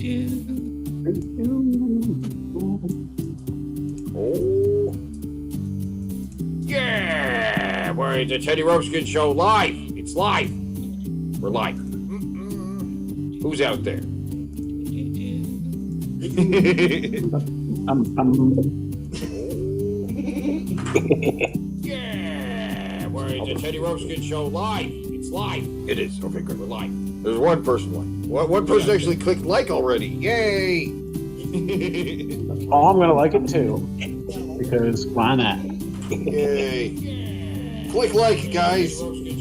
Oh. Yeah! We're at the Teddy Ruxpin Show live. It's live. We're live. Who's out there? Yeah! We're at the Teddy Ruxpin Show live. It's live. It is. Okay, good. We're live. There's one person like. One person actually clicked like already. Yay! Oh, I'm gonna like it too. Because why not? Yay! Click like, guys.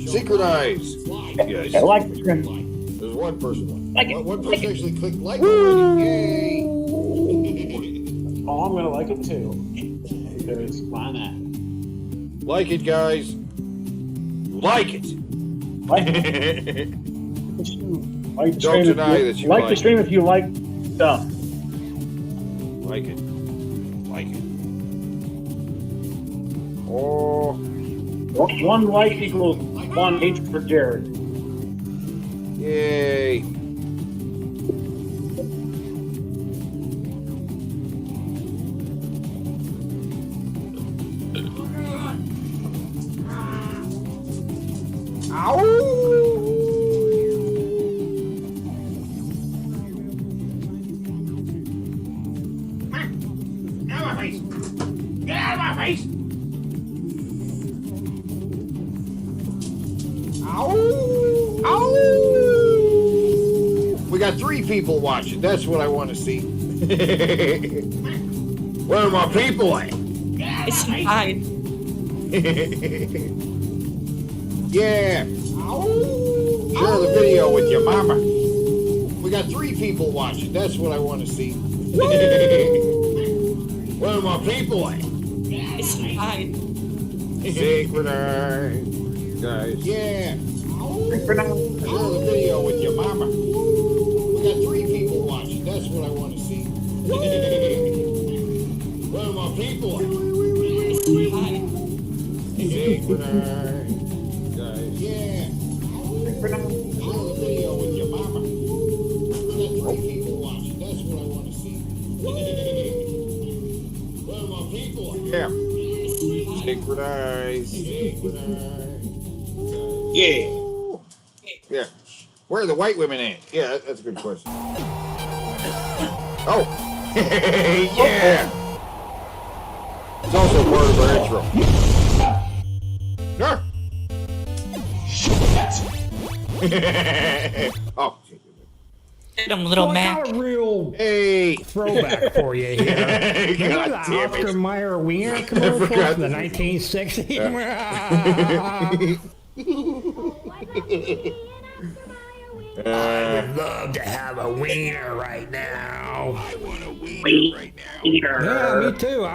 Synchronize. Yes. I like the stream. There's one person Like it. One person actually clicked like already. Yay! Oh, I'm gonna like it too. Because why not? Like it, guys. Like it. Like it. Like the Don't stream deny if you, that you like like the stream if you like stuff. Like it. Like it. Oh. One like equals one H for Jared. Yay. Get out of my face! Get out of my face! Ow! Ow! We got 3 people watching. That's what I want to see. Where are my people at? It's fine. Yeah. Share the video with your mama. We got 3 people watching. That's what I want to see. Where are my people at? It's fine. Synchronize. Guys. Yeah. Synchronize. Share the video with your mama. We got 3 people watching. That's what I want to see. Where are my people at? It's fine. Synchronize. Guys. Yeah. Synchronize. Share the video with your mama. We got 3 people watching. That's what I want to see. Where are my people at? Yeah. Synchronize. Synchronize. Yeah. Yeah. Where are the white women at? Yeah, that's a good question. Oh. Yeah. It's also part of our intro. Sure. Oh. Get him, little I Mac. got a real Hey. throwback for you here. Remember God the damn Oscar it. Mayer Wiener commercial forgot from the this. 1960s? I would love to have a wiener right now. I want a wiener right now. Yeah, me too.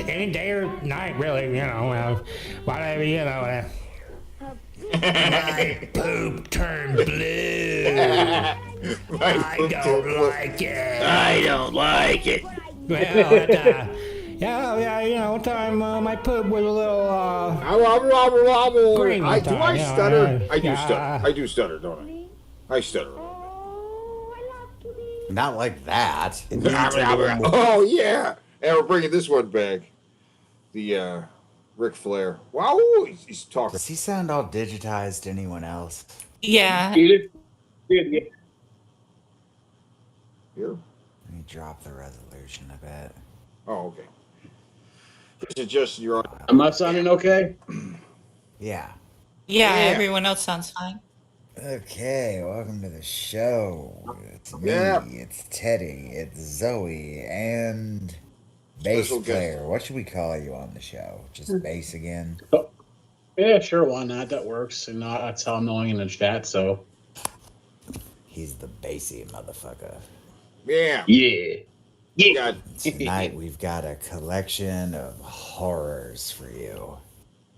Any day or night, really, whatever, my poop turned blue. I don't like it. I don't like it. Well, one time my poop was a little, green one Do time, I stutter? I do yeah. stutter. I do stutter, don't I? I stutter. Not like that. Oh, yeah. And we're bringing this one back. The, Ric Flair. Wow, he's talking. Does he sound all digitized to anyone else? Yeah. Here. Here. Let me drop the resolution a bit. Oh, okay. Just adjusting your audio. Am I sounding okay? Yeah. Yeah, Yeah. everyone else sounds fine. Okay, welcome to the show. It's me, Yeah. it's Teddy, it's Zoe, and bass Special guest. player. What should we call you on the show? Just bass again? Yeah, sure, why not? That works. And that's how I'm knowing in the chat, so. He's the bassy motherfucker. Yeah. Yeah. We got, Tonight we've got a collection of horrors for you.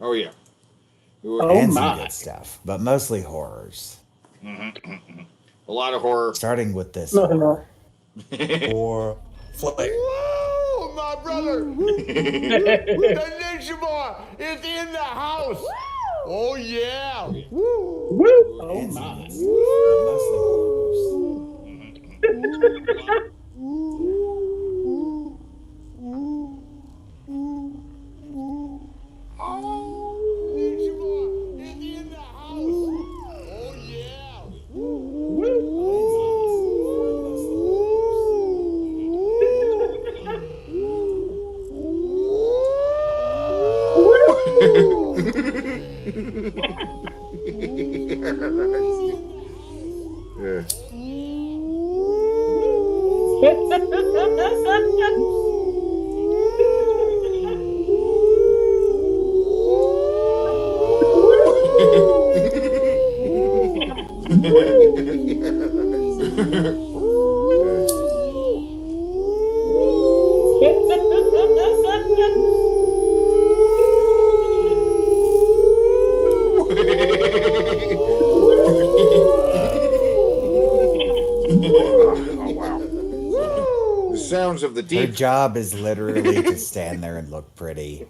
oh, yeah. Oh, And some my. good stuff, but mostly horrors. A lot of horror. Starting with this Nothing horror. Or Flare. Whoa, my brother! The Ninja Boy is in the house! Oh, yeah! Woo! Oh, And some my. good stuff, but mostly horrors. Oh, wow. The sounds of the Her deep. job is literally to stand there and look pretty.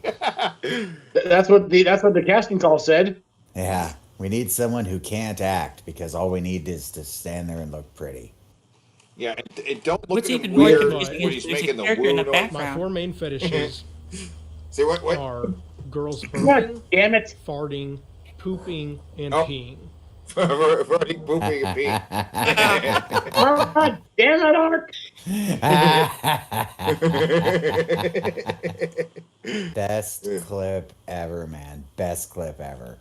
That's what the casting call said. Yeah, we need someone who can't act because all we need is to stand there and look pretty. Yeah, and don't look What's at him even more weird confusing when is he's there's a making the character in woo the noise. My background. four main fetishes Say what? are girls God burping, damn it! farting, pooping, and Oh. peeing. Farting, pooping, and peeing. God damn it, Ark! Best clip ever, man. Best clip ever.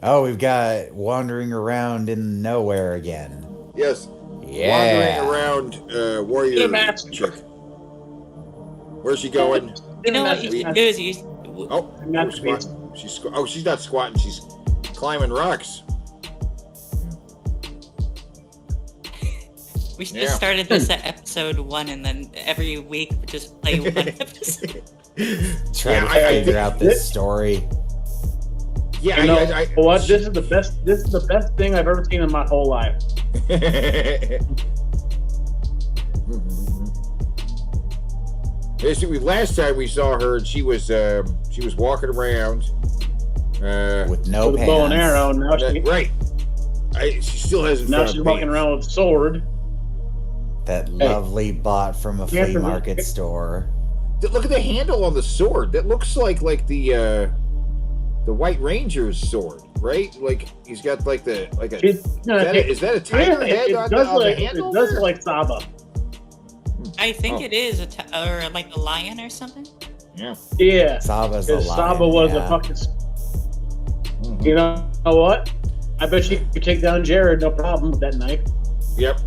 Oh, we've got wandering around in nowhere again. Yes. Yeah. Wandering around warrior mask. chick. Where's she going? You know what you should do is you. Oh, Not squat. She's not squatting. She's climbing rocks. We should Yeah. just started this at episode 1, and then every week we just play one episode. Try Yeah, to I figure did- out this story. Yeah, You know I what? This is the best. This is the best thing I've ever seen in my whole life. Basically, last time we saw her, she was walking around With no With a pants. bow and arrow. Now right. She still hasn't now found she's walking pants. around with a sword. That lovely bought from a Yeah, flea for- market store. Look at the handle on the sword. That looks like the White Ranger's sword, right? Like he's got like a. Is that a tiger head on the handle? It does there? look like Saba. I think Oh. it is or like a lion or something. Yeah. Yeah. Saba's a Because lion. Saba was yeah. a fucking. Mhm. You know what? I bet you could take down Jared, no problem with that knife. Yep.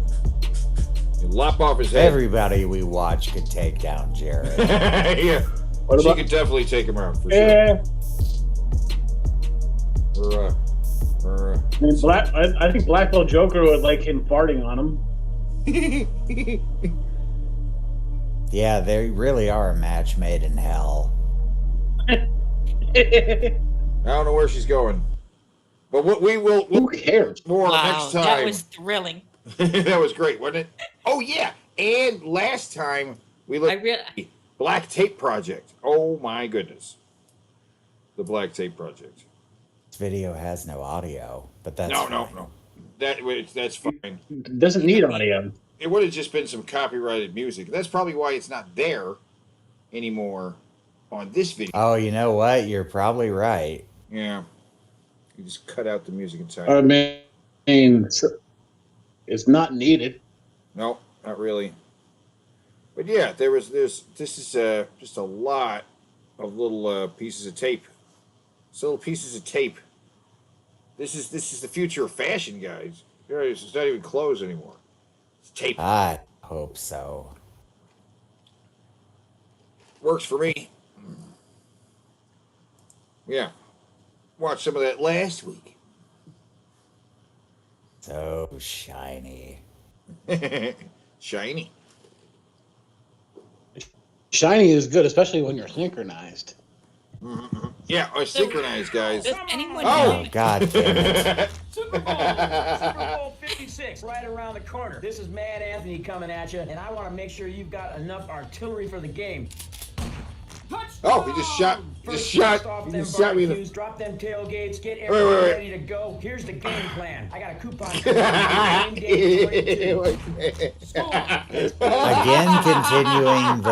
You lop off his head. Everybody we watch could take down Jared. Yeah. What She about? could definitely take him out for sure. Yeah. Or, I mean, I think Blackwell Joker would like him farting on him. Yeah, they really are a match made in hell. I don't know where she's going, but what we will Who cares? more Wow, next time. that was thrilling. That was great, wasn't it? Oh yeah, and last time we I looked really. at the Black Tape Project. Oh my goodness, the Black Tape Project. This video has no audio, but that's No, fine. that's fine. It doesn't need audio. It would have just been some copyrighted music. That's probably why it's not there anymore on this video. Oh, you know what? You're probably right. Yeah, you just cut out the music inside. I mean, it's not needed. No, not really. But yeah, this is just a lot of little pieces of tape. It's little pieces of tape. This is the future of fashion, guys. It's not even clothes anymore. It's tape. I hope so. Works for me. Yeah. Watched some of that last week. So shiny. Shiny. Shiny is good, especially when you're synchronized. Yeah, synchronized, guys. Does anyone Oh! know? Oh, God damn it. Super Bowl 56, right around the corner. This is Mad Anthony coming at you, and I want to make sure you've got enough artillery for the game. Oh, he just shot me in the... Drop them tailgates, get wait, everyone wait. ready to go. Here's the game plan. I got a coupon. Again, continuing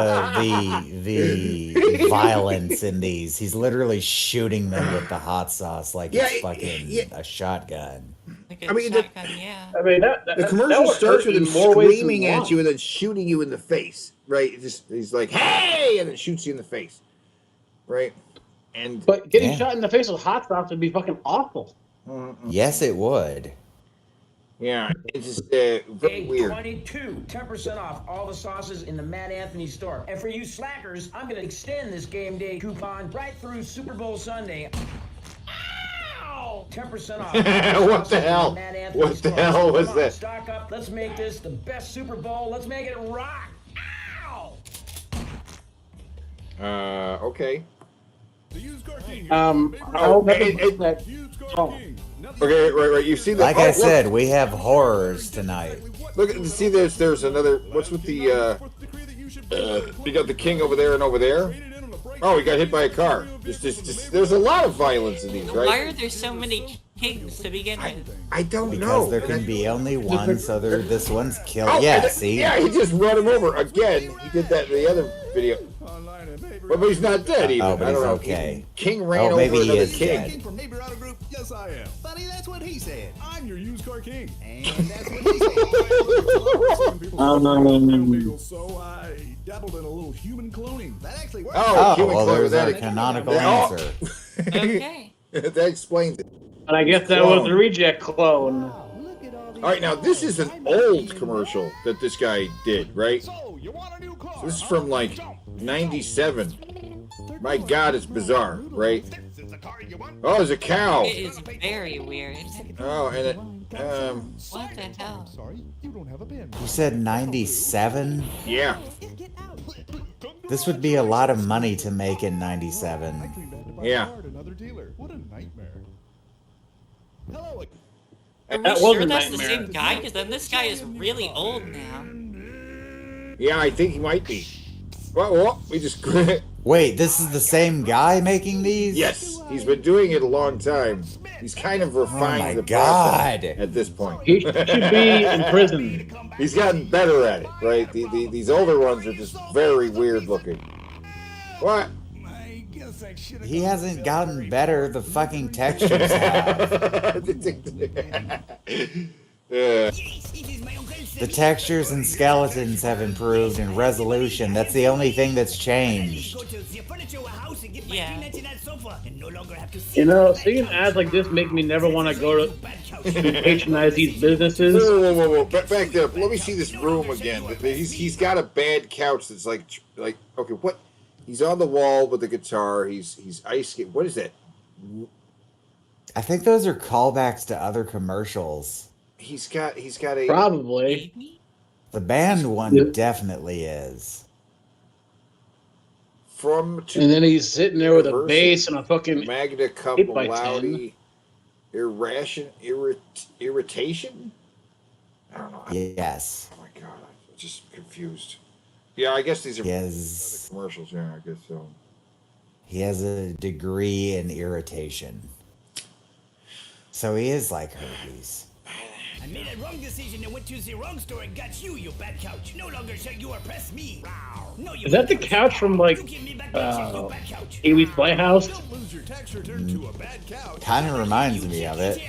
the violence in these. He's literally shooting them with the hot sauce like Yeah, it's fucking yeah. a shotgun. Like a I mean, the- shotgun, yeah. I mean, The commercial starts with him screaming at you and then shooting you in the face, right? He's like, "Hey!" and then shoots you in the face, right? And But getting Yeah. shot in the face with hot sauce would be fucking awful. Yes, it would. Yeah, it's just very Day weird. 22, 10% off all the sauces in the Mad Anthony store. And for you slackers, I'm gonna extend this game day coupon right through Super Bowl Sunday. Ow! 10% off. What the hell? What the hell was that? Stock up. Let's make this the best Super Bowl. Let's make it rock. Ow! Okay. I'll that. Oh, Okay, right. You see the Like I said, we have horrors tonight. Look, see, there's another. What's with the? You got the king over there and over there. Oh, he got hit by a car. There's a lot of violence in these, right? Why are there so many kings to begin with? I don't Because know. there can be only one, so this one's killed. Oh, Yeah, and see? Yeah, he just run him over again. He did that in the other video. But he's not dead even. Oh, but I don't he's know. okay. King ran Oh, maybe over he another is king. dead. From Neighbor Auto Group, yes I am. Buddy, that's what he said. I'm your used car king. And that's what he said. So I dabbled in a little human cloning. That actually works. Oh, Oh, human well, clone, there's our that- canonical Oh. answer. Okay. That explains it. and I guess that was the reject clone. All right, now this is an old commercial that this guy did, right? So, you want a new car? This is from like '97. My God, it's bizarre, right? This is the car you want. Oh, there's a cow. It is very weird. Oh, and it, What the hell? Sorry, you don't have a bin. You said 97? yeah. This would be a lot of money to make in 97. Yeah. Another dealer. What a nightmare. Hello. Are we That was sure a that's the nightmare. same guy? Because then this guy is really old now. Yeah, I think he might be. Well, we just. Wait, this is the same guy making these? Yes, he's been doing it a long time. He's kind of refined my the God. process at this point. He should be in prison. He's gotten better at it, right? These older ones are just very weird looking. What? I guess I should He hasn't gotten better, the fucking textures have. The textures and skeletons have improved in resolution. That's the only thing that's changed. Yeah. You know, seeing ads like this make me never want to go to patronize these businesses. Whoa. Back there. Let me see this room again. He's got a bad couch that's like okay, what? He's on the wall with the guitar. He's ice skate. What is that? I think those are callbacks to other commercials. He's got a Probably. Maybe? The band one Yep. definitely is. from to And then he's sitting there with a bass and a fucking. Magna Cum 8 by Laude. Irritation? I don't know. Yes. Oh my god, I'm just confused. Yeah, I guess these are Yes. commercials. Yeah, I guess so. He has a degree in irritation. So he is like herpes. I made a wrong decision and went to the wrong store and got you, you bad couch. No longer shall you oppress me. No, you Is that the couch from like You give me back my shit, you bad couch. Pee-wee's Playhouse? Don't lose your texture turn to a bad couch. Kind of reminds me of it.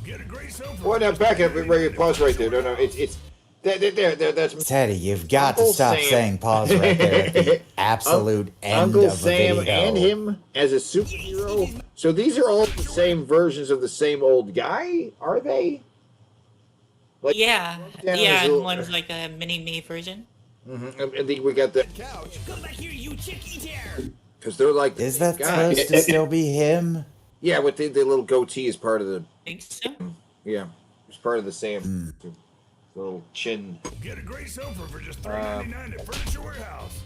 Get a gray sofa. Well, now back up. Pause right there. No, it's there. That's Teddy, you've got to Uncle stop Sam. saying pause right there at the absolute end Uncle of the Sam video. and him as a superhero. So these are all the same versions of the same old guy, are they? Like, Yeah. down Yeah, his and little- one's like a mini-me version. And then we got the Couch. Come back here, you chick eater. because they're like Is that guy. supposed to still be him? Yeah, with the little goatee is part of the Think so? yeah, it's part of the same the little chin. Get a gray sofa for just $3.99 at Furniture Warehouse.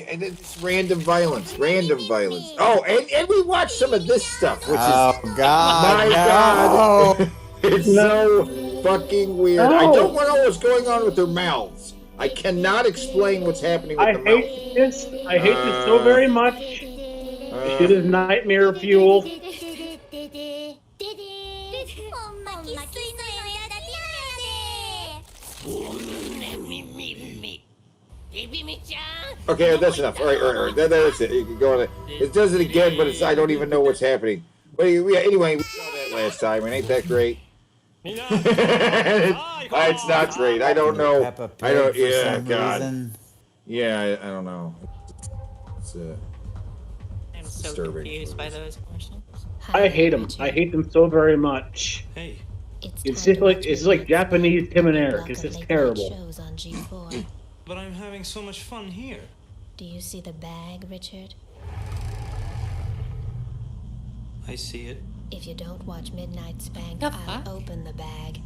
And then it's random violence. Oh, and we watched some of this stuff, which Oh is God! my no. God. It's so fucking weird. I No. don't know what's going on with their mouths. I cannot explain what's happening with I the mouth. hate this. I hate this so very much. It is nightmare fuel. Okay, that's enough. All right. That's it. You can go on it. It does it again, but I don't even know what's happening. But anyway, we saw that last time, and ain't that great? It's not great. I don't know. Peppa Pig I don't. for Yeah, some God. reason. Yeah, I don't know. It's I'm so Disturbing. confused by those commercials. I hate them. I hate them so very much. Hey, It's like Japanese Tim and Eric. It's just terrible. Shows on G4. But I'm having so much fun here. Do you see the bag, Richard? I see it. If you don't watch Midnight Spank, The I'll fuck? open the bag.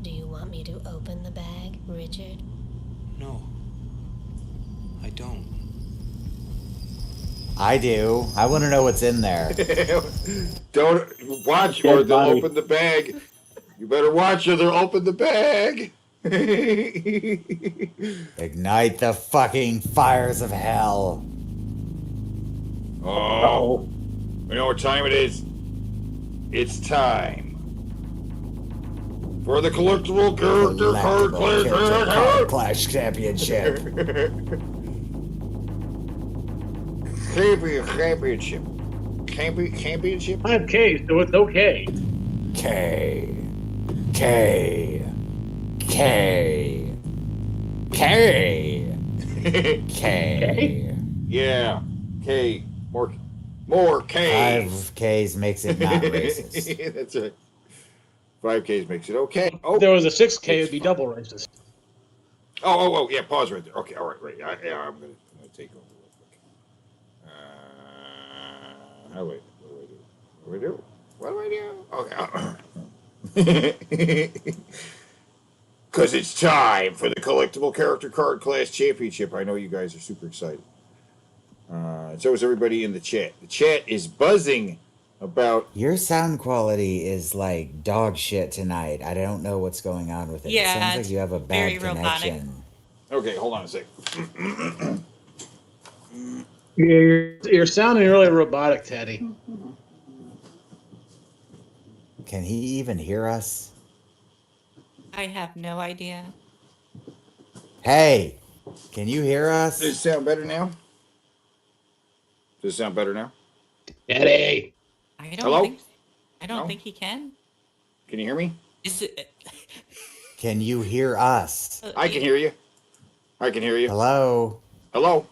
Do you want me to open the bag, Richard? No. I don't. I do. I want to know what's in there. Don't watch or they'll open the bag. You better watch or they'll open the bag. Ignite the fucking fires of hell. Oh, you know what time it is? It's time for the collectible character card Card Clash Championship. Championship. Championship? 5K, so it's okay. K. K. K. K. K. Yeah. K. More K's. 5 Ks makes it not racist. That's right. 5 Ks makes it okay. If Oh, there was a 6K, it'd be double racist. oh, yeah. Pause right there. Okay, all right, right. Yeah, I'm gonna take over real quick. What do I do? Okay. Because it's time for the collectible character card class championship. I know you guys are super excited. So is everybody in the chat. The chat is buzzing about. Your sound quality is like dog shit tonight. I don't know what's going on with it. Yeah, it sounds like it's you have a very bad robotic. connection. Okay, hold on a sec. Yeah, you're sounding really robotic, Teddy. Can he even hear us? I have no idea. Hey, can you hear us? Does it sound better now? Does it sound better now? Teddy! I don't Hello? think. I don't No? think he can. Can you hear me? Is it? Can you hear us? I can hear you. I can hear you. Hello? Hello?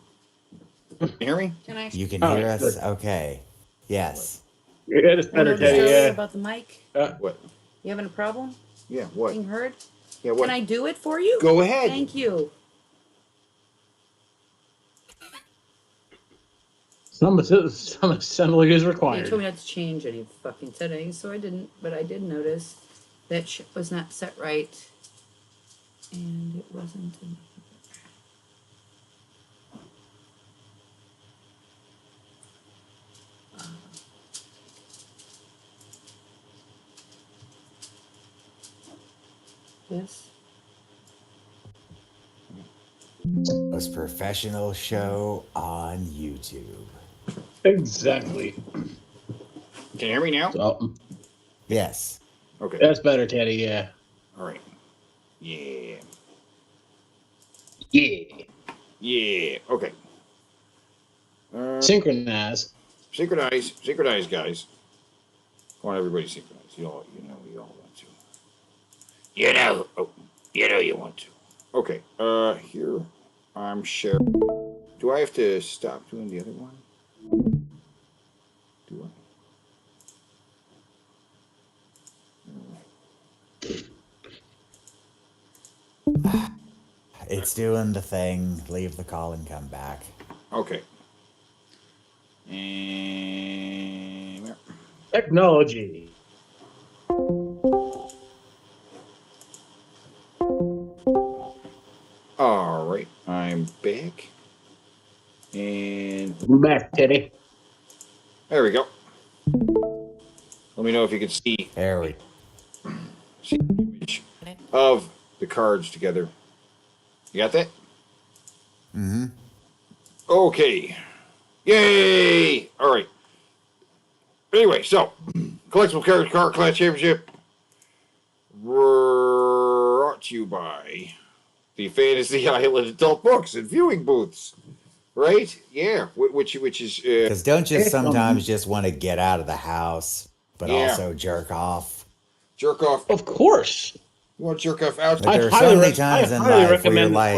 Can you hear me? Can I? You can Oh, hear us? good. Okay. Yes. Yeah, it's better, Wanna Teddy, tell you yeah. about the mic? What? You having a problem? Yeah, what? Being heard? Yeah, what? Can I do it for you? Go ahead. Thank you. Some assembly is You required. told me not to change any fucking settings, so I didn't. But I did notice that shit was not set right, and it wasn't. Yes. Most professional show on YouTube. Exactly. Can you hear me now? So, Yes. Okay. that's better, Teddy, yeah. All right. Yeah. Yeah. Yeah. Okay. Synchronize. Synchronize, guys. Come on, everybody, synchronize. You all want to. You know you want to. Okay. Here I'm sharing. Do I have to stop doing the other one? Do I? It's doing the thing. Leave the call and come back. Okay. And Technology. all right, I'm back. And I'm back, Teddy. there we go. Let me know if you can see There we the image of the cards together. You got that? Mm-hmm. Okay. Yay! All right. Anyway, so collectible character card class championship brought to you by the Fantasy Island adult books and viewing booths, right? Yeah, which is Because don't you sometimes just want to get out of the house, but Yeah. also jerk off? jerk off. Of course. You want to jerk off out? But I there are so highly many rec- times I in highly life where you're recommend this like,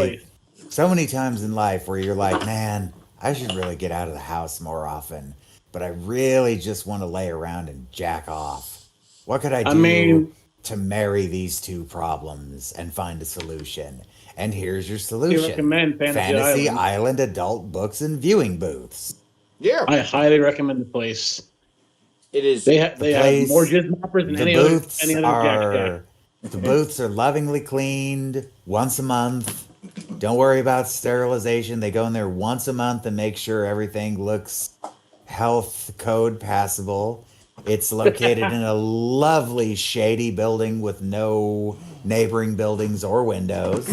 place. so many times in life where you're like, man, I should really get out of the house more often, but I really just want to lay around and jack off. What could I do I mean, to marry these two problems and find a solution. And here's your You solution. recommend Fantasy Island. Island adult books and viewing booths. Yeah, I highly recommend the place. it is. They have place- more jizz moppers than The any other booths Jack Jack. are the booths are lovingly cleaned once a month. Don't worry about sterilization. They go in there once a month and make sure everything looks health code passable. It's located in a lovely shady building with no neighboring buildings or windows.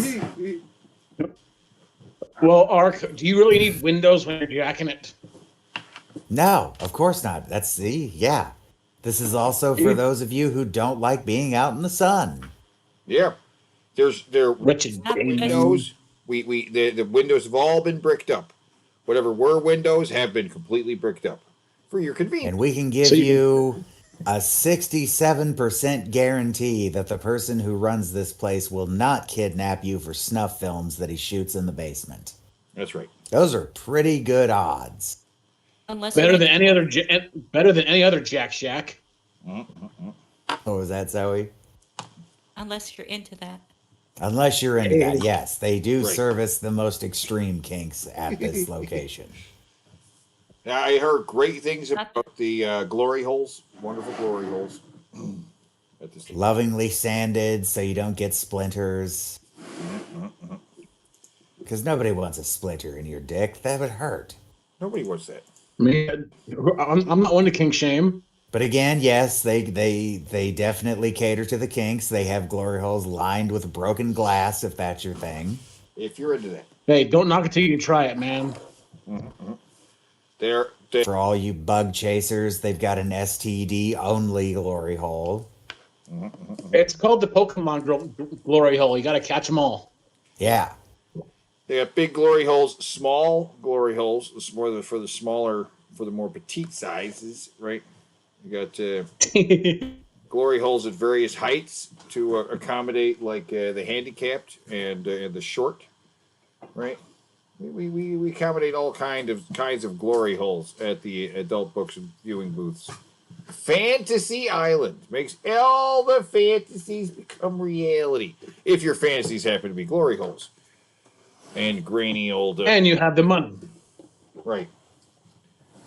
Well, Ark, do you really need windows when you're jacking it? No, of course not. That's yeah. This is also for those of you who don't like being out in the sun. Yeah, there Wretched windows. The windows have all been bricked up. Whatever were windows have been completely bricked up for your convenience. And we can give So you a 67% guarantee that the person who runs this place will not kidnap you for snuff films that he shoots in the basement. That's right. Those are pretty good odds. Unless better you're than any other Jack Shack. What was that, Zoe? unless you're into that. Unless you're into that, yes, they do Right. service the most extreme kinks at this location. Now, I heard great things about the glory holes. Wonderful glory holes. At this Lovingly sanded so you don't get splinters. Because nobody wants a splinter in your dick. That would hurt. Nobody wants that. Man, I'm not one to kink shame. But again, yes, they definitely cater to the kinks. They have glory holes lined with broken glass, if that's your thing. If you're into that. Hey, don't knock it till you try it, man. They're For all you bug chasers, they've got an STD only glory hole. It's called the Pokemon Glory Hole. You got to catch them all. Yeah. They got big glory holes, small glory holes. It's more for the smaller, for the more petite sizes, right? You got glory holes at various heights to accommodate like the handicapped and the short, right? We accommodate all kinds of glory holes at the adult books and viewing booths. Fantasy Island makes all the fantasies become reality. If your fantasies happen to be glory holes and grainy old, And you have the money. right?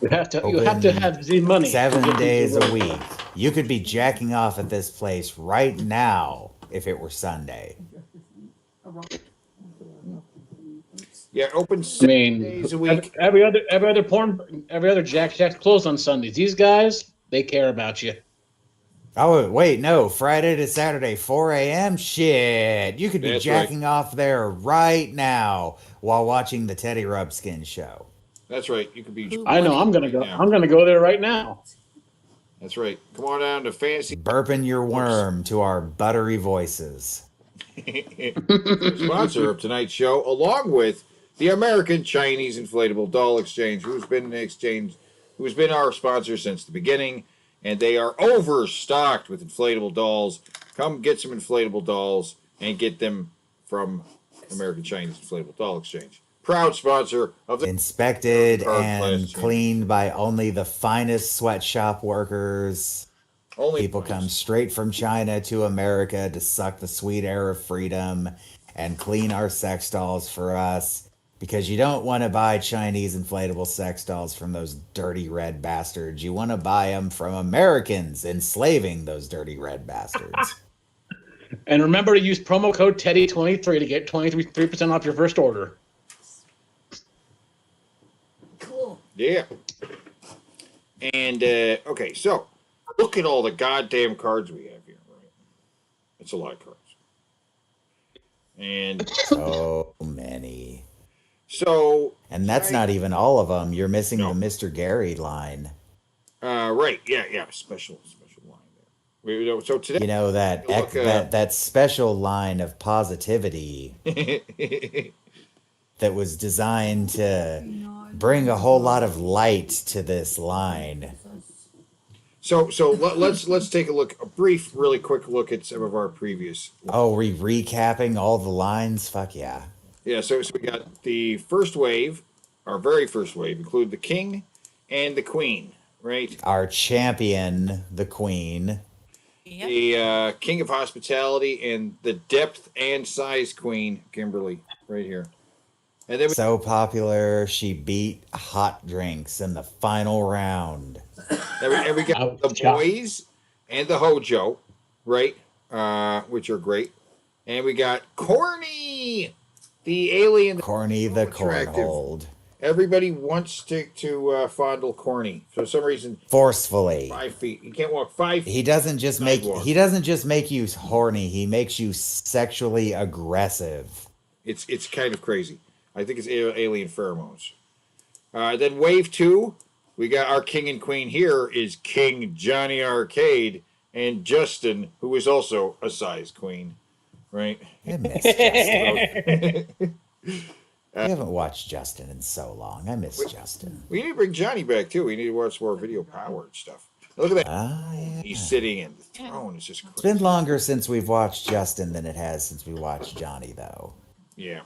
You have to have the money. 7 days a week. You could be jacking off at this place right now if it were Sunday. Yeah, open I 7 mean, days a week. every other Jack Shack's closed on Sundays. These guys, they care about you. Oh, wait, no. Friday to Saturday, 4 a.m.? Shit. You could be That's jacking off there right now while watching the Teddy Rubskin show. That's right. You could be. I know. I'm gonna go. Yeah. I'm gonna go there right now. That's right. Come on down to Fantasy. Burping your worm to our buttery voices. Sponsor of tonight's show, along with the American Chinese Inflatable Doll Exchange, who's been our sponsor since the beginning, and they are overstocked with inflatable dolls. Come get some inflatable dolls and get them from American Chinese Inflatable Doll Exchange. Proud sponsor of the Inspected Card and Class cleaned by only the finest sweatshop workers. only People come straight from China to America to suck the sweet air of freedom and clean our sex dolls for us. Because you don't want to buy Chinese inflatable sex dolls from those dirty red bastards. You want to buy them from Americans enslaving those dirty red bastards. And remember to use promo code Teddy23 to get 23% off your first order. Yeah. And, okay, so look at all the goddamn cards we have here, right? It's a lot of cards. And So many. so, And that's not even all of them. You're missing the Mr. Gary line. right, yeah, special line there. So today, You know, that Look, that special line of positivity that was designed to bring a whole lot of light to this line. so let's take a really quick look at some of our previous. Oh, recapping all the lines? Fuck yeah. Yeah, so we got the first wave, our very first wave, included the king and the queen, right? Our champion, the queen. Yep. the king of hospitality, and the depth and size queen, Kimberly, right here. And then we, So popular, she beat hot drinks in the final round. and we got the boys and the Hojo, right? Which are great. And we got Corny, the alien. Corny the attractive. cornhold. Everybody wants to fondle Corny for some reason. Forcefully. 5 feet. You can't walk 5 feet. He doesn't just make you horny, he makes you sexually aggressive. It's kind of crazy. I think it's alien pheromones. Then wave 2, we got our king and queen here is King Johnny Arcade and Justin, who is also a size queen, right? I miss Justin. I haven't watched Justin in so long. I miss Justin. We need to bring Johnny back too. We need to watch more video powered stuff. Look at that. Yeah. He's sitting in the throne. It's just crazy. It's been longer since we've watched Justin than it has since we watched Johnny, though. Yeah.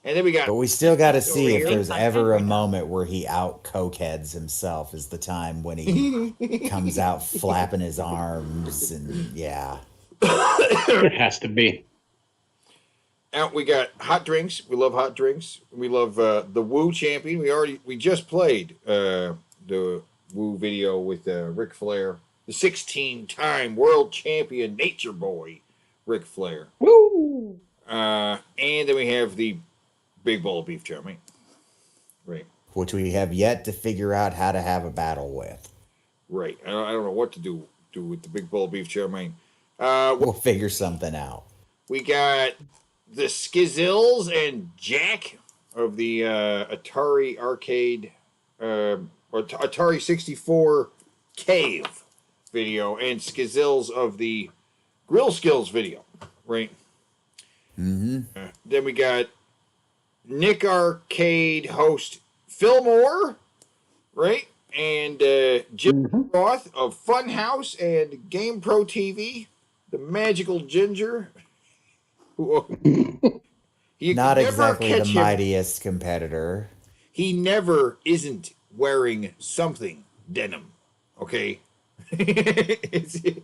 And then we got. But we still got to see if here. there's ever a moment where he out cokeheads himself. Is the time when he comes out flapping his arms and yeah. It has to be. Out we got hot drinks. We love hot drinks. We love the Woo champion. We just played the Woo video with Ric Flair, the 16-time world champion Nature Boy, Ric Flair. Woo! And then we have the big bowl of beef jerky. Right. Which we have yet to figure out how to have a battle with. Right. I don't know what to do with the big bowl of beef jerky. We'll figure something out. We got the Skizzles and Jack of the Atari Arcade or Atari 64 Cave video, and Skizzles of the Grill Skills video, right? Mm-hmm. Then we got Nick Arcade host Fillmore, right? And Jim Roth of Funhouse and Game Pro TV, the Magical Ginger. You Not can never exactly catch the him. mightiest competitor. He never isn't wearing something denim. Okay.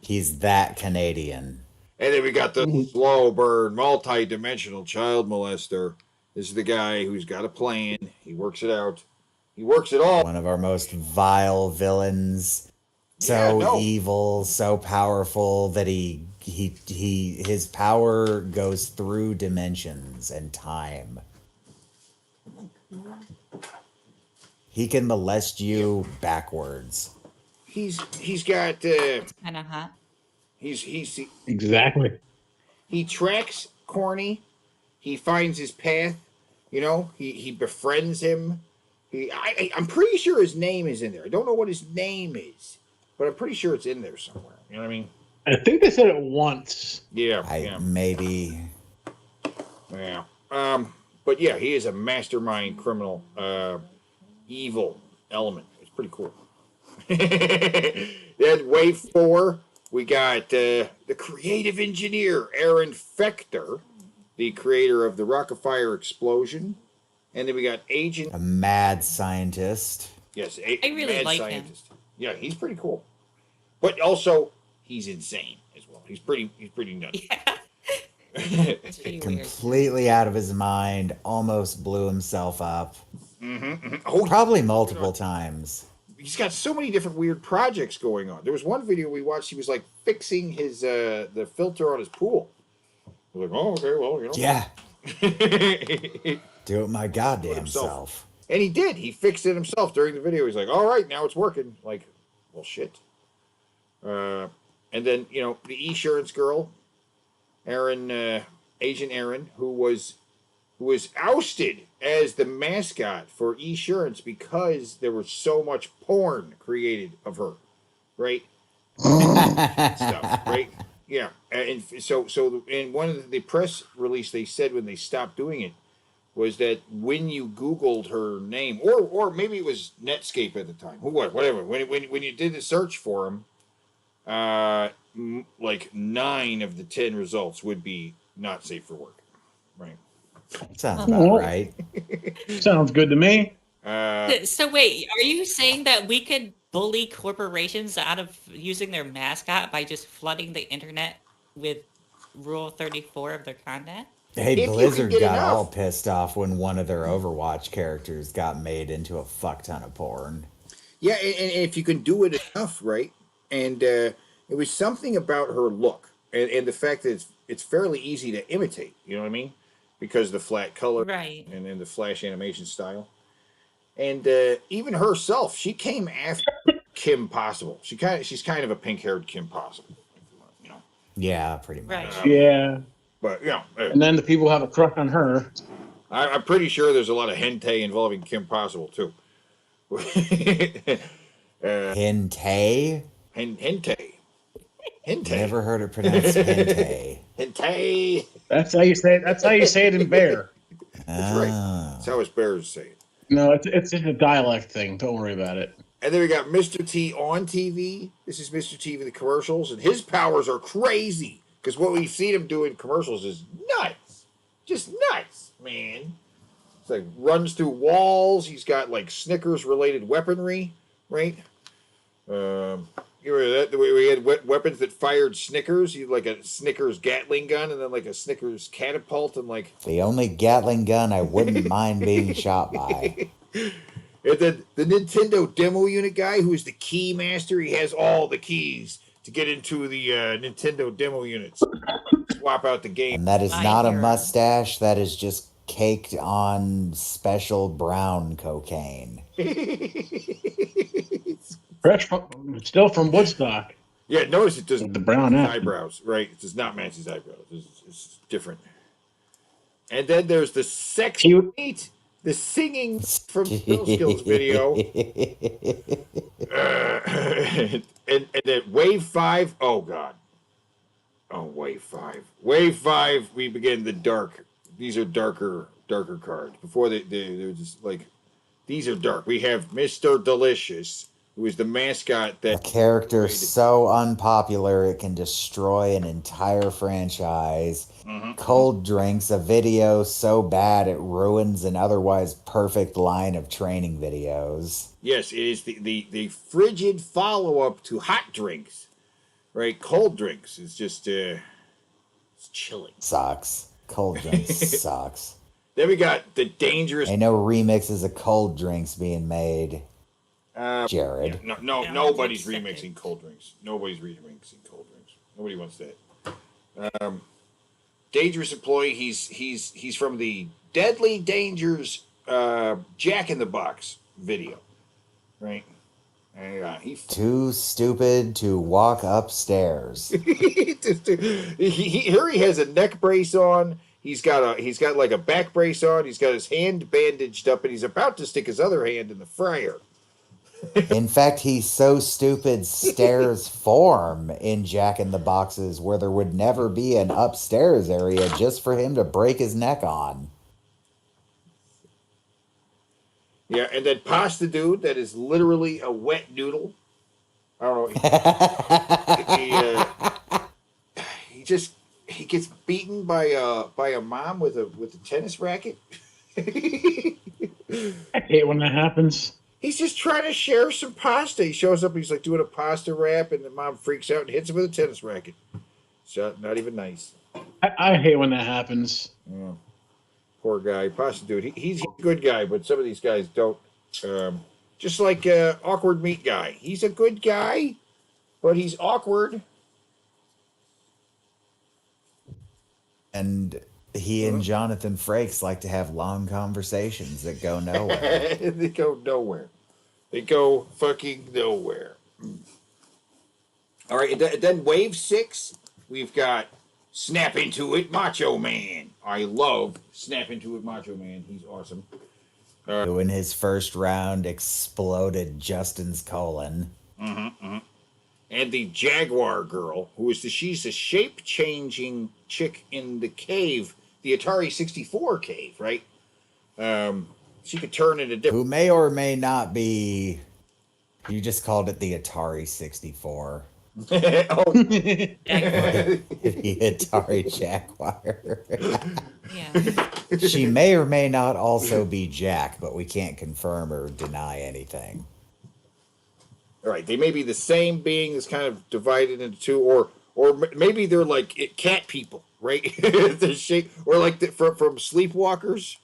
He's that Canadian. And then we got the slow burn, multi-dimensional child molester. This is the guy who's got a plan. He works it out. He works it all. One of our most vile villains. So evil, so powerful that his power goes through dimensions and time. He can molest you backwards. He's got kind of hot. He's Exactly. he tracks Corny. He finds his path. You know, he befriends him. I'm pretty sure his name is in there. I don't know what his name is, but I'm pretty sure it's in there somewhere. You know what I mean? I think they said it once. Yeah. Maybe. Yeah. But yeah, he is a mastermind criminal, evil element. It's pretty cool. Then wave 4, we got the creative engineer, Aaron Fechter, the creator of the Rockafire Explosion. And then we got a mad scientist. Yes, I really mad like scientist. Yeah, he's pretty cool. But also, he's insane as well. He's pretty nuts. It's pretty weird. Completely out of his mind, almost blew himself up. Oh, probably multiple times. He's got so many different weird projects going on. There was one video we watched. He was like fixing his the filter on his pool. I was like, oh, okay, well, you know. Yeah. Do it my goddamn self. And he did. He fixed it himself during the video. He's like, all right, now it's working. Like, well, shit. And then, you know, the Esurance girl, Aaron, Agent Aaron, who was ousted as the mascot for Esurance because there was so much porn created of her, right? Stuff, right? Yeah, and so in one of the press release they said when they stopped doing it was that when you Googled her name, or maybe it was Netscape at the time, whatever. When you did the search for him, like 9 of the 10 results would be not safe for work, right? Sounds about right. Sounds good to me. So wait, are you saying that we could bully corporations out of using their mascot by just flooding the internet with Rule 34 of their content? Hey, If you can Blizzard get got all enough. pissed off when one of their Overwatch characters got made into a fuck ton of porn. Yeah, and if you can do it enough, right? And it was something about her look and the fact that it's fairly easy to imitate. You know what I mean? Because the flat color Right. and then the flash animation style. And even herself, she came after Kim Possible. She's kind of a pink-haired Kim Possible, you know. Yeah, pretty much. Right. Yeah. But you know, And then the people have a crush on her. I'm pretty sure there's a lot of hentai involving Kim Possible too. Hentei? Hentai. Never heard it pronounced hentei. Hentai. That's how you say it. That's how you say it in Bear. That's right. Ah. That's how us bears say it. No, it's just a dialect thing. Don't worry about it. And then we got Mr. T on TV. This is Mr. T with the commercials, and his powers are crazy because what we've seen him do in commercials is nuts, just nuts, man. It's like runs through walls. He's got like Snickers related weaponry, right? You remember that we had weapons that fired Snickers. You like a Snickers Gatling gun, and then like a Snickers catapult, and like The only Gatling gun I wouldn't mind being shot by. And then the Nintendo demo unit guy, who is the key master, he has all the keys to get into the Nintendo demo units. Swap out the game. And that is My not a hero. mustache, that is just caked on special brown cocaine. Fresh from, still from Woodstock. Yeah, notice it doesn't The brown match his acid. eyebrows, right? It does not match his eyebrows. It's different. And then there's the sex Cute. beat, the singing from Skill Skills video. And then Wave 5, oh God. Oh, Wave 5. Wave 5, we begin the dark. These are darker cards. Before they were just like, these are dark. We have Mr. Delicious, who is the mascot A that character so unpopular it can destroy an entire franchise. Cold Drinks, a video so bad it ruins an otherwise perfect line of training videos. yes, it is the frigid follow-up to hot drinks. Right? Cold drinks is just it's chilling. Sucks. Cold Drinks sucks. Then we got the dangerous Ain't no remixes of Cold Drinks being made. Jared. No, Yeah, nobody's that's remixing second. cold drinks. Nobody's remixing cold drinks. Nobody wants that. Dangerous employee. He's from the Deadly Dangers Jack in the Box video, right? And he Too stupid to walk upstairs. here he has a neck brace on. He's got like a back brace on. He's got his hand bandaged up, and he's about to stick his other hand in the fryer. In fact, he's so stupid stairs form in Jack in the Boxes where there would never be an upstairs area just for him to break his neck on. Yeah, and then Pasta Dude, that is literally a wet noodle. I don't know. He gets beaten by a mom with a tennis racket. I hate when that happens. He's just trying to share some pasta. He shows up, he's like doing a pasta wrap, and the mom freaks out and hits him with a tennis racket. So not even nice. I hate when that happens. Yeah. Poor guy, Pasta Dude. He's a good guy, but some of these guys don't. Just like Awkward Meat Guy. He's a good guy, but he's awkward. And he and Jonathan Frakes like to have long conversations that go nowhere. They go nowhere. They go fucking nowhere. All right, and then Wave 6, we've got Snap Into It Macho Man. I love Snap Into It Macho Man. He's awesome. Who in his first round exploded Justin's colon. And the Jaguar Girl, she's a shape-changing chick in the cave, the Atari 64 cave, right? She could turn into different. Who may or may not be. You just called it the Atari 64. Oh, The Atari Jaguar. Yeah. She may or may not also be Jack, but we can't confirm or deny anything. All right, they may be the same being that's kind of divided into two, or maybe they're like cat people, right? The shape, or like from Sleepwalkers.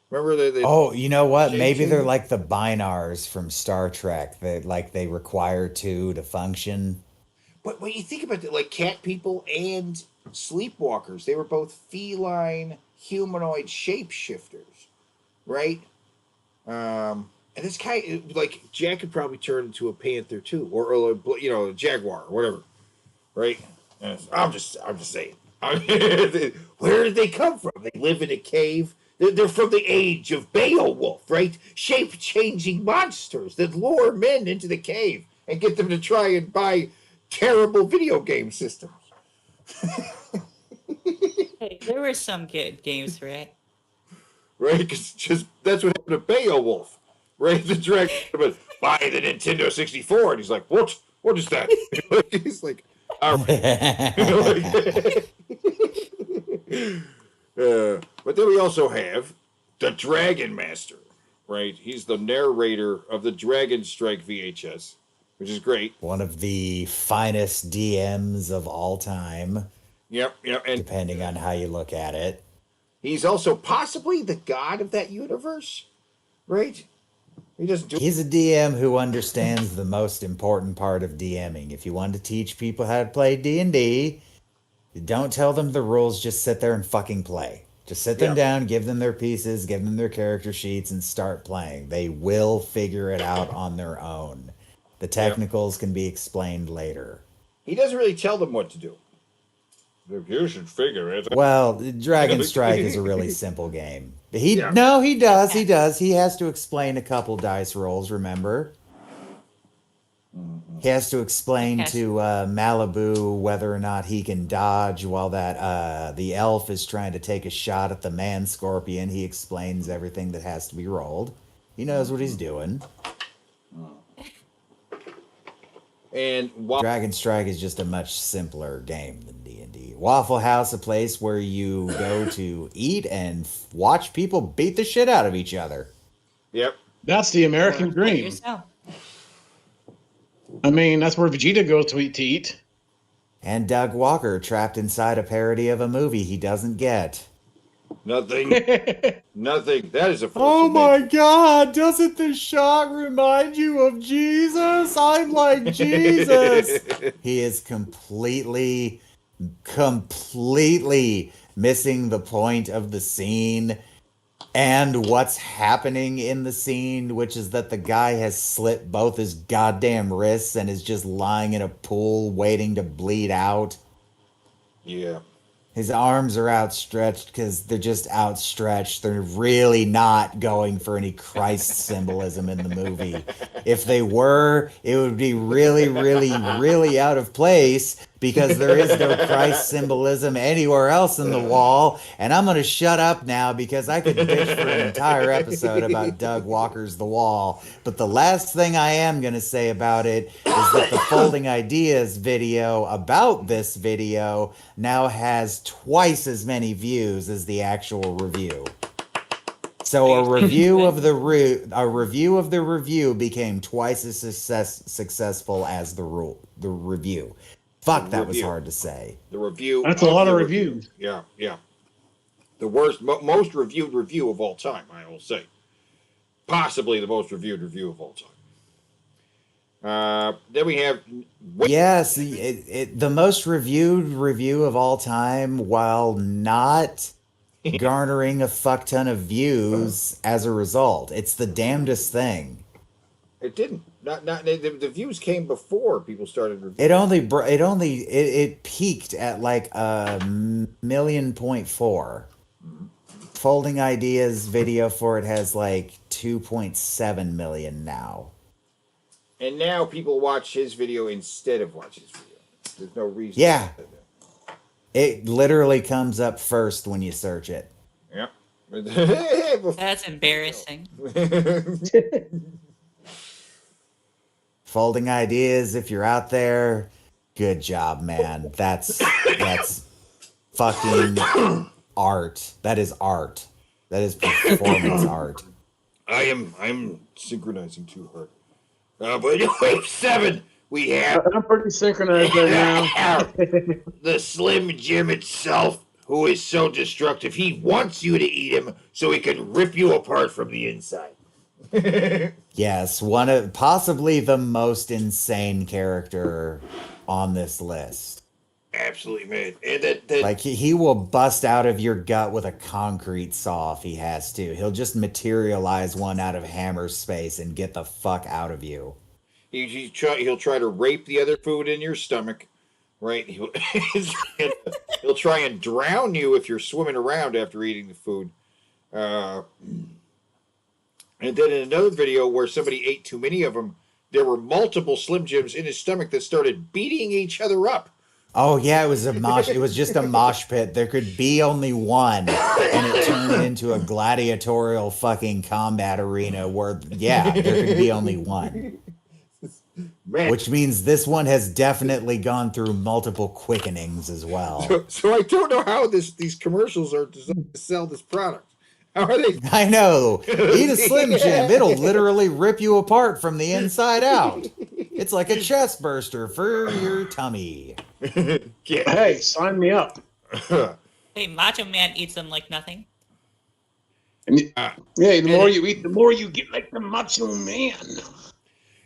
Remember the Oh, you know what? Maybe they're shape-changing? like the Binars from Star Trek. They require two to function. But when you think about it, like cat people and Sleepwalkers, they were both feline humanoid shapeshifters, right? And this guy, like Jack, could probably turn into a panther too, or a jaguar or whatever, right? And I'm just saying. Where did they come from? They live in a cave. They're from the age of Beowulf, right? Shape-changing monsters that lure men into the cave and get them to try and buy terrible video game systems. Hey, there were some good games for it. Right? Because just that's what happened to Beowulf, right? The dragon, but buy the Nintendo 64, and he's like, "What? What is that?" He's like, "All right." But then we also have the Dragon Master, right? He's the narrator of the Dragon Strike VHS, which is great. One of the finest DMs of all time. Yep, and depending on how you look at it. He's also possibly the god of that universe, right? He doesn't do. He's a DM who understands the most important part of DMing. If you want to teach people how to play D&D, don't tell them the rules, just sit there and fucking play. Just sit them down, give them their pieces, give them their character sheets, and start playing. They will figure it out on their own. The technicals can be explained later. He doesn't really tell them what to do. You should figure it out. Well, Dragon Strike is a really simple game. He does. He has to explain a couple dice rolls, remember? He has to explain to Malibu whether or not he can dodge while that the elf is trying to take a shot at the man scorpion. He explains everything that has to be rolled. He knows what he's doing. And Dragon Strike is just a much simpler game than D&D. Waffle House, a place where you go to eat and watch people beat the shit out of each other. Yep. That's the American dream. I mean, that's where Vegeta goes to eat. And Doug Walker trapped inside a parody of a movie he doesn't get. Nothing. Nothing. That is a. Oh my God! Doesn't the shot remind you of Jesus? I'm like Jesus. He is completely missing the point of the scene and what's happening in the scene, which is that the guy has slit both his goddamn wrists and is just lying in a pool waiting to bleed out. Yeah. His arms are outstretched because they're just outstretched. They're really not going for any Christ symbolism in the movie. If they were, it would be really, really, really out of place because there is no Christ symbolism anywhere else in the wall. And I'm going to shut up now because I could bitch for an entire episode about Doug Walker's The Wall. But the last thing I am going to say about it is that the Folding Ideas video about this video now has twice as many views as the actual review. So a review of the review became twice as successful as the review. Fuck, that was hard to say. The review. That's a lot of reviews. Yeah. The worst, most reviewed review of all time, I will say. Possibly the most reviewed review of all time. Then we have. Yes, the most reviewed review of all time, while not garnering a fuck ton of views as a result. It's the damnedest thing. It didn't. The views came before people started reviewing. It peaked at like 1.4 million. Folding Ideas video for it has like 2.7 million now. And now people watch his video instead of watch his video. There's no reason. Yeah. It literally comes up first when you search it. Yep. That's embarrassing. Folding Ideas, if you're out there, good job, man. That's fucking art. That is art. That is performance art. I'm synchronizing too hard. But wave 7, we have I'm pretty synchronized right now. the Slim Jim itself, who is so destructive. He wants you to eat him so he can rip you apart from the inside. Yes, one of possibly the most insane character on this list. Absolutely, man. And that Like he will bust out of your gut with a concrete saw if he has to. He'll just materialize one out of hammer space and get the fuck out of you. he'll try to rape the other food in your stomach, right? He'll try and drown you if you're swimming around after eating the food. And then in another video where somebody ate too many of them, there were multiple Slim Jims in his stomach that started beating each other up. Oh yeah, it was a mosh. It was just a mosh pit. There could be only one, and it turned into a gladiatorial fucking combat arena where, yeah, there could be only one. Man. Which means this one has definitely gone through multiple quickenings as well. So I don't know how these commercials are designed to sell this product. How are they? I know. Eat a Slim Jim. It'll literally rip you apart from the inside out. It's like a chest burster for your tummy. Hey, sign me up. Hey, Macho Man eats them like nothing. Yeah, the more you eat, the more you get like the Macho Man.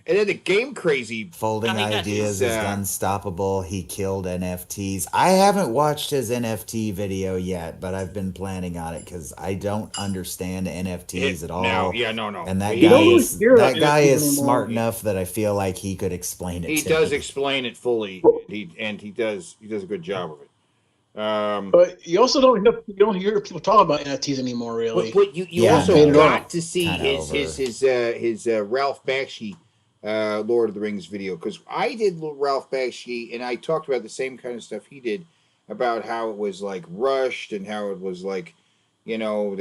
And then the Game Crazy Folding Ideas is unstoppable. He killed NFTs. I haven't watched his NFT video yet, but I've been planning on it because I don't understand NFTs at all. No. And that You guy don't is hear about guy NFTs is anymore. smart enough that I feel like he could explain it. He to does me. explain it fully. He does a good job of it. But you also don't hear people talk about NFTs anymore, really. But you also got to see his Ralph Bakshi Lord of the Rings video, because I did Ralph Bakshi and I talked about the same kind of stuff he did about how it was like rushed and how it was like, you know,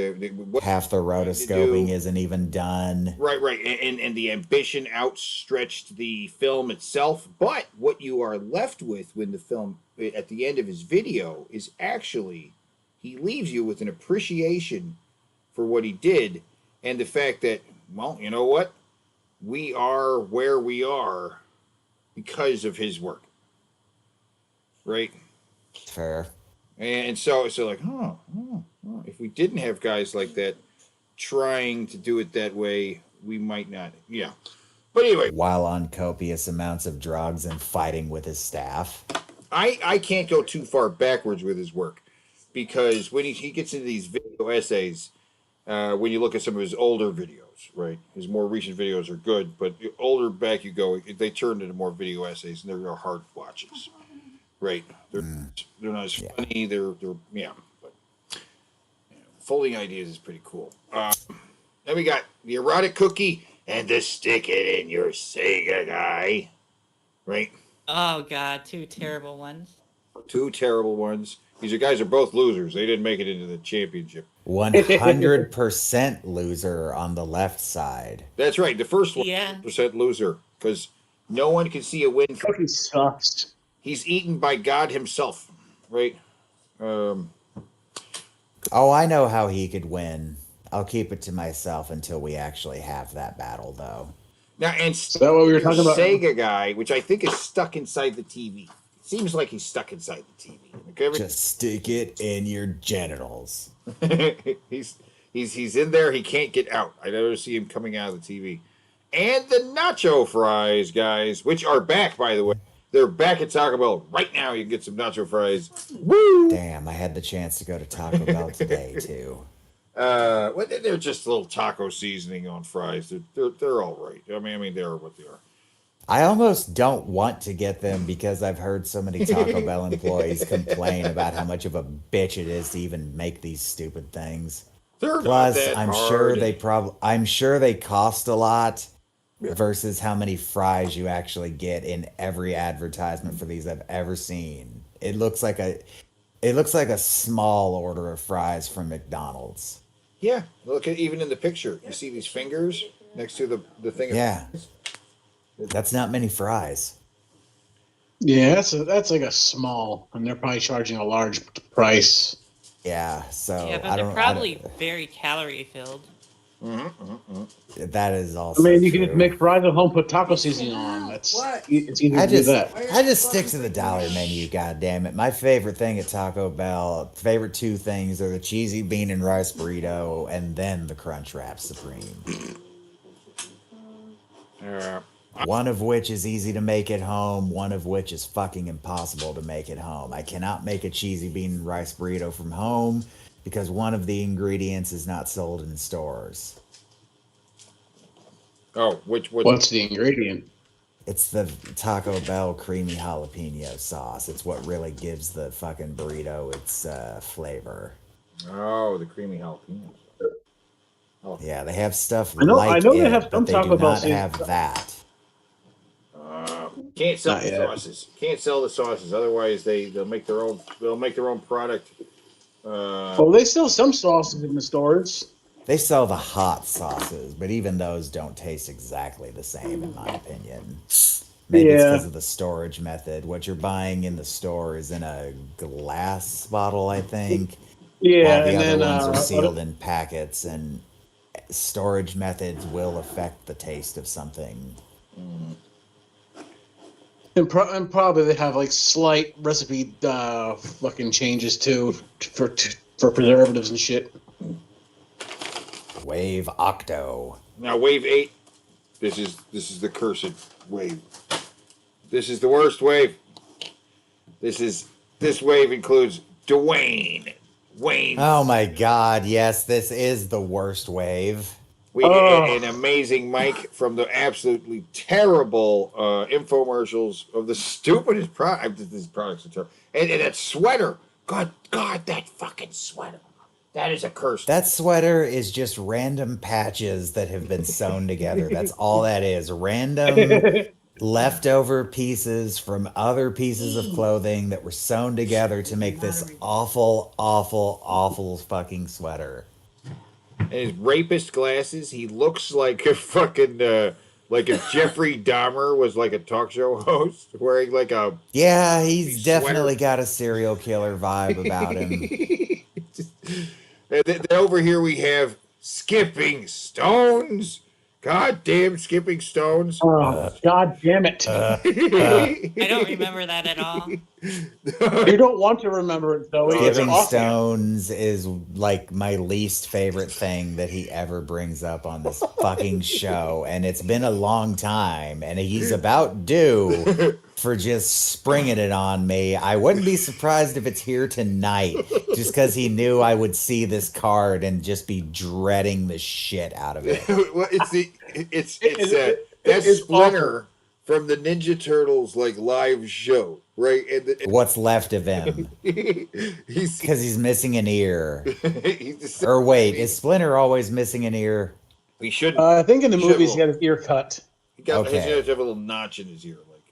Half the rotoscoping isn't even done. Right, and the ambition outstretched the film itself. But what you are left with when the film, at the end of his video, is actually, he leaves you with an appreciation for what he did, and the fact that, well, you know what? We are where we are because of his work. Right? Fair. And so like, if we didn't have guys like that trying to do it that way, we might not. Yeah. But anyway. While on copious amounts of drugs and fighting with his staff. I can't go too far backwards with his work, because when he gets into these video essays, when you look at some of his older videos, right? His more recent videos are good, but the older back you go, they turn into more video essays, and they're hard watches. Right, they're not as funny. They're But Folding Ideas is pretty cool. Then we got the erotic cookie and the stick it in your Sega guy. Right. Oh god, two terrible ones. Two terrible ones. These guys are both losers. They didn't make it into the championship. 100% loser on the left side. That's right. The first one, Yeah. 100% loser, because no one can see a win. Cookie sucks. He's eaten by God himself, right? Oh, I know how he could win. I'll keep it to myself until we actually have that battle, though. Now, and Is that what we were talking about? Sega guy, which I think is stuck inside the TV. It seems like he's stuck inside the TV. Okay? Just stick it in your genitals. he's in there. He can't get out. I never see him coming out of the TV. And the nacho fries, guys, which are back, by the way. They're back at Taco Bell right now. You can get some nacho fries. Woo! Damn, I had the chance to go to Taco Bell today too. Well, they're just a little taco seasoning on fries. They're all right. I mean, they're what they are. I almost don't want to get them because I've heard so many Taco Bell employees complain about how much of a bitch it is to even make these stupid things. They're Plus, not that I'm hard. I'm sure they cost a lot versus how many fries you actually get in every advertisement for these I've ever sing. It looks like a small order of fries from McDonald's. Yeah, look at even in the picture. You see these fingers next to the thing. Yeah. That's not many fries. Yeah, that's like a small, and they're probably charging a large price. Yeah, so Yeah, but they're probably very calorie filled. That is also. I mean, you true. can just make fries at home, put taco seasoning on. It's easy to do that. I just stick to the dollar menu. God damn it! My favorite thing at Taco Bell, favorite two things are the cheesy bean and rice burrito, and then the Crunchwrap Supreme. One of which is easy to make at home, one of which is fucking impossible to make at home. I cannot make a cheesy bean and rice burrito from home because one of the ingredients is not sold in stores. Oh, What's the ingredient? It's the Taco Bell creamy jalapeno sauce. It's what really gives the fucking burrito its flavor. Oh, the creamy jalapeno. Oh. Yeah, they have stuff I know like they it, have some but they Taco do Bell not have that. Can't sell Not the yet. sauces. Can't sell the sauces. Otherwise, they'll make their own. They'll make their own product. Well, they sell some sauces in the stores. They sell the hot sauces, but even those don't taste exactly the same, in my opinion. Maybe it's Yeah. because of the storage method. What you're buying in the store is in a glass bottle, I think. Yeah, While the and other then ones are sealed in packets, and storage methods will affect the taste of something. and probably they have like slight recipe fucking changes too for preservatives and shit. Wave Octo. Now, Wave 8. This is the cursed wave. This is the worst wave. This wave includes Dwayne. Wayne. Oh my god, yes, this is the worst wave. We an amazing Mike from the absolutely terrible infomercials of the stupidest product. These products are terrible. And that sweater. God, that fucking sweater. That is a curse. That sweater is just random patches that have been sewn together. That's all that is. Random leftover pieces from other pieces of clothing that were sewn together to make this awful, awful, awful fucking sweater. And his rapist glasses. He looks like a fucking like if Jeffrey Dahmer was like a talk show host wearing like a Yeah, he's sweater. definitely got a serial killer vibe about him. And then over here we have Skipping Stones. Goddamn Skipping Stones. Oh, God damn it. I don't remember that at all. You don't want to remember it, though. It's Skipping awful. Stones is like my least favorite thing that he ever brings up on this fucking show. And it's been a long time. And he's about due for just springing it on me. I wouldn't be surprised if it's here tonight just because he knew I would see this card and just be dreading the shit out of it. Well, that's Splinter from the Ninja Turtles like live show, right? And What's left of him? he's Because he's missing an ear. he's the Or wait, is Splinter always missing an ear? he should I think in the Shit, movies he well. got his ear cut. he got Okay. he should have a little notch in his ear, like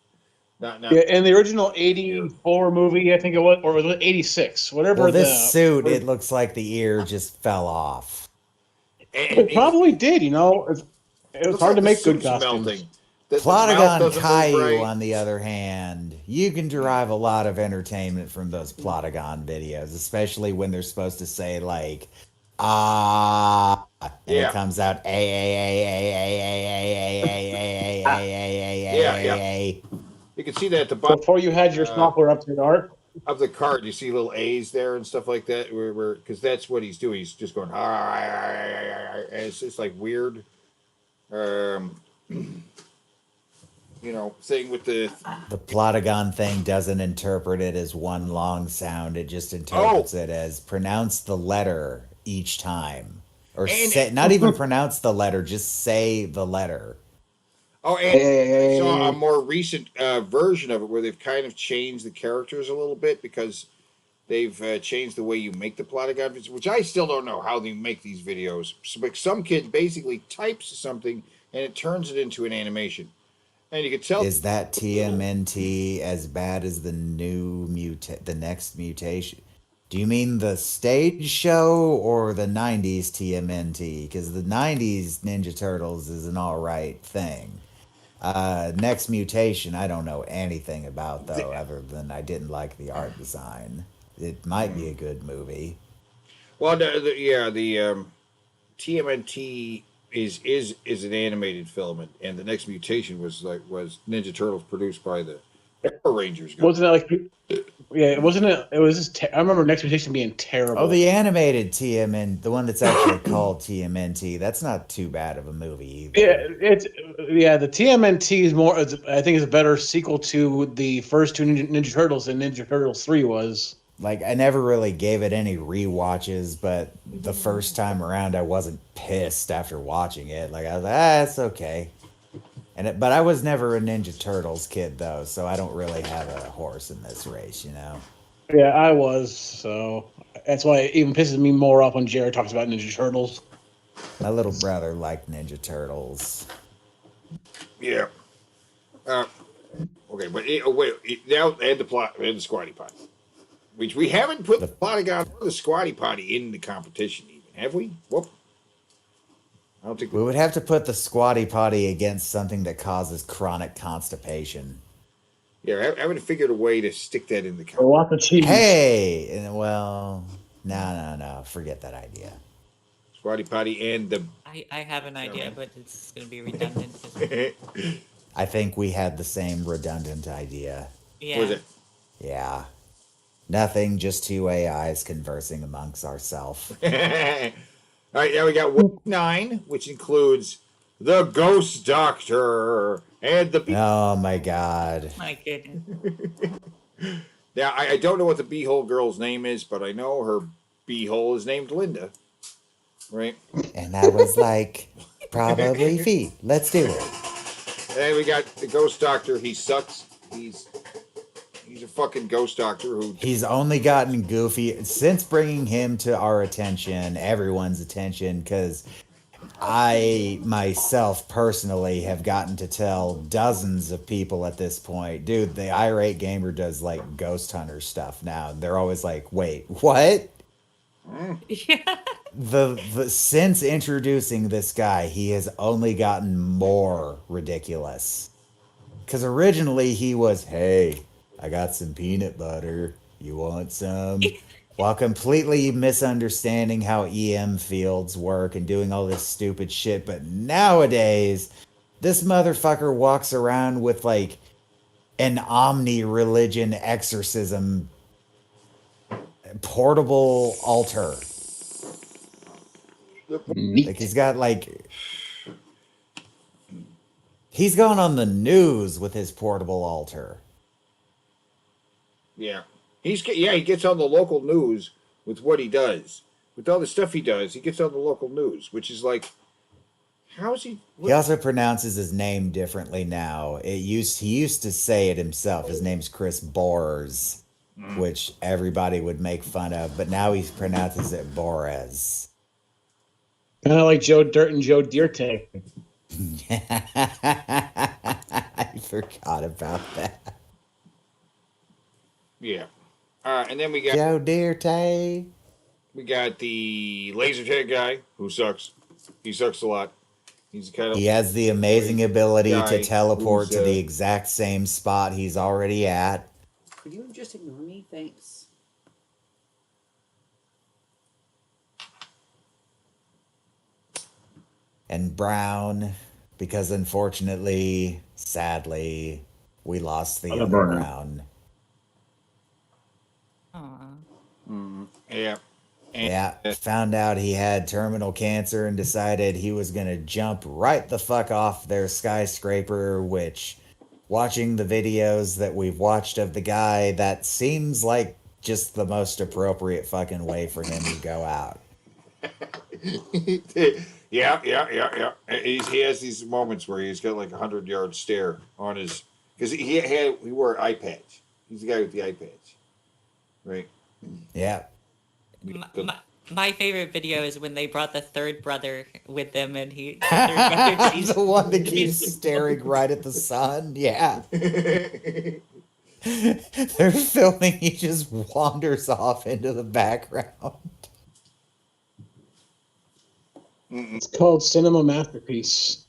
not Yeah, in the original 84 movie, I think it was, or was it 86? Whatever Well, the... this suit, it looks like the ear just fell off. and It probably did, you know. It was hard to make good costumes. melting. The mouth Plotagon doesn't move Caillou, right. on the other hand, you can derive a lot of entertainment from those Plotagon videos, especially when they're supposed to say like and Yeah. it comes out a. You can see that at the bottom Before you had your software up to art. of the card. You see little A's there and stuff like that, where because that's what he's doing. He's just going, and it's like weird. You know, saying with the The Plotagon thing doesn't interpret it as one long sound. It just interprets it as pronounce the letter each time. Or And- say, not even pronounce the letter, just say the letter. and I saw a more recent version of it where they've kind of changed the characters a little bit because they've changed the way you make the Plotagon videos, which I still don't know how they make these videos. So, like some kid basically types something and it turns it into an animation. And you can tell Is that TMNT as bad as the the next mutation? Do you mean the stage show or the 90s TMNT? Because the 90s Ninja Turtles is an alright thing. Next mutation, I don't know anything about though, other than I didn't like the art design. It might be a good movie. well, TMNT is an animated film, and the next mutation was Ninja Turtles produced by the Power Rangers. Wasn't it like? Yeah, it wasn't. It was just. I remember Next Mutation being terrible. Oh, the animated TMN, the one that's actually called TMNT. That's not too bad of a movie either. The TMNT is more. I think is a better sequel to the first two Ninja Turtles than Ninja Turtles 3 was. Like, I never really gave it any rewatches, but the first time around, I wasn't pissed after watching it. Like, I was like, it's okay. But I was never a Ninja Turtles kid, though, so I don't really have a horse in this race, you know? Yeah, I was. So that's why it even pisses me more off when Jared talks about Ninja Turtles. My little brother liked Ninja Turtles. Yeah. Okay, but now add the plot, add the Squatty Potty. Which we haven't put the Polygon or the Squatty Potty in the competition, even, have we? Whoop. I don't think we would have to put the Squatty Potty against something that causes chronic constipation. Yeah, I haven't figured a way to stick that in the competition. A lot of cheese. Hey, well, no, forget that idea. Squatty Potty and the. I have an idea, but it's going to be redundant. I think we had the same redundant idea. Yeah. What was it? Yeah. Nothing, just two AIs conversing amongst ourselves. All right, now we got Week 9, which includes the Ghost Doctor and the. Oh my God! My goodness. Now I don't know what the Beehole girl's name is, but I know her Beehole is named Linda, right? And I was like, probably feet. Let's do it. And we got the Ghost Doctor. He sucks. He's a fucking ghost doctor who. He's only gotten goofy since bringing him to our attention, everyone's attention, because I myself personally have gotten to tell dozens of people at this point, dude, the Irate Gamer does like ghost hunter stuff now. They're always like, wait, what? Yeah. The since introducing this guy, he has only gotten more ridiculous. Because originally he was, hey, I got some peanut butter. You want some? While completely misunderstanding how EM fields work and doing all this stupid shit. But nowadays, this motherfucker walks around with like an omni-religion exorcism portable altar. Like he's got like... He's gone on the news with his portable altar. Yeah. He gets on the local news with what he does. With all the stuff he does, he gets on the local news, which is like, how is he? He also pronounces his name differently now. He used to say it himself. His name's Chris Bors, which everybody would make fun of, but now he pronounces it Borez. Kind of like Joe Dirt and Joe Dirte. I forgot about that. Yeah. And then we got Joe Dirte. We got the laser tag guy who sucks. He sucks a lot. He's kind of. He has the amazing ability guy to teleport who's, to the exact same spot he's already at. Could you just ignore me? Thanks. And Brown, because unfortunately, sadly, we lost the other Brown. Yeah. Yeah, found out he had terminal cancer and decided he was going to jump right the fuck off their skyscraper, which, watching the videos that we've watched of the guy, that seems like just the most appropriate fucking way for him to go out. Yeah. He has these moments where he's got like a 100-yard stare on his, because he wore an eye patch. He's the guy with the eye patch, right? Yeah. My favorite video is when they brought the third brother with them, and the third brother the one that keeps staring right at the sun. Yeah. They're filming. He just wanders off into the background. It's called Cinema Masterpiece.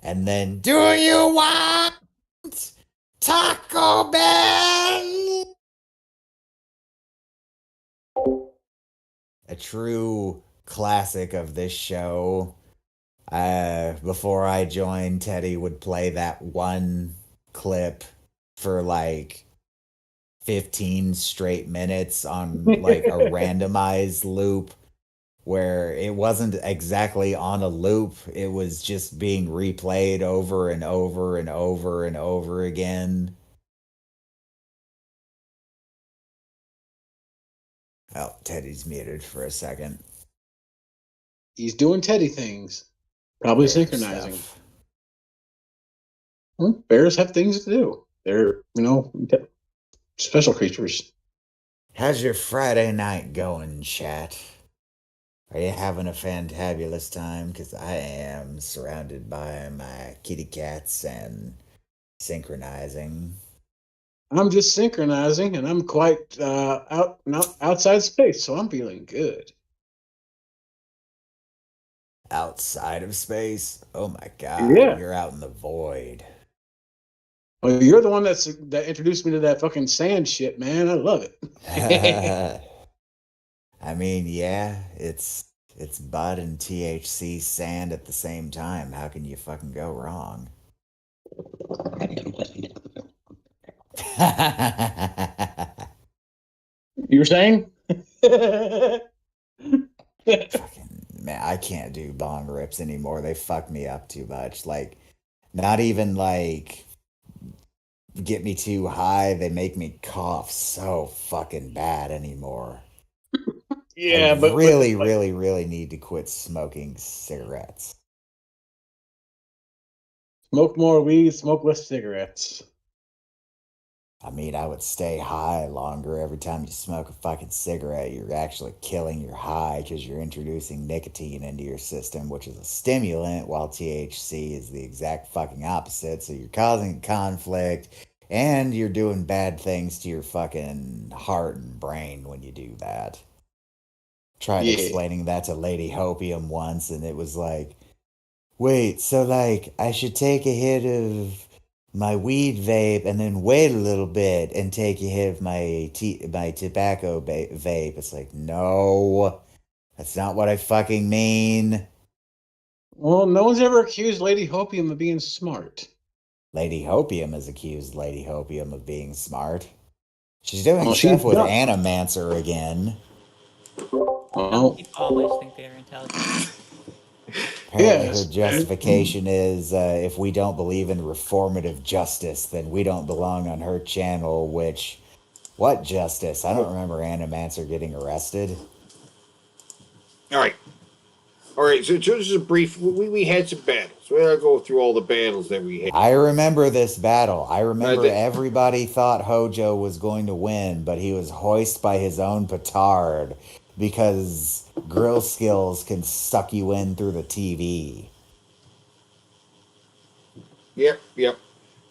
And then, do you want Taco Bell? A true classic of this show. Before I joined, Teddy would play that one clip for like 15 straight minutes on like a randomized loop where it wasn't exactly on a loop. It was just being replayed over and over and over and over again. Oh, Teddy's muted for a second. He's doing Teddy things. Probably Bear synchronizing. stuff. Well, bears have things to do. They're, special creatures. How's your Friday night going, chat? Are you having a fantabulous time? Because I am, surrounded by my kitty cats and synchronizing. I'm just synchronizing, and I'm quite outside space, so I'm feeling good. Outside of space? Oh my god, Yeah. you're out in the void. Well, you're the one that introduced me to that fucking sand shit, man. I love it. I mean, yeah, it's bud and THC sand at the same time. How can you fucking go wrong? You were saying? Fucking man, I can't do bong rips anymore. They fuck me up too much. Like, not even like get me too high. They make me cough so fucking bad anymore. Yeah, I but really, really, really need to quit smoking cigarettes. Smoke more weed, smoke less cigarettes. I mean, I would stay high longer. Every time you smoke a fucking cigarette, you're actually killing your high because you're introducing nicotine into your system, which is a stimulant, while THC is the exact fucking opposite. So you're causing conflict and you're doing bad things to your fucking heart and brain when you do that. Tried explaining that to Lady Hopium once, and it was like, wait, so like I should take a hit of my weed vape and then wait a little bit and take a hit of my tobacco vape. It's like, no, that's not what I fucking mean. Well, no one's ever accused Lady Hopium of being smart. Lady Hopium has accused Lady Hopium of being smart. She's doing Well, stuff she's with not. Animancer again. Well, People always think they're intelligent. Apparently Yes. her justification is if we don't believe in reformative justice, then we don't belong on her channel, which, what justice? I don't remember Animancer getting arrested. All right. So just a brief. We had some battles. We're gonna go through all the battles that we had. I remember this battle. I remember did- everybody thought Hojo was going to win, but he was hoisted by his own petard because grill skills can suck you in through the TV. Yep.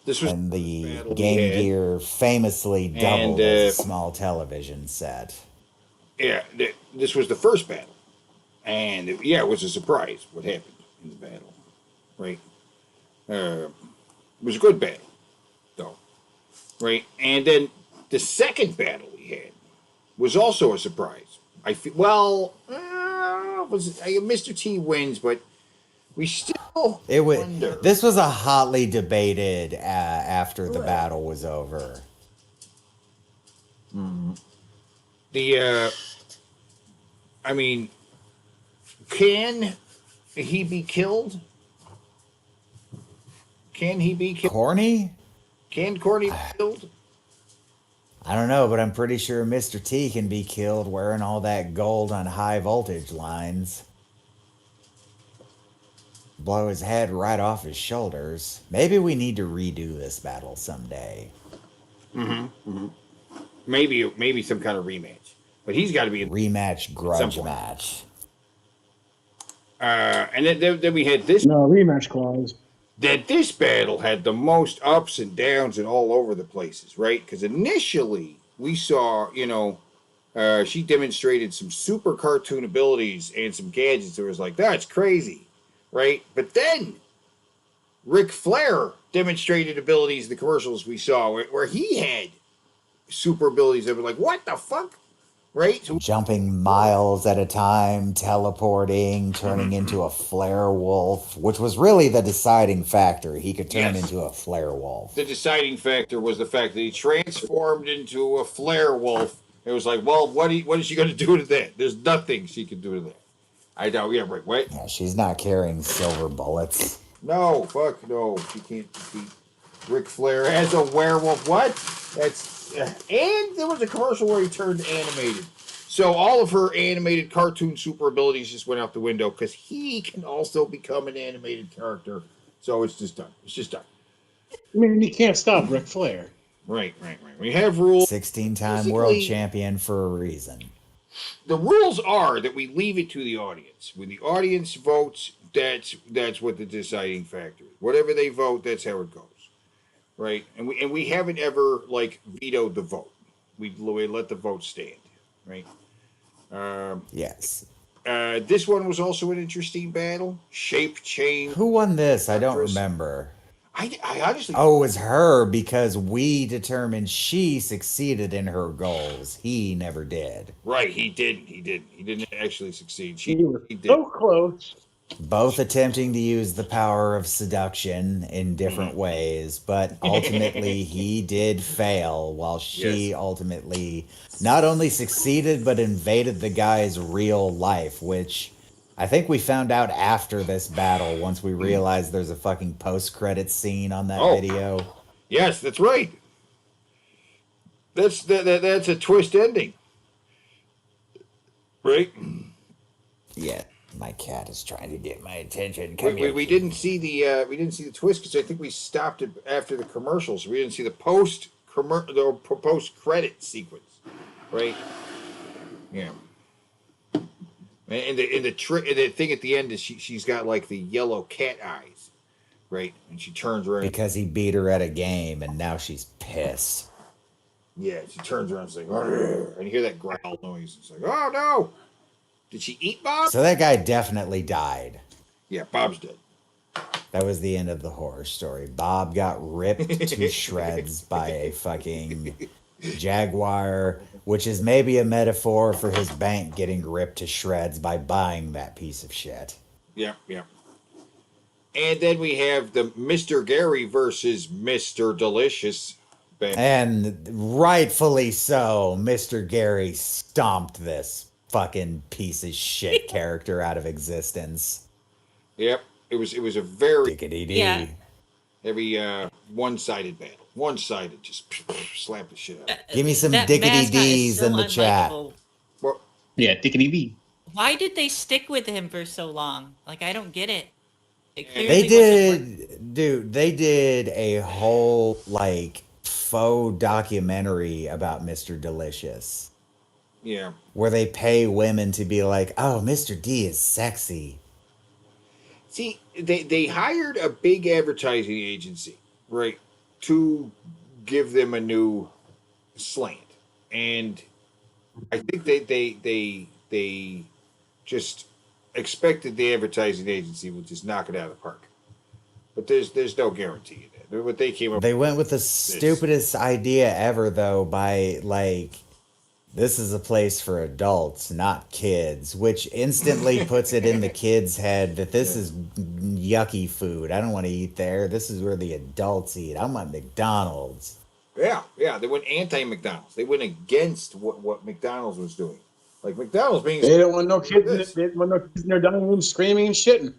This was And the battle we Game had. Gear famously doubled And, as a small television set. this was the first battle, and it was a surprise what happened in the battle, right? It was a good battle, though, right? And then the second battle we had was also a surprise. I feel Mr. T wins, but we still It was. wonder. This was a hotly debated after the battle was over. I mean, can he be killed? Can he be killed? Corny? Can Corny be killed? I don't know, but I'm pretty sure Mr. T can be killed wearing all that gold on high voltage lines. Blow his head right off his shoulders. Maybe we need to redo this battle someday. Maybe some kind of rematch. But he's got to be. Rematch, grudge point. match. And then we had this. no rematch clause. That this battle had the most ups and downs and all over the places, right? Because initially we saw, she demonstrated some super cartoon abilities and some gadgets that was like, that's crazy, right? But then Ric Flair demonstrated abilities in the commercials we saw where he had super abilities that were like, what the fuck? right? So Jumping miles at a time, teleporting, turning into a flare wolf, which was really the deciding factor. He could turn Yes. into a flare wolf. the deciding factor was the fact that he transformed into a flare wolf. It was like, well, what is she going to do to that? There's nothing she can do to that. I know. Yeah, right. What? Yeah, she's not carrying silver bullets. No, fuck no. She can't defeat Ric Flair as a werewolf. What? That's and there was a commercial where he turned animated. So all of her animated cartoon super abilities just went out the window because he can also become an animated character. So it's just done. It's just done. I mean, you can't stop Ric Flair. Right. We have rules. 16-time world Basically- champion for a reason. The rules are that we leave it to the audience. When the audience votes, that's what the deciding factor is. Whatever they vote, that's how it goes, right? And we haven't ever like vetoed the vote. We let the vote stand, right? Yes. This one was also an interesting battle. Shape change. Who won this? I don't Chris. remember. I honestly. Oh, it was her because we determined she succeeded in her goals. He never did. Right, he didn't. He didn't actually succeed. He was He did. so close. Both attempting to use the power of seduction in different ways, but ultimately he did fail while she ultimately not only succeeded but invaded the guy's real life, which I think we found out after this battle once we realized there's a fucking post-credit scene on that video. Yes, that's right. That's a twist ending. Right? Yeah, my cat is trying to get my attention. We didn't see the twist because I think we stopped it after the commercials. We didn't see the post credit sequence, right? Yeah. And the thing at the end is she's got like the yellow cat eyes, right? And she turns around because he beat her at a game and now she's pissed. Yeah, she turns around and says, "Arr!" and you hear that growl noise. It's like, oh no! Did she eat Bob? So that guy definitely died. Yeah, Bob's dead. That was the end of the horror story. Bob got ripped to shreds by a fucking jaguar, which is maybe a metaphor for his bank getting ripped to shreds by buying that piece of shit. Yeah. And then we have the Mr. Gary versus Mr. Delicious. And rightfully so, Mr. Gary stomped this fucking piece of shit character out of existence. Yep. It was a very Yeah. one-sided battle. One-sided, just slap the shit out. Give me some That diggity mascot is D's so in the chat. unlikable. Well, Yeah, dickety B. Why did they stick with him for so long? Like, I don't get it. It clearly They wasn't working. did, dude, they did a whole, like, faux documentary about Mr. Delicious. Yeah. Where they pay women to be like, oh, Mr. D is sexy. See, they hired a big advertising agency, right, to give them a new slant, and I think they just expected the advertising agency would just knock it out of the park. But there's no guarantee in that. What they came up They went with the stupidest idea ever, though, by like, this is a place for adults, not kids, which instantly puts it in the kids' head that this is yucky food. I don't want to eat there. This is where the adults eat. I'm at McDonald's. Yeah, they went anti-McDonald's. They went against what McDonald's was doing. Like McDonald's being. They don't want no kids. They don't want no kids in their dining room screaming and shitting.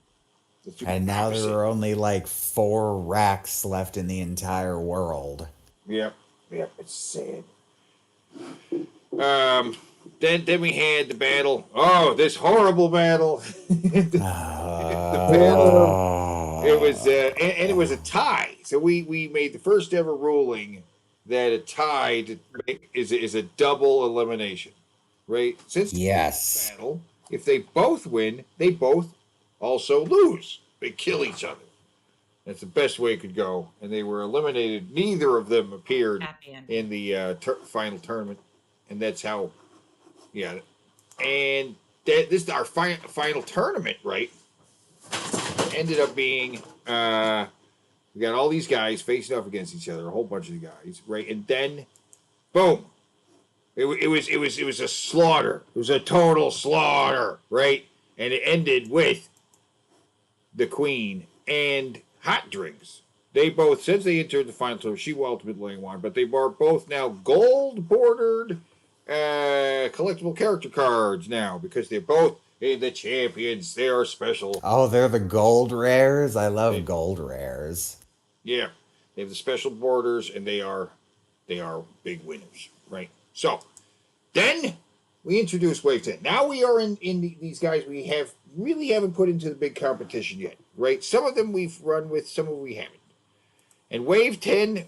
And now there are only like 4 racks left in the entire world. Yep, it's sad. Then we had the battle. Oh, this horrible battle. The battle. It was and it was a tie. So we made the first ever ruling that a tie is a double elimination, right? Since yes, battle, if they both win, they both also lose. They kill each other. That's the best way it could go. And they were eliminated. Neither of them appeared in the final tournament. And that's how, yeah. And this is our final tournament, right? Ended up being, we got all these guys facing off against each other, a whole bunch of guys, right? And then, boom, It was a slaughter. It was a total slaughter, right? And it ended with the Queen and hot drinks. They both, since they entered the final tour, she will ultimately won, but they are both now gold bordered collectible character cards now because they're both the champions. They are special. Oh, they're the gold rares. I love gold rares. Yeah, they have the special borders, and they are big winners, right? So then we introduce Wave 10. Now we are in these guys we haven't put into the big competition yet, right? Some of them we've run with, some of them we haven't. And Wave 10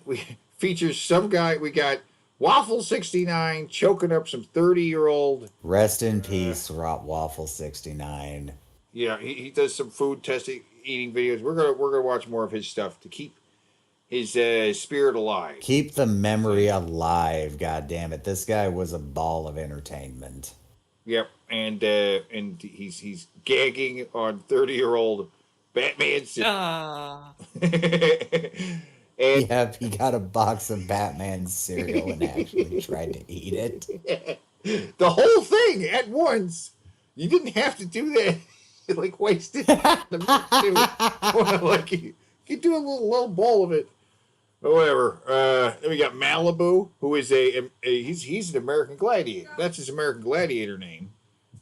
features some guy. We got Waffle 69 choking up some 30-year-old. Rest in peace, Waffle 69. Yeah, he does some food testing, eating videos. We're gonna watch more of his stuff to keep his spirit alive. Keep the memory alive. God damn it! This guy was a ball of entertainment. Yep, and he's gagging on 30-year-old Batman. And yep, he got a box of Batman cereal and actually tried to eat it. The whole thing at once. You didn't have to do that. You like wasted the like you do a little bowl of it. Or whatever. Then we got Malibu, who is he's an American Gladiator. That's his American Gladiator name,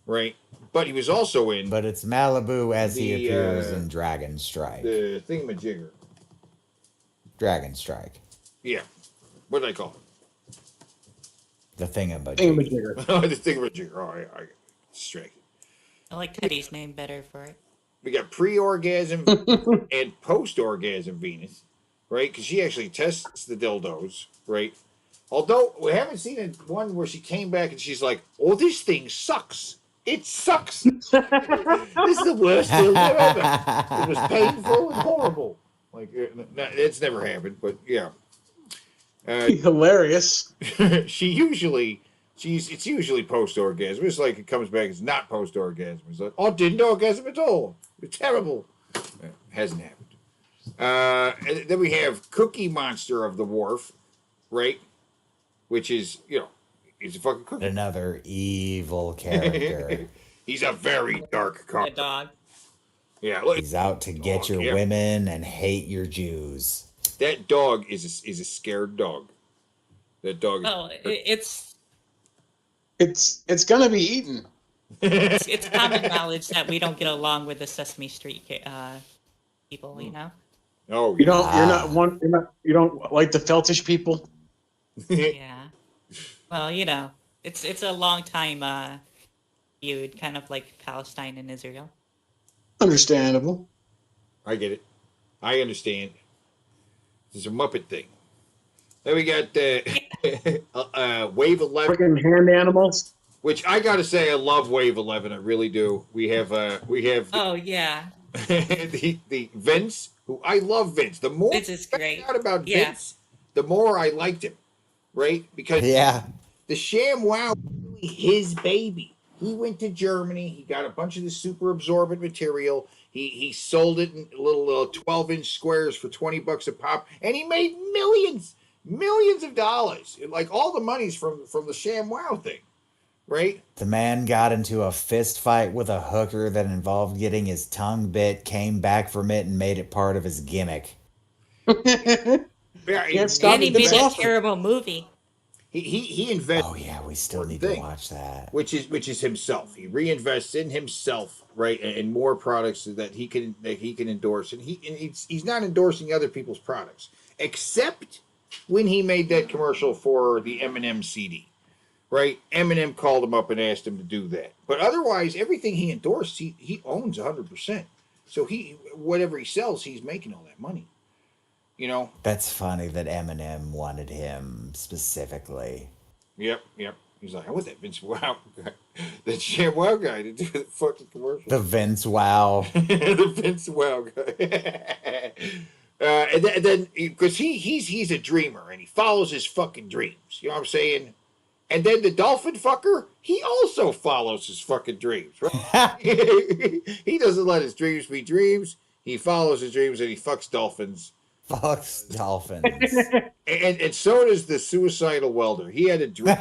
right? But he was also in. But it's Malibu as he appears in Dragon Strike. The thingamajigger. Dragon Strike. Yeah. What did I call it? The thingamajigger. Oh, the thingamajigger. Oh, I got distracted. I like Teddy's name better for it. We got pre-orgasm and post-orgasm Venus, right? Because she actually tests the dildos, right? Although we haven't seen one where she came back and she's like, "Oh, this thing sucks. It sucks. This is the worst dildo ever. It was painful and horrible." Like it's never happened, but yeah. Hilarious. It's usually post-orgasm. It's like it comes back, it's not post-orgasm. It's like, oh, didn't orgasm at all. It's terrible. Hasn't happened. And then we have Cookie Monster of the Wharf, right? Which is, he's a fucking cookie. Another evil character. He's a very dark The dog. Yeah, look. He's out to get your women and hate your Jews. That dog is a scared dog. That dog. Oh, it's gonna be eaten. it's common knowledge that we don't get along with the Sesame Street people. You know. Oh, you don't like the Feltish people. Yeah. Well, it's a long time feud, kind of like Palestine and Israel. Understandable. I get it. I understand. It's a Muppet thing. Then we got Wave 11. Freaking hand animals. Which I gotta say, I love Wave 11. I really do. We have. Oh yeah. the Vince, who I love Vince. The more Vince is great. I found out about Vince, the more I liked him. Right? Because the ShamWow was really his baby. He went to Germany. He got a bunch of the super absorbent material. He sold it in little 12-inch squares for $20 a pop, and he made millions of dollars. Like all the money's from the ShamWow thing, right? The man got into a fist fight with a hooker that involved getting his tongue bit, came back from it, and made it part of his gimmick. Yeah, and he made a terrible movie. He invested. Oh yeah, we still need to watch that. Which is himself. He reinvests in himself, right, and more products that he can endorse. And he's not endorsing other people's products, except when he made that commercial for the Eminem CD, right? Eminem called him up and asked him to do that. But otherwise, everything he endorsed, he owns 100%. So whatever he sells, he's making all that money. That's funny that Eminem wanted him specifically. Yep. He's like, I want that Vince Wow guy, that ShamWow guy to do the fucking commercial. The Vince Wow. The Vince Wow guy. And then because he's a dreamer and he follows his fucking dreams. You know what I'm saying? And then the dolphin fucker, he also follows his fucking dreams, right? He doesn't let his dreams be dreams. He follows his dreams and he fucks dolphins. Fucks dolphins. And so does the suicidal welder. He had a dream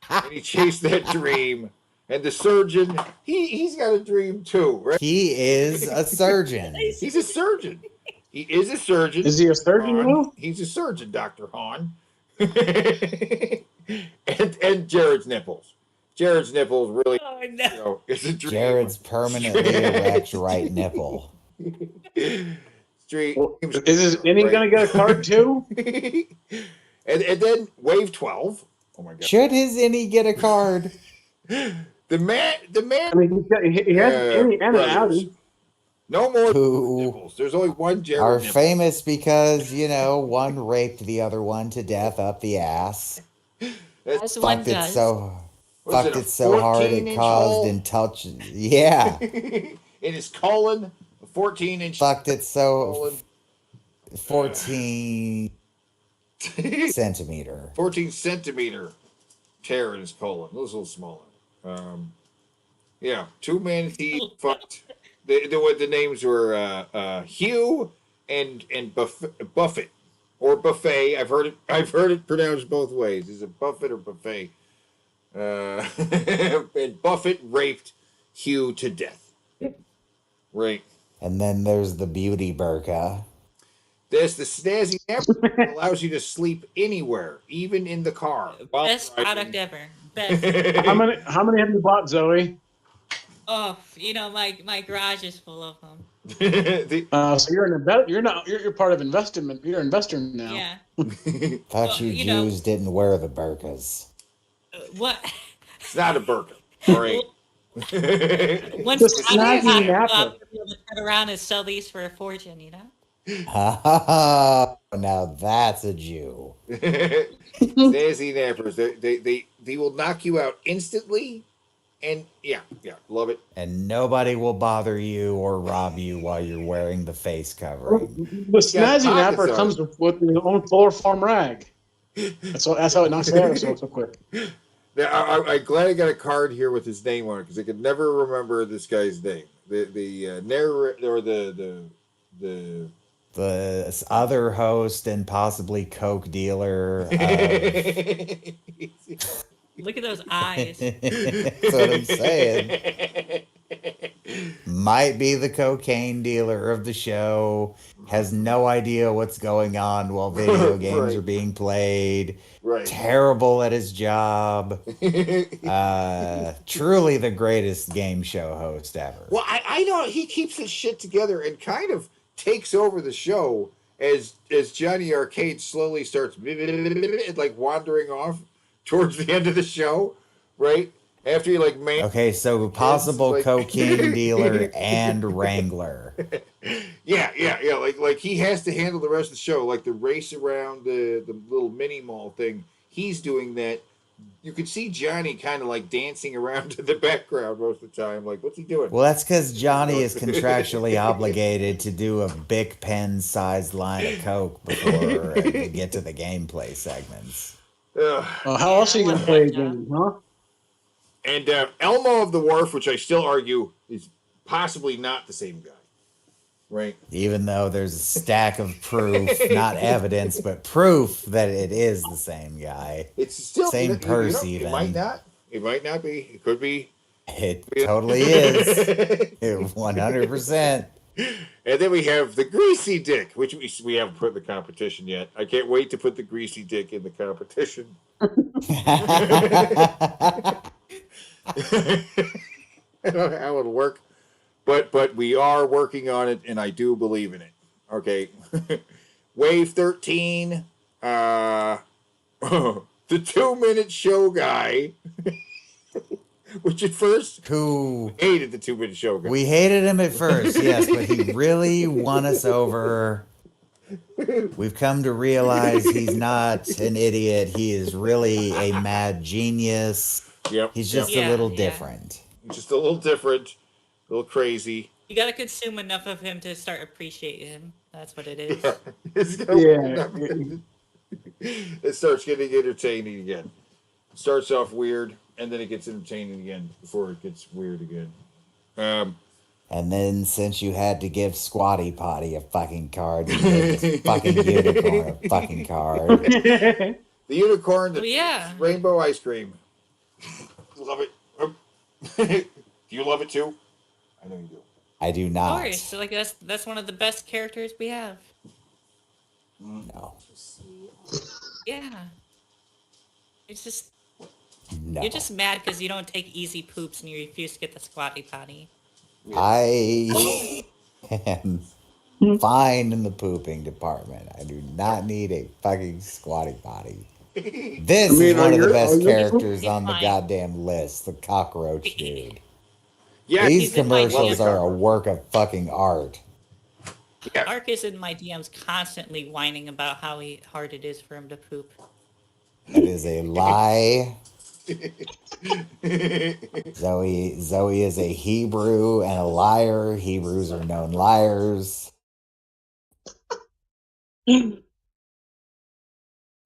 and he chased that dream. And the surgeon, he's got a dream too, right? He is a surgeon. He's a surgeon. He is a surgeon. Is he a surgeon Hahn. now? He's a surgeon, Dr. Hahn. and Jared's nipples. Jared's nipples really, Oh no. you know, it's a dream. Jared's permanently erect right nipple. Street. Well, is his inning going to get a card too? and then wave 12. Oh my god. Should his innie get a card? The man. I mean, he has an inning and an brothers. outie. No more Who nipples. There's only one Jared. are nipple. famous because, you know, one raped the other one to death up the ass. As one Fucked it does. so Was fucked it a it so hard it 14-inch caused hole? in touch. Yeah. In his colon, a 14-inch Fucked it so colon. 14 centimeter. 14 centimeter tear in his colon. It was a little smaller. Yeah, two manatees fucked. The names were Hugh and Buffett or Buffet. I've heard it pronounced both ways. Is it Buffett or Buffet? And Buffett raped Hugh to death. Right. And then there's the beauty burqa. There's the snazzy napper that allows you to sleep anywhere, even in the car. while Best driving. product ever. Best. How many have you bought, Zoe? Oh, you know, my garage is full of them. So you're part of investment. You're an investor now. Yeah. Thought Well, you you know- Jews didn't wear the burqas. What? It's not a burqa. All right. Once Just I'm snazzy hot, napper. I'll be able to turn around and sell these for a fortune, you know? Now that's a Jew. Snazzy nappers. They will knock you out instantly. And yeah, love it. And nobody will bother you or rob you while you're wearing the face covering. The snazzy pockets napper on comes with his own fuller form rag. That's how it knocks it out so quick. Now, I'm glad I got a card here with his name on it because I could never remember this guy's name. The narrator or the The other host and possibly coke dealer. Look at those eyes. That's what I'm saying. Might be the cocaine dealer of the show. Has no idea what's going on while video games Right. are being played. Right. Terrible at his job. Truly the greatest game show host ever. Well, I know he keeps his shit together and kind of takes over the show as Johnny Arcade slowly starts like wandering off towards the end of the show, right? After you like man. Okay, so possible like- cocaine dealer and wrangler. Yeah. Like he has to handle the rest of the show, like the race around the little mini mall thing. He's doing that. You could see Johnny kind of like dancing around in the background most of the time. Like, what's he doing? Well, that's because Johnny is contractually obligated to do a Bic pen sized line of coke before they get to the gameplay segments. Ugh. Well, how else are you going to play a game, huh? And Elmo of the Wharf, which I still argue is possibly not the same guy, right? Even though there's a stack of proof, not evidence, but proof that it is the same guy. It's still Same purse It even. might not. It might not be. It could be. It totally is. 100%. And then we have the Greasy Dick, which we haven't put in the competition yet. I can't wait to put the Greasy Dick in the competition. I don't know how it'll work, but we are working on it, and I do believe in it. Okay, Wave 13, the 2-minute show guy, which at first Who hated the 2-minute show guy. we hated him at first, yes, but he really won us over. We've come to realize he's not an idiot. He is really a mad genius. Yep, He's just Yeah, a little yeah. different. just a little different, a little crazy. You gotta consume enough of him to start appreciating him. That's what it is. It starts getting entertaining again. It starts off weird, and then it gets entertaining again before it gets weird again. And then since you had to give Squatty Potty a fucking card, you gave this fucking unicorn a fucking card. The unicorn, the Well, yeah. rainbow ice cream. love it. Do you love it too? I know you do. I do Of not. course, like that's one of the best characters we have. No. Yeah. It's just No. you're just mad because you don't take easy poops and you refuse to get the squatty potty. I am fine in the pooping department. I do not need a fucking squatty potty. This I mean, is one of the are best you- characters on the Fine. goddamn list, the cockroach dude. Yeah, These he's in my commercials DM. are a work of fucking art. yeah. Ark is in my DMs constantly whining about how hard it is for him to poop. That is a lie. Zoe is a Hebrew and a liar. Hebrews are known liars.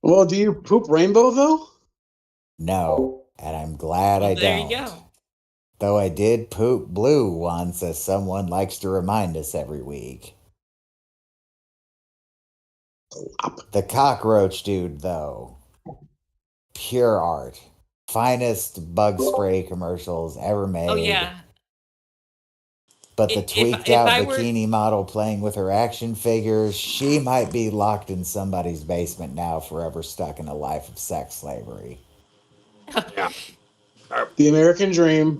Well, do you poop rainbow though? No, and I'm glad I There don't. you go. Though I did poop blue once, as someone likes to remind us every week. The cockroach dude, though, pure art. Finest bug spray commercials ever made. Oh yeah. But the If tweaked I out were- bikini model playing with her action figures, she might be locked in somebody's basement now, forever stuck in a life of sex slavery. Yeah. The American Dream.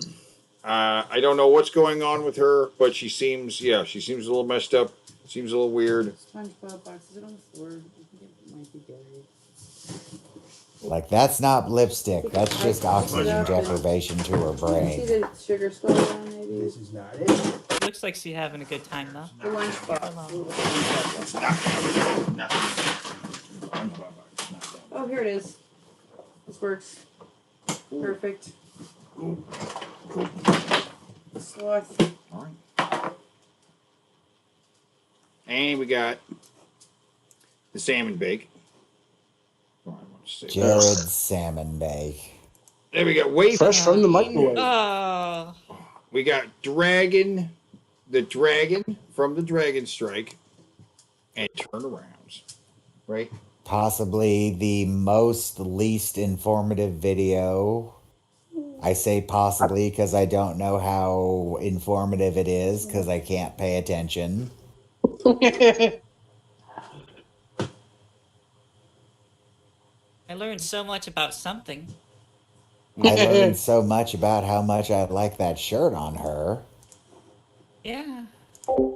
I don't know what's going on with her, but she seems a little messed up. Seems a little weird. SpongeBob boxes on the floor. I think it might be buried. Like, that's not lipstick. That's just oxygen deprivation to her See brain. the sugar skull on maybe? This is not it. Looks like she's having a good time though. The lunchbox. Oh, here it is. This works. Perfect. Sloth. All right. And we got the salmon bake. Oh, I want to say- Jared's salmon bake. There we go. Wait. Fresh from the microwave. Oh, We got Dragon, the dragon from the Dragon Strike, and turnarounds. Right? Possibly the most least informative video. I say possibly because I don't know how informative it is because I can't pay attention. I learned so much about something. I learned so much about how much I like that shirt on her. Yeah.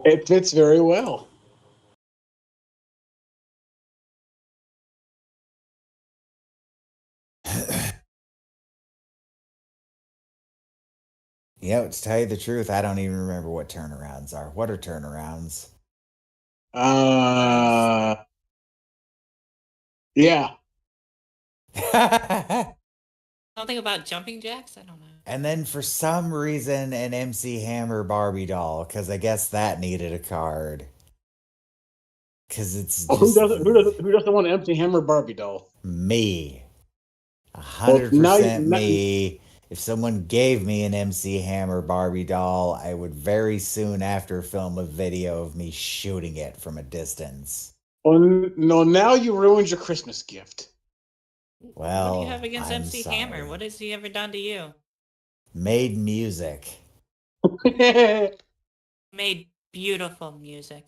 It fits very well. You know, to tell you the truth, I don't even remember what turnarounds are. What are turnarounds? Yeah. Something about jumping jacks? I don't know. And then for some reason, an MC Hammer Barbie doll, because I guess that needed a card. Because it's Well, just who doesn't want an empty hammer Barbie doll? me. Well, now 100% me. If someone gave me an MC Hammer Barbie doll, I would very soon after film a video of me shooting it from a distance. Well, no, now you ruined your Christmas gift. Well, What do you have against I'm MC sorry. Hammer? What has he ever done to you? Made music. Made beautiful music.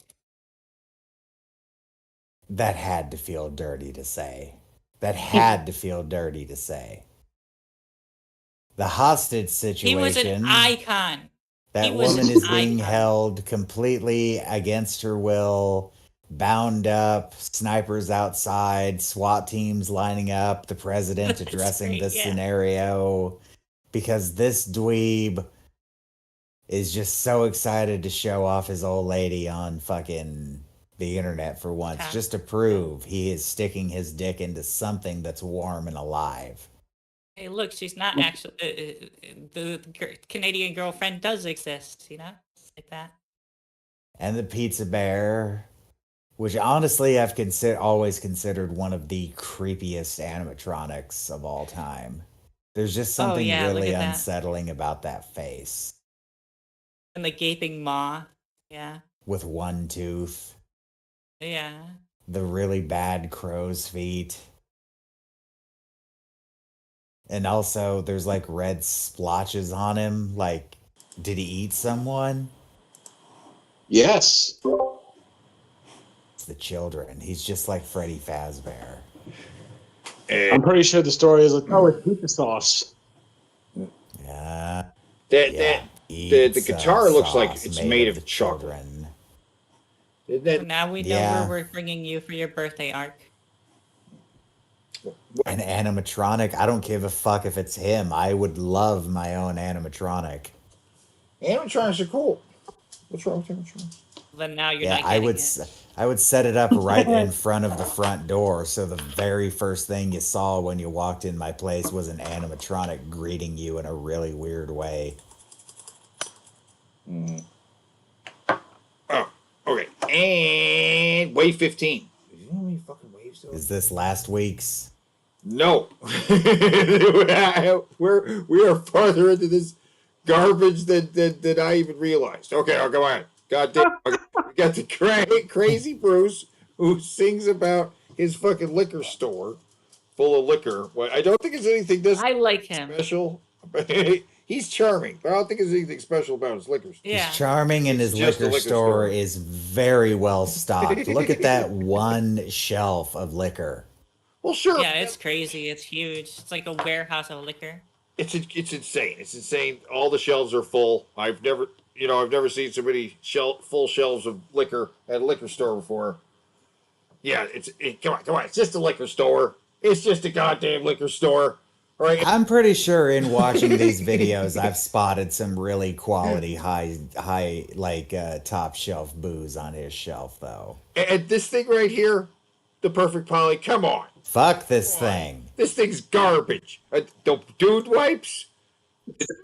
That had to feel dirty to say. That had to feel dirty to say. The hostage situation. He was an icon. That He was woman an is being icon. held completely against her will, bound up, snipers outside, SWAT teams lining up, the president That's addressing great, this yeah. scenario. Because this dweeb is just so excited to show off his old lady on fucking the internet for once, Yeah. just to prove he is sticking his dick into something that's warm and alive. Hey, look, she's not actually. The Canadian girlfriend does exist, you know? It's like that. And the Pizza Bear, which honestly I've always considered one of the creepiest animatronics of all time. There's just Oh, something yeah, look really at that. unsettling about that face And the gaping maw. Yeah. with one tooth, Yeah. the really bad crow's feet. And also, there's like red splotches on him. Like, did he eat someone? Yes. It's the children. He's just like Freddy Fazbear. I'm pretty sure the story is like, oh, it's pizza sauce. Yeah. The guitar looks like it's made of the chocolate. children. Isn't So that now we know Yeah. where we're bringing you for your birthday, Ark. An animatronic. I don't give a fuck if it's him. I would love my own animatronic. animatronics are cool? What's wrong with animatronics? Then now you're Yeah, not I getting would. it. I would set it up right in front of the front door, so the very first thing you saw when you walked in my place was an animatronic greeting you in a really weird way. Oh, okay. And wave 15. Do you know how many fucking waves there are? Is this last week's? No. we are farther into this garbage than I even realized. Okay, oh, come on. God damn. Okay. We got the crazy Bruce who sings about his fucking liquor store full of liquor. Well, I don't think there's anything this I like him. special. He's charming, but I don't think there's anything special about his liquor store. Yeah. He's charming, and his It's just a liquor liquor store store. is very well stocked. Look at that one shelf of liquor. Well, sure. Yeah, it's crazy. It's huge. It's like a warehouse of liquor. It's insane. It's insane. All the shelves are full. I've never seen so many full shelves of liquor at a liquor store before. Yeah, come on. It's just a liquor store. It's just a goddamn liquor store. All right. I'm pretty sure in watching these videos, I've spotted some really quality, high, like top shelf booze on his shelf, though. And this thing right here, the Perfect Polly. Come on. Fuck this thing. This thing's garbage. The dude wipes.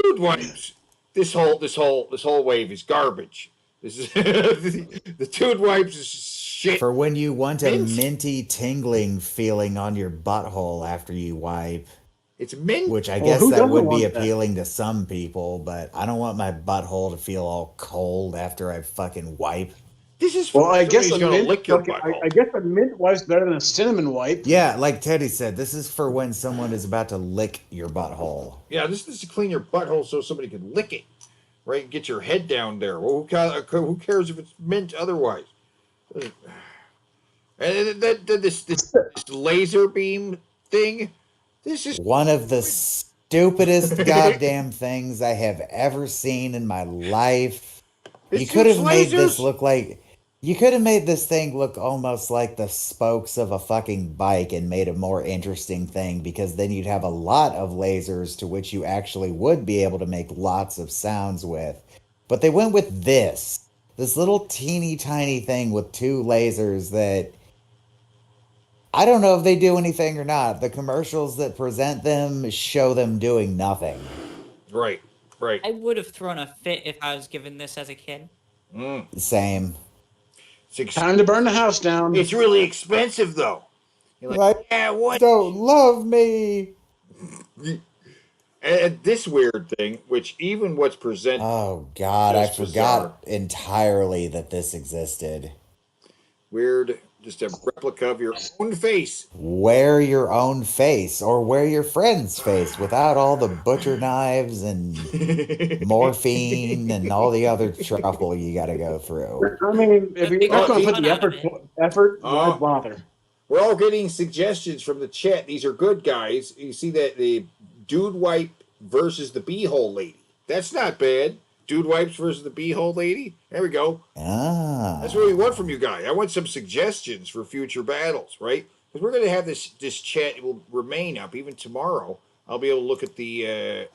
Dude wipes. This whole wave is garbage. This is the dude wipes is shit. For when you want a minty tingling feeling on your butthole after you wipe. It's mint. Which I Well, guess who that doesn't would be want that? appealing to some people, but I don't want my butthole to feel all cold after I fucking wipe. This is Well, I guess somebody's a gonna mint. lick your fucking- butthole. I guess a mint wipe's better than a cinnamon wipe. Yeah, like Teddy said, this is for when someone is about to lick your butthole. Yeah, this is to clean your butthole so somebody can lick it, right? Get your head down there. Well, who cares if it's mint otherwise? And this laser beam thing. This is One of the stupidest goddamn things I have ever seen in my life. It You could have shoots made this lasers. look like you could have made this thing look almost like the spokes of a fucking bike and made a more interesting thing, because then you'd have a lot of lasers to which you actually would be able to make lots of sounds with. But they went with this little teeny tiny thing with two lasers that I don't know if they do anything or not. The commercials that present them show them doing nothing. right. I would have thrown a fit if I was given this as a kid. Same. Time to burn the house down. It's really expensive though. You're like, yeah, what? Don't love me. And this weird thing, which even what's presented, Oh God, I That's bizarre. forgot entirely that this existed. weird, just a replica of your own face. Wear your own face or wear your friend's face without all the butcher knives and morphine and all the other trouble you got to go through. I mean, if you're not going to put the Out of effort, Oh. why bother? We're all getting suggestions from the chat. These are good guys. You see that the dude wipe versus the beehole lady. That's not bad. Dude wipes versus the beehole lady. There we go. Ah, That's what we want from you guys. I want some suggestions for future battles, right? Because we're going to have this chat. It will remain up even tomorrow. I'll be able to look at the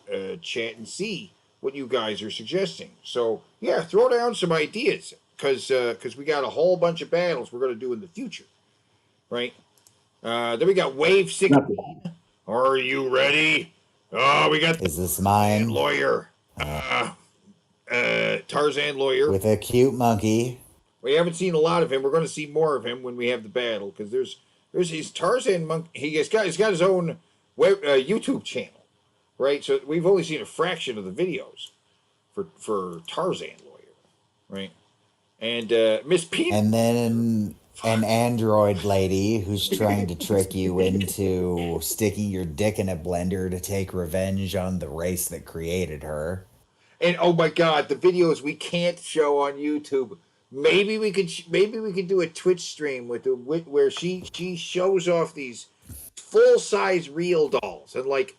chat and see what you guys are suggesting. So yeah, throw down some ideas because we got a whole bunch of battles we're going to do in the future, right? Then we got Wave 16. Are you ready? Oh, we got is this mine? lawyer, Tarzan lawyer. With a cute monkey. We haven't seen a lot of him. We're going to see more of him when we have the battle, because there's his Tarzan monk. He's got his own YouTube channel, right? So we've only seen a fraction of the videos for Tarzan lawyer, right? And Miss Peanut. And then an android lady who's trying to trick you into sticking your dick in a blender to take revenge on the race that created her. And oh my God, the videos we can't show on YouTube. Maybe we could do a Twitch stream where she shows off these full size real dolls and like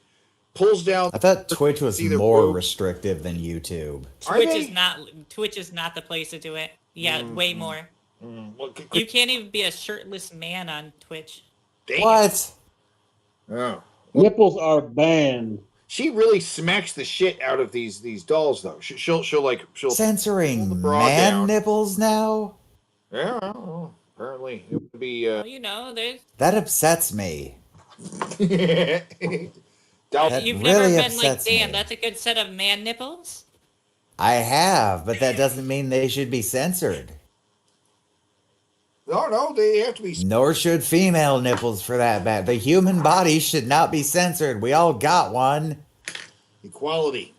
pulls down. I thought Twitch was see their more boobs. restrictive than YouTube. Twitch is not the place to do it. Yeah, way more. Well, You can't even be a shirtless man on Twitch. damn. What? Oh. Nipples are banned. She really smacks the shit out of these dolls though. She'll Censoring pull the bra man down. nipples now? Yeah, well, apparently it would be. Well, you know, there's That upsets me. That you've really never been like, upsets damn, me. that's a good set of man nipples. I have, but that doesn't mean they should be censored. No, they have to be. Nor should female nipples for that matter. The human body should not be censored. We all got one. Equality.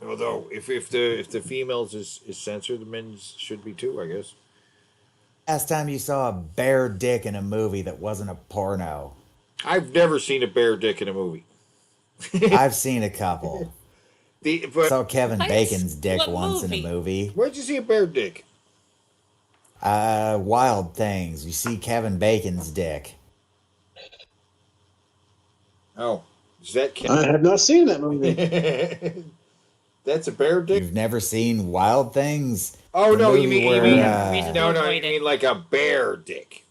Although, if the females is censored, the men's should be too, I guess. Last time you saw a bare dick in a movie that wasn't a porno. I've never seen a bare dick in a movie. I've seen a couple. Saw Kevin Bacon's dick What once in a movie? movie. Where'd you see a bare dick? Wild Things. You see Kevin Bacon's dick. Oh, is that I have not seen that movie. That's a bare dick? You've never seen Wild Things? Oh, The no, you movie mean, where, no, you mean like a bear dick.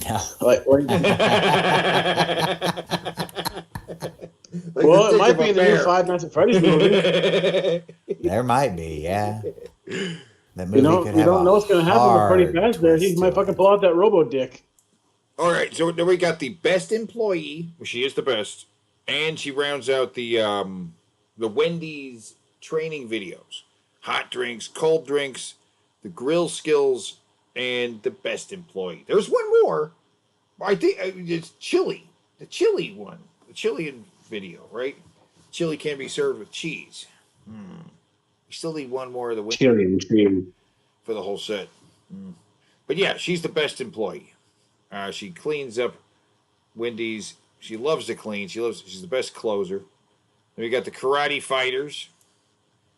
No. Like, Like well, the it dick might of a be in the new bear. Five Nights at Freddy's movie. There might be, yeah. That movie You don't, could you have don't a know what's going to happen with Freddy hard Fazbear. He twist might to fucking it. pull out that robo dick. All right, so then we got the best employee. Well, she is the best, and she rounds out the Wendy's training videos: hot drinks, cold drinks, the grill skills, and the best employee. There's one more. I think it's chili, the chili one, the Chilean video, right? Chili can be served with cheese. We still need one more of the Wendy's Chilean cheese. for the whole set. But yeah, she's the best employee. She cleans up Wendy's. She loves to clean. She's the best closer. Then we got the karate fighters.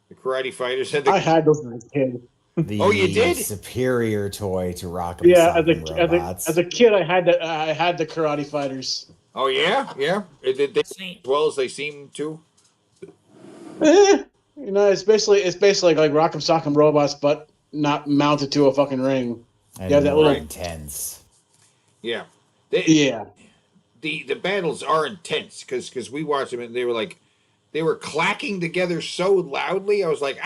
The karate fighters. And I had those as a kid. The Oh, you did? superior toy to Rock'em Yeah, Sock'em as a kid, I had that. I had the Karate Fighters. Oh yeah. Did they Sweet. as well as they seem to? You know, it's basically like Rock'em Sock'em Robots, but not mounted to a fucking ring. and Yeah, that more little- intense. Yeah. Yeah. The battles are intense because we watched them and they were clacking together so loudly. I was like,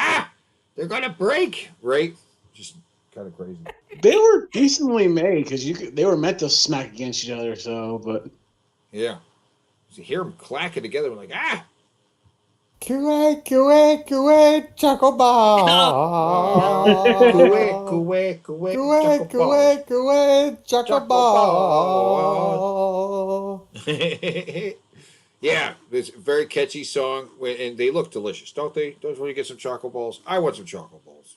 they're gonna break, right? Just kind of crazy. They were decently made because they were meant to smack against each other. So, but Yeah. So you hear them clacking together. We're like, Kuwait, Kuwait, Kuwait, Choco Ball. Kuwait, Kuwait, Kuwait, Kuwait, Kuwait, Choco Choco Ball. Yeah, it's a very catchy song, and they look delicious, don't they? Don't you get some choco balls? I want some choco balls.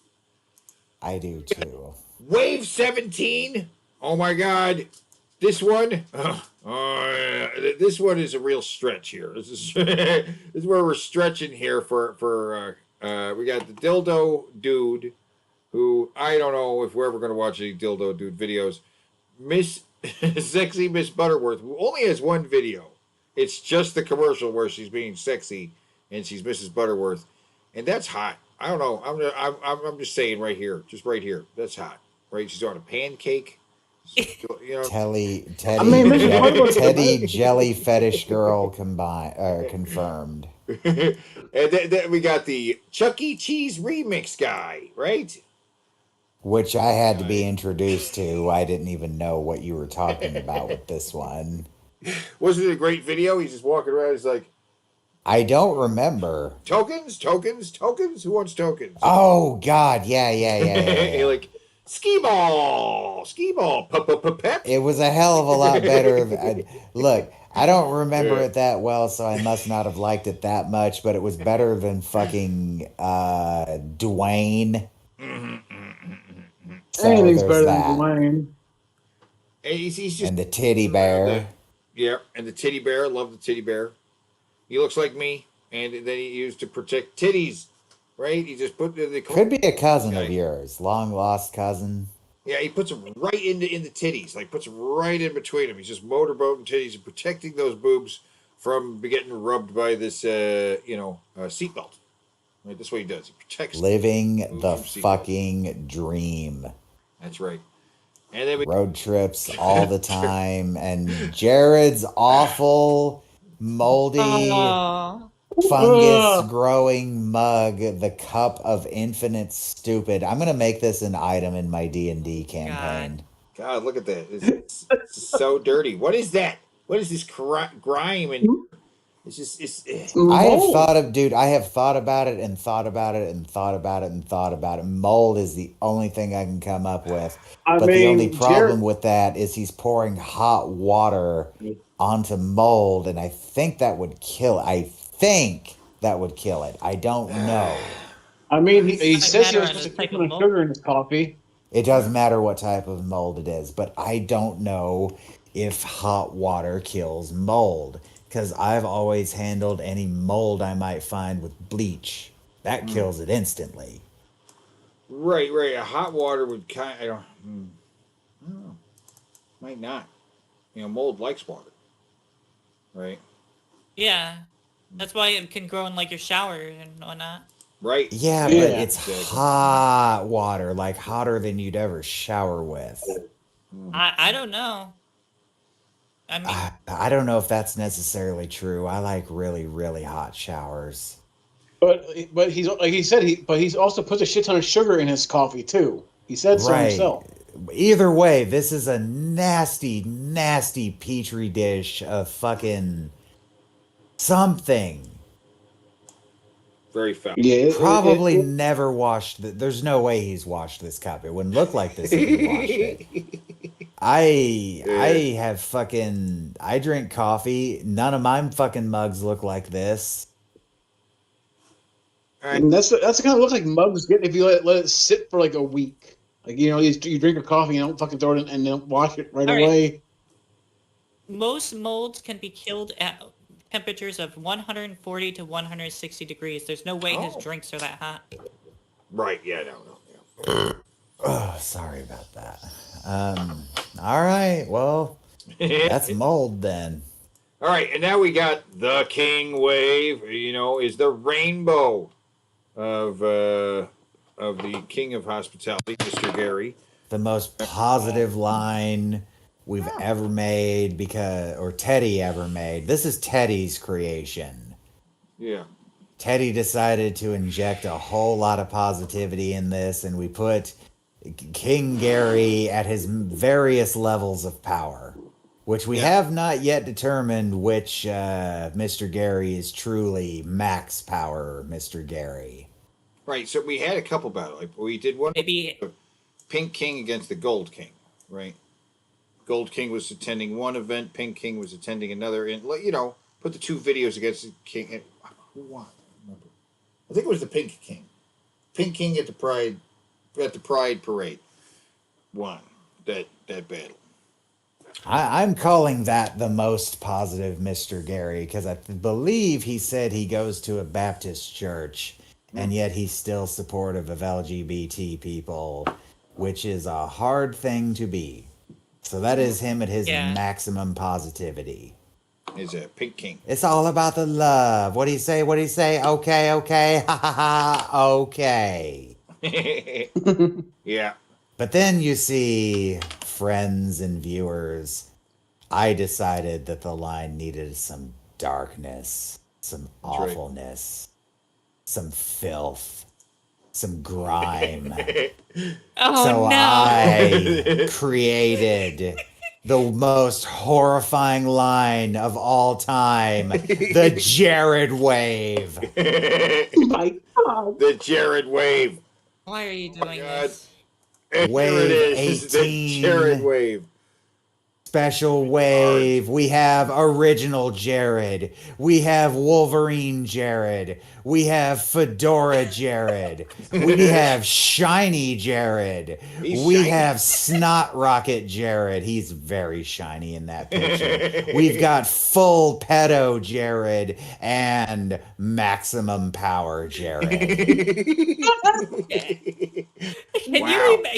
I do too. Wave 17. Oh my God, this one. This one is a real stretch here. This is this is where we're stretching here for we got the dildo dude, who I don't know if we're ever going to watch any dildo dude videos. Miss Sexy Miss Butterworth, who only has one video. It's just the commercial where she's being sexy and she's Mrs. Butterworth, and that's hot. I don't know. I'm just saying right here, that's hot, right? She's on a pancake. You know, Teddy Mrs. Butterworth- Teddy Jelly Fetish Girl confirmed. and then we got the Chuck E. Cheese remix guy, right? Which I had to be introduced to. I didn't even know what you were talking about with this one. Wasn't it a great video? He's just walking around. He's like, I don't remember. tokens. Who wants tokens? Oh God, yeah. You're like, skee ball, pep. It was a hell of a lot better. Look, I don't remember it that well, so I must not have liked it that much. But it was better than fucking Dwayne. So Anything's there's better that. than Dwayne. And he's just And the titty bear. Yeah, and the titty bear. Love the titty bear. He looks like me, and then he used to protect titties, right? He just put the Could be a cousin Okay. of yours, long lost cousin. Yeah, he puts them right in the titties, like puts them right in between them. He's just motorboating titties and protecting those boobs from getting rubbed by this, seatbelt. Right, that's what he does. He protects. Living boobs the from seatbelt. fucking dream. That's right. And then we Road trips all the time. And Jared's awful, moldy, Oh, fungus growing mug, the cup of infinite stupid. I'm gonna make this an item in my D&D campaign. God, look at that. It's so dirty. What is that? What is this grime? And it's just I have Mold. I have thought about it and thought about it and thought about it and thought about it. Mold is the only thing I can come up with. I But the only mean, problem with that is he's pouring hot water onto mold, and I think that would kill it. I think that would kill it. I don't know. I mean, he says he matter was on supposed to the put type of some mold. sugar in his coffee. It doesn't matter what type of mold it is, but I don't know if hot water kills mold, because I've always handled any mold I might find with bleach. That kills it instantly. right. A hot water would I don't know. Might not. Mold likes water. Right. yeah. That's why it can grow in like your shower and whatnot. Right. Yeah, Yeah. but it's hot water, like hotter than you'd ever shower with. I don't know. I mean, I don't know if that's necessarily true. I like really, really hot showers. But he's like he said he's also put a shit ton of sugar in his coffee too. He said so himself. Either way, this is a nasty, nasty petri dish of fucking something. Very foul. Yeah, Probably never washed. There's no way he's washed this cup. It wouldn't look like this if he washed it. I have fucking. I drink coffee. None of my fucking mugs look like this. And that's the kind of look like mugs get if you let it sit for like a week. Like you drink your coffee and don't fucking throw it in and don't wash it right All right. away. most molds can be killed at temperatures of 140 to 160 degrees. There's no way his drinks are that hot. Right. Yeah. No. Oh, sorry about that. All right. Well, that's mold then. All right, and now we got the King Wave. Is the rainbow of the King of Hospitality, Mr. Gary. The most positive line we've ever made or Teddy ever made. This is Teddy's creation. Yeah. Teddy decided to inject a whole lot of positivity in this, and we put King Gary at his various levels of power, which we have not yet determined which Mr. Gary is truly max power Mr. Gary. Right. So we had a couple battles. Like we did one. Maybe Pink King against the Gold King. Right. Gold King was attending one event. Pink King was attending another. And put the two videos against the King. And who won? I remember. I think it was the Pink King. Pink King at the Pride Parade won that battle. I'm calling that the most positive Mr. Gary because I believe he said he goes to a Baptist church and yet he's still supportive of LGBT people, which is a hard thing to be. So that is him at his maximum positivity. Is a Pink King. It's all about the love. What do you say? Okay. Ha ha ha. Okay. Yeah. But then you see, friends and viewers, I decided that the line needed some darkness, some awfulness, some filth, some grime. So I created the most horrifying line of all time, the Jared Wave. My God. The Jared Wave. why are you doing this? And Wave here it is. This is the 18. Jared Wave. Special Wave. We have Original Jared. We have Wolverine Jared. We have Fedora Jared. We have Shiny Jared. We have Snot Rocket Jared. He's very shiny in that picture. We've got Full Pedo Jared and Maximum Power Jared.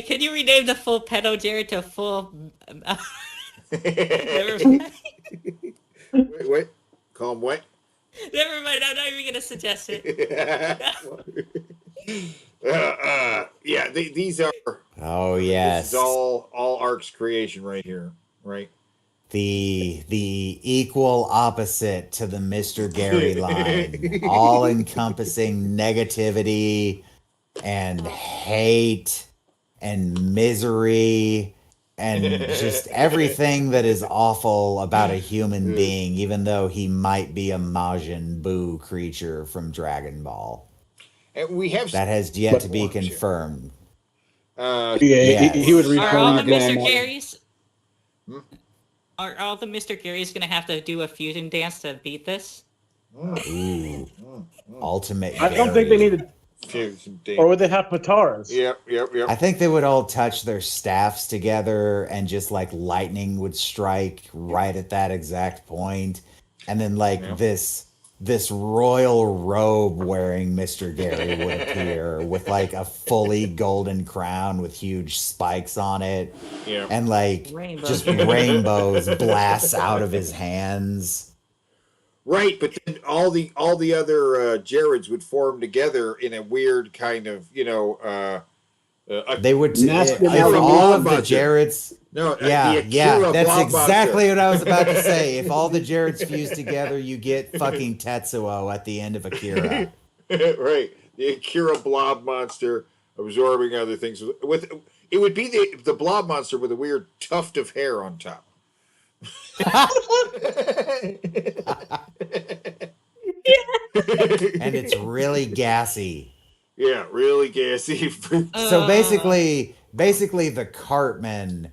Can you rename the full pedo Jared to full? Never mind. Wait. Call him what? Never mind. I'm not even gonna suggest it. Yeah, these are. Oh yes. This is all Ark's creation right here, right? The equal opposite to the Mr. Gary line, all encompassing negativity and hate and misery and just everything that is awful about a human being, even though he might be a Majin Buu creature from Dragon Ball. And we have that has yet to be confirmed. Yes. he would read Are all the Mr. Garys? Are all the Mr. Garys gonna have to do a fusion dance to beat this? Ooh. Ultimate. I don't think they needed. Or would they have Pataras? Yep. I think they would all touch their staffs together and just like lightning would strike right at that exact point. And then like this royal robe wearing Mr. Gary would appear with like a fully golden crown with huge spikes on it. Yeah. And like just rainbows blast out of his hands. Right, but then all the other Jareds would form together in a weird kind of, they would if all of the Jareds. No, yeah, that's exactly what I was about to say. If all the Jareds fuse together, you get fucking Tetsuo at the end of Akira. Right, the Akira blob monster absorbing other things. With it would be the blob monster with a weird tuft of hair on top. And it's really gassy. Yeah, really gassy. So basically the Cartman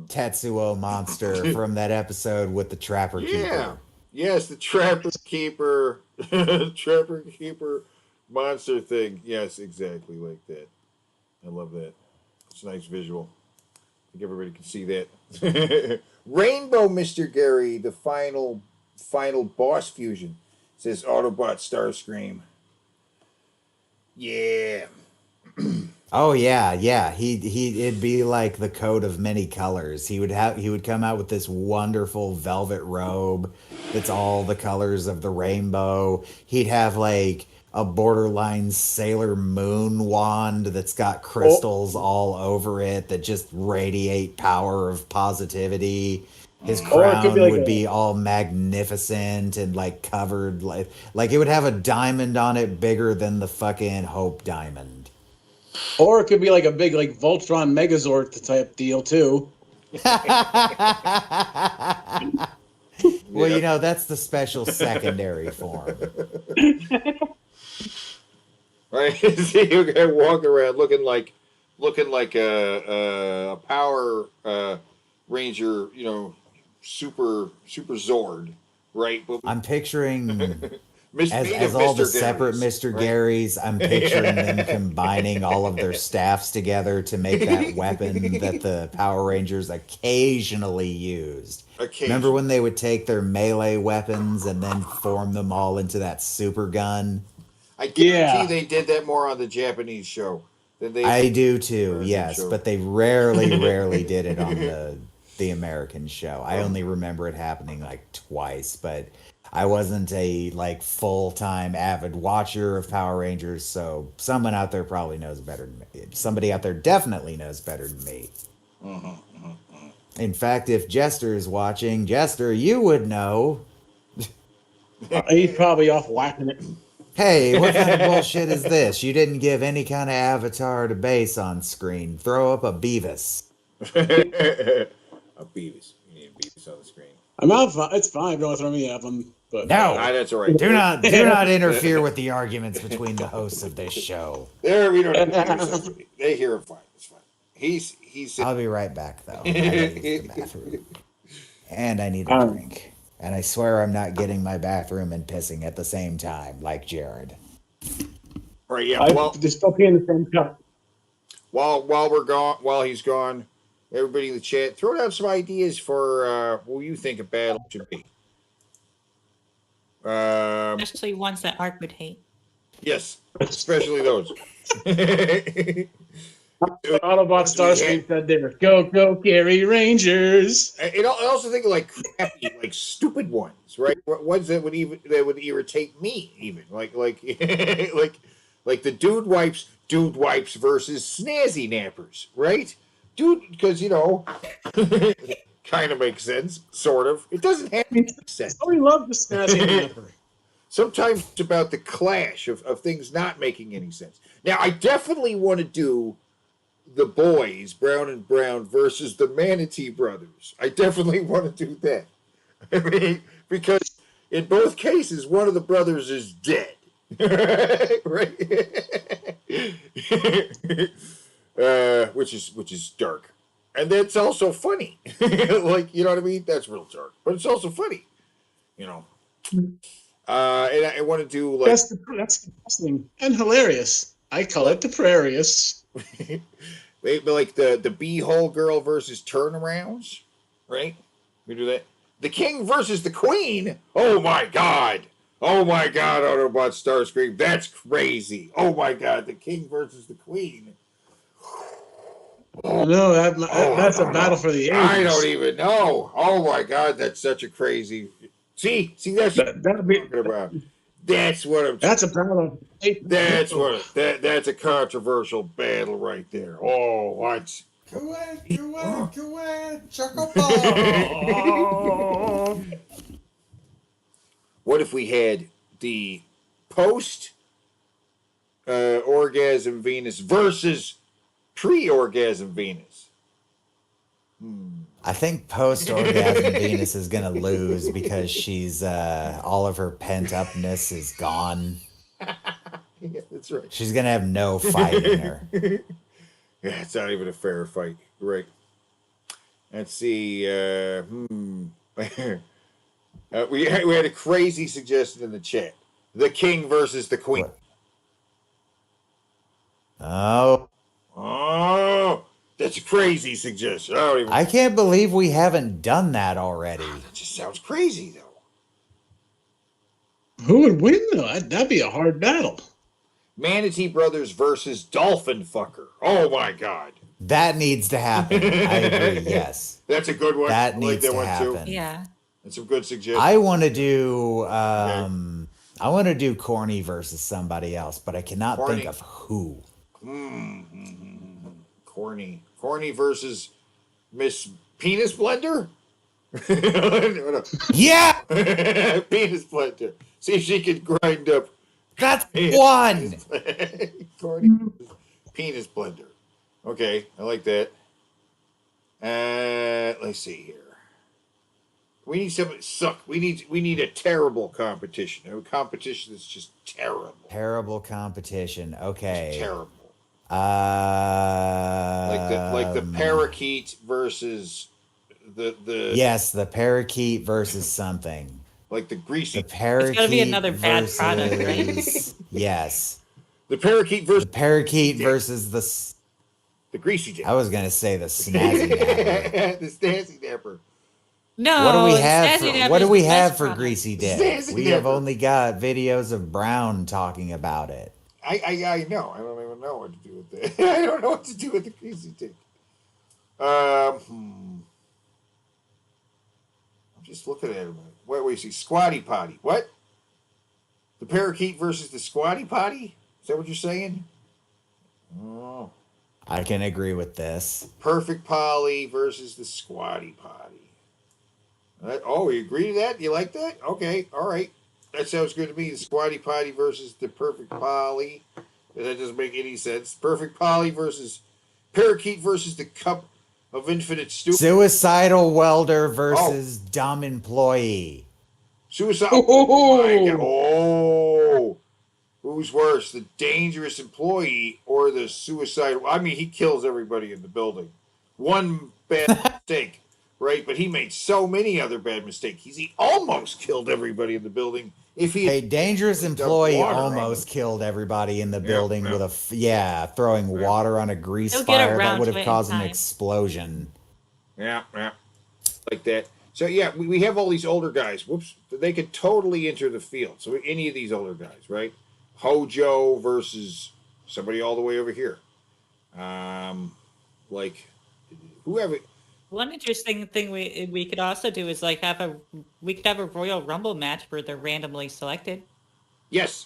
Tetsuo monster from that episode with the Trapper Keeper. Yes, the Trapper Keeper, Trapper Keeper monster thing. Yes, exactly like that. I love that. It's a nice visual. I think everybody can see that. Rainbow Mr. Gary, the final boss fusion, says Autobot Starscream. Yeah. Oh yeah. It'd be like the coat of many colors. He would come out with this wonderful velvet robe that's all the colors of the rainbow. He'd have like a borderline Sailor Moon wand that's got crystals all over it that just radiate power of positivity. His crown would be all magnificent and like covered like it would have a diamond on it bigger than the fucking Hope Diamond. Or it could be like a big like Voltron Megazord type deal too. Well, that's the special secondary form. Right? See, you're gonna walk around looking like a Power Ranger, super Zord, right? But I'm picturing as all the Mr. separate Garys, Mr. right? Garys, I'm picturing them combining all of their staffs together to make that weapon that the Power Rangers occasionally used. Remember when they would take their melee weapons and then form them all into that super gun? I guarantee they did that more on the Japanese show than they. I do too, yes, show. but they rarely did it on the American show. I only remember it happening like twice, but I wasn't a like full-time avid watcher of Power Rangers, so someone out there probably knows better than me. Somebody out there definitely knows better than me. In fact, if Jester is watching, Jester, you would know. He's probably off whacking it. Hey, what kind of bullshit is this? You didn't give any kind of avatar to base on screen. Throw up a Beavis. A Beavis. You need a Beavis on the screen. I'm out. It's fine. Don't throw me at them. But no, that's all right. Do not interfere with the arguments between the hosts of this show. There, we don't. They hear him fine. It's fine. He's. I'll be right back though. I gotta use the bathroom. And I need a drink. And I swear I'm not getting my bathroom and pissing at the same time, like Jared. Right, yeah. I Well, just still pee in the same cup. while we're gone, while he's gone, everybody in the chat, throw down some ideas for what you think a battle should be. Especially ones that Ark would hate. Yes, especially those. Autobot Starscream said there, go, Gary Rangers. And I also think of like crappy, like stupid ones, right? Ones that would irritate me, even like like the dude wipes versus snazzy nappers, right? Dude, because kind of makes sense, sort of. It doesn't have to make sense. Oh, we love the snazzy napper. Sometimes it's about the clash of things not making any sense. Now, I definitely want to do the boys, Brown and Brown, versus the Manatee Brothers. I definitely want to do that. I mean, because in both cases, one of the brothers is dead. Right? Which is dark. And that's also funny. Like, you know what I mean? That's real dark. But it's also funny. And I want to do like That's depressing and hilarious. I call it the Prarius. like the B-hole girl versus turnarounds, right? We do that. The king versus the queen. Oh my god, Autobot Starscream. That's crazy. Oh my god, the king versus the queen. No, that's a battle for the ages. I don't even know. Oh my god, that's such a crazy. See, that's what I'm talking about. That's what I'm. That's a battle. That's a controversial battle right there. Oh, what? What if we had the post orgasm Venus versus pre-orgasm Venus? I think post-orgasm Venus is going to lose because she's all of her pent-upness is gone. Yeah, that's right. She's going to have no fight in her. Yeah, it's not even a fair fight. Right. Let's see. We had a crazy suggestion in the chat. The king versus the queen. Oh. That's a crazy suggestion. I can't believe we haven't done that already. That just sounds crazy, though. Who would win, though? That'd be a hard battle. Manatee Brothers versus Dolphin Fucker. Oh, my God. That needs to happen. I agree, yes. That's a good one. That needs that to one happen. Too. Yeah. That's some good suggestions. I want to do I want to do Corny versus somebody else, but I cannot think of who. Corny versus Miss Penis Blender? Yeah! Penis Blender. See if she can grind up. That's one! Corny Penis Blender. Okay, I like that. Let's see here. We need somebody suck. We need a terrible competition. A competition that's just terrible. Terrible competition. Okay. Just terrible. Like the parakeet versus the yes, the parakeet versus something. Like the greasy. The parakeet. It's gotta be another bad product, right? Yes. The parakeet versus the greasy dip. I was gonna say the snazzy napper. The snazzy napper. No. What do we have for product. greasy dip? Snazzy We have napper. only got videos of Brown talking about it. I know. I don't even know what to do with that. I don't know what to do with the greasy dip. I'm just looking at him. Wait, you see Squatty Potty. What? The parakeet versus the Squatty Potty? Is that what you're saying? Oh. I can agree with this. Perfect Polly versus the Squatty Potty. We agree to that? You like that? Okay, all right. That sounds good to me. The Squatty Potty versus the Perfect Polly. That doesn't make any sense. Perfect Polly versus Parakeet versus the Cup of Infinite Stupid. Suicidal welder versus dumb employee. Suicide. Oh, my God. Oh. Who's worse, the dangerous employee or the suicidal? I mean, he kills everybody in the building. One bad mistake, right? But he made so many other bad mistakes. He almost killed everybody in the building. If he A dangerous employee water on almost killed everybody in the Yeah, building yeah. with throwing water on a grease He'll get fire that around would to have it in caused an time. explosion. Yeah, like that. So yeah, we have all these older guys. Whoops, they could totally enter the field. So any of these older guys, right? Hojo versus somebody all the way over here. Like whoever. One interesting thing we could also do is like have a Royal Rumble match where they're randomly selected. Yes,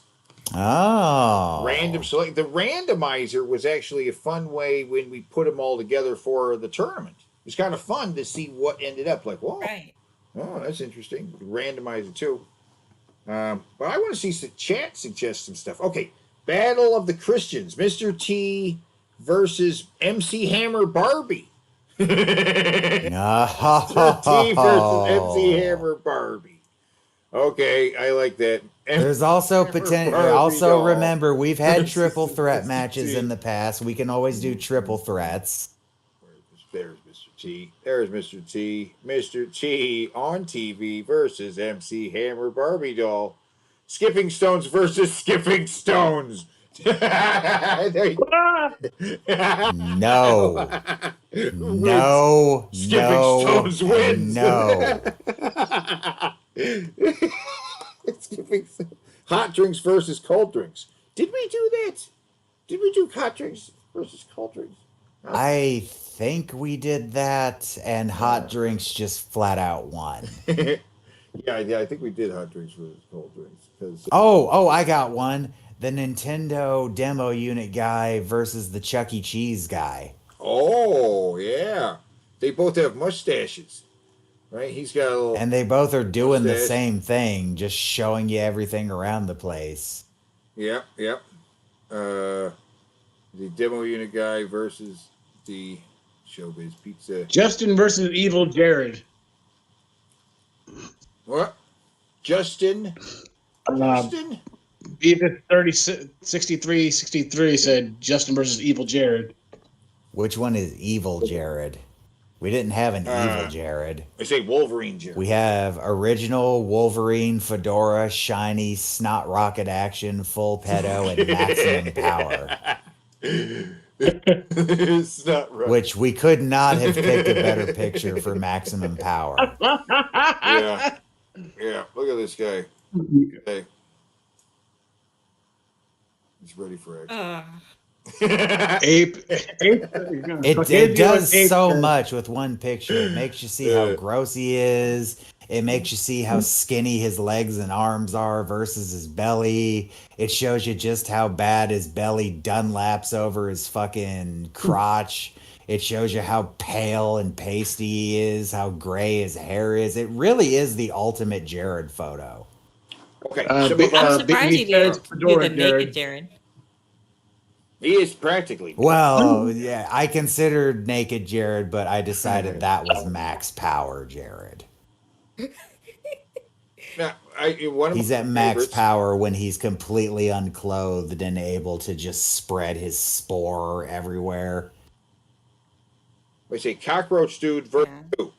Oh. random select. The randomizer was actually a fun way when we put them all together for the tournament. It was kind of fun to see what ended up. Like, whoa, Right. oh, that's interesting. Randomize it too. But I want to see the chat suggest some stuff. Okay, Battle of the Christians, Mr. T versus MC Hammer Barbie. Mr. T versus MC Hammer Barbie. Okay, I like that. There's also potential. Barbie Also, doll. remember, we've had triple threat Mr. matches T. in the past. We can always do triple threats. There's Mr. T. There's Mr. T. Mr. T on TV versus MC Hammer Barbie doll. Skipping Stones versus Skipping Stones. There you go. No. No. Skipping No. Stones wins. No. Skipping hot drinks versus cold drinks. Did we do that? Did we do hot drinks versus cold drinks? I think we did that, and hot drinks just flat out won. Yeah, I think we did hot drinks versus cold drinks. 'Cause, Oh, I got one. The Nintendo demo unit guy versus the Chuck E. Cheese guy. oh, yeah. They both have mustaches, right? He's got a little. And they both are doing the Mustache. same thing, just showing you everything around the place. Yep. The demo unit guy versus the Showbiz Pizza. Justin versus Evil Jared. What? Justin? Justin? Beavis 63 said Justin versus Evil Jared. Which one is Evil Jared? We didn't have an Evil Jared. I say Wolverine Jared. We have original Wolverine, Fedora, Shiny, Snot Rocket Action, Full Pedo, and Maximum Power. It's not right. Which we could not have picked a better picture for Maximum Power. Yeah. Look at this guy. Okay. He's ready for action. Ape. It does so much with one picture. It makes you see how gross he is. It makes you see how skinny his legs and arms are versus his belly. It shows you just how bad his belly Dunlaps over his fucking crotch. It shows you how pale and pasty he is, how gray his hair is. It really is the ultimate Jared photo. Okay. I'm surprised you did the naked Jared. He is practically. Well, yeah, I considered naked Jared, but I decided that was max power Jared. Now, one of He's my at max favorites- power when he's completely unclothed and able to just spread his spore everywhere. I say Cockroach Dude versus who?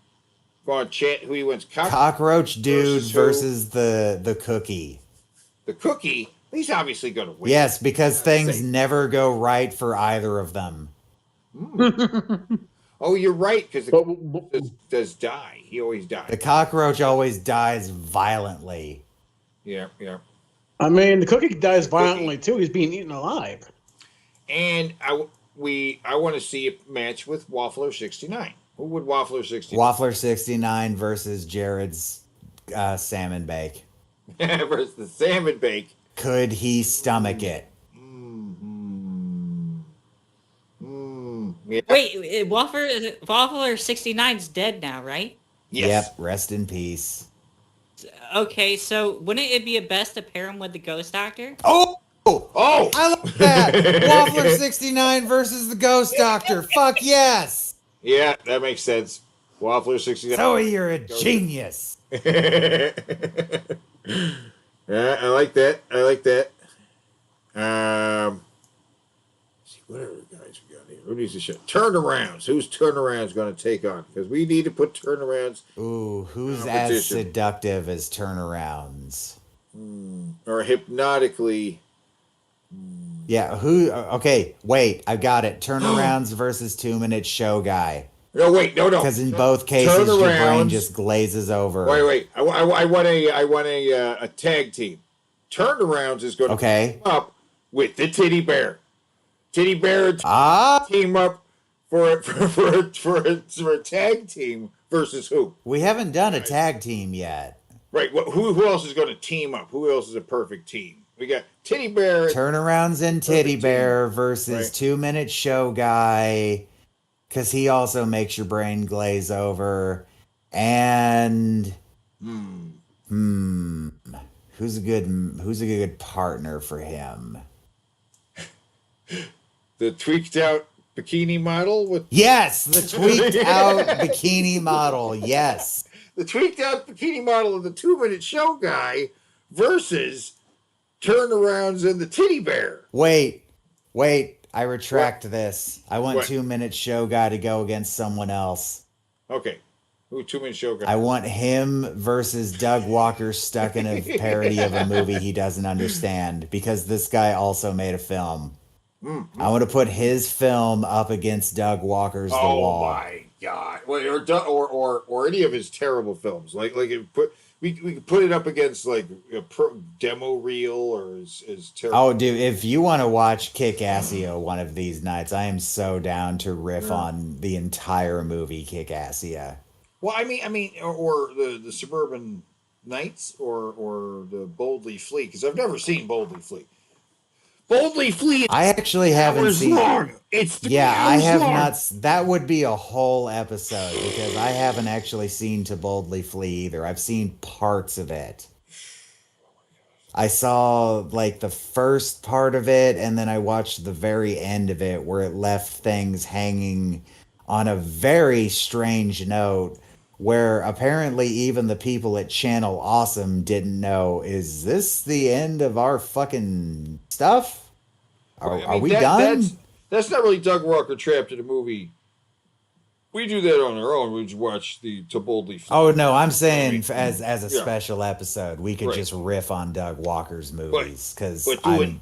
Go on, chat. Who he wins? Cockroach dude who? versus the cookie. The cookie. He's obviously going to win. Yes, because things never go right for either of them. Oh, you're right. Because the does die. He always dies. The cockroach always dies violently. Yeah. I mean, the cookie dies violently too. He's being eaten alive. And I want to see a match with Waffler 69. Who would Waffler 69 Waffler 69 versus Jared's salmon bake. versus the salmon bake? Could he stomach it? Yeah. Wait, Waffler 69's dead now, right? Yes. Yep, rest in peace. Okay, so wouldn't it be a best to pair him with the Ghost Doctor? Oh! I love that! Waffler 69 versus the Ghost Doctor. Fuck yes! Yeah, that makes sense. Waffler 69. Zoe, you're a genius. Yeah, I like that. Let's see what other guys we got here. Who needs to show? Turnarounds. Who's turnarounds going to take on? Because we need to put turnarounds. Ooh, who's as Competition. seductive as turnarounds? Or hypnotically. Yeah, who? Okay, wait, I got it. Turnarounds versus 2-minute show guy. No, wait, no. Because in both cases, your brain Turnarounds- just glazes over. Wait. I want a tag team. Turnarounds is going to team up with the Titty Bear. Titty Bear team up for a tag team versus who? We haven't done a tag team yet. Right. Who else is going to team up? Who else is a perfect team? We got Titty Bear. Turnarounds and Titty Bear versus 2-minute show guy, because he also makes your brain glaze over. And who's a good partner for him? The tweaked out bikini model with Yes, the tweaked out bikini model. Yes. The tweaked out bikini model of the 2-minute show guy versus turnarounds and the Titty Bear. Wait. I retract this. I want 2-minute show guy to go against someone else. Okay. Who 2-minute show guy? I want him versus Doug Walker stuck in a parody of a movie he doesn't understand, because this guy also made a film. I want to put his film up against Doug Walker's The Wall. Oh my god! Well, or any of his terrible films. We could put it up against like a demo reel or his terrible. Oh, dude! If you want to watch Kick-Assio one of these nights, I am so down to riff on the entire movie Kick-Assio. Well, I mean, or the Suburban Knights or the Boldly Flee, because I've never seen Boldly Flee. Boldly Flee. I actually haven't seen. Long. It's 3 I hours have long. not. That would be a whole episode, because I haven't actually seen To Boldly Flee either. I've seen parts of it. I saw like the first part of it, and then I watched the very end of it, where it left things hanging on a very strange note, where apparently even the people at Channel Awesome didn't know, is this the end of our fucking stuff? Are we done? That's not really Doug Walker trapped in a movie. We do that on our own. We just watch the To Boldly Flee. Oh no, I'm saying as a special episode, we could Right. just riff on Doug Walker's movies, because but do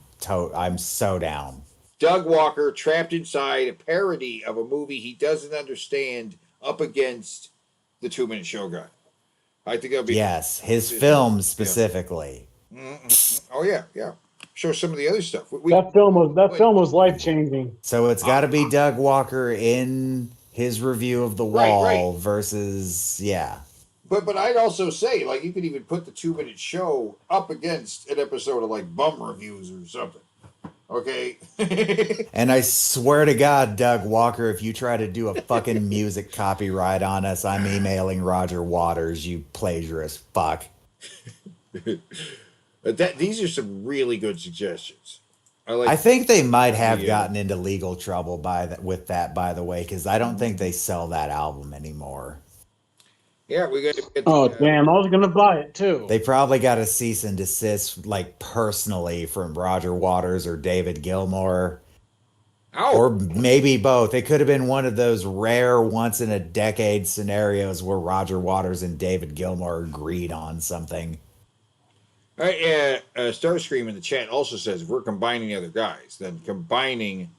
I'm so down. Doug Walker trapped inside a parody of a movie he doesn't understand up against the 2-minute show guy. I think that'll be Yes, his film specifically. Oh yeah. Show some of the other stuff. That film was life changing. So it's got to be Doug Walker in his review of The Wall versus But I'd also say, like, you could even put the 2-minute show up against an episode of like Bum Reviews or something. Okay. And I swear to God, Doug Walker, if you try to do a fucking music copyright on us, I'm emailing Roger Waters, you plagiarist fuck. These are some really good suggestions. I think they might have gotten into legal trouble with that, by the way, because I don't think they sell that album anymore. Yeah, we got to get. Oh damn! I was gonna buy it too. They probably got a cease and desist, like personally, from Roger Waters or David Gilmour. Or maybe both. It could have been one of those rare once in a decade scenarios where Roger Waters and David Gilmour agreed on something. All right, Starscream in the chat also says, if we're combining the other guys, then combining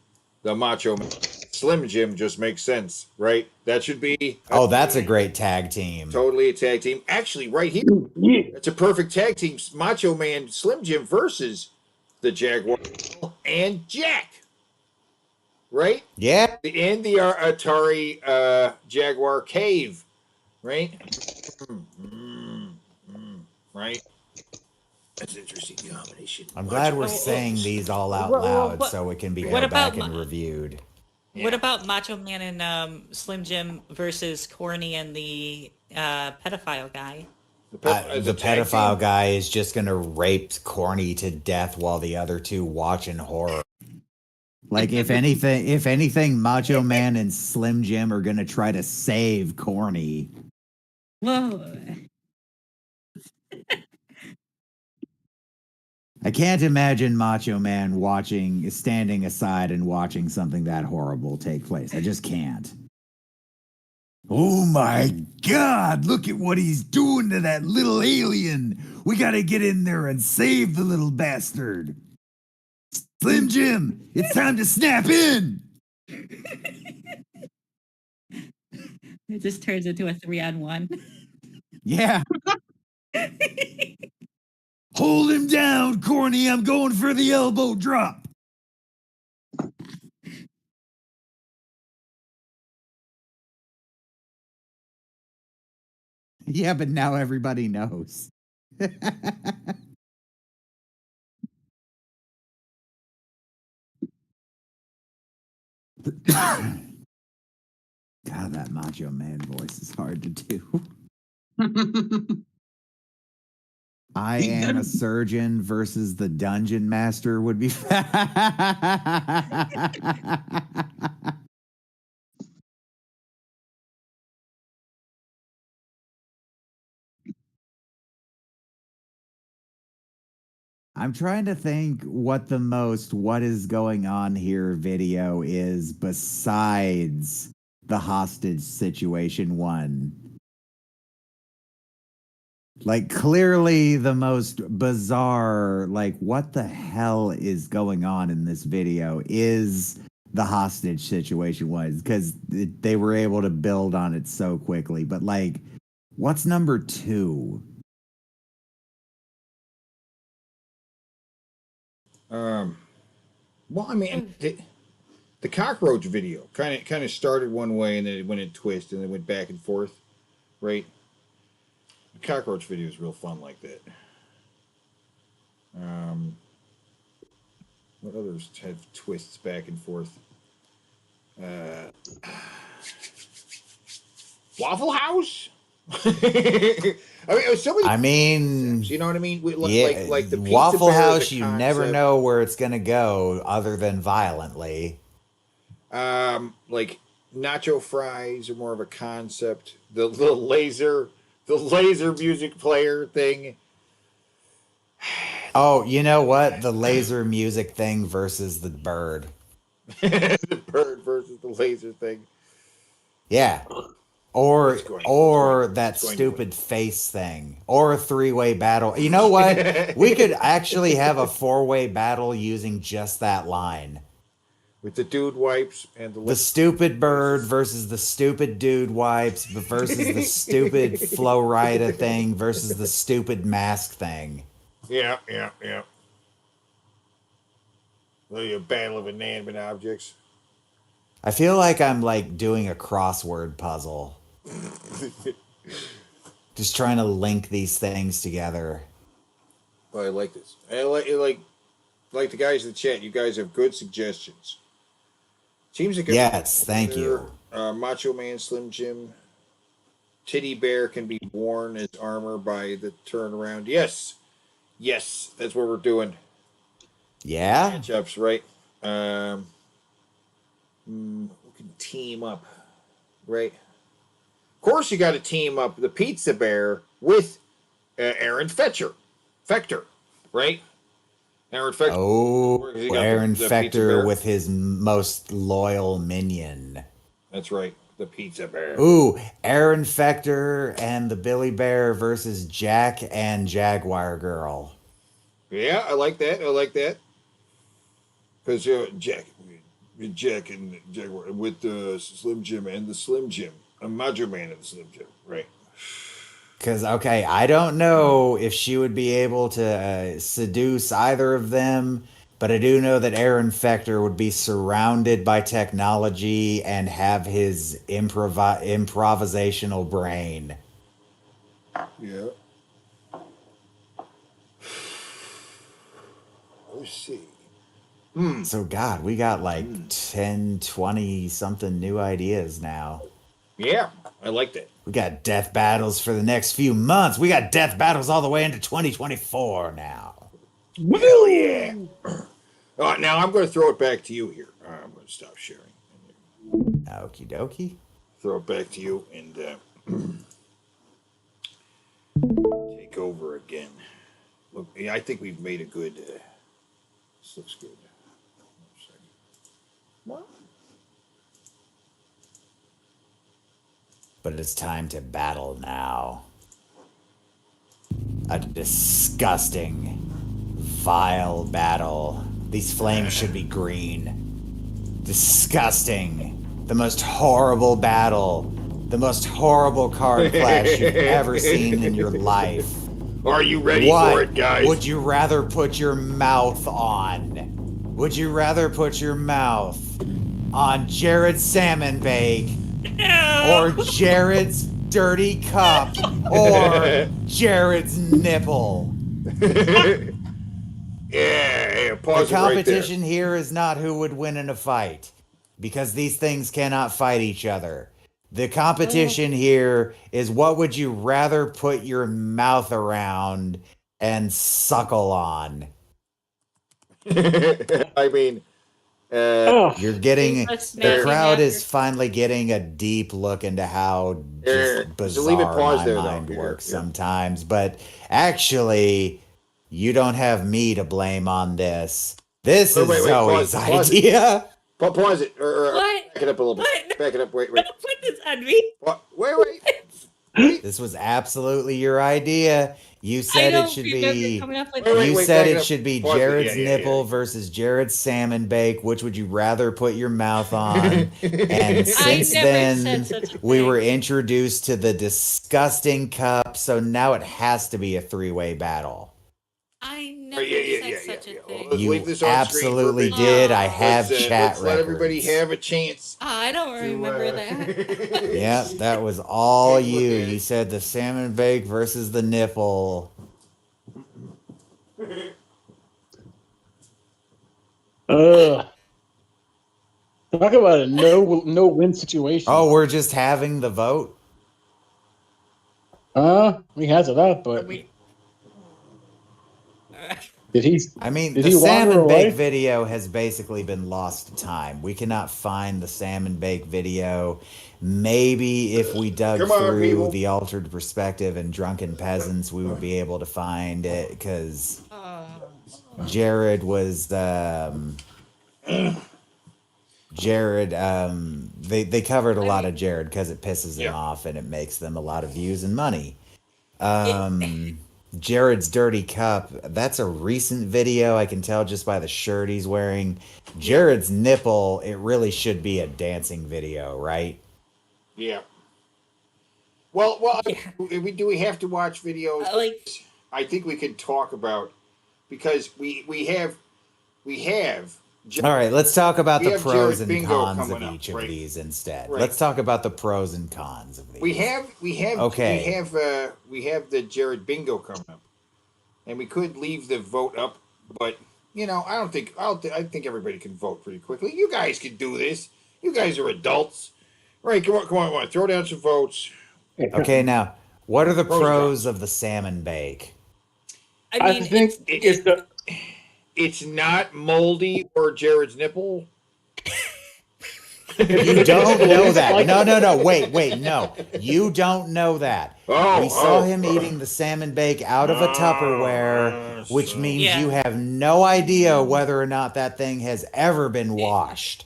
the Macho Man Slim Jim just makes sense, right? That should be... Oh, that's a great tag team. Totally a tag team. Actually, right here, it's a perfect tag team. Macho Man Slim Jim versus the Jaguar and Jack. Right? Yeah. And the Atari Jaguar Cave. Right? Right? That's an interesting combination. I'm glad we're saying these all out loud so it can be go back and reviewed. What about Macho Man and Slim Jim versus Corny and the pedophile guy? The pedophile guy is just going to rape Corny to death while the other two watch in horror. Like, if anything, Macho Man and Slim Jim are going to try to save Corny. Whoa. I can't imagine Macho Man standing aside and watching something that horrible take place. I just can't. Oh my God, look at what he's doing to that little alien. We gotta get in there and save the little bastard. Slim Jim, it's time to snap in. It just turns into a 3-on-1. Yeah. Hold him down, Corny. I'm going for the elbow drop. Yeah, but now everybody knows. God, that Macho Man voice is hard to do. I am a surgeon versus the dungeon master would be. I'm trying to think what is going on here video is besides the hostage situation one. Like, clearly the most bizarre, like, what the hell is going on in this video is the hostage situation was, because they were able to build on it so quickly. But, like, what's number 2? Well, I mean, the cockroach video kind of started one way and then it went in twist and then went back and forth, right? The cockroach video is real fun like that. What others have twists back and forth? Waffle House. I mean, you know what I mean? Yeah, like the Pizza Waffle Bear, House, the you concept. never know where it's gonna go other than violently. Like nacho fries are more of a concept. The laser music player thing. Oh, you know what? The laser music thing versus the bird. The bird versus the laser thing. Yeah. Or that stupid face thing. Or a 3-way battle. You know what? We could actually have a 4-way battle using just that line. With the dude wipes and the stupid bird versus the stupid dude wipes versus the stupid Flo Rida thing versus the stupid mask thing. Yeah. Really a battle of inanimate objects. I feel like I'm like doing a crossword puzzle. Just trying to link these things together. Oh, I like this. I like the guys in the chat. You guys have good suggestions. Teams that yes, thank you. Macho Man, Slim Jim, Titty Bear can be worn as armor by the turnaround. Yes, that's what we're doing. Yeah, matchups, right? We can team up, right? Of course, you got to team up the Pizza Bear with Aaron Fecter, right? Aaron Fecter. Oh, Aaron Fecter with his most loyal minion. That's right, the Pizza Bear. Ooh, Aaron Fecter and the Billy Bear versus Jack and Jaguar Girl. Yeah, I like that. Because Jack and Jaguar with the Slim Jim and the Slim Jim, a Macho Man and the Slim Jim, right? Because, okay, I don't know if she would be able to seduce either of them, but I do know that Aaron Fecter would be surrounded by technology and have his improvisational brain. Yeah. Let's see. So, God, we got like 10, 20 something new ideas now. Yeah, I like that. We got death battles for the next few months. We got death battles all the way into 2024 now. Hell yeah. Now I'm going to throw it back to you here. I'm going to stop sharing. Okie dokie. Throw it back to you and take over again. Look, yeah, I think we've made a good. This looks good. What? But it's time to battle now. A disgusting, vile battle. These flames should be green. Disgusting. The most horrible battle. The most horrible card clash you've ever seen in your life. Are you ready for it, guys? Would you rather put your mouth on? Would you rather put your mouth on Jared's salmon bake or Jared's dirty cup or Jared's nipple? Yeah, pause The it right there. competition here is not who would win in a fight, because these things cannot fight each other. The competition here is what would you rather put your mouth around and suckle on? I mean, You're getting Let's the nab crowd him is finally getting a deep look into how just so leave it bizarre paused my there, though. mind Yeah, works yeah. sometimes. But actually, you don't have me to blame on this. This is Wait, Zoe's pause it. idea. Pause it. Or What? back it up a little bit. What? Back it up. Wait. Don't put this on me. What? Wait. This was absolutely your idea. You I said don't it should remember be. coming up with Wait, You wait, said back it it up. should be Pause it. Jared's Yeah, yeah, nipple yeah. versus Jared's salmon bake. Which would you rather put your mouth on? And since never then, said such a we thing. were introduced to the disgusting cup. So now it has to be a three-way battle. I never said such a thing. Let's You leave this on screen for absolutely everybody. did. I have Let's, chat let's let everybody records. have a chance. I don't remember that. Yeah, that was all Take a look you. at it. You said the salmon bake versus the nipple. Talk about a no win situation. Oh, we're just having the vote? We had it up, but did he? I mean, Did the he wander salmon away? bake video has basically been lost to time. We cannot find the salmon bake video. Maybe if we dug Come on, through people. the altered perspective and drunken peasants, we would be able to find it because Jared was Jared. They covered a lot of Jared because it pisses them off and it makes them a lot of views and money. Jared's dirty cup. That's a recent video. I can tell just by the shirt he's wearing. Jared's nipple. It really should be a dancing video, right? Yeah. Well. Do we have to watch videos? I think we could talk about because we have. All right, let's talk about we the have pros Jared and Bingo cons of coming up, each of right? these instead. Right. Let's talk about the pros and cons of these. We have Okay. we have the Jared Bingo coming up, and we could leave the vote up, but I think everybody can vote pretty quickly. You guys can do this. You guys are adults, right? Come on, throw down some votes. Okay, now what are the Pros and pros of the salmon bake? I mean, think it's the It's not moldy or Jared's nipple. You don't know that. No. Wait, no. You don't know that. We saw him eating the salmon bake out of a Tupperware, which means Yeah. you have no idea whether or not that thing has ever been washed.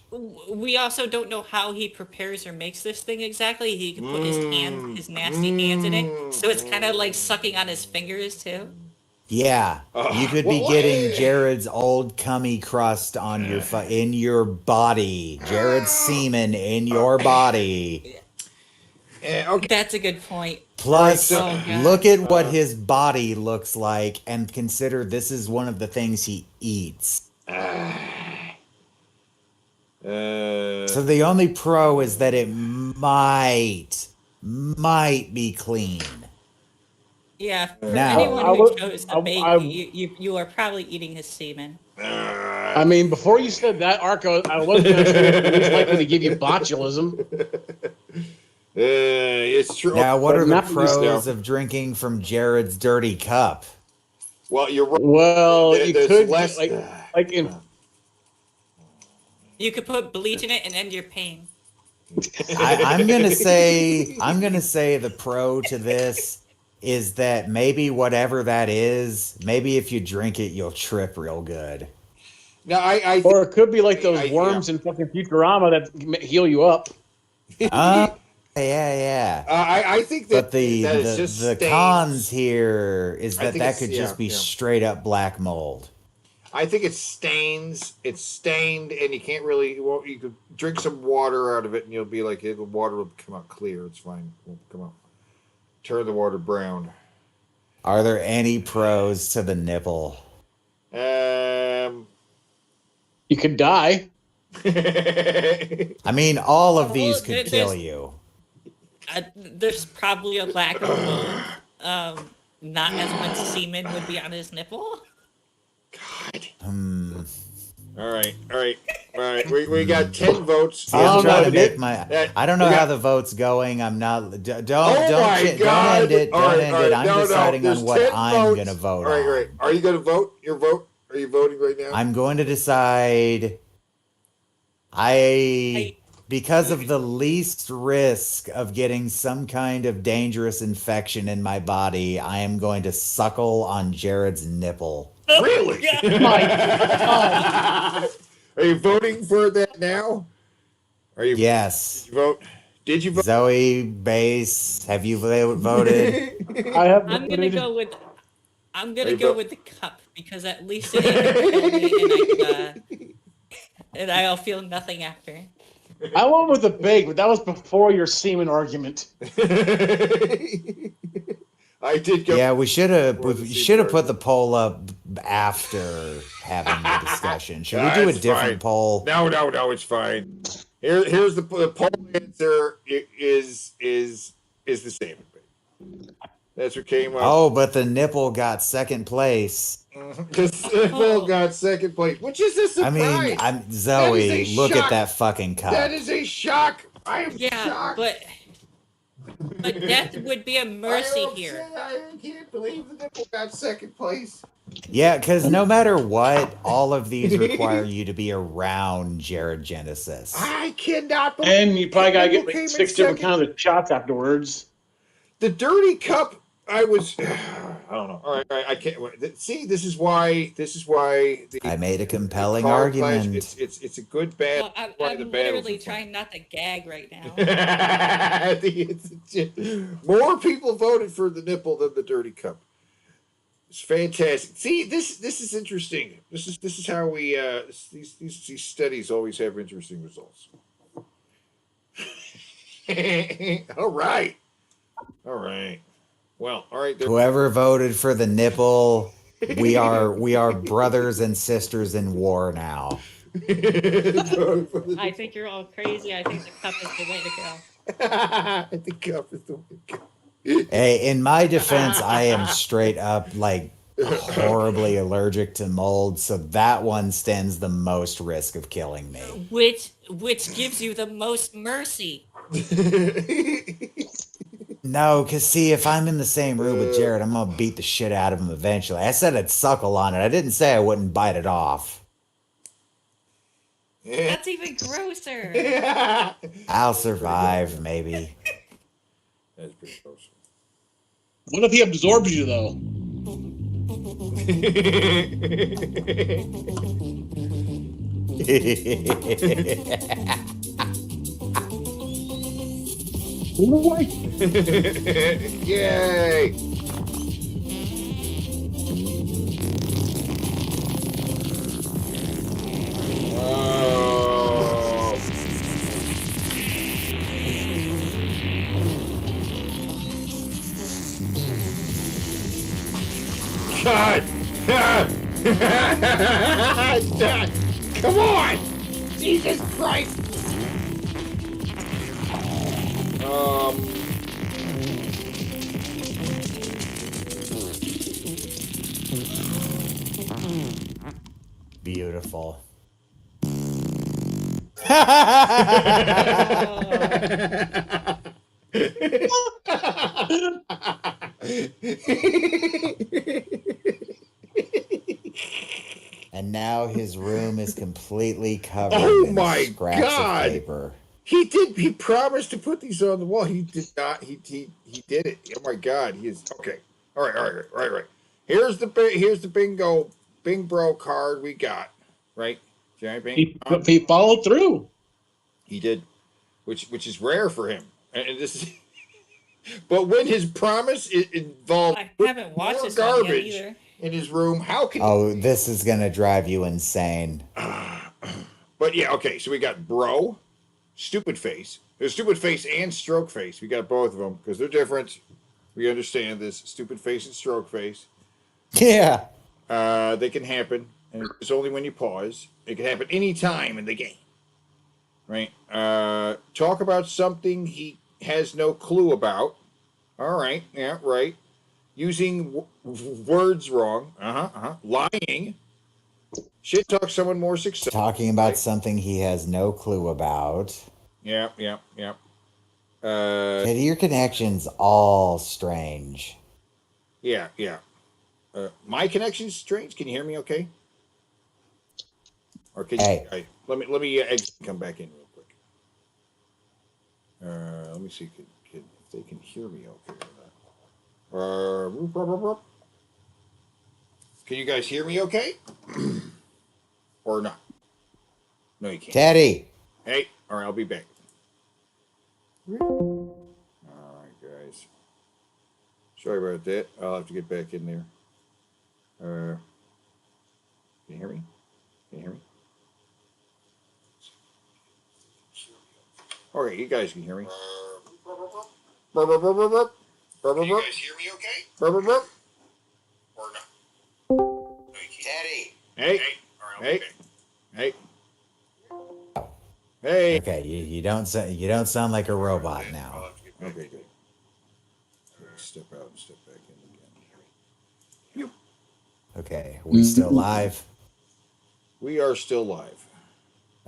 we also don't know how he prepares or makes this thing exactly. He can put his nasty hands in it, so it's kind of like sucking on his fingers too. Yeah, you could be getting Jared's old cummy crust on your in your body. Jared's semen in your body. Okay. That's a good point. Plus, Oh, God. look at what his body looks like and consider this is one of the things he eats. So the only pro is that it might be clean. Yeah, for Now- anyone I who would- chose I- to make, I- you are probably eating his semen. I mean, before you said that, Arco, I wasn't going to least likely to give you botulism. It's true. Now, what are the Not least pros of drinking from Jared's dirty cup? Well, you're right. Well, you There's could less- like in You could put bleach in it and end your pain. I'm gonna say the pro to this is that maybe whatever that is, maybe if you drink it, you'll trip real good. No, I Or it could be like those worms in fucking Futurama that heal you up. Yeah. I think that But the that is just the stains. cons here is I that think that it's- could just be yeah. straight up black mold. I think it stains. It's stained, and you can't really. Well, you could drink some water out of it, and you'll be like, the water will come out clear. It's fine. It won't come out. Turn the water brown. Are there any pros to the nipple? You could die. I mean, all of these Well, could kill you. There's probably a lack of mold. Not as much semen would be on his nipple. All right. We got 10 votes. See, I'm trying to make my. That- I don't know we how got- the vote's going. I'm not. Don't Oh my don't God. end it. All Don't right, end all it. right. I'm No, deciding there's on what 10 I'm votes. gonna vote All right, on. right. Are you going to vote? Your vote? Are you voting right now? I'm going to decide. Because of the least risk of getting some kind of dangerous infection in my body, I am going to suckle on Jared's nipple. Really? Are you voting for that now? Are you? Yes. Did you vote? Did you vote? Zoe Base, have you voted? I have. I'm gonna go with. I'm gonna Hey, go bro. with the cup because at least it ain't gonna kill me, and I'll feel nothing after. I went with the big, but that was before your semen argument. I did go. Yeah, we should have For the put the poll up after having the discussion. Should we Nah, do a it's different fine. poll? No, it's fine. Here's the poll answer is the same. That's what came up. Oh, but the nipple got second place. The nipple got second place, which is a surprise. I mean, That is Zoe, a look shock. at that fucking cup. That is a shock. I am Yeah, shocked. but death would be a mercy here. I can't believe the nipple got second place. Yeah, because no matter what, all of these require you to be around Jared Genesis. I cannot believe. And you probably gotta get Nipple came like in 6 different second. kinds of shots afterwards. The dirty cup. I was. I don't know. All right. I can't. See, this is why. The I made a compelling car clash, argument. It's a good bad. Well, I'm why the bad literally was- trying not to gag right now. More people voted for the nipple than the dirty cup. It's fantastic. See, this is interesting. This is how we these studies always have interesting results. All right. Well, all right. Whoever voted for the nipple, we are brothers and sisters in war now. I think you're all crazy. I think the cup is the way to go. The cup is the way to go. Hey, in my defense, I am straight up like horribly allergic to mold, so that one stands the most risk of killing me. Which gives you the most mercy. No, because see, if I'm in the same room with Jared, I'm gonna beat the shit out of him eventually. I said I'd suckle on it. I didn't say I wouldn't bite it off. That's even grosser. I'll survive, maybe. That's pretty close. What if he absorbs you though? Yay! Oh. God! Come on! Jesus Christ! Beautiful. And now his room is completely covered Oh in my scraps God. of paper. He did He promised to put these on the wall. He did not. He did it. Oh my God. He is okay. All right. Here's the Bing Bro card we got. Right, Giant Bing. He followed through. He did, which is rare for him. And this is. But when his promise involved I haven't watched more this one yet garbage either. in his room, how can? Oh, this is gonna drive you insane. But yeah, okay. So we got Bro, Stupid Face. There's Stupid Face and Stroke Face. We got both of them because they're different. We understand this. Stupid Face and Stroke Face. Yeah. They can happen, and it's only when you pause. It can happen any time in the game. Right? Talk about something he has no clue about. All right. Yeah, right. Using words wrong. Lying. Shit talk someone more successful. Talking about something he has no clue about. Yeah. Kid, your connection's all strange. Yeah. My connection's strange. Can you hear me okay? Or can you, let me exit and come back in real quick. Let me see if they can hear me okay or not. Can you guys hear me okay? Or not? No, you can't. Teddy. Hey, all right, I'll be back. All right, guys. Sorry about that. I'll have to get back in there. Can you hear me? Okay, you guys can hear me. Can you guys hear me okay? Or not? Teddy. Hey. Hey. Okay, you don't sound like a robot now. Okay, good. Step out and step back in again. Okay, we still live? We are still live.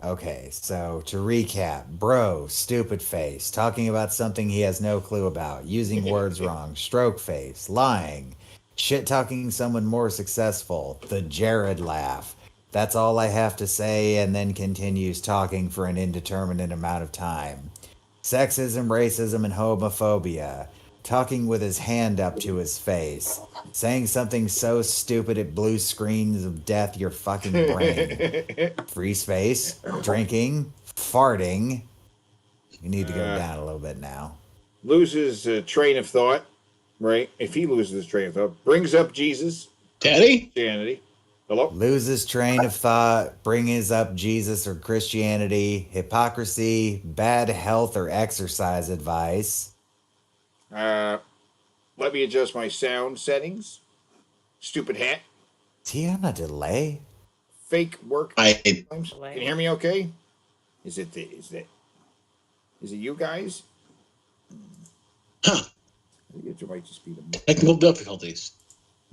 Okay, so to recap, Bro, Stupid Face, talking about something he has no clue about, using words wrong, Stroke Face, lying, shit talking someone more successful, the Jared laugh. That's all I have to say, and then continues talking for an indeterminate amount of time. Sexism, racism, and homophobia. Talking with his hand up to his face. Saying something so stupid it blew screens of death your fucking brain. Free space. Drinking. Farting. You need to go down a little bit now. Loses a train of thought, right? If he loses his train of thought. Brings up Jesus. Teddy? Christianity. Hello? Loses train of thought, brings up Jesus or Christianity, hypocrisy, bad health or exercise advice. Let me adjust my sound settings. Stupid hat. Is he on a delay? Fake work. Can you hear me okay? Is it you guys? Huh. I think it might just be the Technical difficulties.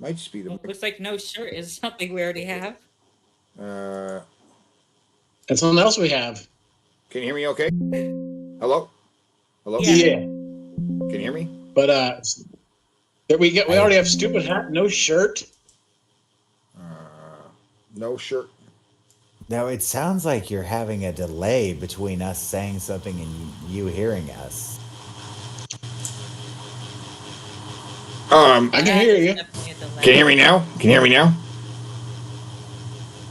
Might just be the Looks like no shirt is something we already have. And something else we have. Can you hear me okay? Hello? Yeah. Can you hear me? But we already have stupid hat, no shirt. No shirt. No, it sounds like you're having a delay between us saying something and you hearing us. I can hear you. Can you hear me now? Can you hear me now?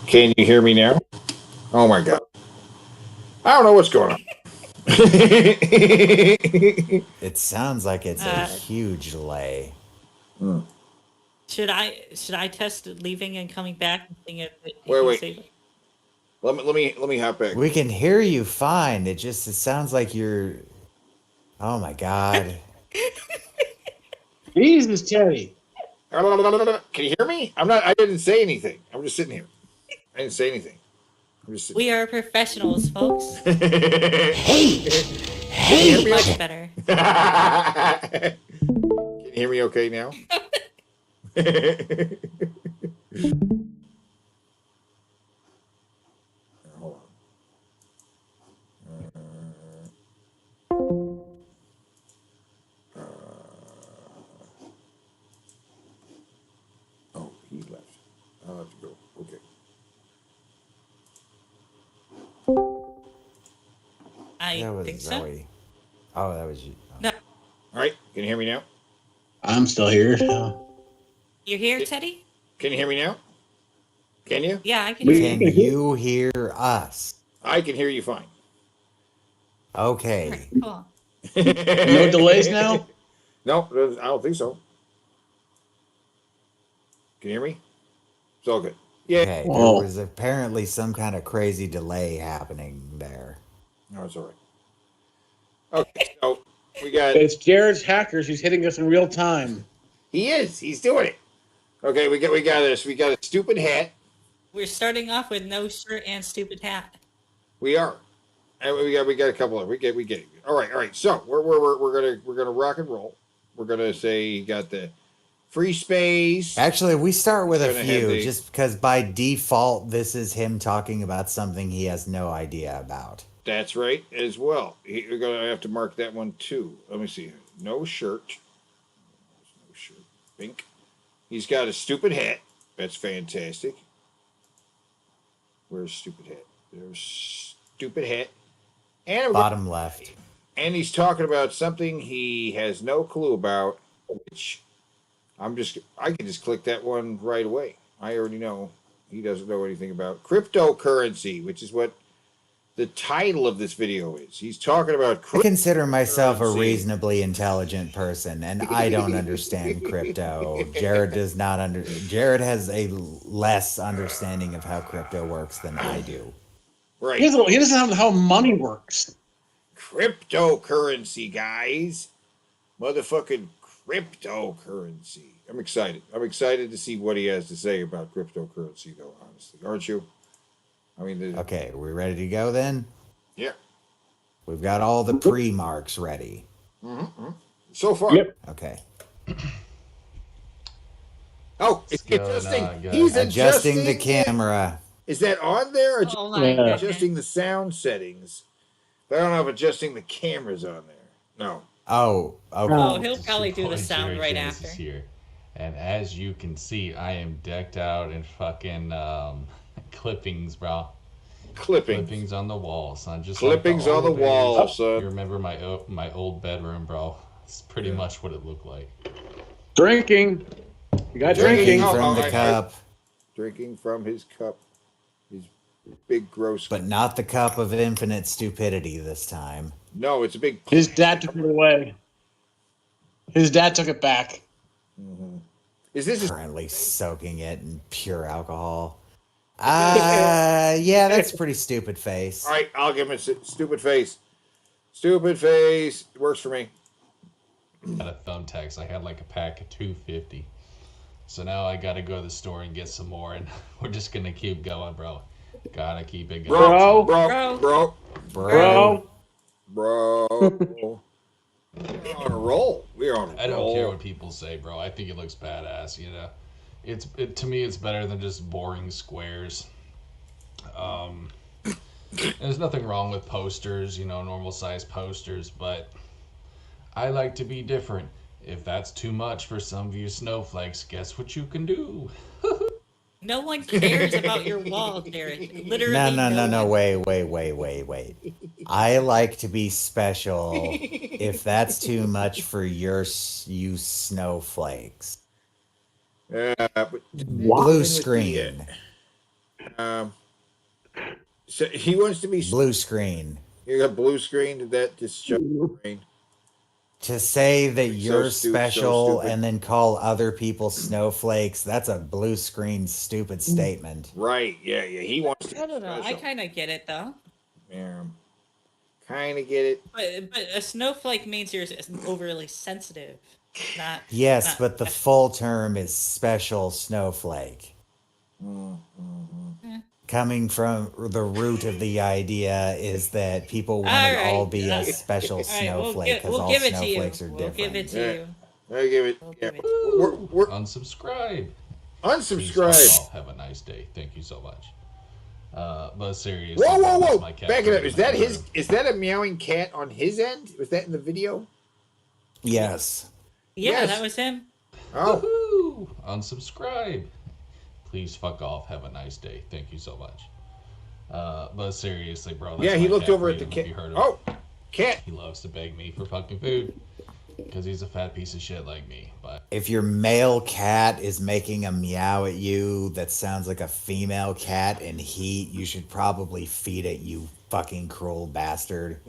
Can you hear me now? Oh my God. I don't know what's going on. It sounds like it's a huge delay. Should I test leaving and coming back and seeing if it Wait. save it? Let me hop back. We can hear you fine. It sounds like you're. Oh my God. Jesus, Teddy. Can you hear me? I didn't say anything. I'm just sitting here. I didn't say anything. I'm just sitting. We are professionals, folks. Hey. Much better. Can you hear me okay now? Hold on. Oh, he left. I'll have to go. Okay. I That was think so. Zoe. Oh, that was you. No, All right, can you hear me now? I'm still here. you're here, Teddy? Can you hear me now? Can you? Yeah, I can hear Can you. you hear us? I can hear you fine. Okay. Cool. No delays now? No, I don't think so. Can you hear me? It's all good. Yeah. Okay. There Whoa. was apparently some kind of crazy delay happening there. No, it's all right. Okay, so we got. It's Jared's hackers who's hitting us in real time. He is. He's doing it. Okay, we got this. We got a stupid hat. We're starting off with no shirt and stupid hat. We are. And we got a couple of we get it. All right. So we're gonna rock and roll. We're gonna say you got the free space. Actually, we start with a Gonna have few the- just because by default, this is him talking about something he has no idea about. That's right as well. We're gonna have to mark that one too. Let me see. No shirt. No shirt. Pink. He's got a stupid hat. That's fantastic. Where's stupid hat? There's stupid hat. And Bottom left. And he's talking about something he has no clue about, which I can just click that one right away. I already know he doesn't know anything about cryptocurrency, which is what the title of this video is. He's talking about I consider myself a cryptocurrency. reasonably intelligent person, and I don't understand crypto. Jared does not Jared has a less understanding of how crypto works than I do. Right. He doesn't know how money works. Cryptocurrency, guys. Motherfucking cryptocurrency. I'm excited. I'm excited to see what he has to say about cryptocurrency, though, honestly. Aren't you? I mean, Okay, we ready to go then? yeah. We've got all the pre-marks ready. So far. Yep. Okay. Oh, it's adjusting. He's Adjusting the camera. Is that on there? Or Oh my goodness. adjusting the sound settings? But I don't know if adjusting the cameras on there. No. Oh, okay. Oh, he'll probably do the Boy, sound Jerry right Jones after. is here. And as you can see, I am decked out in fucking clippings, bro. Clippings on the wall, son. Just Clippings like on the old wall, days. son. You remember my old bedroom, bro? It's pretty much what it looked like. Drinking. You got Drinking drinking. from the cup, Drinking from his cup. His big gross. but not the cup of infinite stupidity this time. No, it's a big. His dad took it away. His dad took it back. Is this Currently soaking it in pure alcohol. Yeah, that's pretty stupid face. All right, I'll give him a stupid face. Stupid face. It works for me. At a thumbtacks, I had like a pack of 250. So now I gotta go to the store and get some more, and we're just gonna keep going, bro. Gotta keep it going. Bro. We're on a roll. We're on a roll. I don't care what people say, bro. I think it looks badass. You know, to me, it's better than just boring squares. There's nothing wrong with posters, you know, normal size posters, but I like to be different. If that's too much for some of you snowflakes, guess what you can do? No one cares about your wall, Derek. Literally. No. Wait. I like to be special. If that's too much for you snowflakes. Blue screen. So he wants to be blue screen. You got blue screen. Did that just show screen? To say that you're so special stupid. and then call other people snowflakes, that's a blue screen stupid statement. Right. Yeah. He wants to. I don't know. I kind of get it though. Yeah. Kind of get it. But a snowflake means you're overly sensitive. Not. Yes, not- but the full term is special snowflake. Coming from the root of the idea is that people want to all be a special snowflake because all snowflakes are different. We'll give it to you. I give it. We're unsubscribe. Unsubscribe. Peace out, y'all. Have a nice day. Thank you so much. But seriously, Whoa! that's my cat Back it up. in Is my that room. his? Is that a meowing cat on his end? Was that in the video? Yes. Yeah, Yes. that was him. Oh. Woohoo! Unsubscribe. Please fuck off. Have a nice day. Thank you so much. But seriously, bro. That's Yeah, he my looked cat over at the Freedom, if cat. you heard of Oh, it. Cat. He loves to beg me for fucking food because he's a fat piece of shit like me. But If your male cat is making a meow at you that sounds like a female cat in heat, you should probably feed it, you fucking cruel bastard.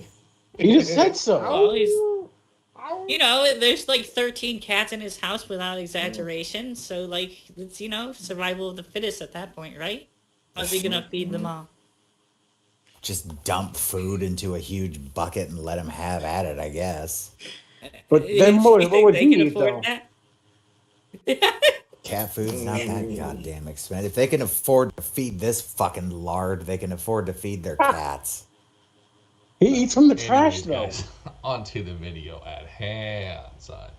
You just said so. Well, he's, you know, there's like 13 cats in his house without exaggeration. So, like, it's, you know, survival of the fittest at that point, right? How's he gonna feed them all? Just dump food into a huge bucket and let him have at it, I guess. But then what would They he can eat, afford though? that? Cat food's not that goddamn expensive. If they can afford to feed this fucking lard, they can afford to feed their cats. He eats from the trash, anyways, though. guys, onto the video at hand, son.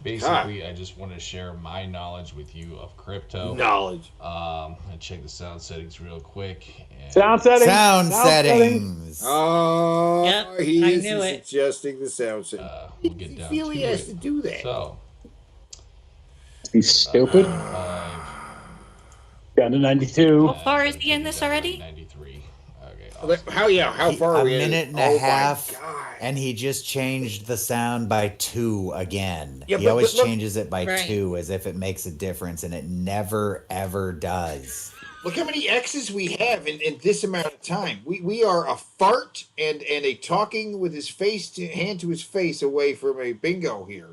Basically, I just want to share my knowledge with you of crypto. Knowledge. I checked the sound settings real quick. And Sound settings. Sound settings. Oh, Yep, he I is knew it. suggesting the sound setting. We'll get down feel to he has it. to do that? So, He's stupid. 5, Down to 92. How far is he in this already? 93. Okay. How far are we A in? minute and Oh a my half, God. and he just changed the sound by 2 again. Yeah, he but always look- changes it by Right. 2 as if it makes a difference, and it never, ever does. Look how many X's we have in this amount of time. We are a fart and a talking with his hand to his face away from a bingo here.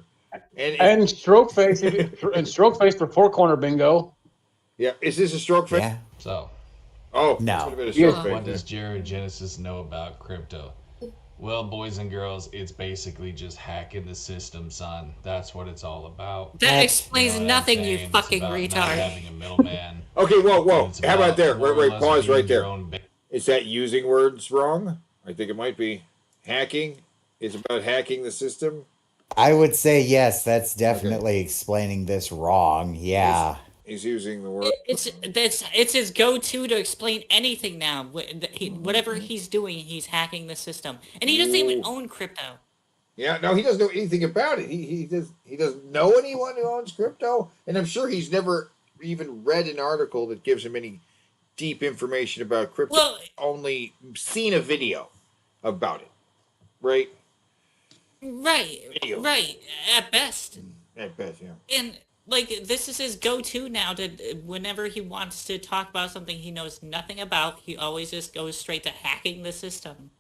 And stroke face. And stroke face for four corner bingo. Yeah, is this a stroke face? Yeah. So, Oh, No. this would've been a stroke face what there. does Jared Genesis know about crypto? Well, boys and girls, it's basically just hacking the system, son. That's what it's all about. That explains You know what I'm nothing, you saying? It's fucking about not retard. having a middleman. Okay, whoa. It's How about there? more or Wait, less pause being right your there. own Is that using words wrong? I think it might be. Hacking is about hacking the system. I would say yes, that's definitely explaining this wrong. Yeah. He's using the word. It's his go-to to explain anything now. Whatever he's doing, he's hacking the system, and he doesn't even own crypto. Yeah, no, he doesn't know anything about it. He doesn't know anyone who owns crypto, and I'm sure he's never even read an article that gives him any deep information about crypto. Well, only seen a video about it, right? Right. At best, At best, yeah. and like this is his go-to now. To whenever he wants to talk about something he knows nothing about, he always just goes straight to hacking the system.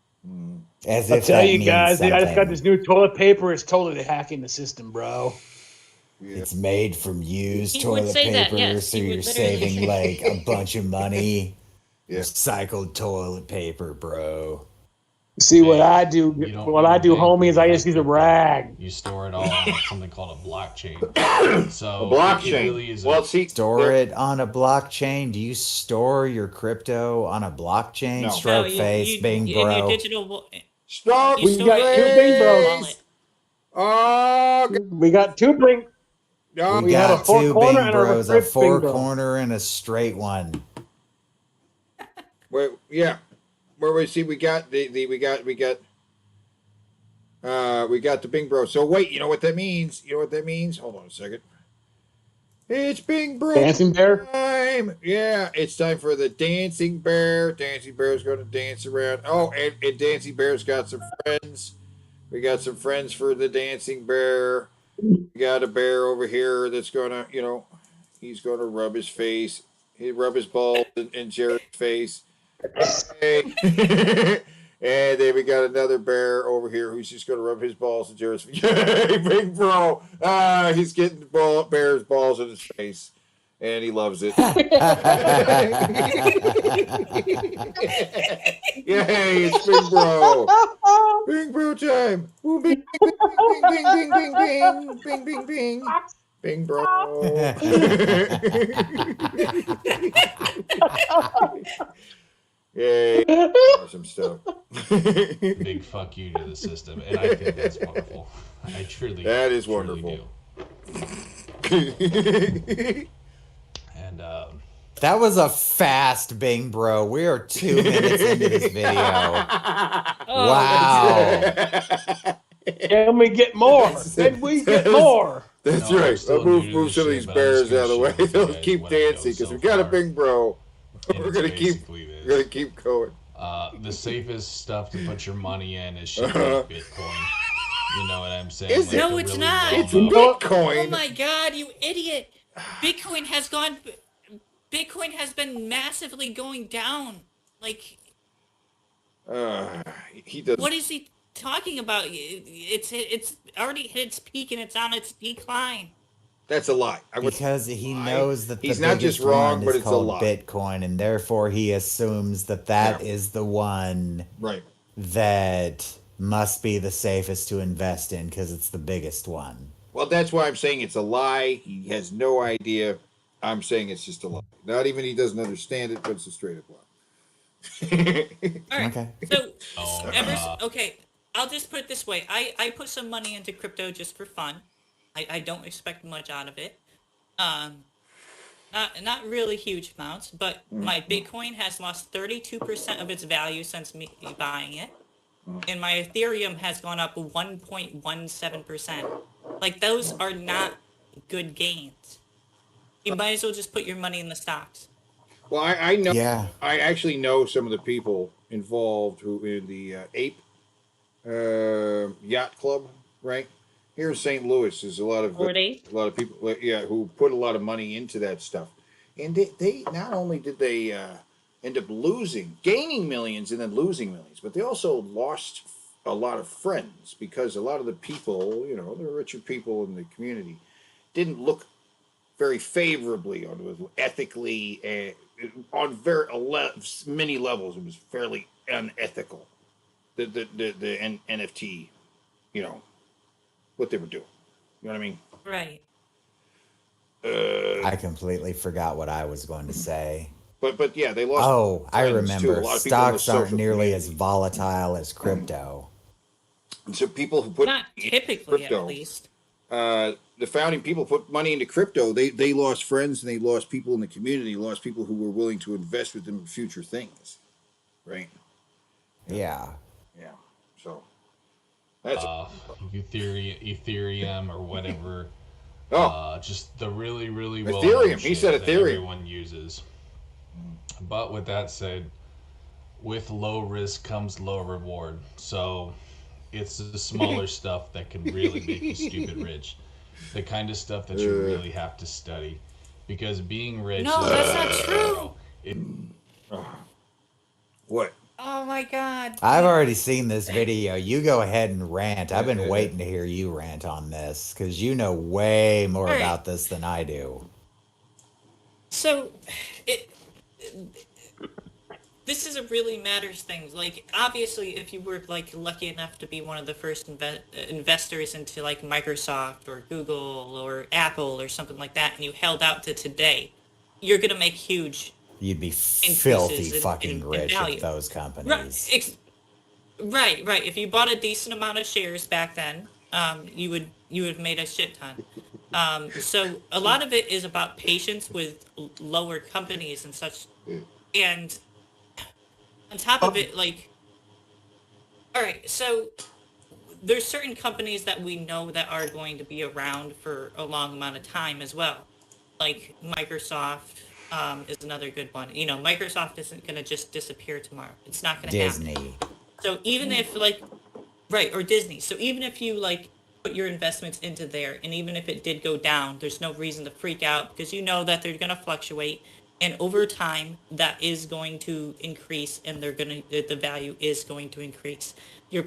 As I'll if tell that you means guys, I just got something. this new toilet paper. It's totally hacking the system, bro. It's made from used He would toilet say that, paper, yes, so he would you're literally- saving like a bunch of money. Yeah. Recycled toilet paper, bro. See what I do? You don't What I do, think homie, is I just like use a rag. You store it all on something called a blockchain. So A blockchain. It really is Well, see, Store there- it on a blockchain. Do you store your crypto on a blockchain? No. Stroke No, face, Bing in your bro. digital. Stroke You We store got it two in Bing your Bros. wallet. Oh, We got two Bing. God. We had got a four two corner Bing and a bros, a restrict four bingo. corner and a straight one. Wait, yeah. Where we see we got we got the Bing Bro. So wait, you know what that means? Hold on a second. It's Bing Bro Dancing bear. time. Yeah, it's time for the Dancing Bear. Dancing Bear's going to dance around. Oh, and Dancing Bear's got some friends. We got some friends for the Dancing Bear. We got a bear over here that's going to, he's going to rub his face. He'd rub his balls in Jared's face. Hey. And then we got another bear over here who's just going to rub his balls in Jared's face. Yay, Big Bro. He's getting bear's balls in his face. And he loves it. Yay, it's Big Bro. Big Bro time. Ooh, bing, bing, bing, bing, bing, bing, bing, bing, bing. Bing Bro. Yay. Awesome stuff. big fuck you to the system, and I think that's wonderful. I truly. That is truly wonderful. do. And That was a fast Bing bro. We are 2 minutes into this video. Wow. Can we get more? Can we get more? That's No, I'm right. still I'll new to move this some of shit, these but I'm just bears out of the gonna way. share with you They'll guys keep what I know dancing because so we got a far. Bing Bro. And We're it's gonna keep basically this. We're gonna keep going. The safest stuff to put your money in is shit like Bitcoin. You know what I'm saying? Is Like it? No, the it's really not. It's well-known- Bitcoin. Oh my god, you idiot! Bitcoin has been massively going down. Like, He does. what is he talking about? It's already hit its peak and it's on its decline. That's a lie. Because he knows that He's the not biggest just wrong, one but is it's a called lie. Bitcoin, and therefore he assumes that that is the one Right. that must be the safest to invest in because it's the biggest one. Well, that's why I'm saying it's a lie. He has no idea. I'm saying it's just a lie. Not even he doesn't understand it, but it's a straight up lie. All right. Okay. So, Oh, okay, I'll just put it this way. I put some money into crypto just for fun. I don't expect much out of it. Not really huge amounts, but my Bitcoin has lost 32% of its value since me buying it. And my Ethereum has gone up 1.17%. Like, those are not good gains. You might as well just put your money in the stocks. Well, I know. Yeah. I actually know some of the people involved who in the Ape Yacht Club, right here in St. Louis. There's a lot of people, yeah, who put a lot of money into that stuff, and they not only did they end up gaining millions and then losing millions, but they also lost a lot of friends because a lot of the people, you know, the richer people in the community, didn't look very favorably on it ethically. On many levels, it was fairly unethical. The NFT, you know, what they were doing. You know what I mean? Right. I completely forgot what I was going to say. But yeah, they lost. Oh, I friends, too. remember. A lot of people in the Stocks aren't social nearly as community. volatile as crypto. And so people who put Not typically, crypto, at least. The founding people put money into crypto. They lost friends and they lost people in the community. Lost people who were willing to invest with them in future things, right? Yeah. Yeah. So that's Ethereum or whatever. Just the really, really well. Ethereum. He said Ethereum. Everyone uses. But with that said, with low risk comes low reward. So it's the smaller stuff that can really make you stupid rich. The kind of stuff that you really have to study. Because being rich No, is that's not true. What? Oh my god. I've already seen this video. You go ahead and rant. I've been waiting to hear you rant on this because you know way more Right. about this than I do. So, this is a really matters thing. Like, obviously, if you were like lucky enough to be one of the first investors into like Microsoft or Google or Apple or something like that, and you held out to today, you're gonna make huge. You'd be Increases filthy in- fucking in rich value. at those companies. Right. If you bought a decent amount of shares back then, you would have made a shit ton. So a lot of it is about patience with lower companies and such, and on top of it, like, all right, so there's certain companies that we know that are going to be around for a long amount of time as well, like Microsoft. Is another good one. You know, Microsoft isn't going to just disappear tomorrow. It's not going to happen. Disney. So even if or Disney. So even if you like put your investments into there, and even if it did go down, there's no reason to freak out because you know that they're going to fluctuate, and over time that is going to increase, and the value is going to increase. You're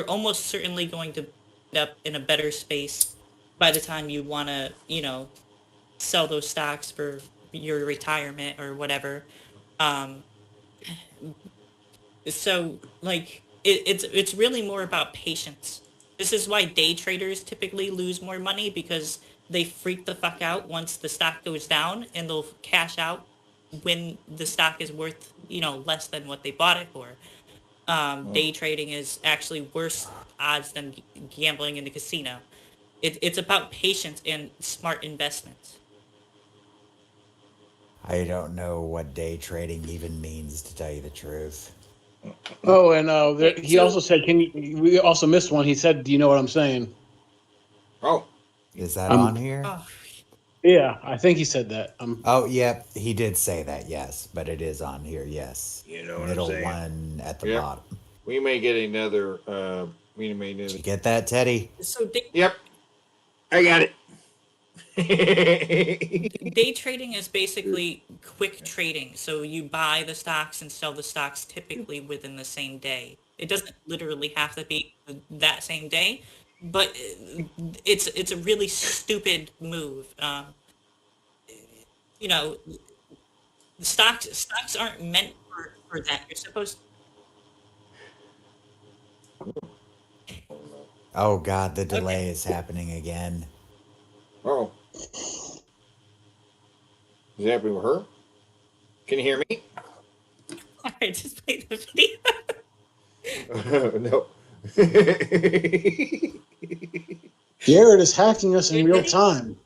almost certainly going to end up in a better space by the time you want to, you know, sell those stocks for your retirement or whatever. So like it's really more about patience. This is why day traders typically lose more money because they freak the fuck out once the stock goes down, and they'll cash out when the stock is worth, you know, less than what they bought it for. Day trading is actually worse odds than gambling in the casino. It's about patience and smart investments. I don't know what day trading even means, to tell you the truth. Oh, and he also said, we also missed one. He said, do you know what I'm saying? Oh. Is that on here? Oh. Yeah, I think he said that. Oh, yep, he did say that. Yes, but it is on here. Yes, You know what middle I'm saying? one at the Yep. bottom. We may get another. We may Did another. you get that, Teddy? So Yep, I got it. day trading is basically quick trading. So you buy the stocks and sell the stocks typically within the same day. It doesn't literally have to be that same day, but it's a really stupid move. You know, the stocks aren't meant for that. You're supposed. Oh God, the delay is happening again. Oh, is it happening with her? Can you hear me? All right, just play the video. No. Jared is hacking us in real time.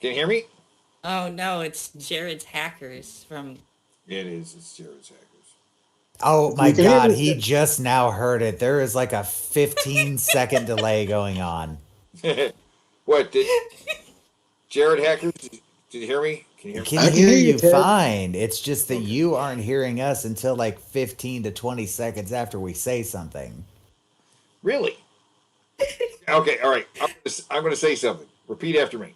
Can you hear me? Oh no, it's Jared's hackers from. It is. It's Jared's hackers. Oh my You can hear God, me? he just now heard it. There is like a 15-second delay going on. What did Jared hackers? Did you hear me? Can you hear me? Can I can hear hear you, you Ted. fine. It's just that you aren't hearing us until like 15 to 20 seconds after we say something. Really? Okay. All right. I'm going to say something. Repeat after me.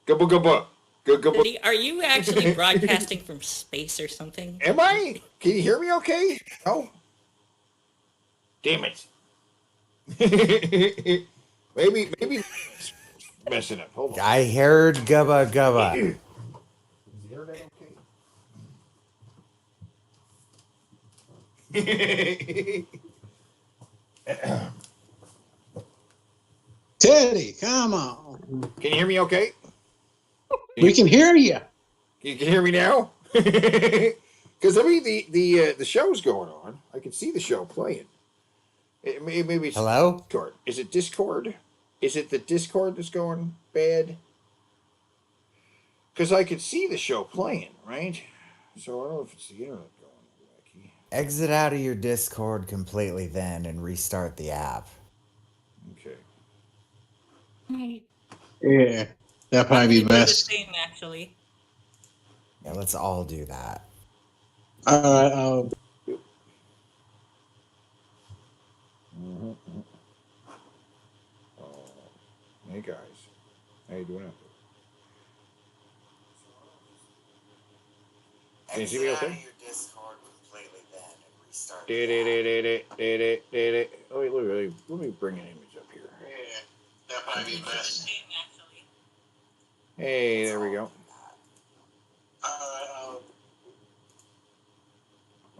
Gubba gubba. Gubba. Daddy, are you actually broadcasting from space or something? Am I? Can you hear me okay? No? Damn it. maybe it's messing up. Hold on. I heard gubba gubba. Teddy, come on. Can you hear me okay? We can hear you. You can hear me now? Because I mean the show's going on. I can see the show playing. Maybe it's Hello? Discord. Is it Discord? Is it the Discord that's going bad? Because I could see the show playing, right? So I don't know if it's the internet going wacky. Exit out of your Discord completely then and restart the app. Okay. Yeah, that'd probably be Do the best. same, actually. Yeah, let's all do that. All right. Hey guys, how you doing out there? Can you see me okay? Oh, wait, let me bring an image up here. Yeah, that'd probably be best. Hey, there we go. All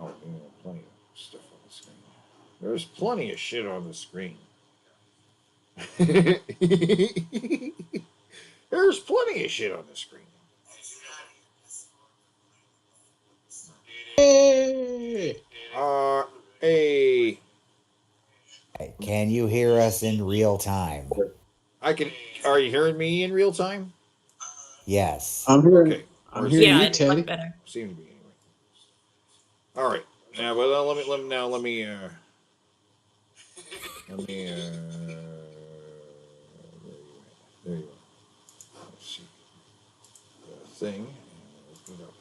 Oh, yeah, plenty of stuff on the screen. There's plenty of shit on the screen. There's plenty of shit on the screen. Hey. Hey. Hey, can you hear us in real time? I can. Are you hearing me in real time? Yes. I'm hearing. Okay. I'm hearing Yeah, you, it's much Teddy. better. Seem to be anyway. All right. Now, but let me. There you are. Let's see the thing. Open it up.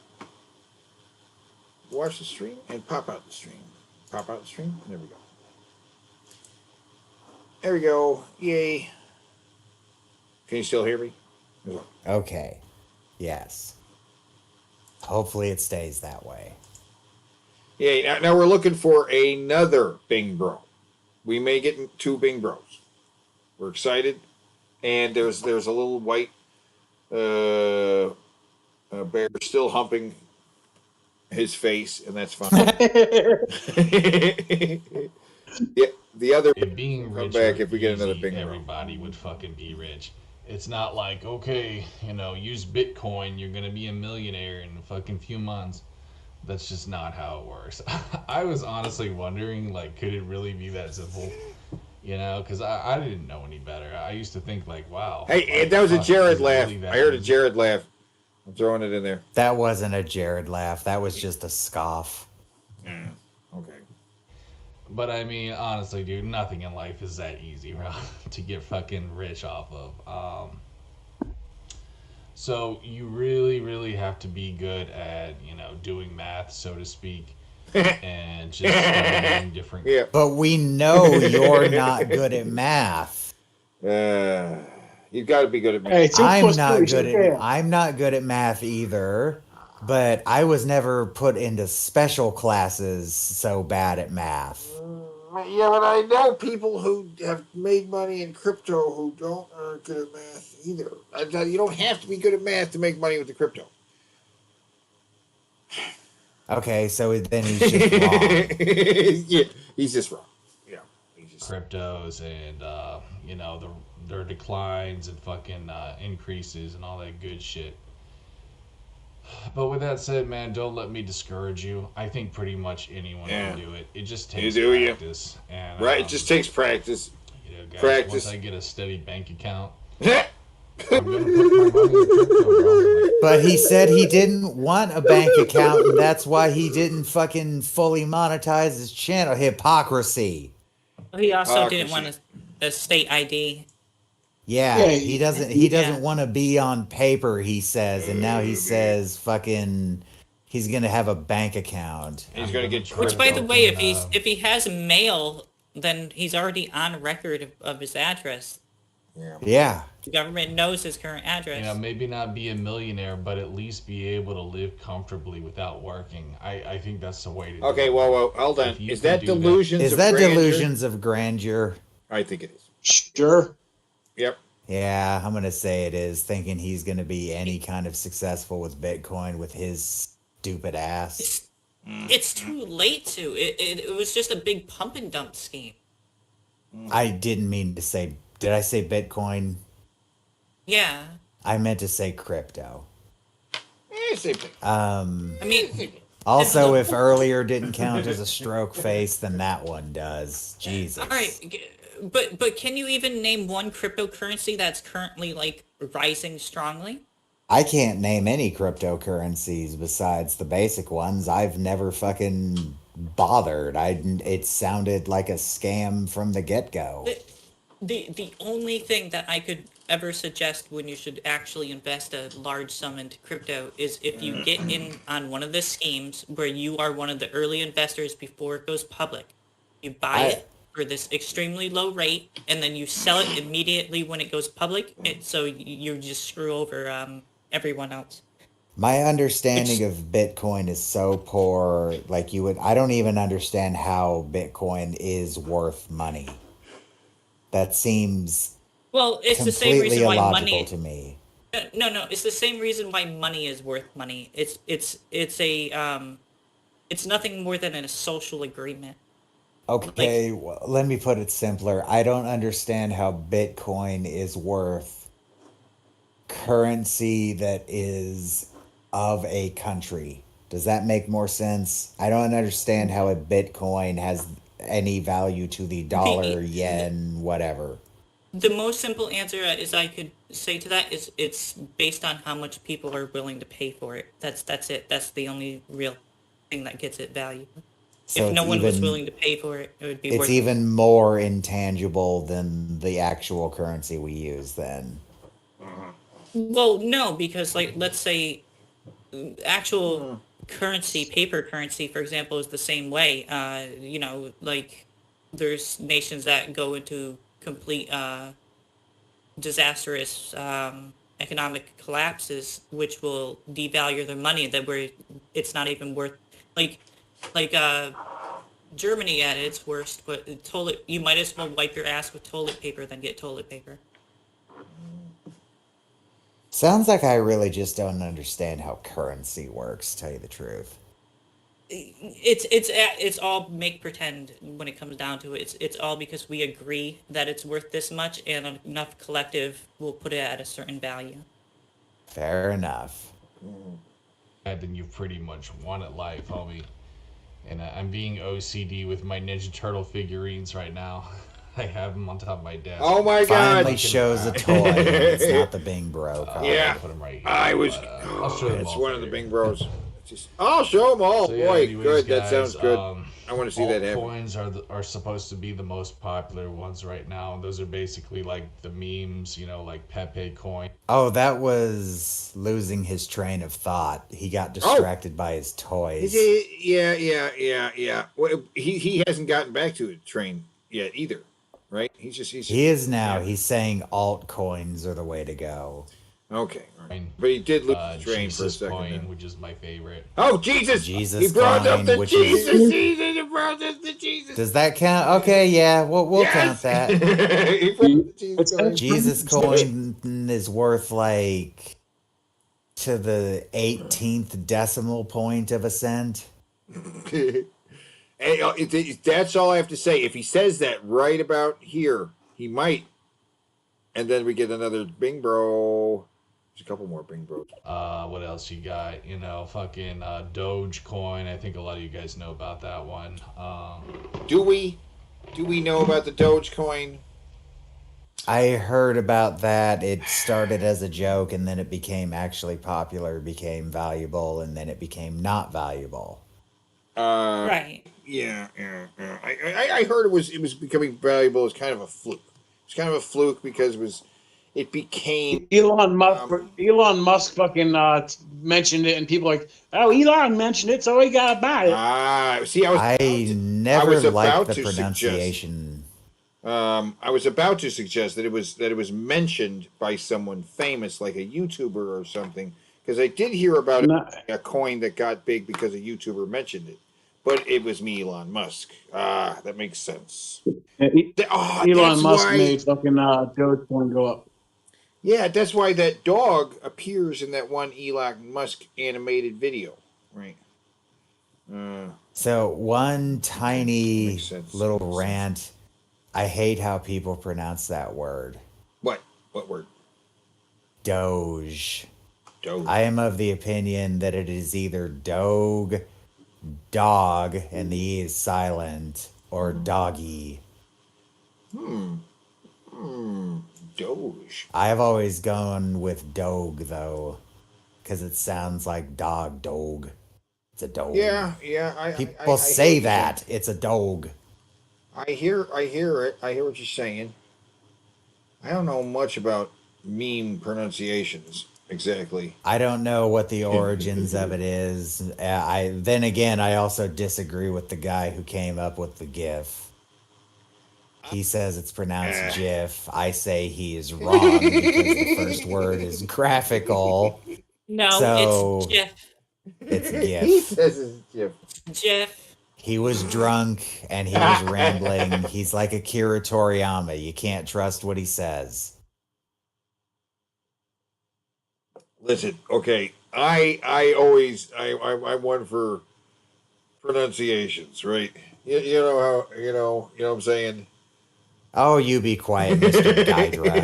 Watch the stream and pop out the stream. Pop out the stream. There we go. There we go. Yay. Can you still hear me? Okay. Yes. Hopefully it stays that way. Yeah. Now we're looking for another Bing Bro. We may get 2 Bing Bros. We're excited, and there's a little white bear still humping his face, and that's fine. Yeah, the other It being come rich back or if we get another easy, Bing Bro. everybody would fucking be rich. It's not like, okay, use Bitcoin, you're gonna be a millionaire in a fucking few months. That's just not how it works. I was honestly wondering, like, could it really be that simple? Because I didn't know any better. I used to think, like, wow. Hey, like, that was a fuck, Jared is it laugh. really that I heard a easy? Jared laugh. I'm throwing it in there. That wasn't a Jared laugh. That was just a scoff. Okay. But I mean, honestly, dude, nothing in life is that easy, bro, to get fucking rich off of. So you really have to be good at, doing math, so to speak, and just studying different. Yeah. But we know you're not good at math. You've got to be good at math. Hey, two I'm plus not two, good yeah. at I'm not good at math either, but I was never put into special classes so bad at math. Yeah, but I know people who have made money in crypto who aren't good at math either. You don't have to be good at math to make money with the crypto. Okay, so then he's just wrong. Yeah, he's just wrong. Yeah, cryptos and their declines and fucking increases and all that good shit. But with that said, man, don't let me discourage you. I think pretty much anyone can do it. It just takes practice. And, right, it just takes practice. Guys, practice. Once I get a steady bank account, I'm gonna put my money in crypto, bro. But he said he didn't want a bank account, and that's why he didn't fucking fully monetize his channel. Hypocrisy. He also didn't want a state ID. Yeah, he doesn't want to be on paper, he says, and now he says fucking he's gonna have a bank account. He's gonna get Which, by the way, if he has mail, then he's already on record of his address. Yeah. The government knows his current address. Maybe not be a millionaire, but at least be able to live comfortably without working. I think that's the way to do it. Okay, well, hold on. Is that delusions Is of that grandeur? delusions of grandeur? I think it is. Sure. Yep. Yeah, I'm gonna say it is. Thinking he's gonna be any kind of successful with Bitcoin with his stupid ass. It's too late to. It was just a big pump and dump scheme. I didn't mean to say. Did I say Bitcoin? Yeah. I meant to say crypto. Same thing. I mean. Also, if earlier didn't count as a stroke face, then that one does. Jesus. All right, but can you even name one cryptocurrency that's currently like rising strongly? I can't name any cryptocurrencies besides the basic ones. I've never fucking bothered. It sounded like a scam from the get-go. The only thing that I could ever suggest when you should actually invest a large sum into crypto is if you get in on one of the schemes where you are one of the early investors before it goes public. You buy it for this extremely low rate, and then you sell it immediately when it goes public, so you just screw over everyone else. My understanding of Bitcoin is so poor. Like I don't even understand how Bitcoin is worth money. That seems it's the same reason why illogical money to me. No, it's the same reason why money is worth money. It's nothing more than a social agreement. Okay, well, let me put it simpler. I don't understand how Bitcoin is worth currency that is of a country. Does that make more sense? I don't understand how a Bitcoin has any value to the dollar, yen, whatever. The most simple answer is I could say to that is it's based on how much people are willing to pay for it. That's it. That's the only real thing that gets it value. So if no one was willing to pay for it, it would be it's worth even more intangible than the actual currency we use then. Well, no, because let's say actual currency, paper currency, for example, is the same way. There's nations that go into complete disastrous economic collapses, which will devalue their money. It's not even worth Germany at its worst, but you might as well wipe your ass with toilet paper than get toilet paper. Sounds like I really just don't understand how currency works, to tell you the truth. It's all make pretend when it comes down to it. It's all because we agree that it's worth this much, and enough collective will put it at a certain value. Fair enough. And then you pretty much won at life, homie. And I'm being OCD with my Ninja Turtle figurines right now. I have them on top of my desk. Oh my god! Finally shows a toy. It's not the Bing Bro. Yeah, Put them right here. I was. I'll show them It's all one of the Bing Bros. I'll show them all. So, yeah, Boy, anyways, good. That guys, sounds good. I want to see that happen. Altcoins are supposed to be the most popular ones right now. And those are basically like the memes, like Pepe coin. Oh, that was losing his train of thought. He got distracted by his toys. Yeah. Well, he hasn't gotten back to it train yet either, right? He is now. He's saying altcoins are the way to go. Okay, right. But he did lose his train for a Jesus second. coin, which is my favorite. Oh, Jesus! Jesus He brought up coin, the which Jesus! is- He brought up the Jesus! Does that count? Okay, yeah, we'll count that. He brought the Jesus coin. Jesus coin is worth like to the 18th decimal point of a cent. Hey, that's all I have to say. If he says that right about here, he might. And then we get another Bing Bro. There's a couple more Bing Bros. What else you got? Fucking Dogecoin. I think a lot of you guys know about that one. Do we know about the Dogecoin? I heard about that. It started as a joke, and then it became actually popular, became valuable, and then it became not valuable. Right. Yeah. I heard it was becoming valuable as kind of a fluke. It's kind of a fluke because it became Elon Musk fucking mentioned it, and people are like, oh, Elon mentioned it, so we gotta buy it. See, I never liked about the to pronunciation. I was about to suggest that it was mentioned by someone famous, like a YouTuber or something, because I did hear about a coin that got big because a YouTuber mentioned it, but it was me, Elon Musk. That makes sense. Elon Musk made fucking Dogecoin go up. Yeah, that's why that dog appears in that one Elon Musk animated video, right? So one tiny little rant. I hate how people pronounce that word. What word? Doge. Doge. I am of the opinion that it is either dog, and the E is silent, or doggy. Doge. I've always gone with dog, though, because it sounds like dog. It's a dog. Yeah. People I say hear that. It's a dog. I hear it. I hear what you're saying. I don't know much about meme pronunciations exactly. I don't know what the origins of it is. Then again, I also disagree with the guy who came up with the GIF. He says it's pronounced GIF. I say he is wrong because the first word is graphical. No, So, it's GIF. It's He GIF. says it's GIF. GIF. He was drunk and he was rambling. He's like Akira Toriyama. You can't trust what he says. Listen, okay. I'm one for pronunciations, right? You know how you know what I'm saying. Oh, you be quiet, Mr. Gydra.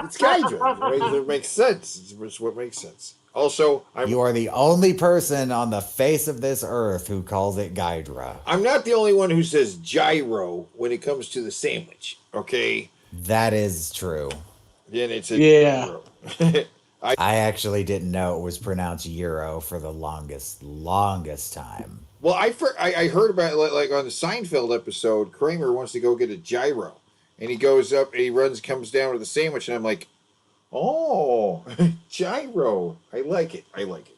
It's Gydra. Right? It makes sense. It's what makes sense. Also, You are the only person on the face of this earth who calls it Gydra. I'm not the only one who says gyro when it comes to the sandwich. Okay, That is true. then it's a Yeah. gyro. I actually didn't know it was pronounced Euro for the longest time. Well, I heard about it like on the Seinfeld episode. Kramer wants to go get a gyro, and he goes up and he comes down with a sandwich, and I'm like, oh, gyro. I like it. I like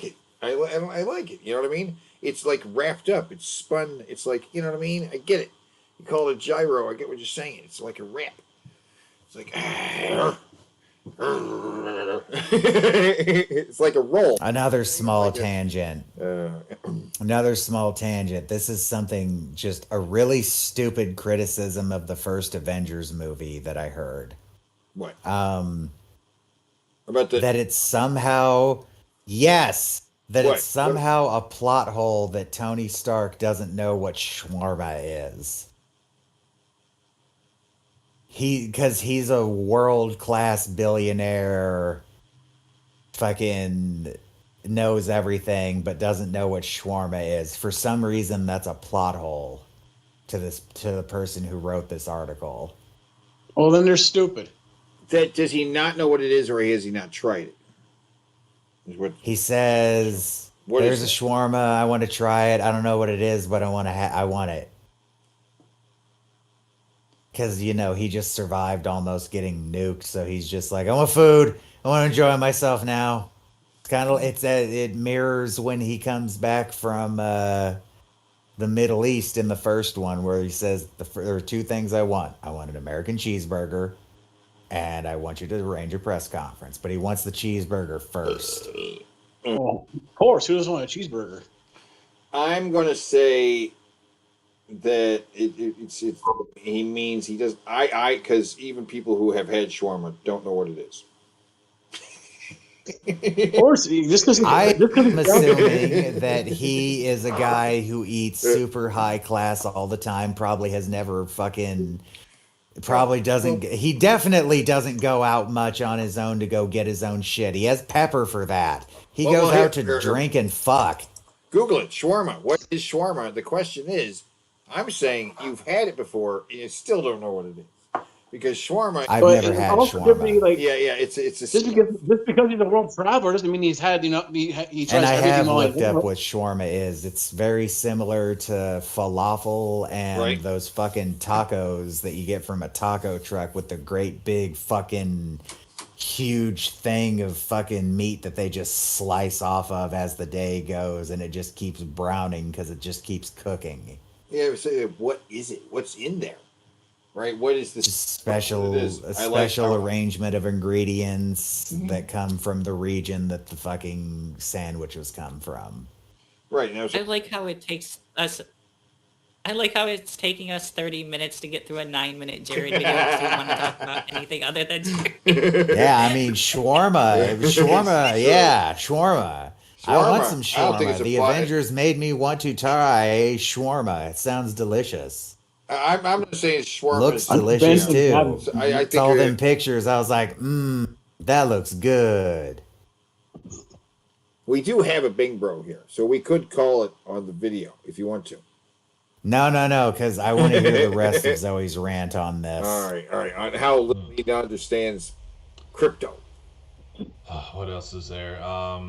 it. You know what I mean? It's like wrapped up. It's spun. It's like, you know what I mean? I get it. You call it a gyro. I get what you're saying. It's like a wrap. It's like, it's like a roll. Another small tangent. This is something, just a really stupid criticism of the first Avengers movie that I heard. What? About the that it's somehow it's somehow a plot hole that Tony Stark doesn't know what shawarma is. Because he's a world-class billionaire, fucking knows everything, but doesn't know what shawarma is. For some reason, that's a plot hole to the person who wrote this article. Well, then they're stupid. Does he not know what it is, or has he not tried it? He says There's a shawarma. I want to try it. I don't know what it is, but I want to. I want it because he just survived almost getting nuked, so he's just like, I want food. I want to enjoy myself now. It's kind of it mirrors when he comes back from the Middle East in the first one, where he says there are two things I want. I want an American cheeseburger, and I want you to arrange a press conference. But he wants the cheeseburger first. Oh, of course. Who doesn't want a cheeseburger? I'm gonna say that it's he means he does. Because even people who have had shawarma don't know what it is. Of course, I'm assuming that he is a guy who eats super high class all the time. Probably has never probably doesn't. He definitely doesn't go out much on his own to go get his own shit. He has pepper for that. He goes out to drink and fuck. Google it, shawarma. What is shawarma? The question is, I'm saying you've had it before and you still don't know what it is. Because shawarma, I've never had shawarma. It's a just because he's a world traveler doesn't mean he's had he tries and I everything. have all looked he up wants. what shawarma is. It's very similar to falafel and those fucking tacos that you get from a taco truck with the great big fucking huge thing of fucking meat that they just slice off of as the day goes, and it just keeps browning because it just keeps cooking. Yeah, so what is it? What's in there? Right? What is this? Special arrangement of ingredients that come from the region that the fucking sandwiches come from. Right. Now, I like how it takes us. I like how it's taking us 30 minutes to get through a 9-minute Jared video if we want to talk about anything other than Jared. Yeah, I mean shawarma, shawarma. I want some I don't think shawarma. it's The applied. Avengers made me want to try shawarma. It sounds delicious. I'm not saying shawarma Looks is delicious too. I think Saw them pictures. I was like, that looks good. we do have a Bing Bro here, so we could call it on the video if you want to. No, because I want to hear the rest of Zoe's rant on this. All right. On how little he understands crypto. What else is there? I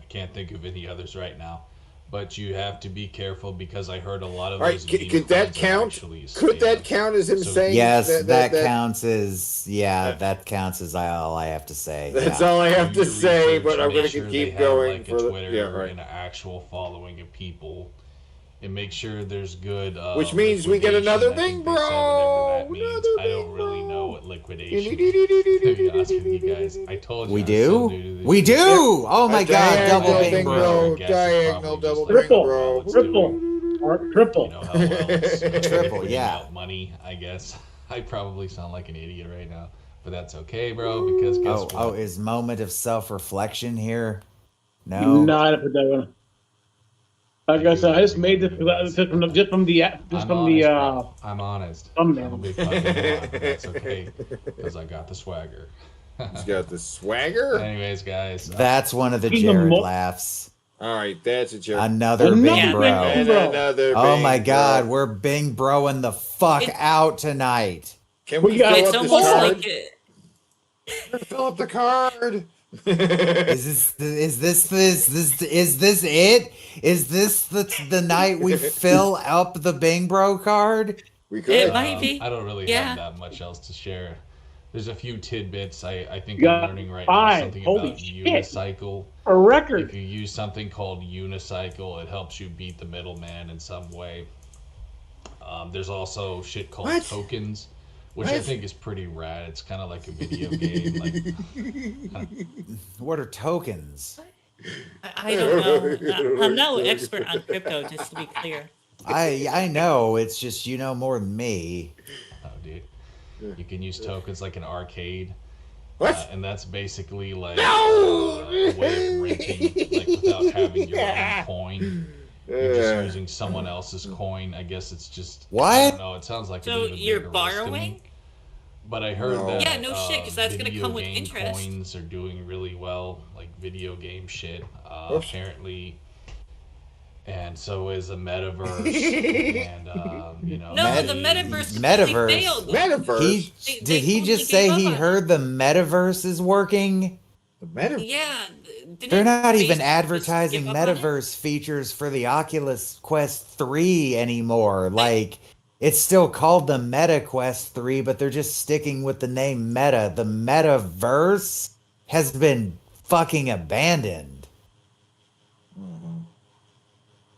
can't think of any others right now. But you have to be careful because I heard a lot of All right, those could that count? Could that count as him saying? Yes, that counts as that counts as all I have to say. That's yeah. all I have to say, but I'm going to They keep have, going like, for a the Twitter and an actual following of people, and make sure there's good. Which means we get another Bing Bro. I don't really know what liquidation. To be honest with you guys, I told you We I was so new to do. this We shit. do. Oh my God! Double Diagonal Bing Bro. Diagonal double Bing Triple, Bro. triple. Triple, yeah. Money, I guess. I probably sound like an idiot right now, but that's okay, bro. Because guess what? Oh, is moment of self-reflection here? No. No, I didn't put that one. Like I said, I just made this just from the I'm honest. thumbnail. I'm a big fucking moron, but that's okay because I got the swagger. He's got the swagger. Anyways, guys, That's one of the He's a Jared mo- laughs. All right, that's a joke. Another Bing Bro. And another Oh Bing my God, Bro. we're Bing Broing the fuck out tonight. Can we got- fill It's up this almost card? like it, Fill up the card. Is this it? Is this the night we fill up the Bing Bro card? We could. it might be. I don't really Yeah. have that much else to share. There's a few tidbits I think You got I'm learning right 5. now. Something Holy about shit. unicycle. A record. If you use something called unicycle, it helps you beat the middleman in some way. There's also shit called What? tokens, which I What? think is pretty rad. It's kind of like a video game. Like, What are tokens? I don't know. I'm no expert on crypto, just to be clear. I know. It's just you know more than me. oh, dude, you can use tokens like an arcade. What? And that's basically like No! a way of renting, like without having your own coin. You're just using someone else's coin. I guess it's just I What? don't know. It sounds like So a bit of a you're bigger risk to borrowing? me. But I heard No. that Yeah, no shit, 'cause that's gonna video come with game interest. Coins are doing really well, like video game shit. Oops. Apparently, and so is a metaverse, and you know. No, the metaverse. Metaverse. They failed. Metaverse. He They did he totally just say gave he up on heard the metaverse is working? The meta. Yeah, They're not even Facebook just advertising give up on it? metaverse features for the Oculus Quest 3 anymore. Like, it's still called the Meta Quest 3, but they're just sticking with the name Meta. The metaverse has been fucking abandoned.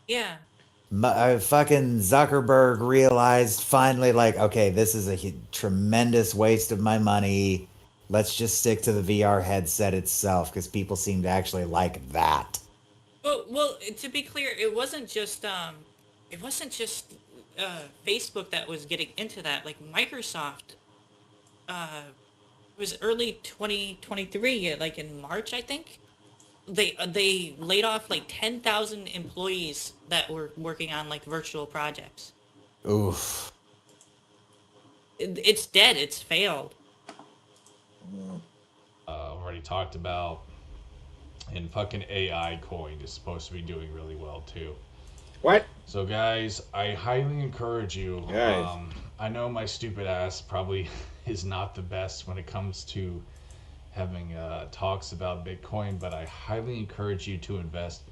Yeah. Fucking Zuckerberg realized finally, like, okay, this is a tremendous waste of my money. Let's just stick to the VR headset itself because people seem to actually like that. Well, to be clear, it wasn't just Facebook that was getting into that. Like Microsoft, it was early 2023, like in March, I think. They laid off like 10,000 employees that were working on like virtual projects. Oof. It's dead. It's failed. Already talked about, and fucking AI coin is supposed to be doing really well too. What? So guys, I highly encourage you. Guys. I know my stupid ass probably is not the best when it comes to having talks about Bitcoin, but I highly encourage you to invest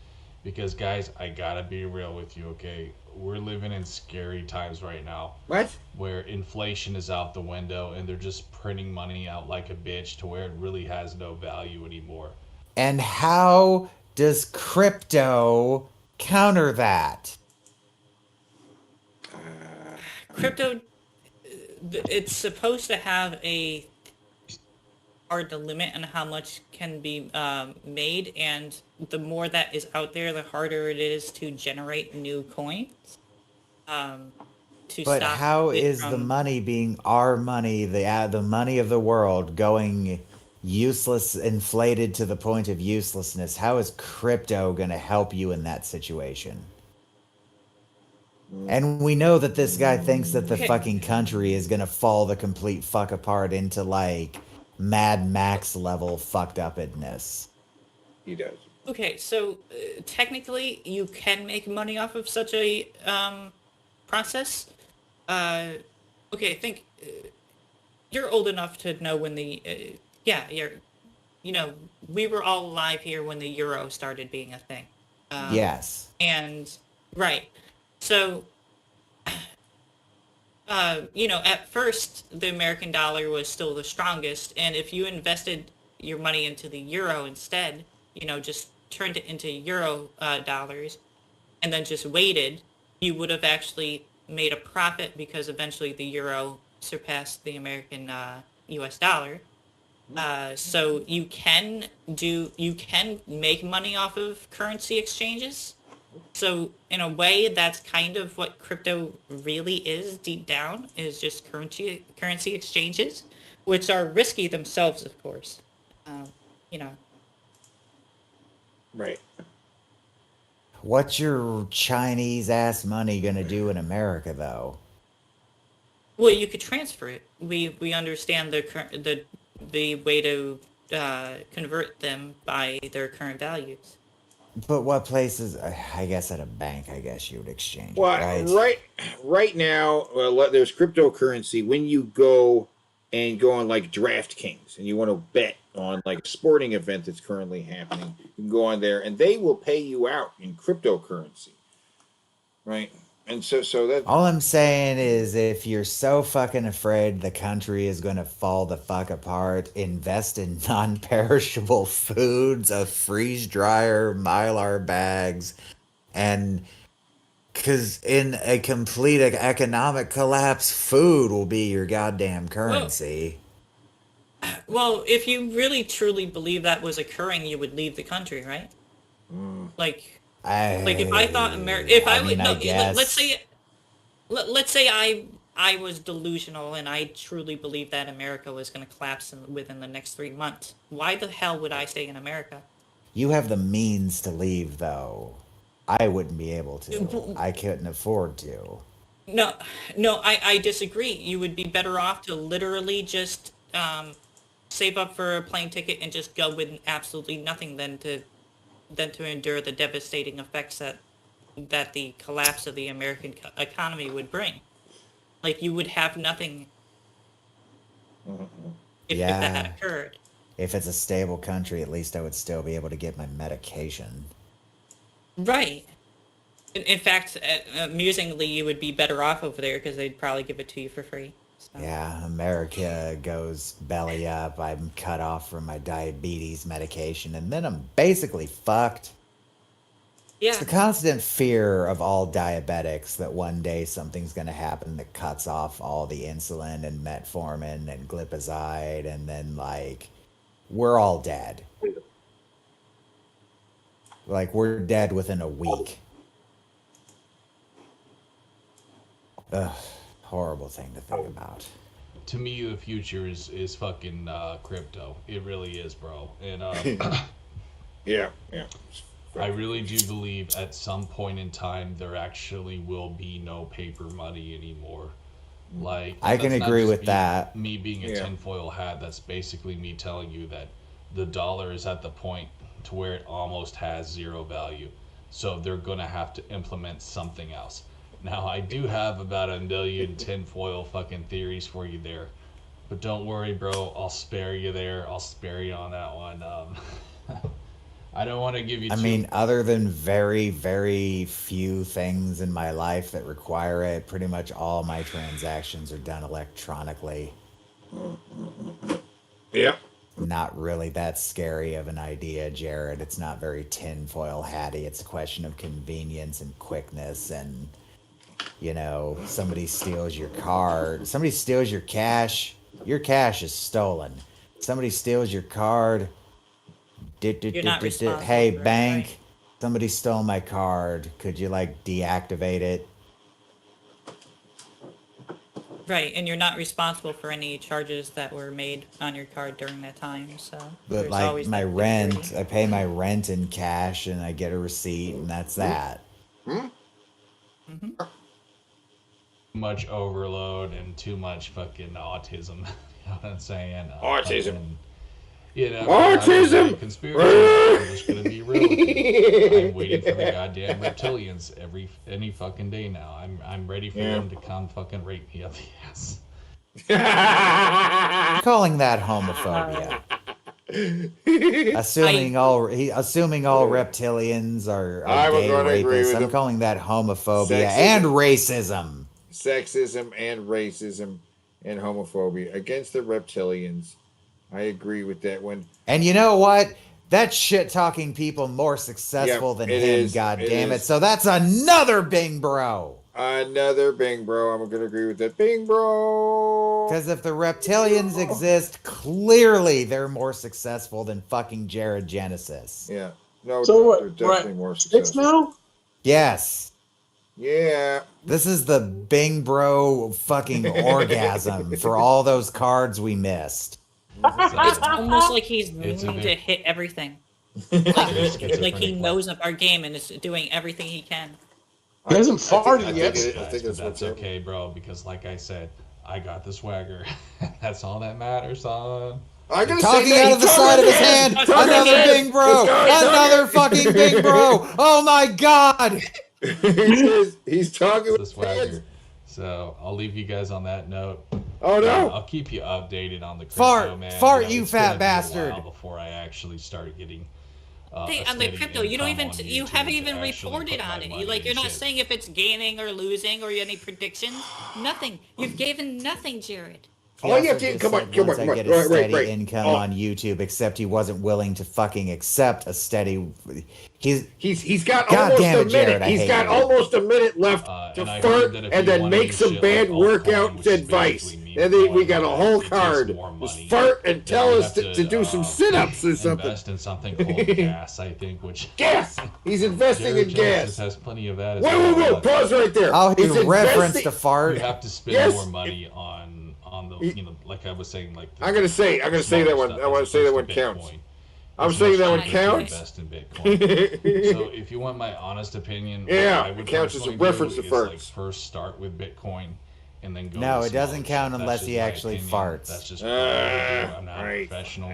because guys, I gotta be real with you, okay? We're living in scary times right now. What? Where inflation is out the window and they're just printing money out like a bitch to where it really has no value anymore. And how does crypto counter that? Crypto, it's supposed to have a hard limit on how much can be made, and the more that is out there, the harder it is to generate new coins. But how is the money being our money, the money of the world, going useless, inflated to the point of uselessness? How is crypto going to help you in that situation? And we know that this guy thinks that the fucking country is going to fall the complete fuck apart into like Mad Max level fucked upness. He does. Okay, so technically you can make money off of such a process. Okay, I think you're old enough to know when the we were all alive here when the euro started being a thing. Yes. And right, so at first the American dollar was still the strongest, and if you invested your money into the euro instead, just turned it into euro dollars, and then just waited, you would have actually made a profit because eventually the euro surpassed the American U.S. dollar. So you can make money off of currency exchanges. So in a way, that's kind of what crypto really is deep down, is just currency exchanges, which are risky themselves, of course. Right. What's your Chinese ass money gonna do in America, though? Well, you could transfer it. We understand the way to convert them by their current values. But what places? I guess at a bank. I guess you would exchange. Well, right? right now, there's cryptocurrency. When you go on like DraftKings and you want to bet on like a sporting event that's currently happening, you can go on there and they will pay you out in cryptocurrency, right? And so that all I'm saying is, if you're so fucking afraid the country is going to fall the fuck apart, invest in non-perishable foods, a freeze dryer, Mylar bags, and because in a complete economic collapse, food will be your goddamn currency. Well, if you really truly believe that was occurring, you would leave the country, right? Like if I thought let's say I was delusional and I truly believed that America was going to collapse within the next 3 months. Why the hell would I stay in America? You have the means to leave, though. I wouldn't be able to. I couldn't afford to. No, I disagree. You would be better off to literally just save up for a plane ticket and just go with absolutely nothing than to endure the devastating effects that the collapse of the American economy would bring. Like, you would have nothing if that occurred. if it's a stable country, at least I would still be able to get my medication. Right. In fact, amusingly, you would be better off over there because they'd probably give it to you for free. So. Yeah, America goes belly up. I'm cut off from my diabetes medication, and then I'm basically fucked. Yeah. It's the constant fear of all diabetics that one day something's going to happen that cuts off all the insulin and metformin and glipizide, and then, like, we're all dead. Like, we're dead within a week. Ugh, horrible thing to think about. To me, the future is fucking crypto. It really is, bro. And yeah. I really do believe at some point in time there actually will be no paper money anymore. Like, I can that's not agree just with that. Me being a tinfoil hat, that's basically me telling you that the dollar is at the point to where it almost has zero value. So they're gonna have to implement something else. Now, I do have about a million tinfoil fucking theories for you there. But don't worry, bro. I'll spare you there. I'll spare you on that one. I don't want to give you I mean, other than very, very few things in my life that require it, pretty much all my transactions are done electronically. Yeah. Not really that scary of an idea, Jared. It's not very tinfoil hatty. It's a question of convenience and quickness and, you know, somebody steals your card. Somebody steals your cash is stolen. Somebody steals your card. You're not responsible Hey, for it, bank, right? somebody stole my card. Could you, like, deactivate it? Right, and you're not responsible for any charges that were made on your card during that time, so. But, there's like, always my that rent, security. I pay my rent in cash and I get a receipt and that's that. Mm-hmm. much overload and too much fucking autism. You know what I'm saying? Autism. Fucking, you know, Autism! I'm conspiracy. I'm just gonna be real with you. I'm waiting for the goddamn reptilians any fucking day now. I'm ready for them to come fucking rape me up the ass. Calling that homophobia. assuming all reptilians are I'm gay gonna agree rapists. with I'm him. calling that homophobia Sexism. and racism. Sexism and racism and homophobia against the reptilians. I agree with that one. And you know what? That shit talking people more successful Yep, than it him. is. God It damn it! is. So that's another Bing Bro. Another Bing Bro. I'm gonna agree with that. Bing Bro. Because if the reptilians exist, clearly they're more successful than fucking Jared Genesis. Yeah. No, So they're what? definitely Right. more 6 successful. now? Yes. Yeah. This is the Bing Bro fucking orgasm for all those cards we missed. It's almost like he's It's a meaning big- to hit everything. It's Like he schizophrenic. knows our game and is doing everything he can. He hasn't farted I yet. think But that's that's okay, bro, because like I said, I got the swagger. That's all that matters, son. I'm gonna Talking say that out of the side of his hand, Talking another again. Bing Bro, another fucking Bing Bro. Oh my God! he's talking The with his swagger. hands. So I'll leave you guys on that note. Oh no! I'll keep you updated on the crypto, Fart, man. fart, know, you it's fat gonna be a bastard. while before I actually start getting. Hey, a on the steady crypto, you don't income even on you YouTube haven't to even actually reported put my on it. money You're and not shit. saying if it's gaining or losing or any predictions. Nothing. You've given nothing, Jared. He All you also have to just come on, said come once on, I come get on. a Right, steady right. income Oh. on YouTube, except he wasn't willing to fucking accept a steady. He's got God almost damn a it, Jared, minute. I He's hate got you. almost a minute left to and I fart heard that if and you then wanna make do some shit bad like workout altcoin, which is advice. basically me And then we going got a on whole it, card. just more Just money. fart and Then tell you us have to do some sit-ups or something. Invest in something called gas, I think, which Gas! He's investing Jared in Genesis gas. has plenty of that as Whoa, well. whoa, whoa! but Pause right there. Oh, he He's referenced investing- a fart. You have to spend Yes. more money on the like I was saying, like I'm gonna say that smaller one. stuff I want as to say that opposed one to counts. Bitcoin. I'm It's saying much that one cheaper to counts. invest in Bitcoin. So if you want my honest opinion, what Yeah, I would it counts as a personally do reference to is, like, farts. first start with Bitcoin and then go. No, to it doesn't smaller count stuff. unless That's he just my actually opinion. farts. That's just what I would do. I'm not right, a professional,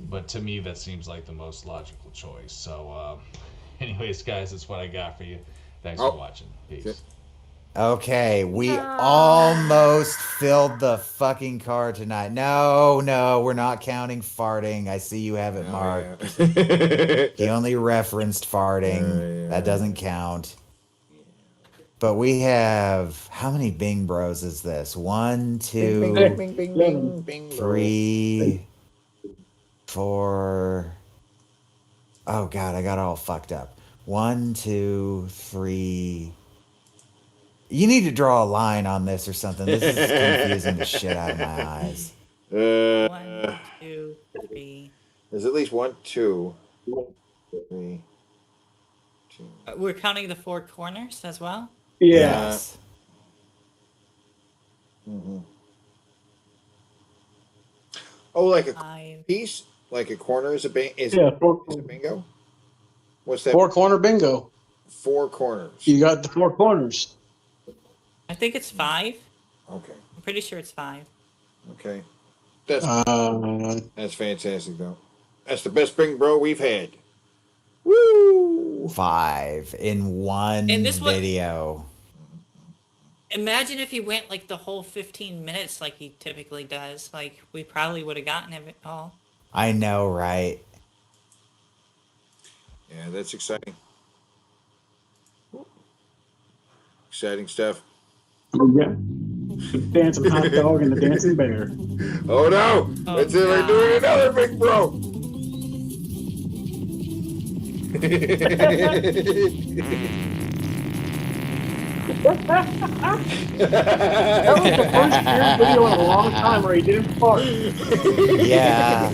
but to me that seems like the most logical choice. So, anyways, guys, that's what I got for you. Thanks Oh. for watching. Peace. Okay, we almost filled the fucking car tonight. No, we're not counting farting. I see you have it marked. He only referenced farting. That doesn't count. But we have, how many Bing Bros is this? 1, 2, 3, 4. Oh God, I got it all fucked up. 1, 2, 3. You need to draw a line on this or something. This is confusing the shit out of my eyes. 1, 2, 3. There's at least 1, 2, 3, 2. We're counting the 4 corners as well? Yes. Mm-hmm. Oh, like a 5. piece? Like a corner is a bingo? Is Yeah, a bingo? What's that? 4 corner bingo. 4 corners. You got the 4 corners. I think it's 5. Okay. I'm pretty sure it's 5. Okay. That's fantastic, though. That's the best Bing Bro we've had. Woo! 5 in one And this one- video. Imagine if he went like the whole 15 minutes like he typically does. Like, we probably would have gotten it all. I know, right? Yeah, that's exciting. Exciting stuff. Yeah. Dancing hot dog and the dancing bear. Oh no! Let's see if we're doing another Big Bro. That was the first weird video in a long time where he didn't fart. Yeah.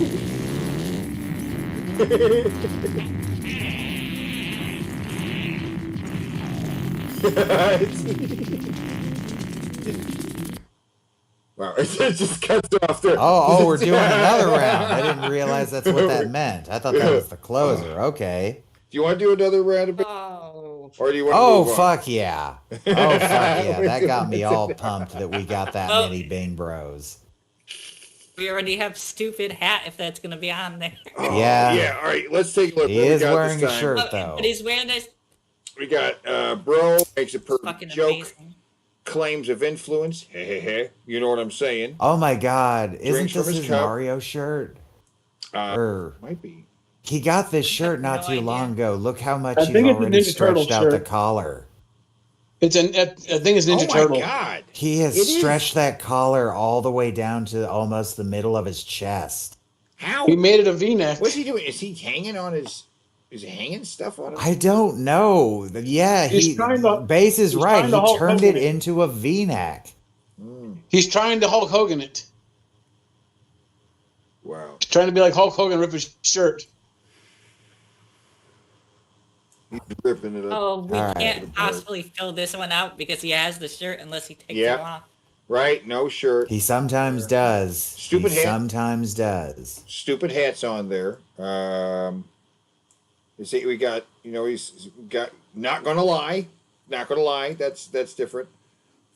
Wow, it just cuts off there. Oh, we're doing another round. I didn't realize that's what that meant. I thought that was the closer. Okay. Do you want to do another round of or do you want to Oh, move on? fuck yeah. Oh, fuck yeah. That got me all pumped that we got that many Bing Bros. We already have stupid hat if that's gonna be on there. Yeah. Yeah, all right, let's take a look. He What we is got wearing this a time. shirt, Oh, though. but he's wearing this We got Bro makes a perfect fucking joke. amazing. Claims of influence. You know what I'm saying? Oh my God. Isn't Drinks from this his his cup. Mario shirt? Or Might be. he got this shirt not no too idea. long ago. Look how much I he's think it's a already Ninja Turtle stretched out the shirt. collar. It's I think it's Ninja Oh my Turtle. God. He has It is. stretched that collar all the way down to almost the middle of his chest. How? He made it a V-neck. What's he doing? Is he hanging on his? Is he hanging stuff on him? I don't know. Yeah, He's trying to- Base is he's right. trying to He Hulk turned Hogan it it. into a V-neck. He's trying to Hulk Hogan it. Wow. He's trying to be like Hulk Hogan, rip his shirt. He's ripping it up. Oh, we All right. can't possibly fill this one out because he has the shirt unless he takes Yeah. it off. Right? No shirt. He sometimes does. Stupid he hat. sometimes does. Stupid hats on there. You see, we got. You know, he's got. Not gonna lie. Not gonna lie. That's different.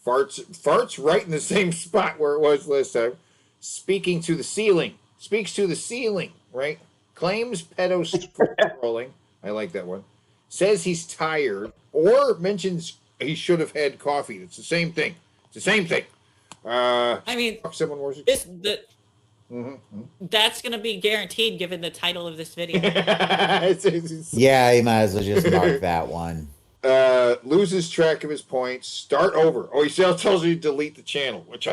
Farts right in the same spot where it was last time. Speaking to the ceiling. Speaks to the ceiling. Right. Claims pedo scrolling. I like that one. Says he's tired or mentions he should have had coffee. It's the same thing. It's the same thing. I mean, Someone was that's gonna be guaranteed given the title of this video. Yeah, he might as well just mark that one. Loses track of his points. Start over. Oh, he still tells you to delete the channel, which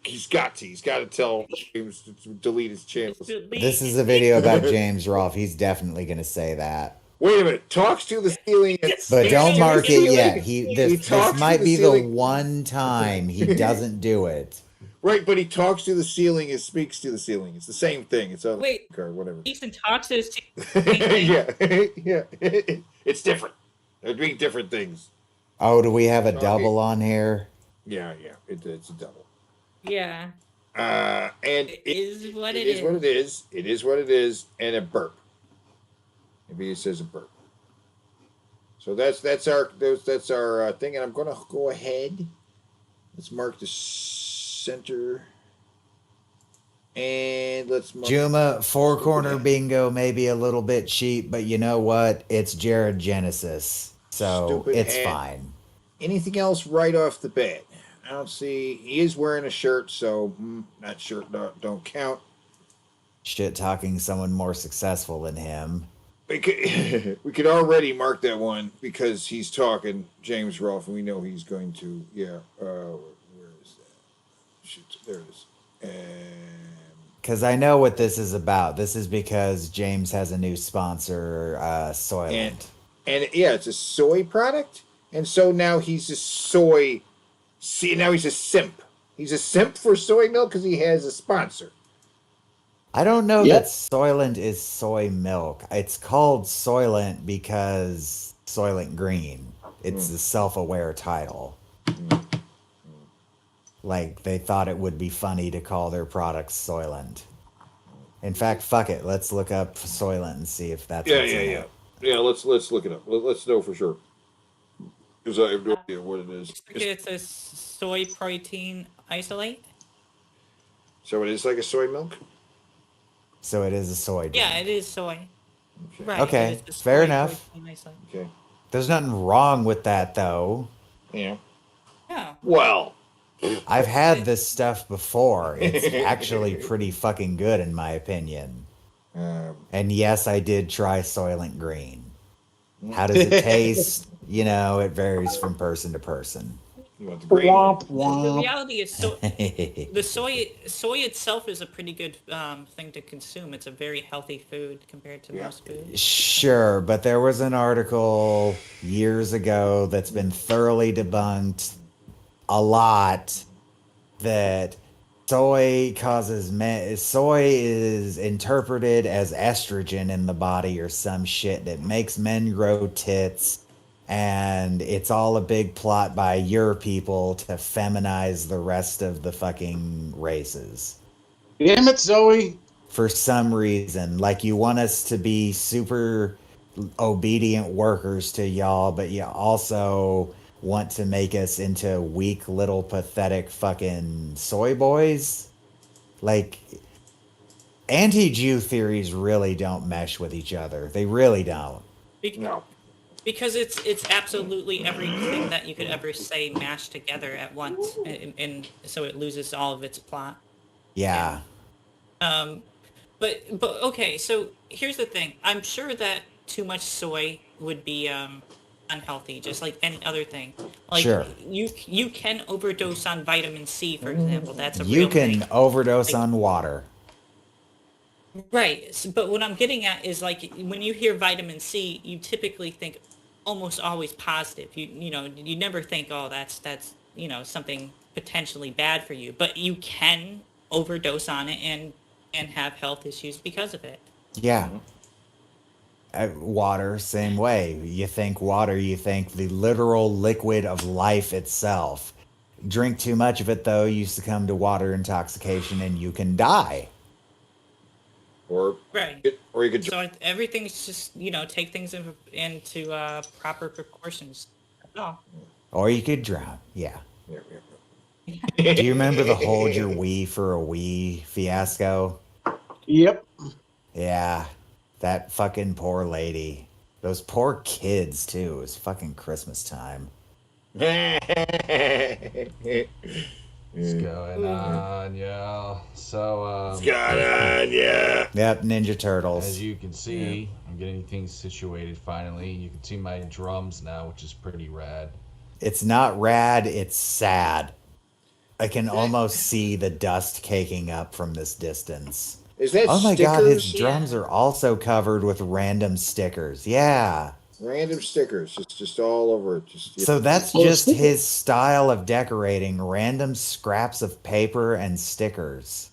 he's got to. He's got to tell James to delete his channels. This is a video about James Rolfe. He's definitely going to say that. Wait a minute. Talks to the ceiling. But don't mark it yet. He This talks to might the be the ceiling. one time he doesn't do it. Right, but he talks to the ceiling and speaks to the ceiling. It's the same thing. It's on Wait. the card, whatever. Ethan talks to his yeah, yeah. It's different. They're doing different things. Oh, do we have a double on here? Yeah. It's a double. Yeah. And It is what it is what it is. It is what it is, and a burp. Maybe it says a burp. So that's our thing, and I'm gonna go ahead. Let's mark the center, and let's mark. Juma, four corner bingo may be a little bit cheap, but you know what? It's Jared Genesis, so Stupid it's hat. fine. anything else right off the bat? I don't see. He is wearing a shirt, so that shirt don't count. Shit talking someone more successful than him. We could already mark that one because he's talking James Rolfe, and we know he's going to. Yeah. Where is that? Shit, there it is. Because I know what this is about. This is because James has a new sponsor, Soylent. And yeah, it's a soy product, and so now he's a soy. See, now he's a simp. He's a simp for soy milk because he has a sponsor. I don't know that Soylent is soy milk. It's called Soylent because Soylent Green. It's a self-aware title. Like, they thought it would be funny to call their products Soylent. In fact, fuck it. Let's look up Soylent and see if that's what's in it. Yeah, let's look it up. Let's know for sure. Because I have no idea what it is. It's a soy protein isolate. So it is like a soy milk? So it is a soy drink. Yeah, it is soy. Right. Okay, it is a fair soy enough. protein isolate. Okay. There's nothing wrong with that, though. Yeah. Yeah. Well, I've had this stuff before. It's actually pretty fucking good, in my opinion. And yes, I did try Soylent Green. How does it taste? You know, it varies from person to person. You want the green? The reality is, the soy itself is a pretty good thing to consume. It's a very healthy food compared to most foods. Sure, but there was an article years ago that's been thoroughly debunked a lot that soy is interpreted as estrogen in the body or some shit that makes men grow tits, and it's all a big plot by your people to feminize the rest of the fucking races. Damn it, Zoe. For some reason, like, you want us to be super obedient workers to y'all, but you also want to make us into weak little pathetic fucking soy boys. Like, anti-Jew theories really don't mesh with each other. They really don't. No. Because it's absolutely everything that you could ever say mashed together at once, and so it loses all of its plot. Yeah. But okay, so here's the thing. I'm sure that too much soy would be unhealthy, just like any other thing. Like, Sure. You can overdose on vitamin C, for example. That's a You real can thing. overdose Like, on water. Right, but what I'm getting at is, like, when you hear vitamin C, you typically think almost always positive. You know, you never think, oh, that's something potentially bad for you, but you can overdose on it and have health issues because of it. Yeah. Water, same way. You think water, you think the literal liquid of life itself. Drink too much of it, though, you succumb to water intoxication and you can die. Or Right. you could. So everything's just, take things into proper proportions. Oh. Or you could drown. Yeah. Yeah. Do you remember the hold your Wii for a Wii fiasco? Yep. Yeah. That fucking poor lady. Those poor kids, too. It was fucking Christmas time. What's going on, yo? So, What's going on, yeah? Yep, Ninja Turtles. As you can see, I'm getting things situated finally. You can see my drums now, which is pretty rad. It's not rad, it's sad. I can almost see the dust caking up from this distance. Is that Oh my god, his stickers? drums are also covered with random stickers. Yeah. Random stickers, just all over it. So that's just his style of decorating, random scraps of paper and stickers.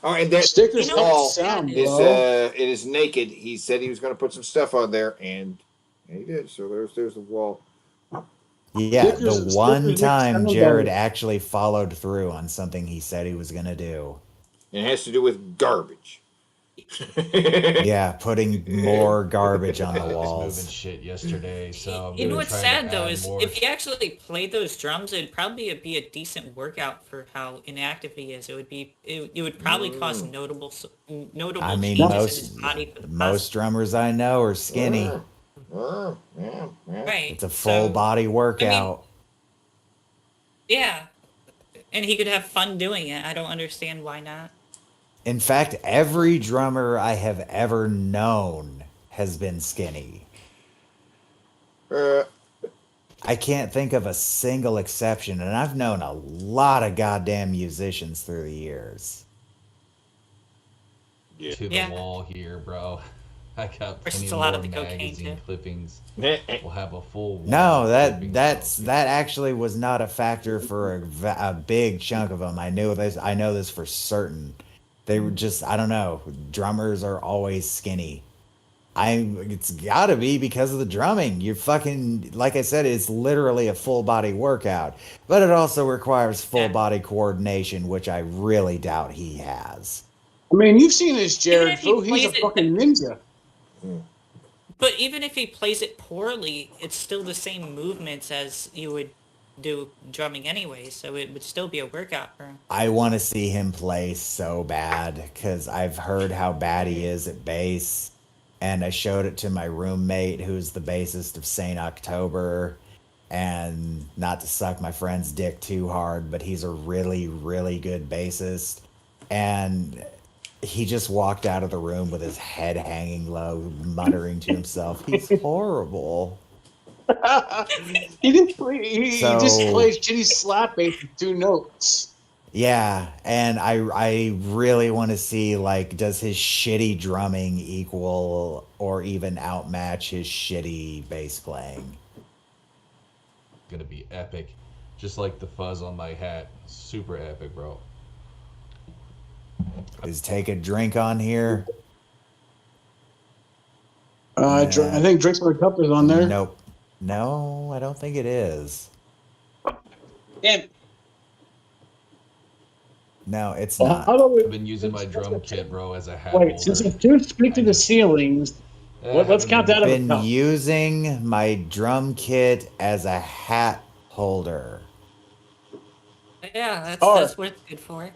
Oh, and that Stickers You know, don't wall sound, is bro. it is naked. He said he was going to put some stuff on there, and he did. So there's the wall. Yeah, Stickers- the one stickers time sound Jared better. actually followed through on something he said he was going to do. And it has to do with garbage. Yeah, putting more garbage on the I was moving walls. shit yesterday, so I'm You know gonna what's try to sad though add is more. if he actually played those drums, it'd probably be a decent workout for how inactive he is. It would probably cause notable I mean, changes in his body. For the most drummers I know are skinny. Yeah. Right. It's a full body workout. Yeah. And he could have fun doing it. I don't understand why not. In fact, every drummer I have ever known has been skinny. Uh, I can't think of a single exception, and I've known a lot of goddamn musicians through the years. To the wall here, bro. I got plenty a lot more of the cocaine, magazine too. clippings. We'll have a full wall No, of that clippings. that actually was not a factor for a big chunk of them. I knew this. I know this for certain. They were just, I don't know. Drummers are always skinny. It's gotta be because of the drumming. You're fucking, like I said, it's literally a full body workout, but it also requires full body coordination, which I really doubt he has. I mean, you've seen this Jared if he Fu. He's a plays it- fucking ninja. But even if he plays it poorly, it's still the same movements as you would do drumming anyway, so it would still be a workout for him. I want to see him play so bad because I've heard how bad he is at bass. And I showed it to my roommate, who's the bassist of Saint October. And not to suck my friend's dick too hard, but he's a really, really good bassist. And he just walked out of the room with his head hanging low, muttering to himself, "He's horrible." He just plays shitty slap bass with 2 notes. Yeah, and I really want to see, like, does his shitty drumming equal or even outmatch his shitty bass playing? Gonna be epic. Just like the fuzz on my hat. Super epic, bro. Is Take a Drink on here? I think Drinks for a Cup is on there. Nope. No, I don't think it is. Damn. No, it's Well, not. how about we- I've been using my drum kit, bro, as a hat Wait, holder. since it's 2 speak to the ceilings, let's count that as a Been cup. using my drum kit as a hat holder. Yeah, that's Oh. that's what it's good for.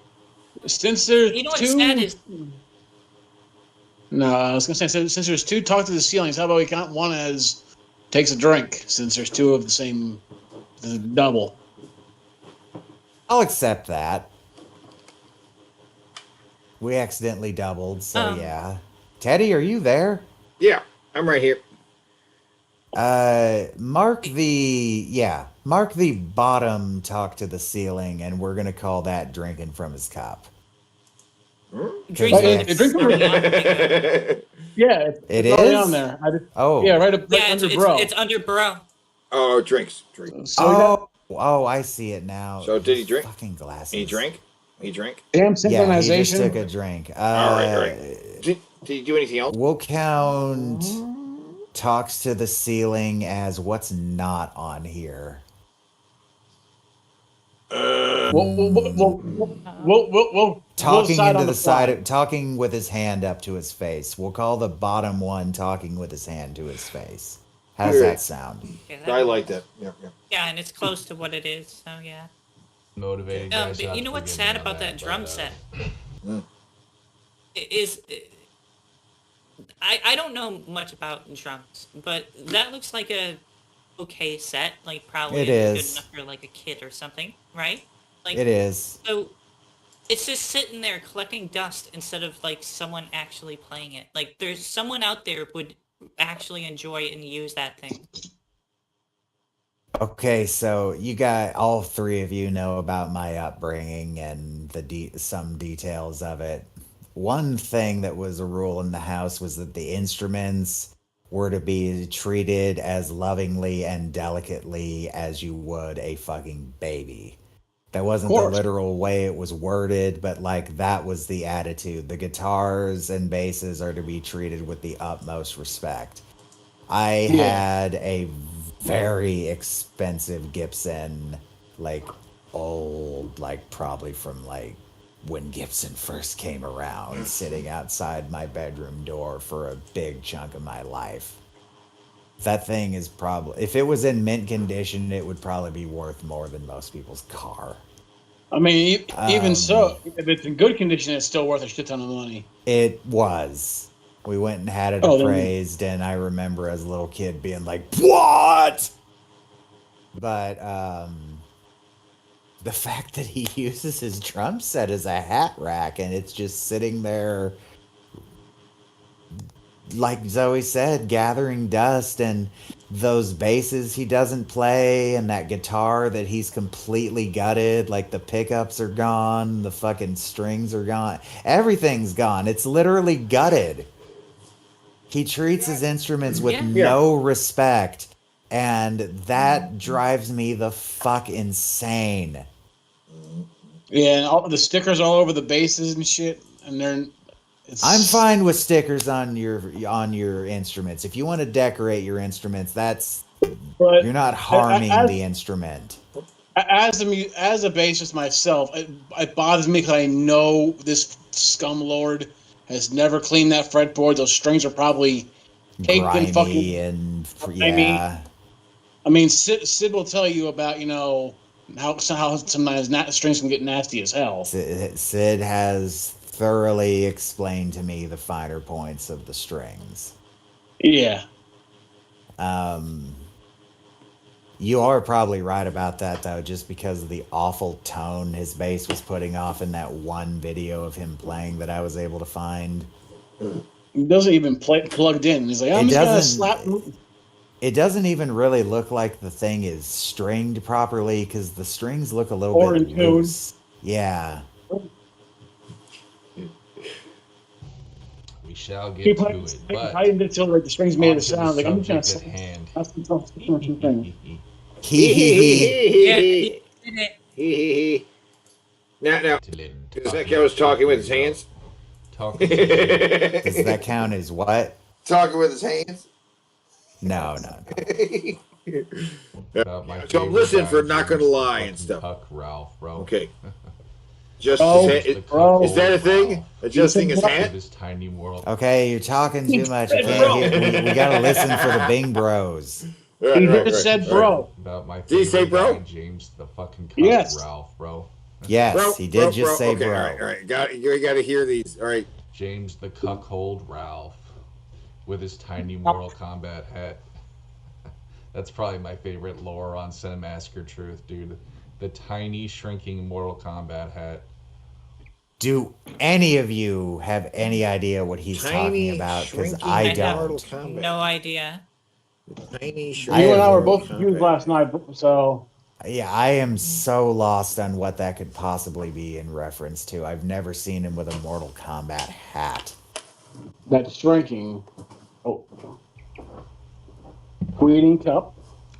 Since there's You know what's 2... sad is No, I was gonna say since there's 2 talk to the ceilings, how about we count one as takes a drink? Since there's 2 of the same, the double. I'll accept that. We accidentally doubled, so yeah. Teddy, are you there? Yeah, I'm right here. Mark the bottom talk to the ceiling, and we're gonna call that drinking from his cup. drinks Yeah. from the Drink from Yeah, It it's already is? on there. Oh. Yeah, right yeah, under bro. it's under bro. Oh, drinks. Drink. Oh, I see it now. So did he drink? Fucking glasses. He drank? He drank? Damn Yeah, he just synchronization. took a drink. All right. Did he do anything else? We'll count talks to the ceiling as what's not on here. We'll Talking decide into on the fly. side, talking with his hand up to his face. We'll call the bottom one talking with his hand to his face. How does that sound? Yeah, I like that. Yeah, yeah. Yeah, and it's close to what it is, so yeah. Motivating guys. But you know what's sad about that drum set? Is I don't know much about drums, but that looks like a okay set. Like probably It good is. enough for like a kid or something, right? Like It is. So it's just sitting there collecting dust instead of like someone actually playing it. Like there's someone out there would actually enjoy and use that thing. Okay, so you got all 3 of you know about my upbringing and some details of it. One thing that was a rule in the house was that the instruments were to be treated as lovingly and delicately as you would a fucking baby. That wasn't the literal way it was worded, but like that was the attitude. The guitars and basses are to be treated with the utmost respect. I had a very expensive Gibson, like old, like probably from like when Gibson first came around, sitting outside my bedroom door for a big chunk of my life. That thing is probably, if it was in mint condition, it would probably be worth more than most people's car. I mean, even so, if it's in good condition, it's still worth a shit ton of money. It was. We went and had it appraised, and I remember as a little kid being like, "What?" But the fact that he uses his drum set as a hat rack and it's just sitting there, like Zoe said, gathering dust, and those basses he doesn't play, and that guitar that he's completely gutted, like the pickups are gone, the fucking strings are gone, everything's gone. It's literally gutted. He treats his instruments with no respect, and that drives me the fuck insane. Yeah, and all the stickers all over the bases and shit, and they're. I'm fine with stickers on your instruments. If you want to decorate your instruments, you're not harming the instrument. As a bassist myself, it bothers me because I know this scumlord has never cleaned that fretboard. Those strings are probably caked in fucking. And yeah. I mean, Sid will tell you about how sometimes strings can get nasty as hell. Sid has thoroughly explained to me the finer points of the strings. Yeah. You are probably right about that, though, just because of the awful tone his bass was putting off in that one video of him playing that I was able to find. He doesn't even plugged in. He's like, I'm just gonna slap. It doesn't even really look like the thing is stringed properly because the strings look a little bit loose. Yeah. We shall get to it, but I didn't tell like the strings made a sound. Like I'm just gonna hand. Now, does that count as talking with his hands? Does that count as what? Talking with his hands? No. So I'm listening for not gonna lie and stuff. Huck Ralph, bro. Okay. Is that a thing? Adjusting his hat? This tiny world. Okay, you're talking too much. You can't hear. We gotta listen for the Bing Bros. He just said bro. About my did he say bro? James the fucking Huck yes. Ralph, bro. Yes, he did just say okay, bro. All right. You got to hear these. All right. James the Cuckold Ralph with his tiny Mortal Kombat hat. That's probably my favorite lore on Cinemassacre Truth, dude. The tiny shrinking Mortal Kombat hat. Do any of you have any idea what he's talking about? Because I don't. No idea. Tiny you and I were both confused last night, so. Yeah, I am so lost on what that could possibly be in reference to. I've never seen him with a Mortal Kombat hat. That's shrinking. Oh. Queening cup.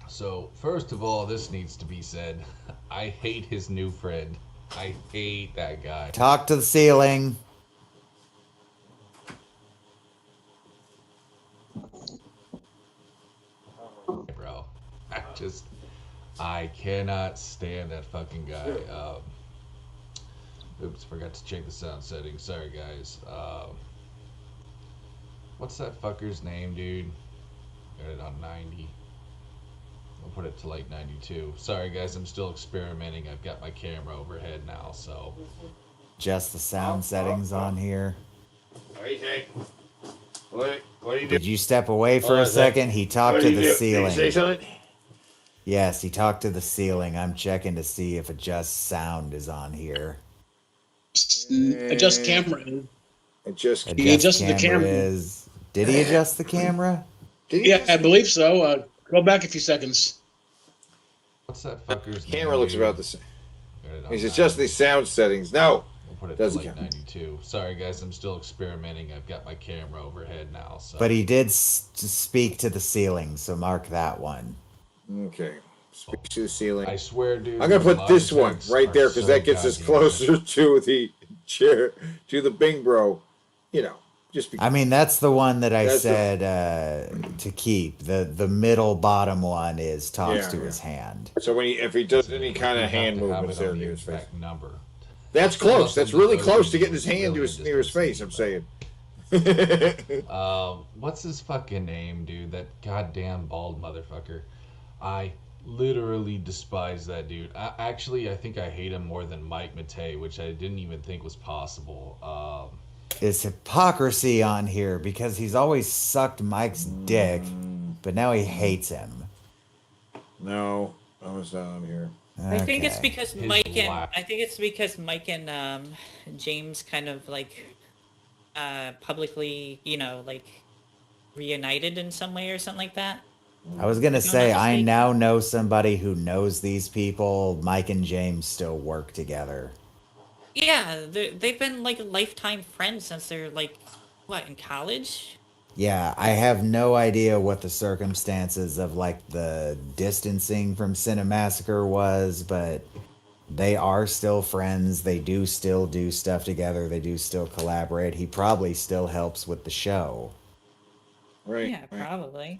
So, first of all, this needs to be said. I hate his new friend. I hate that guy. Talk to the ceiling. Bro, I cannot stand that fucking guy. Oops, forgot to check the sound settings. Sorry, guys. What's that fucker's name, dude? Got it on 90. I'll put it to like 92. Sorry, guys, I'm still experimenting. I've got my camera overhead now, so. Just the sound settings on here. What do you do? Did you step away for a second? He talked to the ceiling. Did you say something? Yes, he talked to the ceiling. I'm checking to see if adjust sound is on here. Adjust camera. Adjust he adjusted the camera. Did he adjust the camera? Yeah, I believe so. Go back a few seconds. What's that fucker's camera looks about the same. He's adjusting the sound settings. No. We'll put it to like 92. Sorry, guys, I'm still experimenting. I've got my camera overhead now, so. But he did speak to the ceiling, so mark that one. Okay. Speak to the ceiling. I swear, dude. I'm gonna put this one right there because that gets us closer to the chair, to the Bing Bro. You know, just because. I mean, that's the one that I said to keep. The middle bottom one is talks to his hand. So when if he does any kind of hand movements there near his face. Number. That's close. That's really close to getting his hand to near his face. I'm saying. What's his fucking name, dude? That goddamn bald motherfucker. I literally despise that dude. I think I hate him more than Mike Matei, which I didn't even think was possible. It's hypocrisy on here because he's always sucked Mike's dick, but now he hates him. No, I was not on here. I think it's Okay. because His Mike and laugh. I think it's because Mike and James kind of like publicly, like reunited in some way or something like that. I was gonna If I'm not say I mistaken. now know somebody who knows these people. Mike and James still work together. Yeah, they've been like lifetime friends since they're like what, in college? Yeah, I have no idea what the circumstances of like the distancing from Cinemassacre was, but they are still friends. They do still do stuff together. They do still collaborate. He probably still helps with the show. Right. Yeah, right. probably.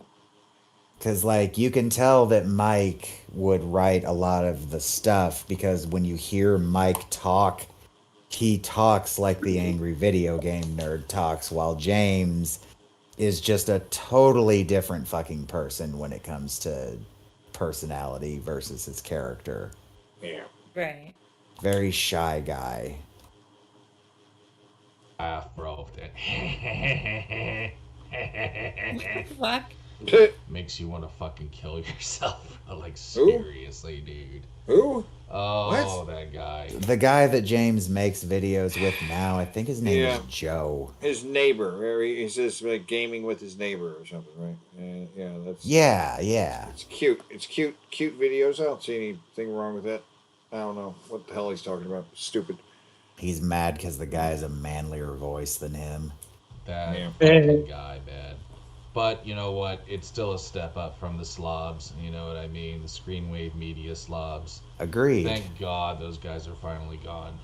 Because, like, you can tell that Mike would write a lot of the stuff because when you hear Mike talk, he talks like the angry video game nerd talks, while James is just a totally different fucking person when it comes to personality versus his character. Yeah. Right. Very shy guy. Laugh, bro. Fuck. Makes you want to fucking kill yourself. Like, Who? seriously, dude. Who? Oh, What? that guy. The guy that James makes videos with now, I think his name Yeah. is Joe. His neighbor. Where he says like gaming with his neighbor or something, right? Yeah, that's. Yeah, yeah. It's cute. It's cute videos. I don't see anything wrong with that. I don't know what the hell he's talking about. Stupid. He's mad because the guy has a manlier voice than him. That Yeah. fucking guy, man. But you know what? It's still a step up from the slobs. You know what I mean? The Screenwave Media slobs. Agreed. Thank God those guys are finally gone.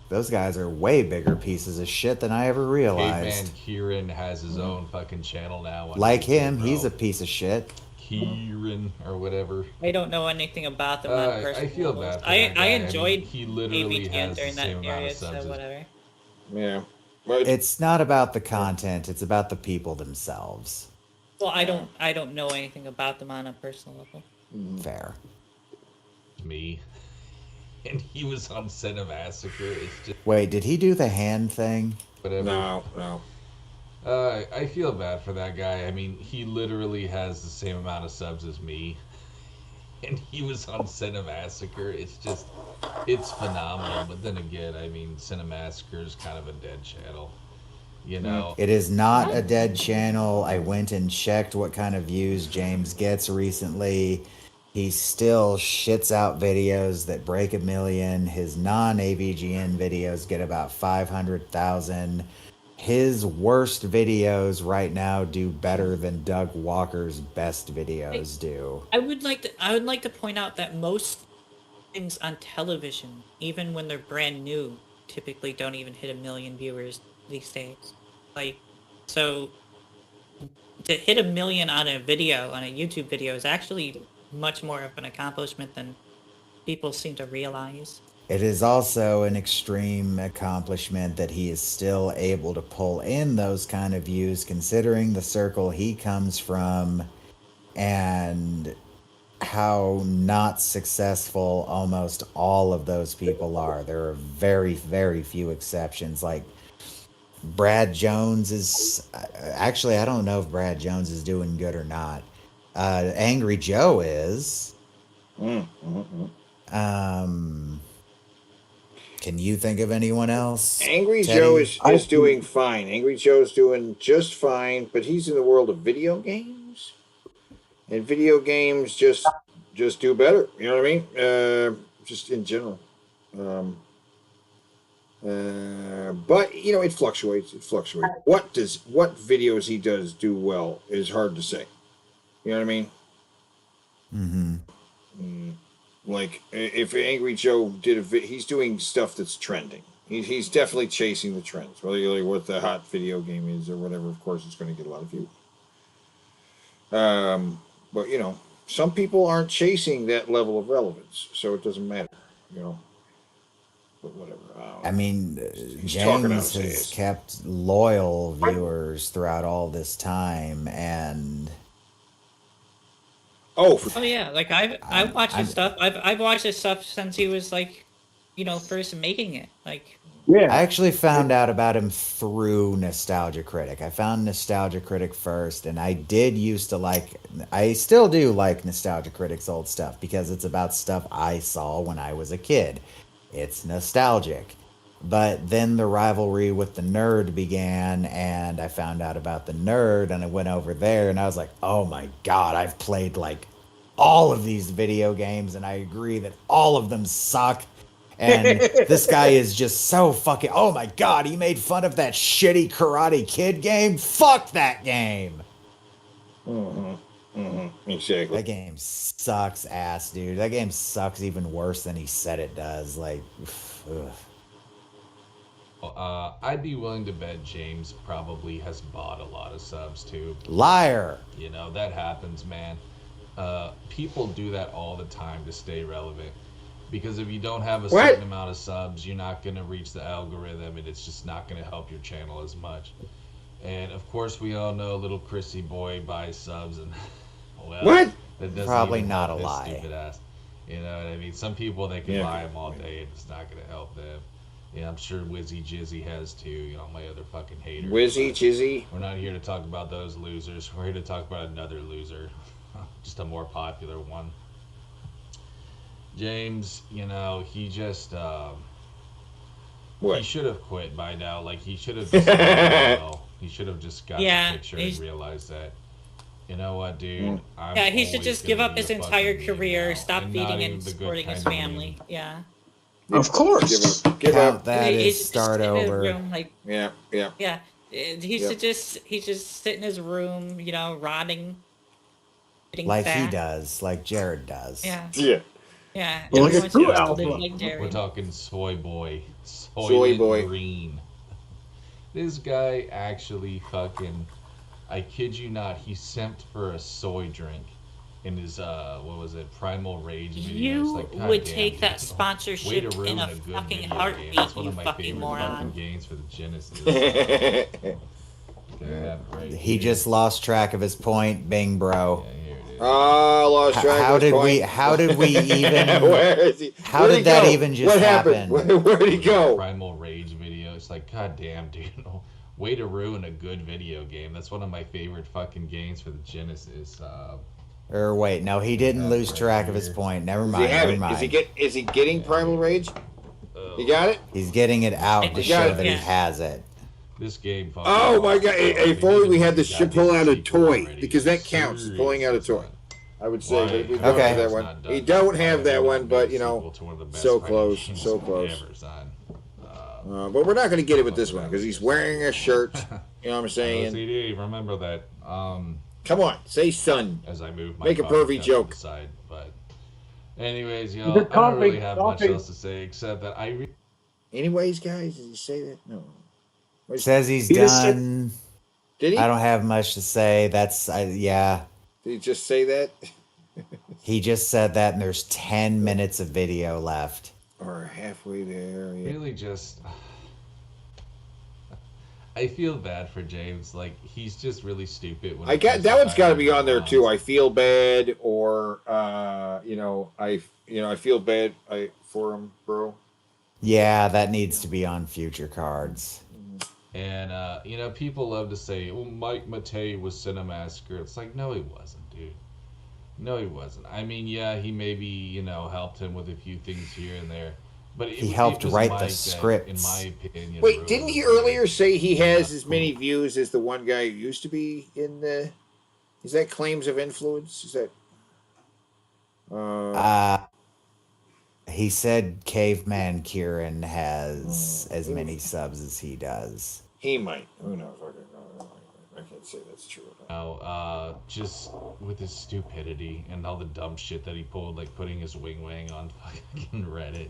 Those guys are way bigger pieces of shit than I ever Caveman realized. Kieran has his own fucking channel now. On Like YouTube, him, bro. he's a piece of shit. Kieran or whatever. I don't know anything about them on I personal feel levels. bad for I that guy. I mean, enjoyed he literally AVGN has during the that same amount of period, so subs as- whatever. Yeah. But It's not about the content, it's about the people themselves. Well, I don't know anything about them on a personal level. Fair. me. And he was on Cinemassacre. It's just Wait, did he do the hand thing? whatever. no. I feel bad for that guy. I mean, he literally has the same amount of subs as me. And he was on Cinemassacre. It's phenomenal. But then again, I mean, Cinemassacre is kind of a dead channel. You know? It is not a dead channel. I went and checked what kind of views James gets recently. He still shits out videos that break 1 million. His non-AVGN videos get about 500,000. His worst videos right now do better than Doug Walker's best videos do. I would like to point out that most things on television, even when they're brand new, typically don't even hit 1 million viewers these days. Like, so to hit 1 million on a video, on a YouTube video, is actually much more of an accomplishment than people seem to realize. It is also an extreme accomplishment that he is still able to pull in those kind of views, considering the circle he comes from and how not successful almost all of those people are. There are very, very few exceptions. Like Brad Jones is actually, I don't know if Brad Jones is doing good or not. Angry Joe is. Can you think of anyone else? Angry Teddy? Joe is doing fine. Angry Joe's doing just fine, but he's in the world of video games, and video games just do better. You know what I mean? Just in general. But you know, it fluctuates. What videos he does do well is hard to say. You know what I mean? Mm-hmm. Like if Angry Joe did he's doing stuff that's trending. He's definitely chasing the trends. Whether like what the hot video game is or whatever, of course, it's going to get a lot of views. But you know, some people aren't chasing that level of relevance, so it doesn't matter. You know. But whatever. I mean, He's talking out James his has ass. kept loyal viewers throughout all this time, and Oh yeah, like I watched his stuff. I've watched his stuff since he was like first making it. Like, Yeah. I actually found out about him through Nostalgia Critic. I found Nostalgia Critic first, and I still do like Nostalgia Critic's old stuff because it's about stuff I saw when I was a kid. It's nostalgic. But then the rivalry with the Nerd began, and I found out about the Nerd, and I went over there, and I was like, oh my God, I've played like all of these video games, and I agree that all of them suck. And this guy is just so fucking, oh my God, he made fun of that shitty Karate Kid game. Fuck that game. Exactly. That game sucks ass, dude. That game sucks even worse than he said it does. Like, ugh. I'd be willing to bet James probably has bought a lot of subs too. Liar. That happens, man. People do that all the time to stay relevant. Because if you don't have a certain amount of subs, you're not going to reach the algorithm, and it's just not going to help your channel as much. And of course, we all know little Chrissy boy buys subs, and well, what? That doesn't Probably even not help a his lie. Stupid ass. You know what I mean? Some people, they can buy them all day, and it's not going to help them. Yeah, I'm sure Wizzy Jizzy has too. My other fucking haters. Wizzy Jizzy. We're not here to talk about those losers. We're here to talk about another loser, just a more popular one. James, he just he should have quit by now. Like, he should have just he should have just got the picture and realized that, you know what, dude? he should just give up his entire career, stop feeding and supporting his family. Yeah. Of course. Give up. That He is should start just sit in his over. room, like, Yeah. yeah. He should just sit in his room, rotting. Getting Like he fat. does, like Jared does. Yeah. Yeah. Yeah. Well, look everyone at should True just Alpha. live like Jerry. We're talking Soy Boy. Soy Boy. Green. This guy actually fucking, I kid you not, he simped for a soy drink in his, Primal Rage video. You It's like, God would damn, take that dude. sponsorship Way to ruin in a good fucking video heartbeat, game. It's one you of my fucking favorite moron. fucking games for the Genesis. He just lost track of his point. Bing, bro. Oh, lost track How of his did point. how did we even? Where is he? How Where'd did he that go? even just what happen? happened? Where'd he go? Primal Rage video. It's like, God damn, dude. Way to ruin a good video game. That's one of my favorite fucking games for the Genesis. Or wait, no, he didn't lose track of his point. Never Does mind. he have Never it? mind. Is he getting Primal Rage? You got it? He's getting it out to You got show it. that he Yeah. has it. This game. Oh my God! If only we had the pull out a toy, because that counts. Pulling out a toy. I would say, but we don't Okay. have that one. We don't have that one, but so close, so close. But we're not going to get it with this one because he's wearing a shirt. You know what I'm saying? CD, remember that. Come on, say son. As I move my Make a coffee pervy cup joke. to the side, but anyways, The I don't coffee- really have much coffee. else to say except that Anyways, guys, did he say that? No. Says he's He just said- done. Did he? I don't have much to say. Yeah. Did he just say that? He just said that, and there's 10 minutes of video left. Or halfway there. Yeah. really just. I feel bad for James. Like, he's just really stupid. When I it got comes that to one's got to be finding on there the too. lines. I feel bad, or I feel bad for him, bro. Yeah, that needs to be on future cards. And people love to say, "Oh, Mike Matei was Cinemassacre." It's like, no, he wasn't, dude. No, he wasn't. I mean, yeah, he maybe helped him with a few things here and there, but He helped was write the Mike that, scripts. in my opinion. Wait, ruined didn't he the earlier say he has as many views as the one guy who used to be in the? Is that claims of influence? Is that? He said Caveman Kieran has as many subs as he does. He might. Who knows? I can't say that's true. Just with his stupidity and all the dumb shit that he pulled, like putting his wing on fucking Reddit.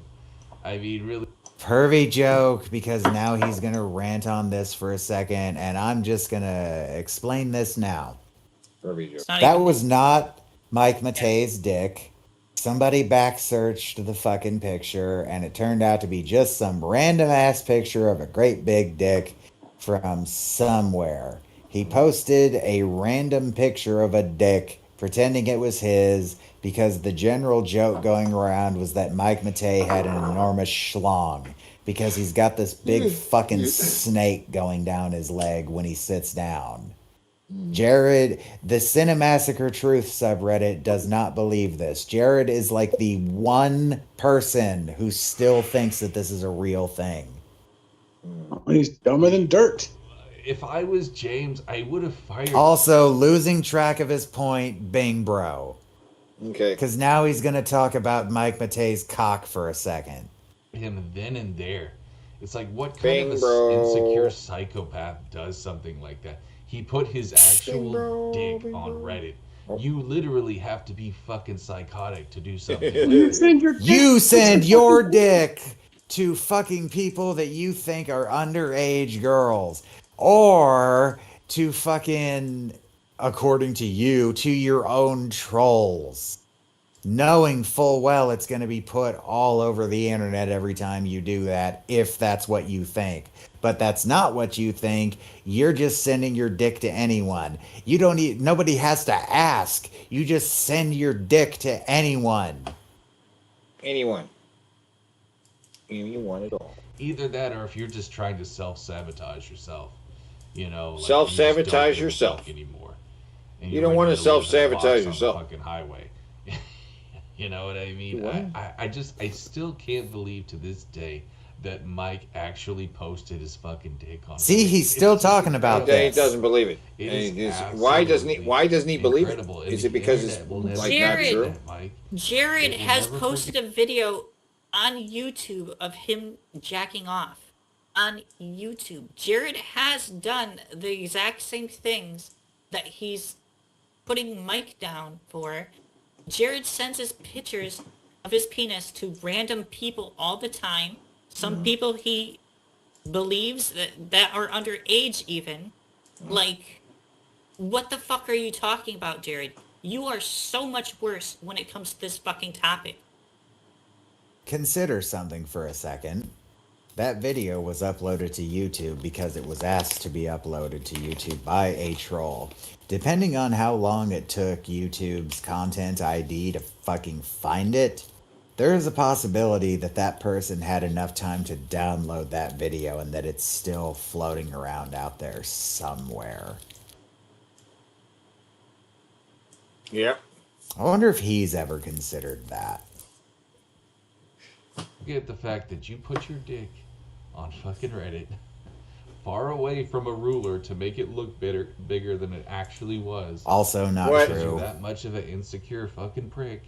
I mean, really. Pervy joke, because now he's going to rant on this for a second, and I'm just going to explain this now. Pervy joke. That was not Mike Matei's dick. Somebody back searched the fucking picture, and it turned out to be just some random ass picture of a great big dick from somewhere. He posted a random picture of a dick pretending it was his, because the general joke going around was that Mike Matei had an enormous schlong because he's got this big fucking snake going down his leg when he sits down. Jared, the Cinemassacre Truth subreddit does not believe this. Jared is like the one person who still thinks that this is a real thing. He's dumber than dirt. If I was James, I would have fired Also, losing track of his point, Bing Bro. Okay. Because now he's going to talk about Mike Matei's cock for a second. him then and there. It's like, what kind Bing, of bro. insecure psychopath does something like that? He put his actual dick on Reddit. You literally have to be fucking psychotic to do something like that. You send your dick to fucking people that you think are underage girls, or to fucking, according to you, to your own trolls, knowing full well it's going to be put all over the internet every time you do that, if that's what you think. But that's not what you think. You're just sending your dick to anyone. You don't need, nobody has to ask. You just send your dick to anyone. Anyone at all. Either that, or if you're just trying to self-sabotage yourself, you know, like Self-sabotage you just don't give a yourself. fuck anymore. And You you're don't want ready to live in a self-sabotage box on the yourself. fucking highway. You know what I mean? What? I still can't believe to this day that Mike actually posted his fucking dick on. See, Reddit. he's still It's just talking about He this. doesn't believe it. It And is why doesn't he? Why doesn't he believe it? incredible. Is And it because it's internet will never like Jared. not true? Mike. Jared It will has never posted a video on YouTube of him jacking off. On YouTube. Jared has done the exact same things that he's putting Mike down for. Jared sends his pictures of his penis to random people all the time. Some people he believes that are underage even. Like, what the fuck are you talking about, Jared? You are so much worse when it comes to this fucking topic. Consider something for a second. That video was uploaded to YouTube because it was asked to be uploaded to YouTube by a troll. Depending on how long it took YouTube's content ID to fucking find it, there is a possibility that that person had enough time to download that video and that it's still floating around out there somewhere. Yep. I wonder if he's ever considered that. Forget the fact that you put your dick on fucking Reddit far away from a ruler to make it look bigger than it actually was. Also not What? You're true. that much of an insecure fucking prick.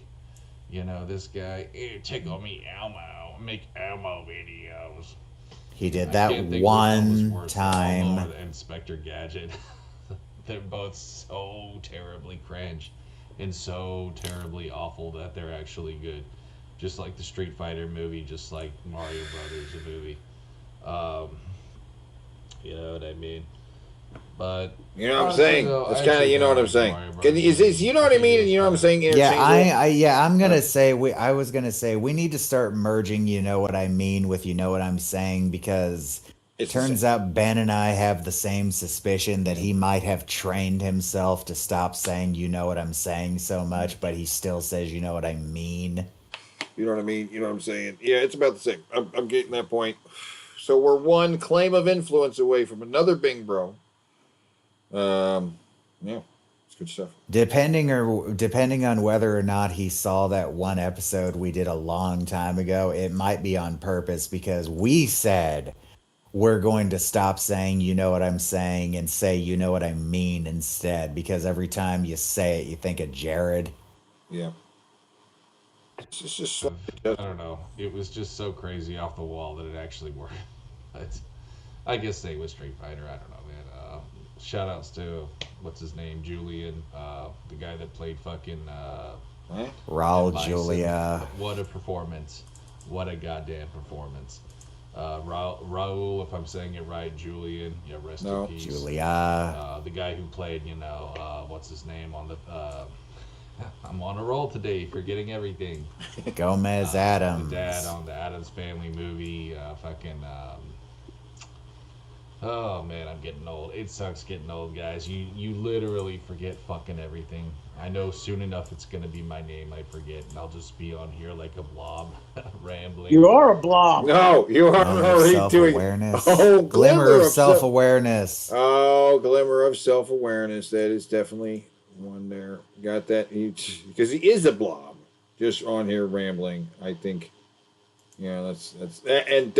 You know, this guy, tickle me Elmo, make Elmo videos. He did I that can't think which one was one worse, time. Elmo or Inspector Gadget. They're both so terribly cringe and so terribly awful that they're actually good. Just like the Street Fighter movie, just like Mario Brothers, the movie. You know what I mean? But You know what I'm saying? It's kind of, you know what I'm saying. Mario Can, Brothers is this, you know what I mean? is And you know what I'm saying? Yeah, Interchangeable? I'm gonna say I was gonna say we need to start merging you know what I mean with you know what I'm saying, because it It's the turns out Ben and I have the same suspicion that he might have trained himself to stop saying you know what I'm saying so much, but he still says you know what I mean. You know what I mean? You know what I'm saying? Yeah, it's about the same. I'm getting that point. So we're one claim of influence away from another Bing Bro. Yeah, it's good stuff. Depending on whether or not he saw that one episode we did a long time ago, it might be on purpose because we said we're going to stop saying you know what I'm saying and say you know what I mean instead, because every time you say it you think of Jared. Yeah. It's just I don't know. It was just so crazy off the wall that it actually worked. But I guess they was Street Fighter. I don't know, man. Shout outs to what's his name, Julian, the guy that played fucking Raul Bison. Julia. What a performance! What a goddamn performance! Raul, if I'm saying it right, Julian. Yeah, rest in peace. Julia. The guy who played, you know, what's his name on the. I'm on a roll today, forgetting everything. Gomez Adams. The dad on the Addams Family movie, Oh man, I'm getting old. It sucks getting old, guys. You literally forget fucking everything. I know soon enough it's gonna be my name I forget, and I'll just be on here like a blob, rambling. You are a blob. No, you are Moment of already doing. self-awareness. Oh, Glimmer of self-awareness. Oh, glimmer of self-awareness. That is definitely one there. Got that? Because he is a blob, just on here rambling. I think. Yeah, that's and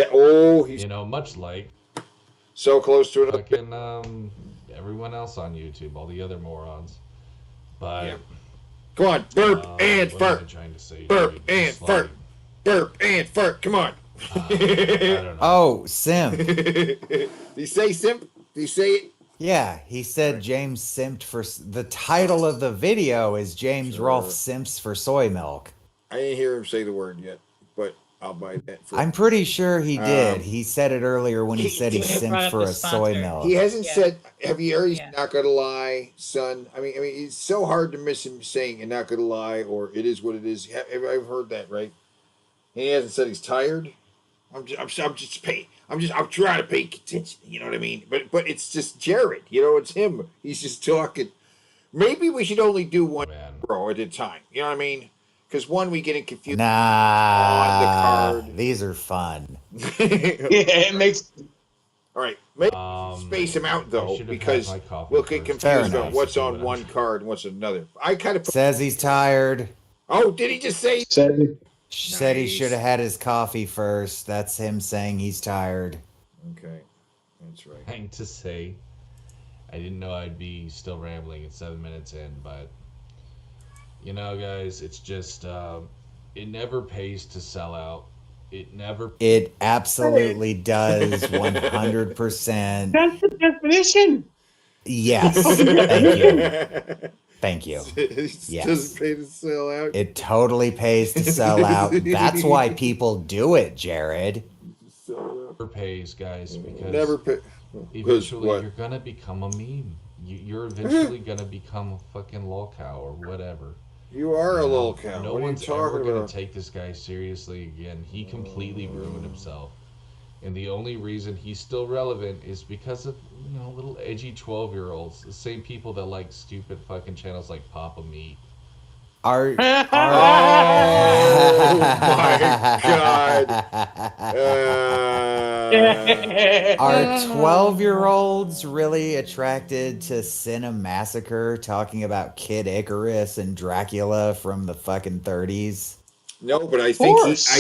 he's much like so close to another. fucking everyone else on YouTube, all the other morons. But Yeah. Come on, burp and what am I fart. trying to say, Burp dude? and Just fart. Burp and fart. Come on. I don't know. Oh, simp. Did he say simp? Did he say it? Yeah, he said James simped for the title of the video is James Rolfe simps for soy milk. I didn't hear him say the word yet, but I'll buy that. I'm pretty sure he did. He said it earlier when he said he brought simped up for the a soy sponsor. milk. He hasn't Yeah. said. Have you heard? He's Yeah. not gonna lie, son. I mean, it's so hard to miss him saying "and not gonna lie" or "it is what it is." I've heard that, right? And he hasn't said he's tired. I'm trying to pay attention. You know what I mean? But it's just Jared. You know, it's him. He's just talking. Maybe we should only do one bro at a time. You know what I mean? Because one, we get confused. Nah, on the these are fun. card. Yeah, it makes. All right, maybe space them out I though, should have because had my coffee we'll get first. Fair confused on enough. what's See on what one I'm- card and what's another. I kind of. Says he's tired. Oh, did he just say? Said, Said he Nice. should have had his coffee first. That's him saying he's tired. Okay, that's right. Trying to say, I didn't know I'd be still rambling at 7 minutes in, but you know, guys, it's just it never pays to sell out. It never. It absolutely does 100%. that's the definition. Yes. Thank you. Thank you. It Yes. doesn't pay to sell out. It totally pays to sell out. That's why people do it, Jared. Never pays, guys, because Never pay. eventually what? you're gonna become a meme. You're eventually gonna become a fucking lolcow or whatever. You are a You know, little cow. No What are you one's ever talking gonna about? take this guy seriously again. He completely ruined himself, and the only reason he's still relevant is because of little edgy 12-year-olds, the same people that like stupid fucking channels like Papa Meat. Our, Oh my God. Are 12-year-olds really attracted to Cinemassacre talking about Kid Icarus and Dracula from the fucking 30s? No, but I think course.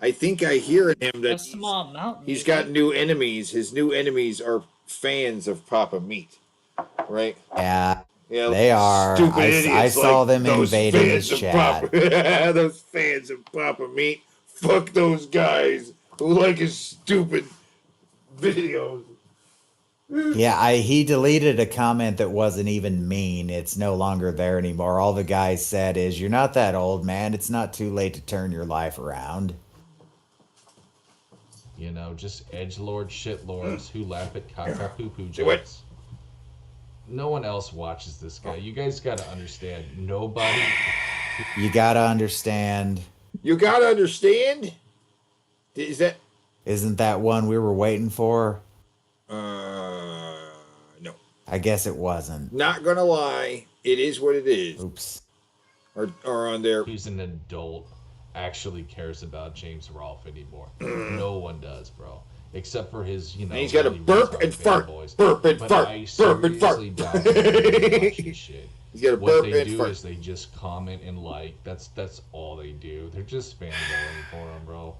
I think I hear in him A that small mountain. he's got new enemies. His new enemies are fans of Papa Meat, right? Yeah, Yeah, they are. stupid I idiots saw like them those invading fans his of chat. Papa, those fans of Papa Meat. Fuck those guys who like his stupid videos. Yeah, he deleted a comment that wasn't even mean. It's no longer there anymore. All the guy said is, "You're not that old, man. It's not too late to turn your life around." Just edgelord shitlords who laugh at caca poo poo Do it. jokes. No one else watches this guy. You guys gotta understand. Nobody. You gotta understand. You gotta understand. Is that Isn't that one we were waiting for? no? I guess it wasn't. Not gonna lie, it is what it is. Oops. Or on there. Who's an adult actually cares about James Rolfe anymore. No one does, bro. Except for his, And he's got to really burp retard and fart, fanboys. burp and But fart, I burp and fart. seriously doubt they watch this shit. He's got to What burp they and do fart. is they just comment and like. That's all they do. They're just fanboying for him, bro.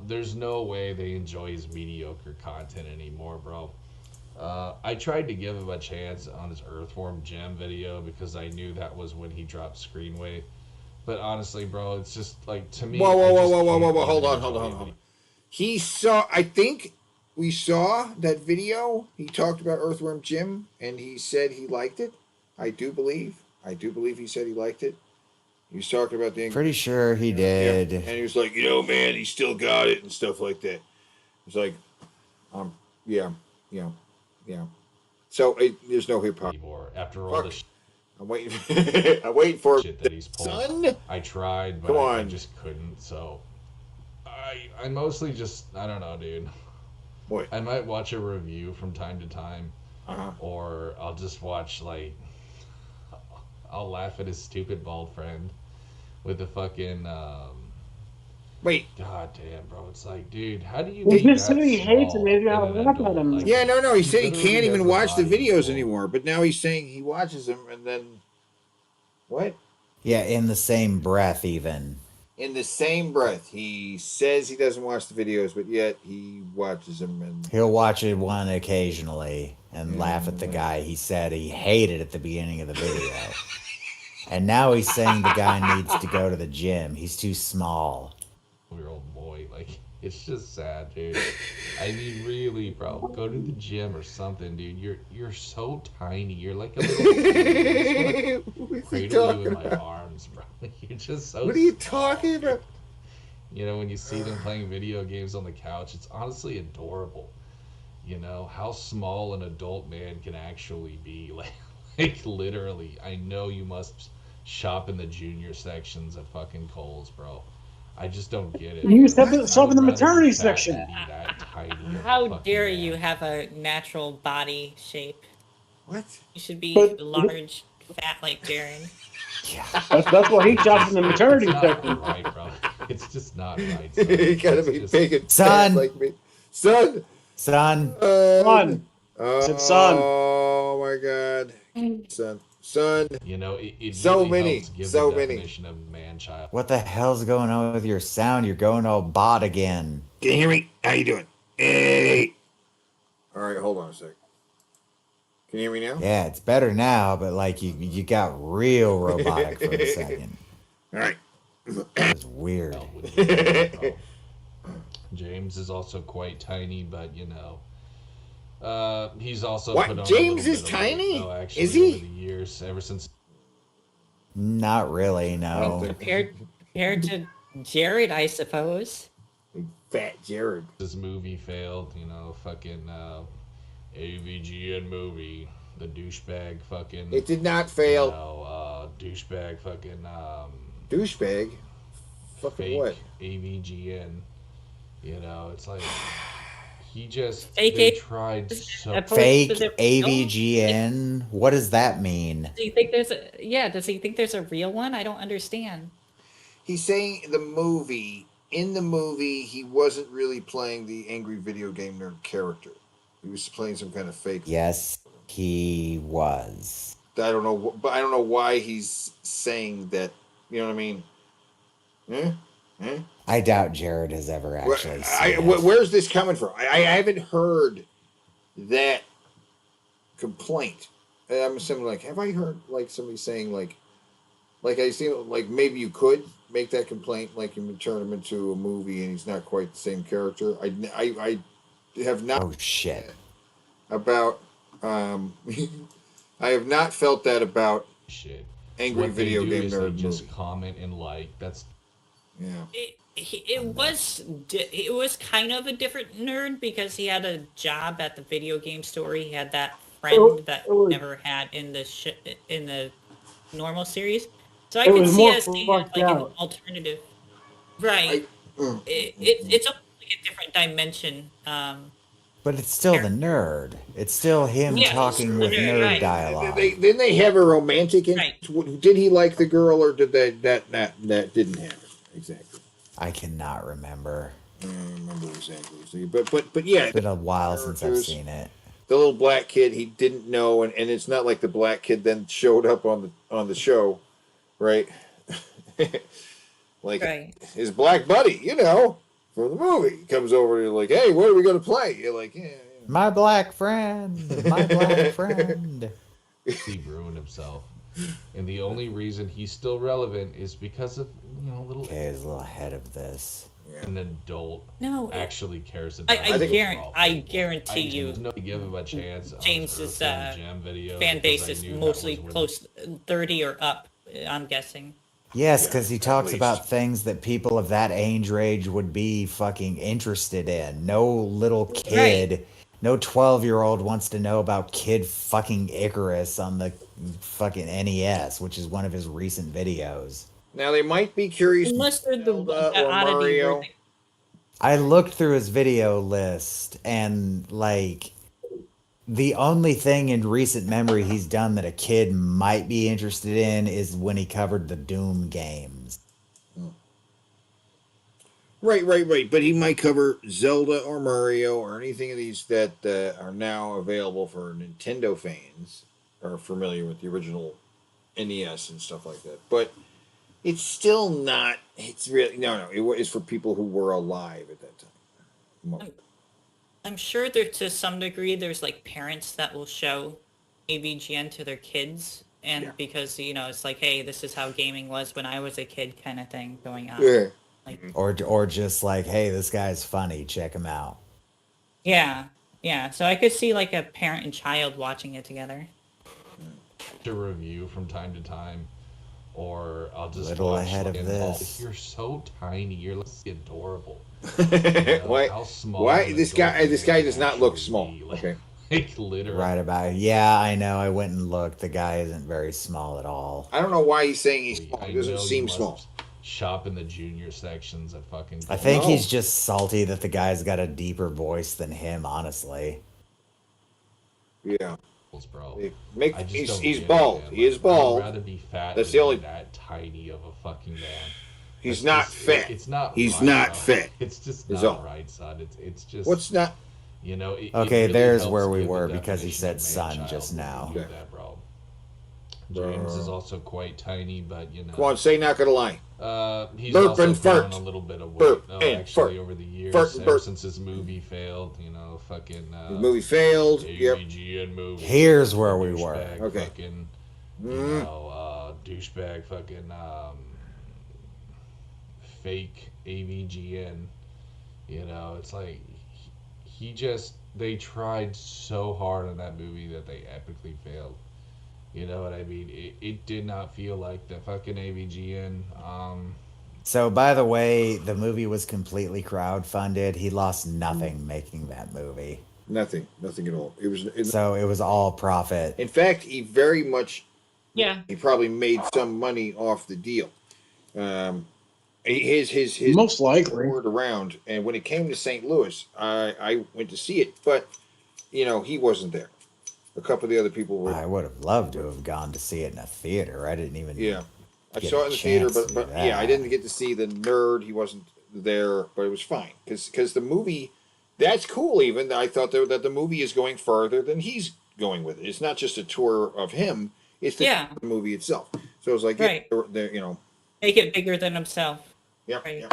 There's no way they enjoy his mediocre content anymore, bro. I tried to give him a chance on his Earthworm Gem video because I knew that was when he dropped Screenwave. But honestly, bro, it's just like, to me. Whoa! I just can't Hold even on. enjoy it. He saw. I think we saw that video. He talked about Earthworm Jim, and he said he liked it. I do believe he said he liked it. He was talking about the. Pretty sure he did. Yeah. And he was like, man, he still got it and stuff like that. It's like, yeah. So there's no hip hop. Anymore. After all Fuck. this I'm waiting. I'm waiting for shit that he's pulled. son. I tried, but Come I on. just couldn't. So I mostly just, I don't know, dude. What? I might watch a review from time to time, Uh-huh. or I'll just watch I'll laugh at his stupid bald friend with the fucking Wait. God damn, bro! It's like, dude, how do you? He be just that said he hates it. small Maybe in I'll an laugh at adult? him. Like, Yeah, no, he said he literally can't even has a watch the body videos full. anymore. But now he's saying he watches them and then what? Yeah, in the same breath, even. In the same breath, he says he doesn't watch the videos, but yet he watches them. And He'll watch it one occasionally and laugh at the guy he said he hated at the beginning of the video. And now he's saying the guy needs to go to the gym. He's too small. 4-year-old boy, like, it's just sad, dude. I mean, really, bro, go to the gym or something, dude. You're so tiny. You're like a little baby. I just wanna cradle you in my arms, bro. You're just so. what are you small, talking dude. about? You know, when you see them playing video games on the couch, it's honestly adorable. You know how small an adult man can actually be, like literally. I know you must shop in the junior sections at fucking Kohl's, bro. I just don't get it. You bro. shop in I the would rather maternity be fat section. than be that tiny of a How fucking dare man. you have a natural body shape? What? You should be But- large, fat like Darren. That's why he shops in the maternity It's not section. right, bro. It's just not right. son. you gotta It's be just- big and fat Son. like me, son. Son, Son. Oh, Said son. Oh my God, son. You know, it So really many, helps give so the many. definition of man-child. what the hell's going on with your sound? You're going all bot again. Can you hear me? How you doing? Hey. All right, hold on a sec. Can you hear me now? Yeah, it's better now, but like you got real robotic for a second. All right. It was weird. With you, bro. James is also quite tiny, but you know, he's also What? put on James a little is bit of weight, tiny? though, actually, Is he? Over the years, ever since Not really, I don't no. think- Compared to Jared, I suppose. Big fat Jared. this movie failed, you know, fucking AVGN movie, the douchebag fucking. It did not You fail. know, douchebag fucking Douchebag. Fucking fake what? AVGN. You know, it's like he just Fake they A- tried so. Opposed to Fake the real? AVGN? What does that mean? Does he think there's a Does he think there's a real one? I don't understand. He's saying the movie. In the movie, he wasn't really playing the angry video game nerd character. He was playing some kind of fake. Yes, he was. I don't know, but I don't know why he's saying that. You know what I mean? I doubt Jared has ever actually seen it. Where's this coming from? I haven't heard that complaint. I'm assuming, like, have I heard like somebody saying like I see like maybe you could make that complaint, like you turn him into a movie and he's not quite the same character. I have not. Oh shit! About I have not felt that about Shit. angry What they video do game is they nerd just movie. comment and like. That's Yeah. It was kind of a different nerd because he had a job at the video game store. He had that friend that never had in the normal series. So I It could was see more us seeing it like fucked an out. alternative. Right. It's like a different dimension. But it's still the nerd. It's still him Yeah, talking with right, nerd right. dialogue. Didn't they have a romantic? Right. Did he like the girl, or did that didn't happen exactly? I cannot remember. I don't remember exactly. But yeah, It's been a while since I've characters- seen it. the little black kid, he didn't know, and it's not like the black kid then showed up on the show, right? Like Right. his black buddy, you know, from the movie, comes over and you're like, hey, what are we gonna play? You're like, yeah. My black friend. My black friend. he ruined himself, and the only reason he's still relevant is because of little. Okay, he's a little ahead of this. An adult No, actually cares I about. guarantee you, No, give him a chance. James's Gem video fan base because I is knew that mostly was where close 30 or up. I'm guessing. Yes, because he talks least. about things that people of that age range would be fucking interested in. No little kid, no 12-year-old wants to know about Kid fucking Icarus on the fucking NES, which is one of his recent videos. Now they might be curious. Unless they're the Zelda or oddity Mario. where I looked through his video list, and like the only thing in recent memory he's done that a kid might be interested in is when he covered the Doom games. Right. But he might cover Zelda or Mario or anything of these that are now available for Nintendo fans are familiar with the original NES and stuff like that. But it's still not. It's really no. It was for people who were alive at that time. I'm sure there to some degree there's like parents that will show AVGN to their kids, and because it's like, hey, this is how gaming was when I was a kid, kind of thing going on. Yeah. Like, or just like, hey, this guy's funny, check him out. yeah. So I could see like a parent and child watching it together. To review from time to time, or I'll just Little watch ahead of fucking, this. "Oh, you're so tiny. You're like adorable." Why? How small Why an this adult guy? This can guy does not look actually small. be, like, Okay. Like literally. Right about yeah, I know. I went and looked. The guy isn't very small at all. I don't know why he's saying he's small. I He doesn't know you seem must small. Shop in the junior sections at fucking. I think No. he's just salty that the guy's got a deeper voice than him, honestly. Yeah. Bro. Make I just he's don't he's get it, bald. man. He is Like, bald. I'd rather be fat That's than the only. that tiny of a fucking man. He's That's not just- fit. It's not. He's right, not though. fit. It's just Is not all. right, son. It's just. What's not? You know. It Okay, really there's helps where we give the were because he definition said of son man-child just when you now. do that, bro. James is also quite tiny, but you know. Come on, say not gonna lie. He's Burp also and fart. grown a little bit of weight. Burp though, and actually, fart. over the years, Fart and ever burp. since his movie failed, fucking. The movie failed. Yep. AVGN movie. Here's where we were. Douchebag Okay. Fucking, Mm. douchebag fucking fake AVGN. It's like they tried so hard on that movie that they epically failed. You know what I mean? It did not feel like the fucking AVGN. So, by the way, the movie was completely crowdfunded. He lost nothing making that movie. Nothing at all. It was. So it was all profit. In fact, he very much. Yeah. He probably made some money off the deal. His Most likely. word around, and when it came to St. Louis, I went to see it, but he wasn't there. A couple of the other people were. I would have loved to have gone to see it in a theater. I didn't even. Yeah, I get saw a it in the theater, chance to but do yeah, I that. didn't get to see the nerd. He wasn't there, but it was fine because the movie. That's cool. Even I thought that the movie is going further than he's going with it. It's not just a tour of him; it's the movie itself. So it was like, Right. Make it bigger than himself. Yeah. Right.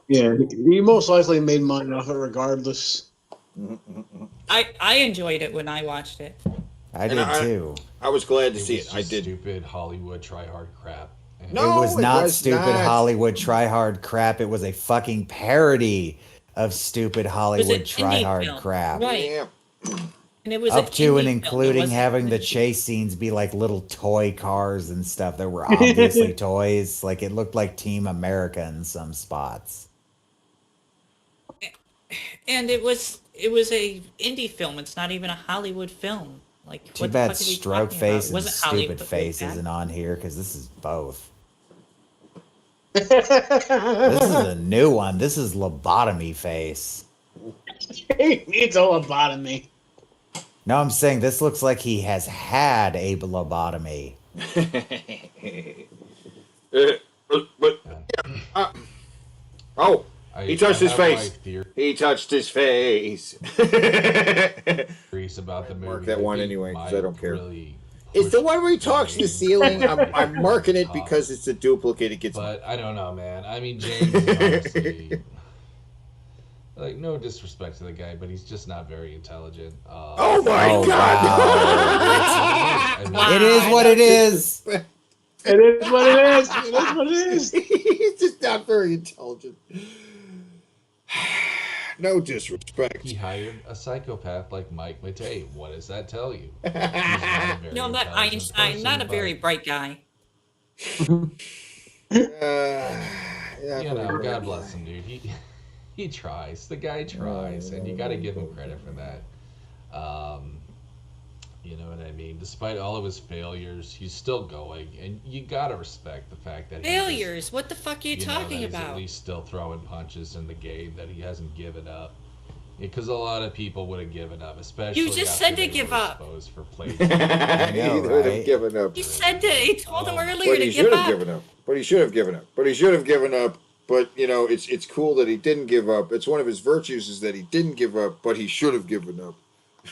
Yeah, he most likely made money off it regardless. I enjoyed it when I watched it. I did too. I was glad to see was it. I just did. Stupid Hollywood try hard crap. And It was not was stupid not. Hollywood try hard crap. It was a fucking parody of stupid Hollywood an try indie hard film. crap. Right. Yeah. And it was Up an to and indie film. It including wasn't- having the chase scenes be like little toy cars and stuff that were obviously toys. Like it looked like Team America in some spots. And it was a indie film. It's not even a Hollywood film. Like Too what the bad fuck are you Stroke talking Face about? It and wasn't Hollywood, Stupid but Face bad. isn't on here because this is both. This is a new one. This is Lobotomy Face. It's a lobotomy. No, I'm saying this looks like he has had a lobotomy. Oh, he touched his have my face. theory- He touched his face. Theories about the movie. Mark that I one think anyway, 'cause I might don't care. really It's the push one where he talks to the ceiling. I'm marking it because it's a duplicate. It gets. But I don't know, man. I mean, James is honestly, like, no disrespect to the guy, but he's just not very intelligent. Oh my Oh, god! I mean, It is what it is. It is what it is. It is what it is. He's just not very intelligent. No disrespect. he hired a psychopath like Mike Matei. What does that tell you? He's not a very No, not intelligent Einstein. person, Not a but, very bright guy. God bless him, dude. He tries. The guy tries, and you got to give him credit for that. You know what I mean? Despite all of his failures, he's still going, and you gotta respect the fact that Failures? What the fuck are you that talking he's at about? least still throwing punches in the game, that he hasn't given up. Because a lot of people would have given up, especially You just after said to they give were up. exposed for play. I know, He would have right? given up. He said that. He told him earlier But to he give should have up. given up. But he should have given up. But he should have given up. But you know, it's cool that he didn't give up. It's one of his virtues is that he didn't give up, but he should have given up.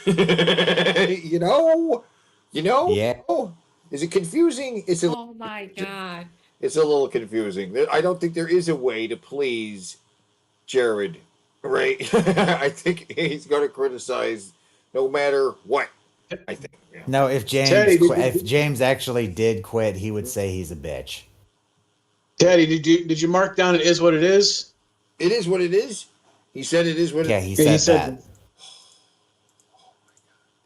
you know? Yeah. Is it confusing? Oh my god. It's a little confusing. I don't think there is a way to please Jared, right? I think he's going to criticize no matter what. I think. Yeah. No, if James Teddy, if James actually did quit, he would say he's a bitch. Teddy, did you mark down it is what it is? It is what it is. He said it is what Yeah, it he is. said, he said that.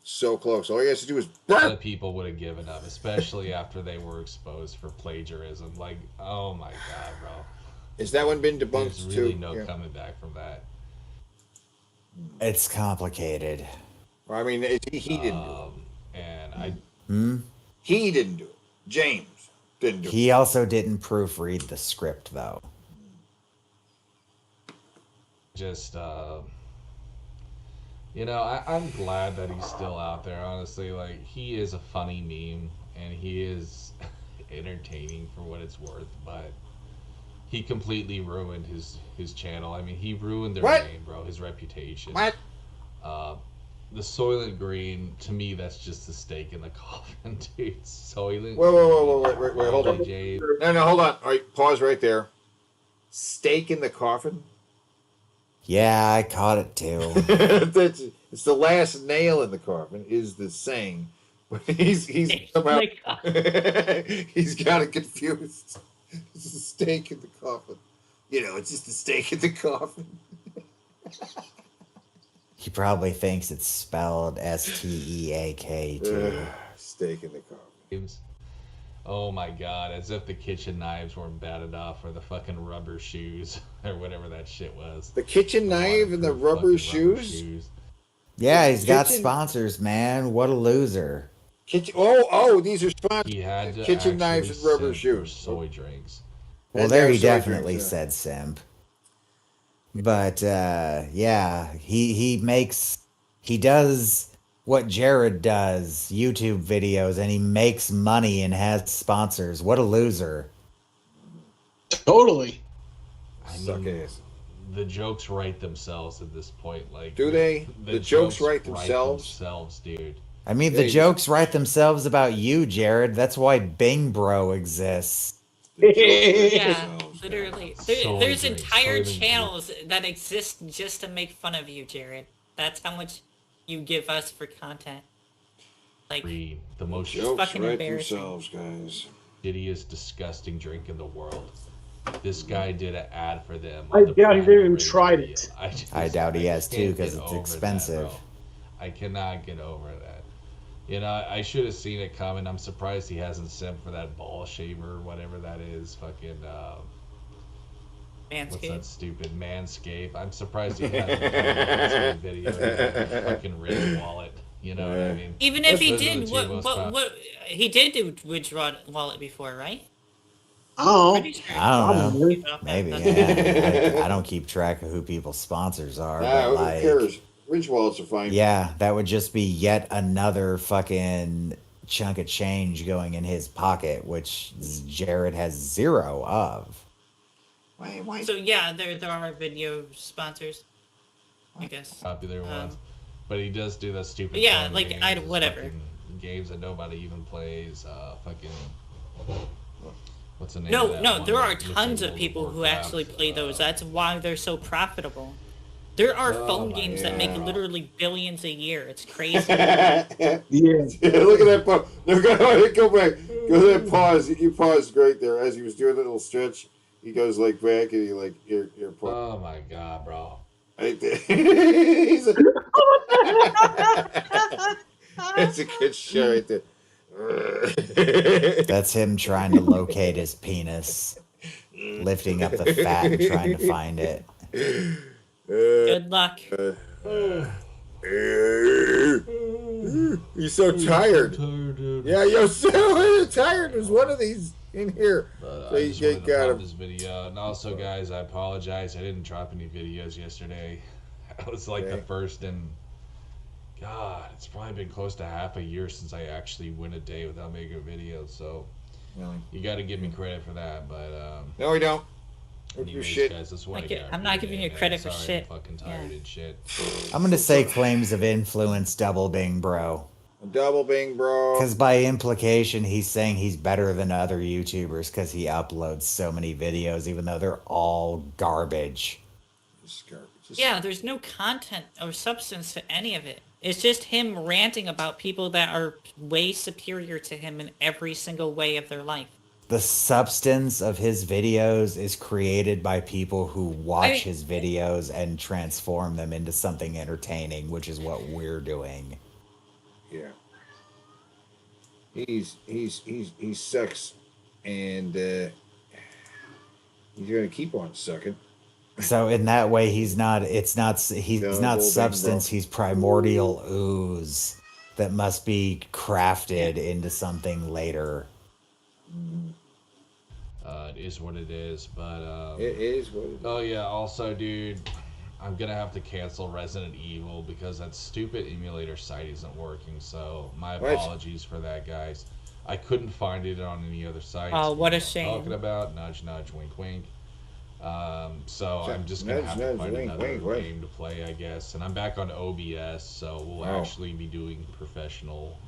So close. All he has to do is A lot burp. of people would have given up, especially after they were exposed for plagiarism. Like, oh my god, bro. Has that one been There's debunked really too? no Yeah. coming back from that. It's complicated. I mean, he didn't do it. And I He didn't do it. James didn't do it. He also didn't proofread the script, though. just, you know, I'm glad that he's still out there, honestly. Like, he is a funny meme, and he is entertaining for what it's worth, but he completely ruined his channel. I mean, he ruined their What? name, bro, his reputation. What? The Soylent Green, to me, that's just a stake in the coffin, dude. Soylent. Wait, hold on. James. No, hold on. All right, pause right there. Stake in the coffin? Yeah, I caught it too. It's the last nail in the coffin, is the saying. But he's somehow he's got it confused. It's a stake in the coffin. You know, it's just a stake in the coffin. He probably thinks it's spelled STEAK too. Stake in the coffin. Oh my god, as if the kitchen knives weren't bad enough, or the fucking rubber shoes, or whatever that shit was. The kitchen knife and the rubber shoes? Yeah, he's got Kitchen- sponsors, man. What a loser. Kitchen. Oh, these are sponsors. He had to Kitchen knives and actually rubber simp for shoes. soy drinks. Well, And there they're he soy definitely drinks, said simp. But yeah, he does what Jared does, YouTube videos, and he makes money and has sponsors. What a loser. Totally. Suck ass. The jokes write themselves at this point. Like, Do they? The jokes write themselves? dude. I mean, the jokes write themselves about you, Jared. That's why Bing Bro exists. Yeah, literally. Soy There's drinks, entire soy channels that exist just to make fun of you, Jared. That's how much you give us for content. Like, The most Jokes fucking write embarrassing. themselves, guys. shittiest, disgusting drink in the world. This guy did an ad for them. I on the doubt he Prime even Radio. tried it. I doubt he has too, can't because get it's over expensive. that, bro. I cannot get over that. You know, I should have seen it coming. I'm surprised he hasn't sent for that ball shaver or whatever that is. Fucking, what's that Manscaped. stupid Manscaped? I'm surprised he hasn't done a Manscaped video. He's a fucking rich wallet. You know what I mean? Even if he Those are the did, two what, most what, pop- what, he did do Witch Wallet before, right? Oh, Pretty sure. I don't know. Probably. Maybe. Yeah. I don't keep track of who people's sponsors are. Nah, but who like, cares? Ridge wallets are fine. yeah, that would just be yet another fucking chunk of change going in his pocket, which Jared has zero of. Why? So yeah, there are video sponsors, I guess. Popular ones. But he does do that stupid. Yeah, phone like, games, whatever. fucking Games that nobody even plays. Fucking. What's the name? No, of that no, one? there are Missing tons of World people War who Crafts, actually play those. That's why they're so profitable. There are Oh phone my games that make God. literally billions a year. It's crazy. Yeah. Look at that pause. No, go back. Go to that pause. You paused right there as he was doing that little stretch. He goes like back and he like ear pause. Oh my god, bro. Right there. He's That's a good show right there. That's him trying to locate his penis, lifting up the fat and trying to find it. Good luck. You're so tired. Tired, dude. Yeah, you're so tired. There's one of these in here. But So I you just wanted to got pop him. this video. And also, guys, I apologize. I didn't drop any videos yesterday. I was like the Okay. first in, God, it's probably been close to half a year since I actually went a day without making a video. So Really? you got to give me credit for that. But No, we don't. Your anyways, shit. guys, that's what Like I it- got. I'm for not today, giving you man. credit for Sorry, shit. I'm fucking tired and shit. I'm gonna say claims of influence double bing bro. Double bing, bro. Because by implication, he's saying he's better than other YouTubers because he uploads so many videos, even though they're all garbage. Just garbage. Just- Yeah, there's no content or substance to any of it. It's just him ranting about people that are way superior to him in every single way of their life. The substance of his videos is created by people who watch his videos and transform them into something entertaining, which is what we're doing. Yeah. He sucks, and he's gonna keep on sucking. So in that way, he's not Double substance. bing, He's primordial ooze that must be crafted into something later. It is what it is. But It is what it is. oh yeah. Also, dude, I'm gonna have to cancel Resident Evil because that stupid emulator site isn't working. So my What? apologies for that, guys. I couldn't find it on any other sites. Oh, what a You know what I'm shame. Talking about nudge, nudge, wink, wink. So So, I'm just gonna nudge, have to nudge, find wink, another wink, wink. game to play, I guess. And I'm back on OBS, so we'll Oh. actually be doing professional,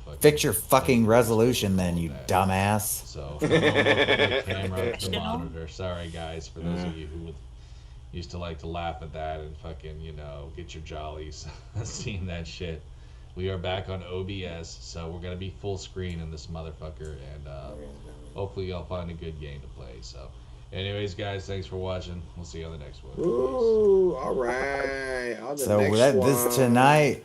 fucking Fix your fucking resolution, then, you dumbass. So from home, I'll put the camera up to the monitor. Sorry, guys, for those of you who used to like to laugh at that and fucking, get your jollies seeing that shit. We are back on OBS, so we're gonna be full screen in this motherfucker, and hopefully y'all find a good game to play. So, anyways, guys, thanks for watching. We'll see you on the next one. Ooh, all right. On the So next this one. tonight.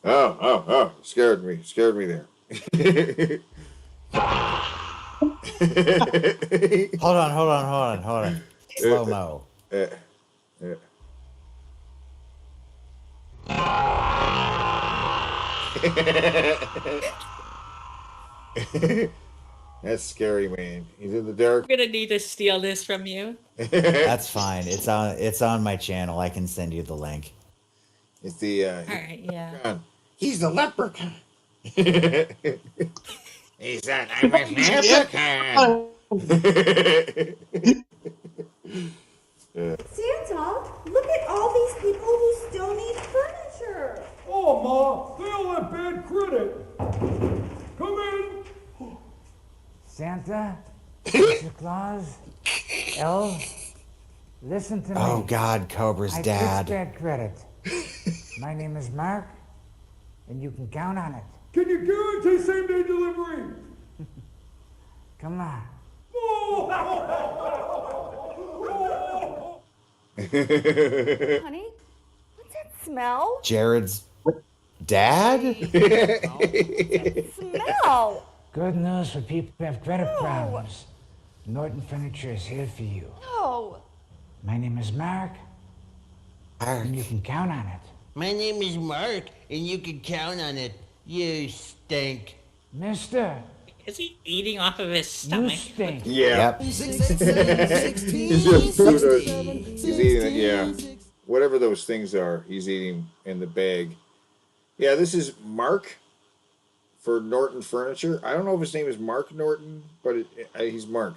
Oh, scared me there. Hold on. Slow mo. That's scary, man. He's in the dark. I'm gonna need to steal this from you. That's fine. It's on my channel. I can send you the link. It's the Alright, yeah. leprechaun. He's the leprechaun. He said, I'm a leprechaun. Santa, look at all these people who still need furniture. Oh, Ma, they all have bad credit. Come in. Santa, Mr. Claus, elves, listen to me. Oh God, Cobra's I dad. fix bad credit. My name is Mark, and you can count on it. Can you guarantee same-day delivery? Come on. Honey, what's that smell? Jared's dad? Smell. Good news for people who have credit problems. Norton Furniture is here for you. No. My name is Mark, and you can count on it. My name is Mark, and you can count on it. You stink. Mister, Is he eating off of his you stomach? stink. Yeah. He's eating it, yeah. Whatever those things are, he's eating in the bag. Yeah, this is Mark for Norton Furniture. I don't know if his name is Mark Norton, but he's Mark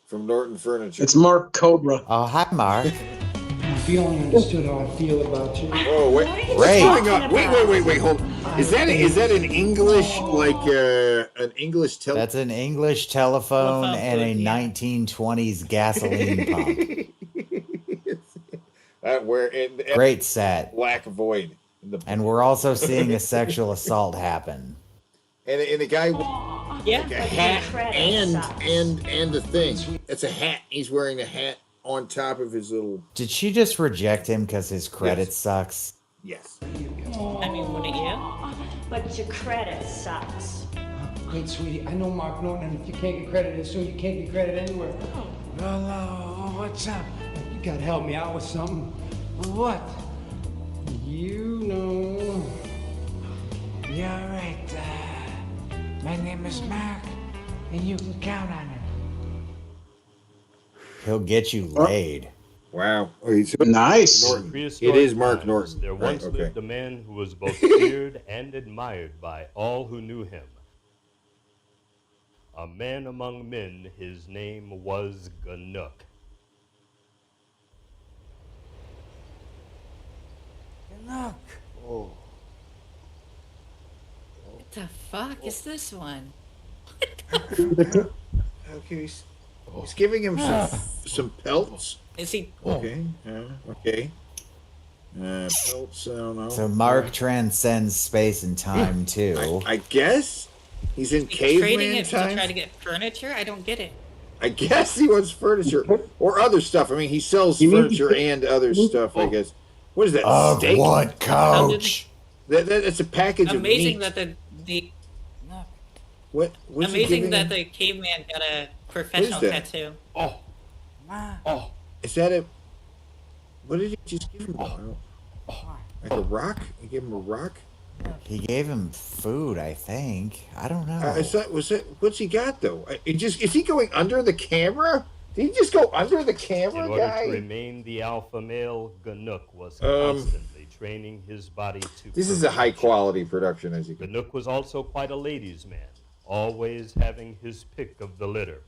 from Norton Furniture. It's Mark Cobra. Oh, hi, Mark. I'm feeling understood how I feel about you. Oh, wait. What's going on? Wait, hold on. Is that an English, an English telephone? That's an English telephone and a 1920s gasoline pump. Great set. Black void. And we're also seeing a sexual assault happen. And the guy, yeah, like a hat and the thing. It's a hat. He's wearing a hat on top of his little. Did she just reject him because his credit sucks? Yes. I mean, wouldn't you? But your credit sucks. Wait, sweetie, I know Mark Norton, and if you can't get credit soon, you can't get credit anywhere. Well, what's up? You gotta help me out with something. What? You know. You're right. My name is Mark, and you can count on it. He'll get you laid. Wow. Oh, he's Nice. Norton. It Prehistoric is Mark times, Norton. There Right, once okay. lived a man who was both feared and admired by all who knew him. A man among men, his name was Ganook. Look. Oh. What the fuck is this one? Okay, he's giving him some pelts. Is he? Okay. Okay. Pelts. I don't know. So Mark transcends space and time too. I guess he's in Trading caveman it to time. try to get furniture? I don't get it. I guess he wants furniture or other stuff. I mean, he sells furniture and other stuff. I guess. What is that? Of steak? what, coach? That's a package Amazing of meat. that the What's he amazing giving that him? the caveman got a professional that? tattoo. Is that a? What did he just give him? Like a rock? He gave him a rock. He gave him food, I think. I don't know. Was that? What's he got though? Is he going under the camera? Did he just go under the camera, In order guy? to remain the alpha male, Ganook was constantly training his body to. This is a high quality production, as you can. Ganook was also quite a ladies' man, always having his pick of the litter.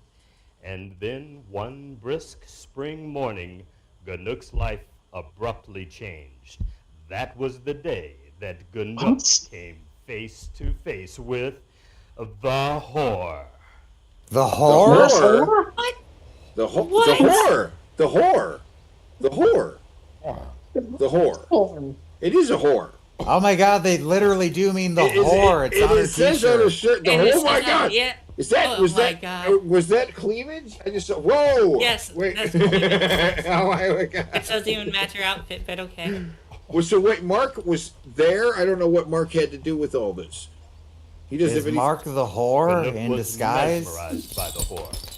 And then one brisk spring morning, Ganook's life abruptly changed. That was the day that Ganook came face to face with the whore. The whore? What? The whore. What? The whore. The whore. The whore. The whore. It is a whore. Oh my god, they literally do mean the whore. It's on her It says on her shirt. And it Oh my says god. yeah. Is that Oh was my that God. was that cleavage? I just saw. Whoa. Yes, Wait. that's cleavage. Oh my god. It doesn't even match your outfit, but okay. Well, so wait, Mark was there. I don't know what Mark had to do with all this. He doesn't Is have any. Mark the whore Ganook in was disguise? mesmerized by the whore.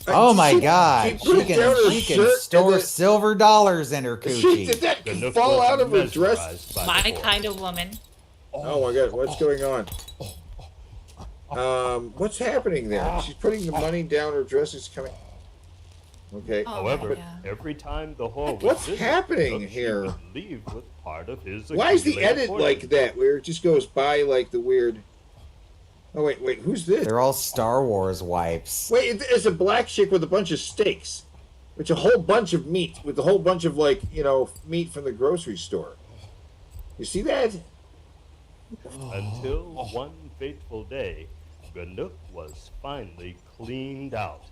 Oh my god, put she it down her can shirt store and silver dollars in her Did coochie. that Ganook fall was out of her dress? mesmerized by My the whore. kind of woman. Oh my god, what's going on? What's happening there? She's putting the money down. Her dress is coming. Okay. Oh, However, yeah. every time the whore would What's visit, happening Ganook, she here? would leave with part of his Why is the accumulated edit fortune. like that? Where it just goes by like the weird. Oh wait, who's this? They're all Star Wars wipes. Wait, it's a black chick with a bunch of steaks. It's a whole bunch of meat with a whole bunch of meat from the grocery store. You see that? Until one fateful day, Ganook was finally cleaned out.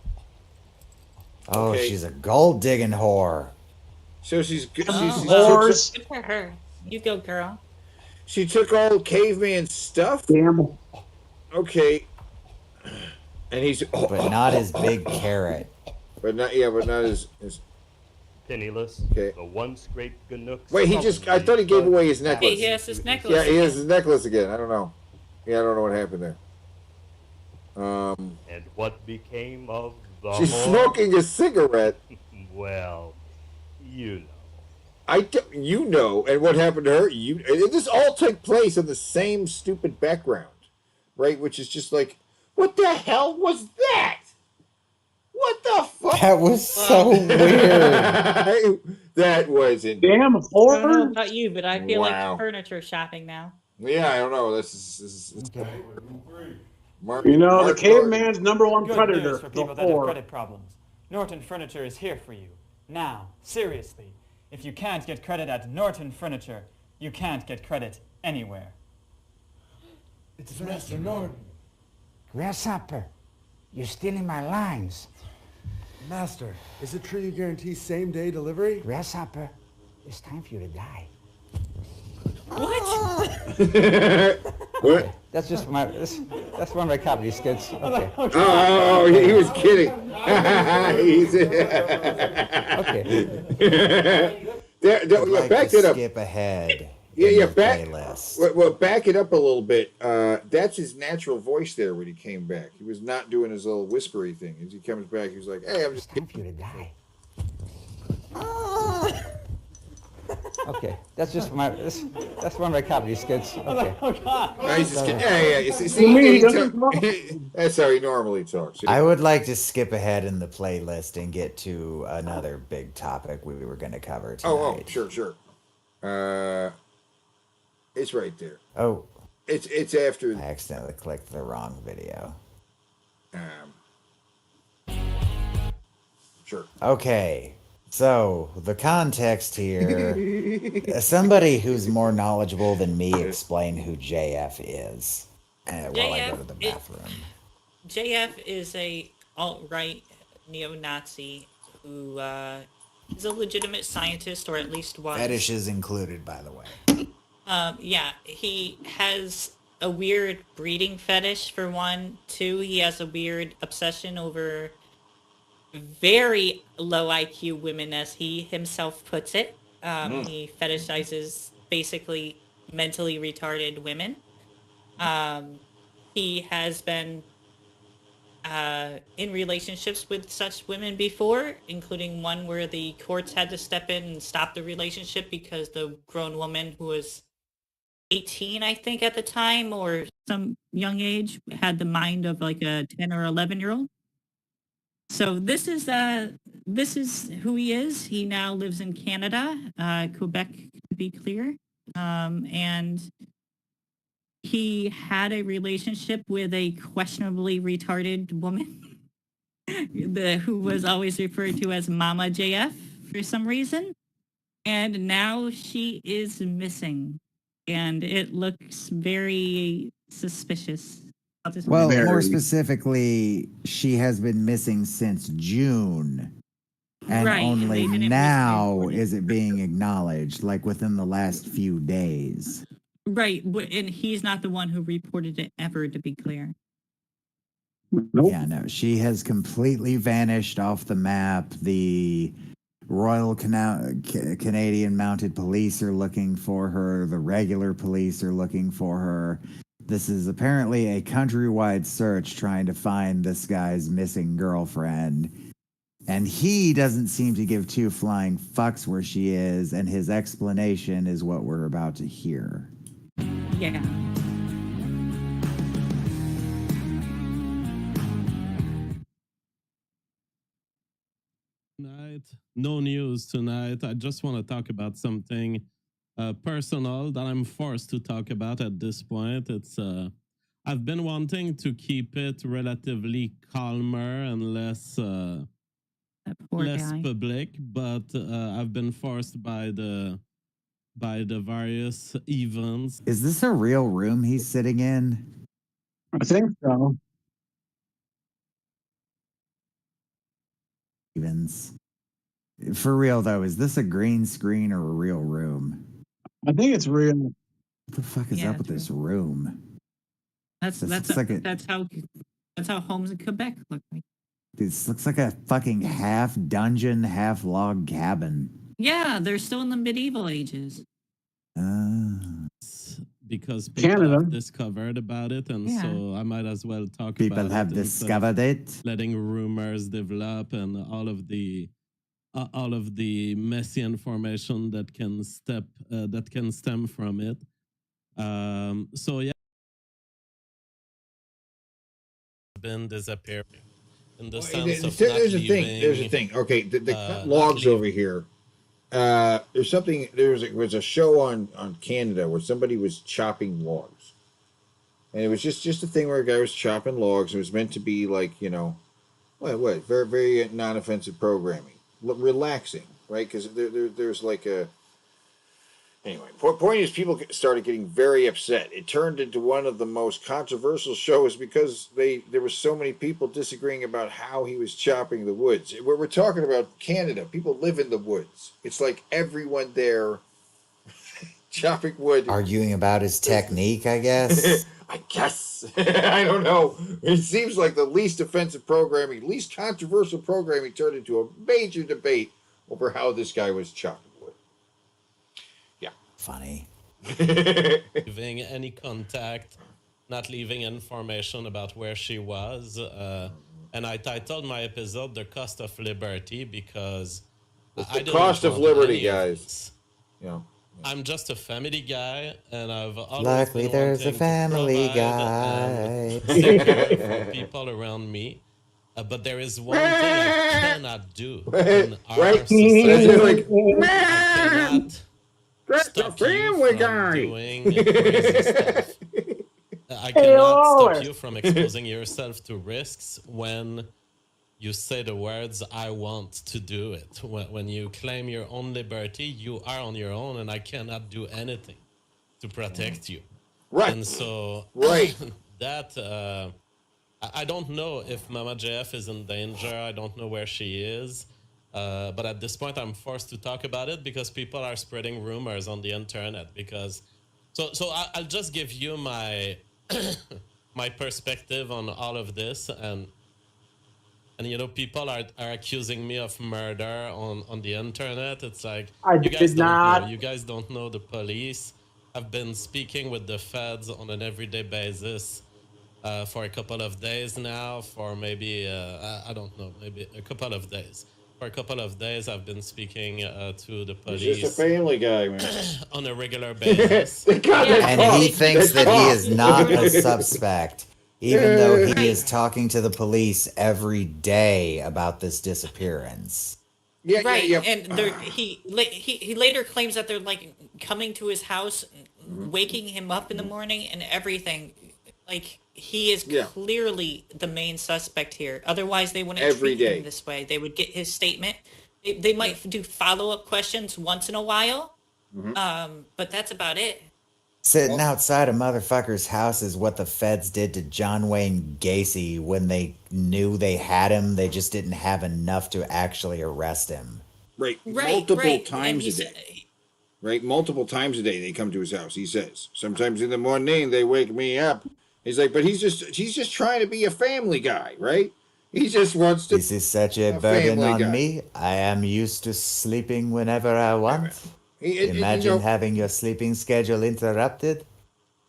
Oh, Okay. she's a gold digging whore. So she's Whores. Good for her. You go, girl. she took all caveman stuff. Damn. Okay. And he's But not his big carrot. but not his Penniless, Okay. the once great Ganook. Wait, I thought he gave away his Hey, necklace. he has his necklace. Yeah, he has again. his necklace again. I don't know. Yeah, I don't know what happened there. And what became of the She's whore? smoking a cigarette. Well, you know. You know, and what happened to her? And this all took place on the same stupid background, right? Which is just like, what the hell was that? What the fuck? That was so weird. That was in. Damn, I don't know whore. about you, but I feel Wow. like furniture shopping now. Yeah, I don't know. This is Mark, You know, the Mark caveman's number one Good predator, news for the people that have whore. credit problems. Norton Furniture is here for you. Now, seriously, if you can't get credit at Norton Furniture, you can't get credit anywhere. It's Master Norton. Grasshopper, you're stealing my lines. Master, is it true you guarantee same-day delivery? Grasshopper, it's time for you to die. What? That's just that's one of my comedy skits. Okay. Oh, he was kidding. I'd like Back to it up. skip ahead. Yeah, in yeah. your Back. playlist. Well, back it up a little bit. That's his natural voice there when he came back. He was not doing his little whispery thing. As he comes back, he was like, "Hey, I'm just." Time for you to die. Okay, that's just my that's one of my comedy skits. Okay. Oh God! He's just kidding. Yeah. That's how he normally talks. I would like to skip ahead in the playlist and get to another big topic we were going to cover tonight. Sure. It's right there. Oh, it's after. I accidentally clicked the wrong video. Sure. Okay, so the context here. Somebody who's more knowledgeable than me explain who JF is while I go to the bathroom. JF is a alt-right neo-Nazi who is a legitimate scientist, or at least was. Fetishes included, by the way. Yeah, he has a weird breeding fetish for one. Two, he has a weird obsession over very low IQ women, as he himself puts it. He fetishizes basically mentally retarded women. He has been in relationships with such women before, including one where the courts had to step in and stop the relationship because the grown woman, who was 18, I think, at the time, or some young age, had the mind of like a 10 or 11-year-old. So this is who he is. He now lives in Canada, Quebec, to be clear, and he had a relationship with a questionably retarded woman, who was always referred to as Mama JF for some reason, and now she is missing. And it looks very suspicious. Well, more specifically, she has been missing since June. And Right, and only they didn't now is it being acknowledged, like within the last few days. Right, and he's not the one who reported it ever, to be clear. Yeah, no, she has completely vanished off the map. The Royal Canadian Mounted Police are looking for her. The regular police are looking for her. This is apparently a countrywide search trying to find this guy's missing girlfriend. And he doesn't seem to give two flying fucks where she is, and his explanation is what we're about to hear. Yeah. No news tonight. I just want to talk about something personal that I'm forced to talk about at this point. It's I've been wanting to keep it relatively calmer and less public, but I've been forced by the various events. Is this a real room he's sitting in? I think so. Evans. For real though, is this a green screen or a real room? I think it's real. What the fuck is up with this room? That's how homes in Quebec look like. This looks like a fucking half dungeon, half log cabin. Yeah, they're still in the medieval ages. Because people Canada have discovered about it, and so I might as well talk about it. People have discovered it. Letting rumors develop and all of the messy information that can stem from it. So yeah, been disappearing in the sense of there's a thing. Okay, the logs over here. There's something. There was a show on Canada where somebody was chopping logs, and it was just a thing where a guy was chopping logs. It was meant to be like, what very very non-offensive programming, relaxing, right? Because there's like a. Anyway, point is, people started getting very upset. It turned into one of the most controversial shows because there were so many people disagreeing about how he was chopping the woods. We're talking about Canada. People live in the woods. It's like everyone there chopping wood. Arguing about his technique, I guess. I guess. I don't know. It seems like the least offensive programming, least controversial programming turned into a major debate over how this guy was chopping. Funny. leaving any contact, not leaving information about where she was. And I titled my episode "The Cost of Liberty" because The cost of liberty, guys. Yeah. I'm just a family guy, and I've always Luckily, been there's a wanting to family provide guy. and take care for people around me. But there is one thing I cannot do in our Right? society. Like, I cannot that's a stop you family from guy. doing crazy stuff. I cannot stop you from exposing yourself to risks when you say the words, I want to do it. When you claim your own liberty, you are on your own, and I cannot do anything to protect you. Right. And so, Right. that, I don't know if Mama JF is in danger. I don't know where she is. But at this point, I'm forced to talk about it because people are spreading rumors on the internet. So I'll just give you my my perspective on all of this, and people are accusing me of murder on the internet. It's like, you guys don't know. You guys don't know the police. I've been speaking with the feds on an everyday basis for a couple of days now, for maybe I don't know, maybe a couple of days. For a couple of days, I've been speaking to the police. He's just a family guy, man. On a regular basis. And he thinks that he is not a suspect, even though he is talking to the police every day about this disappearance. Yeah, right, yeah. and he later claims that they're like coming to his house, waking him up in the morning and everything. Like, he is clearly the main suspect here. Otherwise, they wouldn't treat him this way. They would get his statement. They might do follow-up questions once in a while, but that's about it. Sitting outside a motherfucker's house is what the feds did to John Wayne Gacy when they knew they had him. They just didn't have enough to actually arrest him. Right. Multiple times a day. Right? Multiple times a day they come to his house, he says. Sometimes in the morning they wake me up. He's like, but he's just trying to be a family guy, right? He just wants to. This is such a burden on me. I am used to sleeping whenever I want. Imagine having your sleeping schedule interrupted.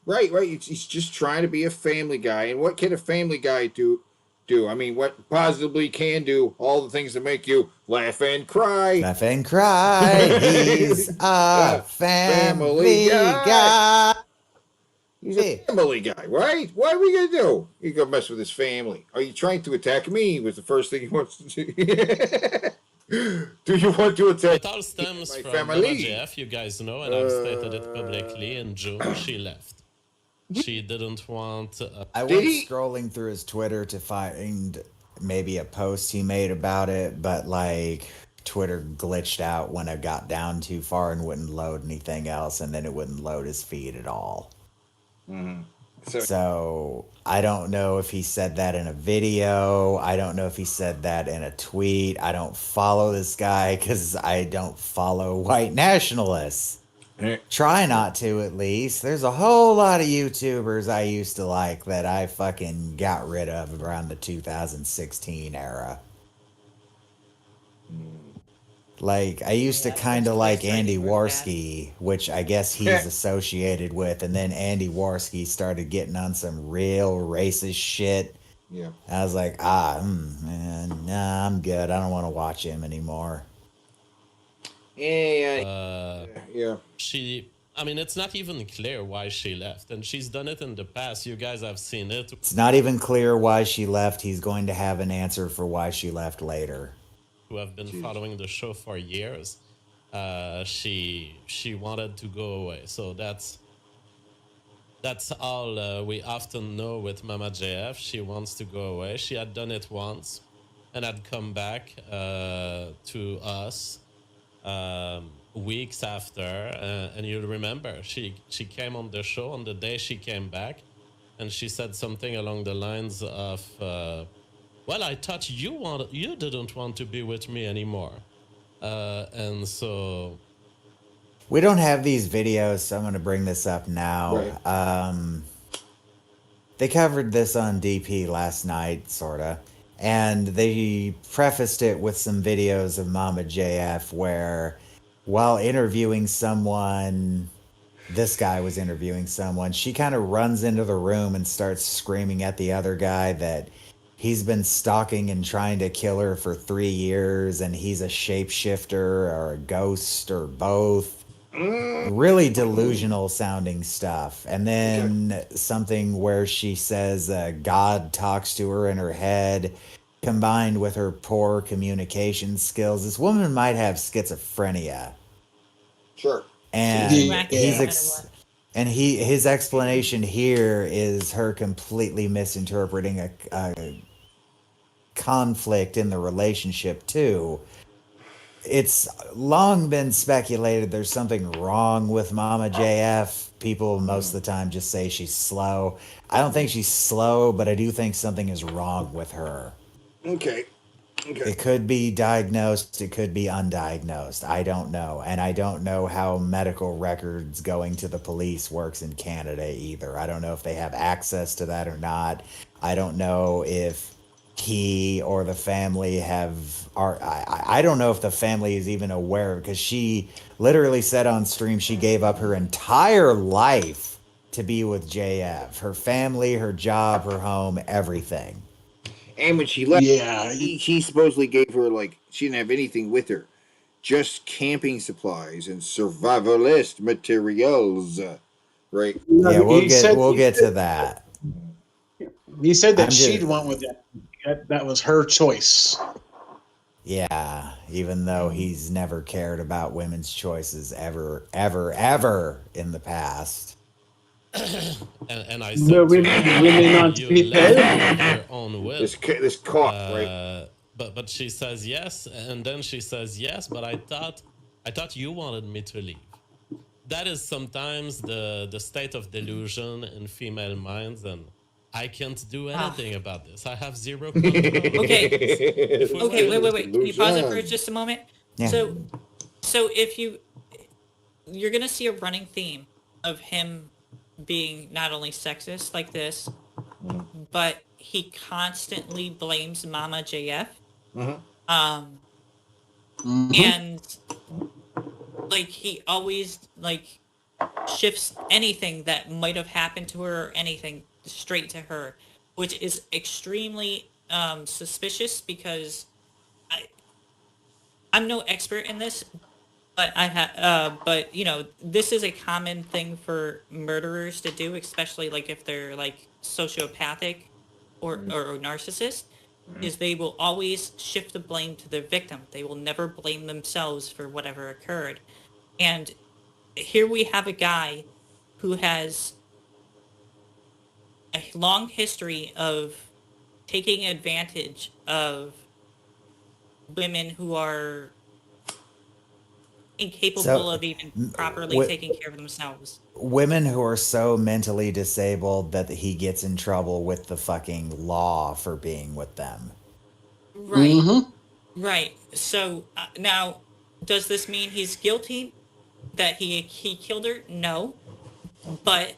Right. He's just trying to be a family guy. And what can a family guy do? I mean, what positively can do? All the things that make you laugh and cry. Laugh and cry. He's a family guy. He's a family guy, right? What are we going to do? He's going to mess with his family. Are you trying to attack me? Was the first thing he wants to do. Do you want to attack It all stems my from family? Mama JF, you guys know, and I've stated it publicly. In June, she left. She didn't want... I went scrolling through his Twitter to find maybe a post he made about it, but like Twitter glitched out when I got down too far and wouldn't load anything else, and then it wouldn't load his feed at all. Mm-hmm. So I don't know if he said that in a video. I don't know if he said that in a tweet. I don't follow this guy because I don't follow white nationalists. Try not to, at least. There's a whole lot of YouTubers I used to like that I fucking got rid of around the 2016 era. Like, I used to kind of like Andy Warski, which I guess he's associated with, and then Andy Warski started getting on some real racist shit. Yeah. I was like, man, nah, I'm good. I don't want to watch him anymore. Yeah. I mean, it's not even clear why she left, and she's done it in the past. You guys have seen it. It's not even clear why she left. He's going to have an answer for why she left later. Who have been following the show for years, she wanted to go away. So that's all we often know with Mama JF. She wants to go away. She had done it once, and had come back to us weeks after. And you'll remember she came on the show on the day she came back, and she said something along the lines of. Well, I thought you didn't want to be with me anymore. And so... We don't have these videos, so I'm going to bring this up now. Right. They covered this on DP last night, sort of. And they prefaced it with some videos of Mama JF where, while interviewing someone this guy was interviewing someone. She kind of runs into the room and starts screaming at the other guy that he's been stalking and trying to kill her for 3 years, and he's a shapeshifter or a ghost or both. Really delusional sounding stuff. And then something where she says God talks to her in her head, combined with her poor communication skills. This woman might have schizophrenia. Sure. And his explanation here is her completely misinterpreting a conflict in the relationship too. It's long been speculated there's something wrong with Mama JF. People most of the time just say she's slow. I don't think she's slow, but I do think something is wrong with her. Okay. It could be diagnosed, it could be undiagnosed. I don't know. And I don't know how medical records going to the police works in Canada either. I don't know if they have access to that or not. I don't know if he or the family I don't know if the family is even aware, because she literally said on stream she gave up her entire life to be with JF. Her family, her job, her home, everything. And when she left, he supposedly gave her, like, she didn't have anything with her. Just camping supplies and survivalist materials. Right? Yeah, we'll get to that. He said that she'd went with that. That was her choice. Yeah, even though he's never cared about women's choices ever in the past. and I No, said women aren't you people. left their own will. This cough, right? But she says yes, and then she says yes, but I thought you wanted me to leave. That is sometimes the state of delusion in female minds, and I can't do anything about this. I have zero control. Okay. Wait. Can you pause it for just a moment? Yeah. So if you're gonna see a running theme of him being not only sexist like this, but he constantly blames Mama JF. And like he always like shifts anything that might have happened to her or anything straight to her, which is extremely suspicious, because I'm no expert in this, but but you know, this is a common thing for murderers to do, especially like if they're like sociopathic or narcissist, is they will always shift the blame to their victim. They will never blame themselves for whatever occurred. And here we have a guy who has a long history of taking advantage of women who are incapable of even properly taking care of themselves. Women who are so mentally disabled that he gets in trouble with the fucking law for being with them. Right. Right. So now, does this mean he's guilty that he killed her? No. But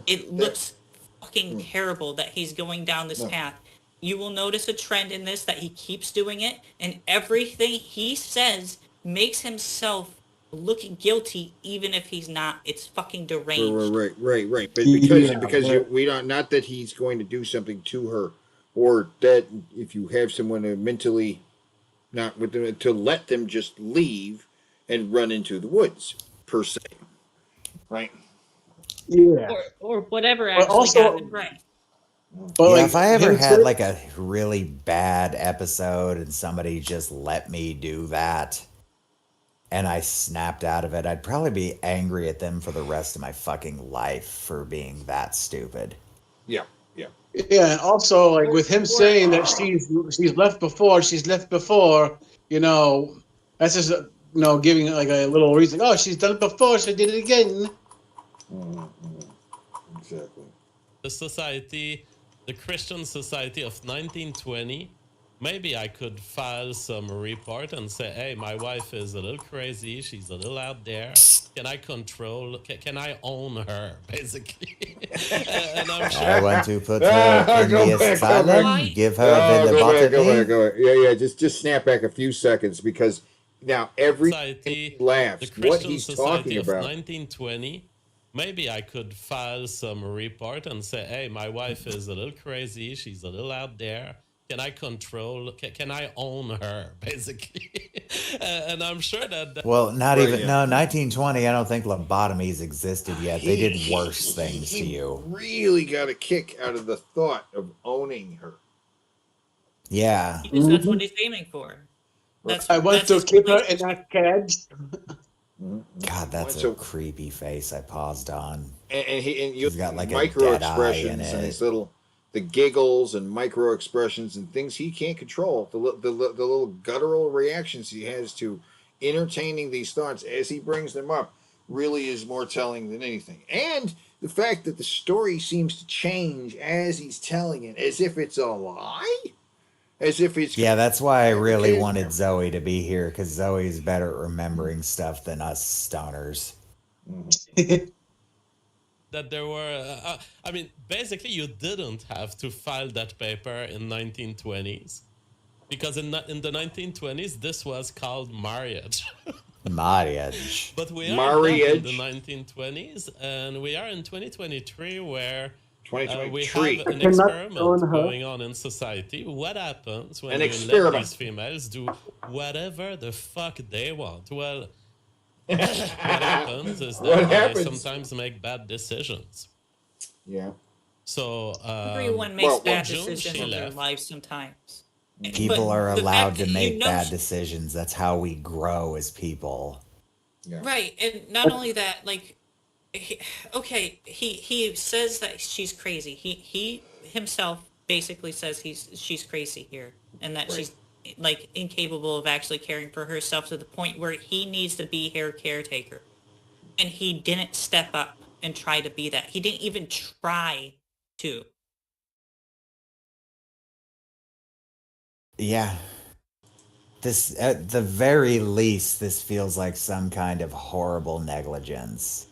it looks fucking terrible that he's going down this path. You will notice a trend in this, that he keeps doing it, and everything he says makes himself look guilty, even if he's not. It's fucking deranged. Right. But because we don't, not that he's going to do something to her, or that if you have someone mentally not with them, to let them just leave and run into the woods per se, right? Yeah. Or whatever actually also, happened, right? But like, if I ever him had too- like a really bad episode and somebody just let me do that and I snapped out of it, I'd probably be angry at them for the rest of my fucking life for being that stupid. Yeah. Yeah, and also like with him saying that she's left before, you know, that's just giving like a little reason. Oh, she's done it before, she did it again. Exactly. The Christian society of 1920, maybe I could file some report and say, hey, my wife is a little crazy, she's a little out there. Can I control, can I own her, basically? And I'm sure. I want to put her in the asylum, give her the lobotomy. Go ahead. Yeah, just snap back a few seconds, because now every laughs. The Christian What he's society talking of about. 1920, maybe I could file some report and say, hey, my wife is a little crazy. She's a little out there. Can I control? Can I own her, basically? And I'm sure that. Well, not Right, even yeah. no 1920. I don't think lobotomies existed yet. They did worse things to you. Really got a kick out of the thought of owning her. Yeah. Because that's what he's aiming for. That's, I want that's to keep her in that cage. God, that's So- a creepy face I paused on. And He's you got like a micro dead eye in expressions and it. his the giggles and micro expressions and things he can't control. The little guttural reactions he has to entertaining these thoughts as he brings them up really is more telling than anything. And the fact that the story seems to change as he's telling it, as if it's a lie, as if it's Yeah, that's why I really wanted Zoe to be here, because Zoe's better at remembering stuff than us stoners. That there were, I mean, basically, you didn't have to file that paper in 1920s, because in the 1920s, this was called marriage. Marriage. But we are not in the Marriage. 1920s, and we are in 2023, where we 2023. have an I cannot experiment own her. going on in society. What happens when An you experiment. let these females do whatever the fuck they want? Well, what happens is What that they happens? sometimes make bad decisions. Yeah. So everyone makes well, bad June, decisions she in their left. lives sometimes. People But are the allowed fact to that make you know bad she- decisions. That's how we grow as people. Yeah. Right, and not only that, like, he says that she's crazy. He himself basically says she's crazy here, and that she's like incapable of actually caring for herself to the point where he needs to be her caretaker, and he didn't step up and try to be that. He didn't even try to. Yeah. This, at the very least, this feels like some kind of horrible negligence.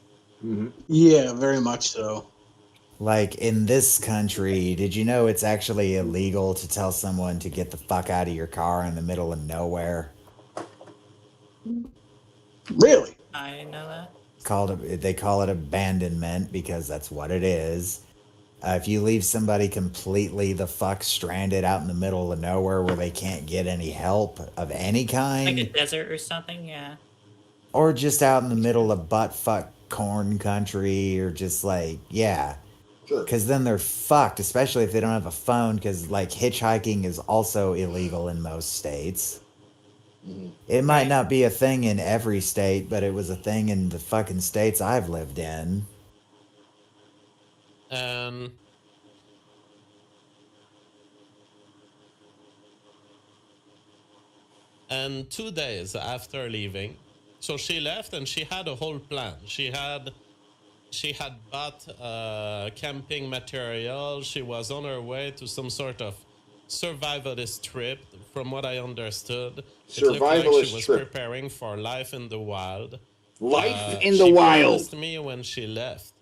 Yeah, very much so. Like in this country, did you know it's actually illegal to tell someone to get the fuck out of your car in the middle of nowhere? Really? I didn't know that. They call it abandonment because that's what it is. If you leave somebody completely the fuck stranded out in the middle of nowhere where they can't get any help of any kind, Like a desert or something, yeah. or just out in the middle of butt fuck corn country, or just like, yeah, Sure. because then they're fucked, especially if they don't have a phone, because like hitchhiking is also illegal in most states. It might not be a thing in every state, but it was a thing in the fucking states I've lived in. And 2 days after leaving, so she left and she had a whole plan. She had bought camping material. She was on her way to some sort of survivalist trip. From what I understood, it looked like Survivalist she was trip. preparing for life in the wild. Life in the she wild. promised me when she left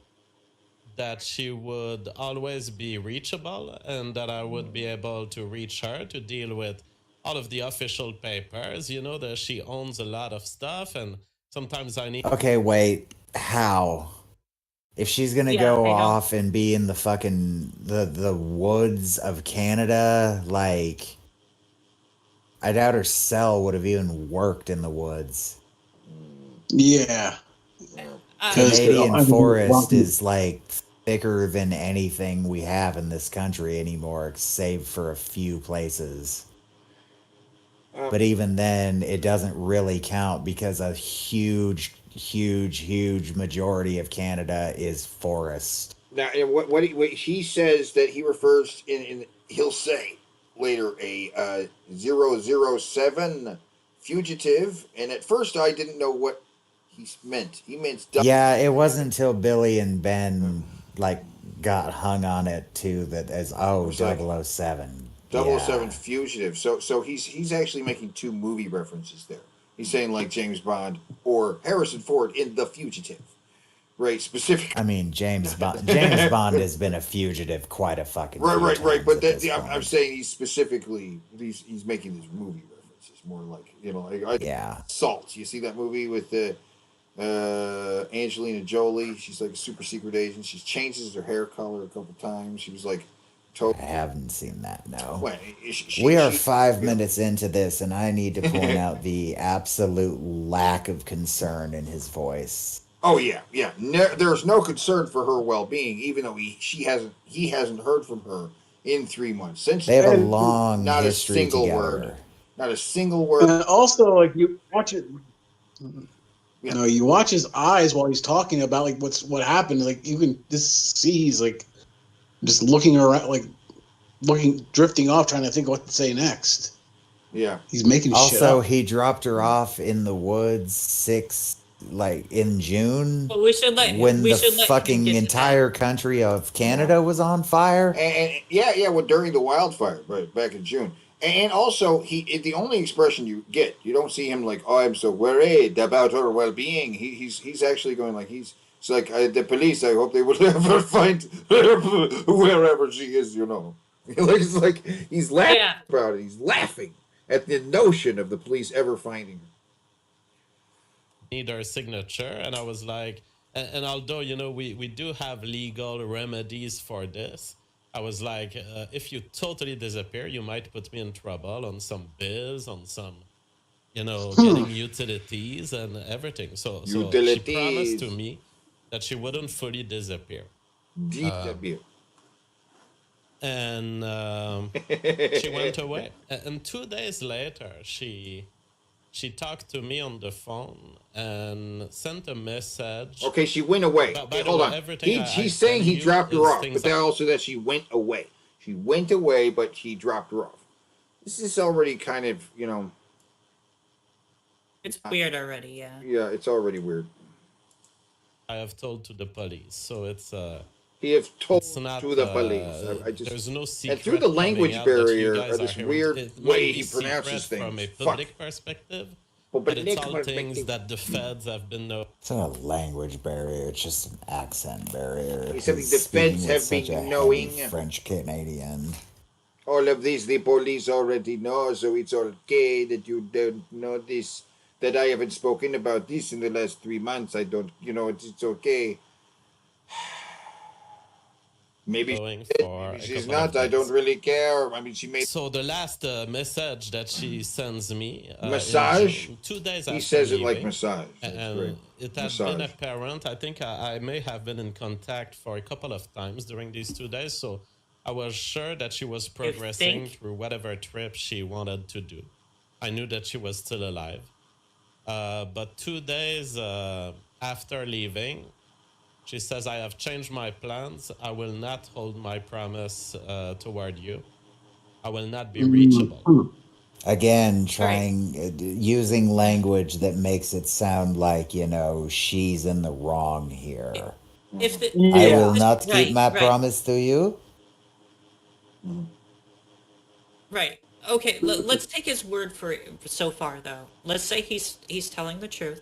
that she would always be reachable and that I would be able to reach her to deal with all of the official papers. You know that she owns a lot of stuff, and sometimes I need. Okay, wait, how? If she's gonna Yeah, go I know. off and be in the fucking the woods of Canada, like, I doubt her cell would have even worked in the woods. Yeah. Canadian forest is like thicker than anything we have in this country anymore, save for a few places. But even then, it doesn't really count because a huge majority of Canada is forest. Now, and what he says that he refers in he'll say later a 007 fugitive, and at first I didn't know what he meant. He meant Yeah, it wasn't until Billy and Ben like got hung on it too that as was like 007. 007 fugitive. So he's actually making two movie references there. He's saying like James Bond or Harrison Ford in The Fugitive, right? Specific. I mean, James Bond has been a fugitive quite a fucking few Right. times But at that, this I'm point. saying he's specifically he's making these movie references more like like Yeah. Salt. You see that movie with Angelina Jolie. She's like a super secret agent. She changes her hair color a couple times. She was like, I haven't seen that. No. Well, We are 5 minutes into this, and I need to point out the absolute lack of concern in his voice. Oh yeah. There's no concern for her well-being, even though he hasn't heard from her in 3 months since They have a long not history a single together. word, not a single word. And also, like you watch it, you know, you watch his eyes while he's talking about like what happened. Like you can just see he's like just looking around, like drifting off, trying to think what to say next. Yeah, he's making shit Also, up. he dropped her off in the woods in June Well, we should let when we the should let him fucking get to entire country of Canada was on fire. And yeah, well, during the wildfire, right back in June. And also, the only expression you get, you don't see him like, "Oh, I'm so worried about her well-being." He's actually going like it's like the police. I hope they will never find her wherever she is. You know, it's like he's laughing about it. He's laughing at the notion of the police ever finding her. Need her signature, and I was like, and although we do have legal remedies for this, I was like, if you totally disappear, you might put me in trouble on some bills, on some getting utilities and everything. So she promised to me that she wouldn't fully disappear. Disappear. And she went away, and 2 days later she talked to me on the phone and sent a message. Okay, she went away. By Okay, the hold way, on. everything He's saying he dropped her is off, things but then I- also that she went away. She went away, but he dropped her off. This is already kind of, It's weird already, yeah. Yeah, it's already weird. I have told to the police, so it's He has told it's not, to the police. I just there's no secret and through the language coming out that you barrier, guys or are this hearing. weird It might way be he pronounces secret from a things. public perspective, but it's all public things that the feds have been It's not a language barrier; it's just an accent barrier. It's something He's the speaking feds with have such been a knowing. heavy French Canadian. All of these the police already know, so it's okay that you don't know this. That I haven't spoken about this in the last 3 months. I don't, it's okay. Maybe going she did, for maybe a she's couple of not. I days. don't really care. I mean, she made So the last message that she sends me, in massage. June, 2 days He after says it like leaving, massage. That's and right. it has Massage. been apparent. I think I may have been in contact for a couple of times during these 2 days, so I was sure that she was progressing think- through whatever trip she wanted to do. I knew that she was still alive. But 2 days after leaving, she says, "I have changed my plans. I will not hold my promise toward you. I will not be reachable." Again, using language that makes it sound like she's in the wrong here. If the, I will not right, keep my right, promise to you. Right. Okay. Let's take his word for it so far, though. Let's say he's telling the truth.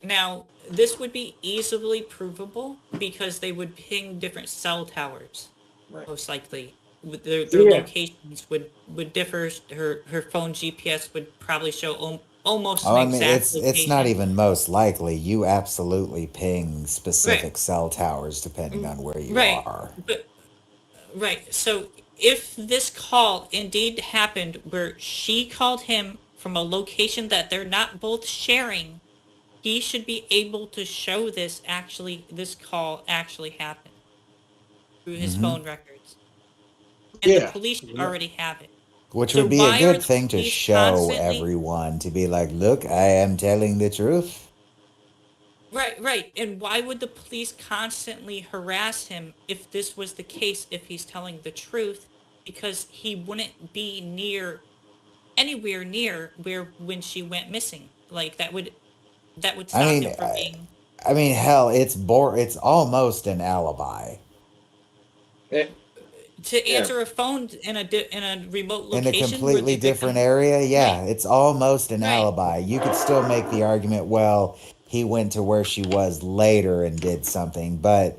Now, this would be easily provable because they would ping different cell towers, most likely. With their Yeah. locations would differ. Her phone GPS would probably show almost Oh, an I mean, exact it's location. not even most likely. You absolutely ping specific cell towers depending on where you Right. are. But right. So if this call indeed happened where she called him from a location that they're not both sharing, he should be able to show this call actually happened through his phone records. And the police should already have it. Which So would be why a are good the thing to police show constantly- everyone to be like, look, I am telling the truth. Right. And why would the police constantly harass him if this was the case, if he's telling the truth? Because he wouldn't be anywhere near when she went missing. Like that would stop I mean, him from being. I mean, hell, it's almost an alibi. To answer a phone in a remote In location a completely where the different victim- area, yeah, it's almost an alibi. You could still make the argument, well, he went to where she was later and did something, but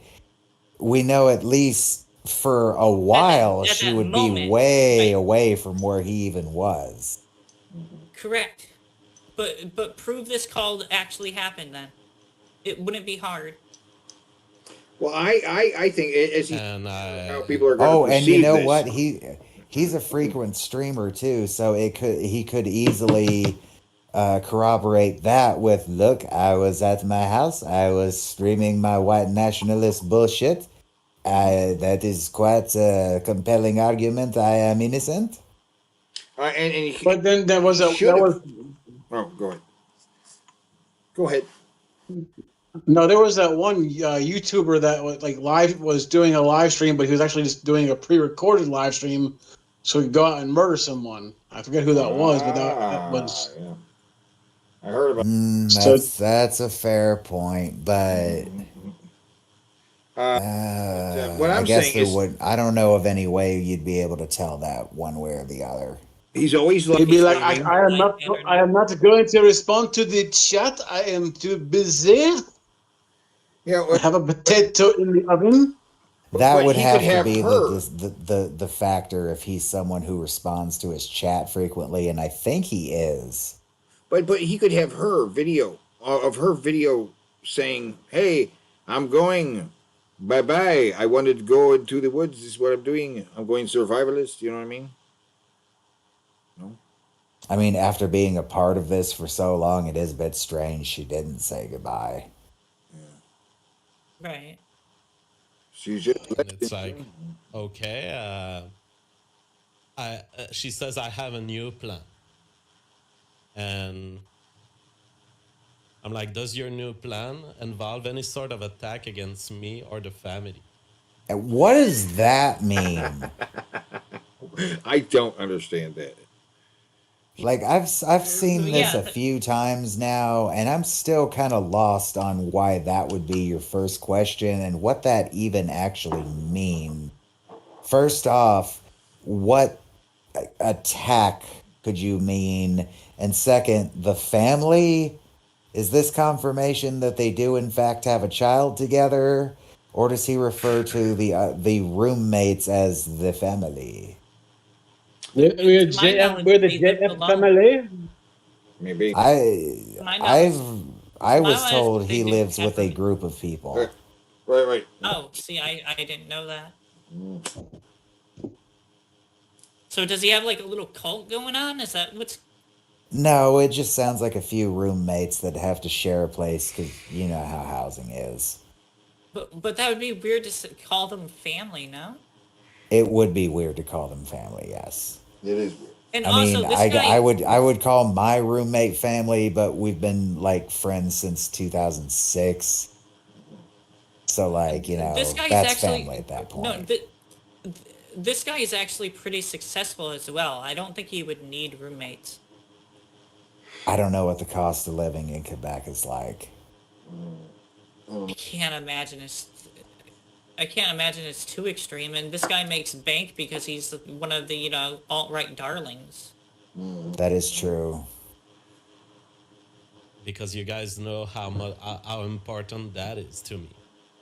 we know at least for a while at she that would moment, be way away from where he even was. Correct. But prove this call actually happened then. It wouldn't be hard. Well, I think as he, And how people are going to Oh, perceive and you know this. what? He's a frequent streamer too, so he could easily corroborate that with, look, I was at my house, I was streaming my white nationalist bullshit. That is quite a compelling argument. I am innocent. And he, But then there was he should have. Oh, go ahead. Go ahead. No, there was that one YouTuber that was doing a live stream, but he was actually just doing a pre-recorded live stream, so he could go out and murder someone. I forget who that was, but that was. Yeah. I heard about. That's a fair point, but what I'm I guess saying is, I don't know of any way you'd be able to tell that one way or the other. he's always He'd looking. be like, I am not going to respond to the chat. I am too busy. Yeah, I have a potato in the oven. That But would he have could to have be her. the factor if he's someone who responds to his chat frequently, and I think he is. But he could have her video of her video saying, "Hey, I'm going. Bye bye. I wanted to go into the woods. This is what I'm doing. I'm going survivalist." You know what I mean? No. I mean, after being a part of this for so long, it is a bit strange she didn't say goodbye. Right. She's just. And it's like, okay, she says I have a new plan, and I'm like, does your new plan involve any sort of attack against me or the family? And what does that mean? I don't understand that. Like I've seen this Yeah. a few times now, and I'm still kind of lost on why that would be your first question and what that even actually mean. First off, what attack could you mean? And second, the family? Is this confirmation that they do in fact have a child together, or does he refer to the roommates as the family? We're the JF family. Maybe. I was knowledge, told they he do lives have with a group of people. Right. Oh, see, I didn't know that. So does he have like a little cult going on? Is that what's? No, it just sounds like a few roommates that have to share a place because you know how housing is. But that would be weird to call them family, no? It would be weird to call them family, yes. It is weird. And I also, mean, this I guy, would call my roommate family, but we've been like friends since 2006. So like, you know, this guy's that's actually family at that point. no. This guy is actually pretty successful as well. I don't think he would need roommates. I don't know what the cost of living in Quebec is like. I can't imagine it's too extreme. And this guy makes bank because he's one of the alt-right darlings. That is true. Because you guys know how important that is to me.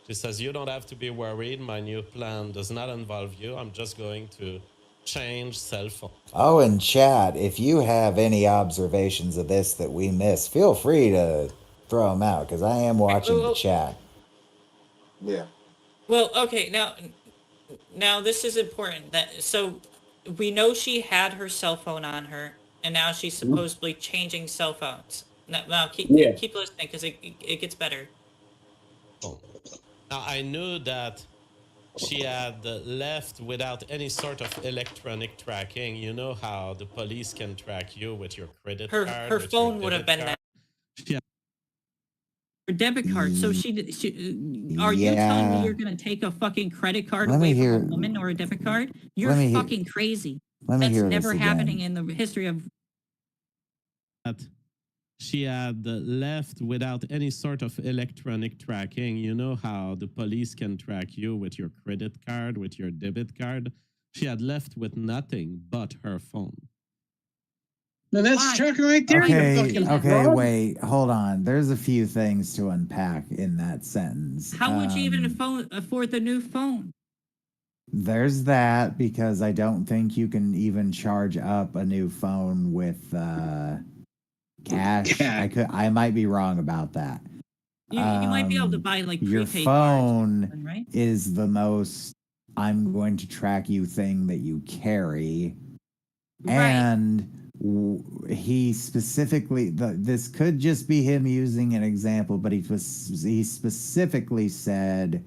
She says, you don't have to be worried. My new plan does not involve you. I'm just going to change cell phone. Oh, and chat, if you have any observations of this that we missed, feel free to throw them out because I am watching the chat. Yeah. Well, okay, now this is important. So we know she had her cell phone on her, and now she's supposedly changing cell phones. Now keep listening because it gets better. Now, I knew that she had left without any sort of electronic tracking. You know how the police can track you with your credit card. Her phone would have been that. Her debit card. So are you telling me you're gonna take a fucking credit card away from a woman or a debit card? You're fucking crazy. That's never happening in the history of. She had left without any sort of electronic tracking. You know how the police can track you with your credit card, with your debit card. She had left with nothing but her phone. Then that's tracking right there. Okay, wait, hold on. There's a few things to unpack in that sentence. How would you even afford the new phone? There's that, because I don't think you can even charge up a new phone with cash. I might be wrong about that. You might be able to buy like your prepaid phone cards, right? is the most I'm going to track you thing that you carry. Right. And he specifically, this could just be him using an example, but he specifically said,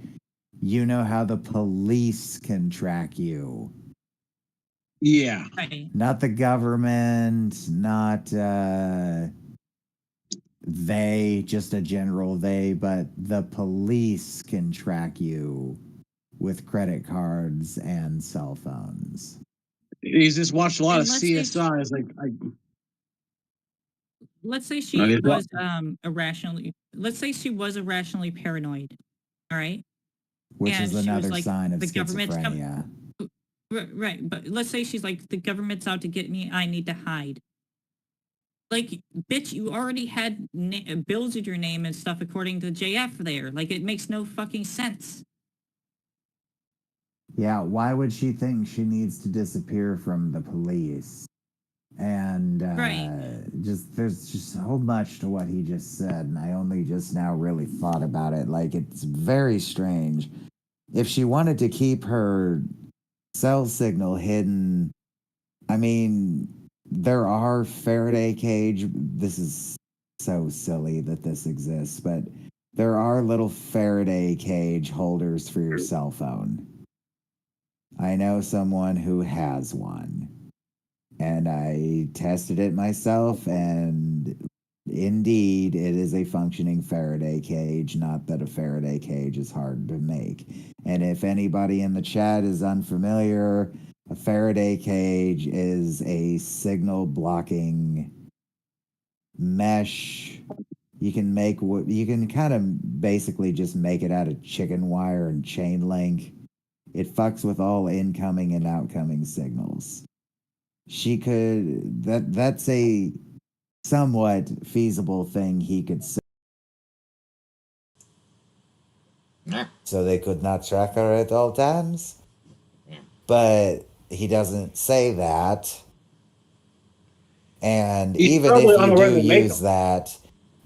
you know how the police can track you. Yeah. Right. Not the government, not they, just a general they, but the police can track you with credit cards and cell phones. He's just watched a lot of And let's say CSI. It's like, let's say No, she he's was irrationally paranoid. All right. Which And is she was another like, sign of the government's schizophrenia. Right, but let's say she's like, the government's out to get me. I need to hide. Like, bitch, you already had bills in your name and stuff according to JF there. Like, it makes no fucking sense. Yeah, why would she think she needs to disappear from the police? And there's just so much to what he just said, and I only just now really thought about it. Like, it's very strange. If she wanted to keep her cell signal hidden, I mean, there are Faraday cage. This is so silly that this exists, but there are little Faraday cage holders for your cell phone. I know someone who has one, and I tested it myself, and indeed, it is a functioning Faraday cage. Not that a Faraday cage is hard to make. And if anybody in the chat is unfamiliar, a Faraday cage is a signal blocking mesh. You can kind of basically just make it out of chicken wire and chain link. It fucks with all incoming and outcoming signals. That's a somewhat feasible thing he could say. Yeah. So they could not track her at all times? Yeah. But he doesn't say that. And He's even probably if you unaware do of the use that,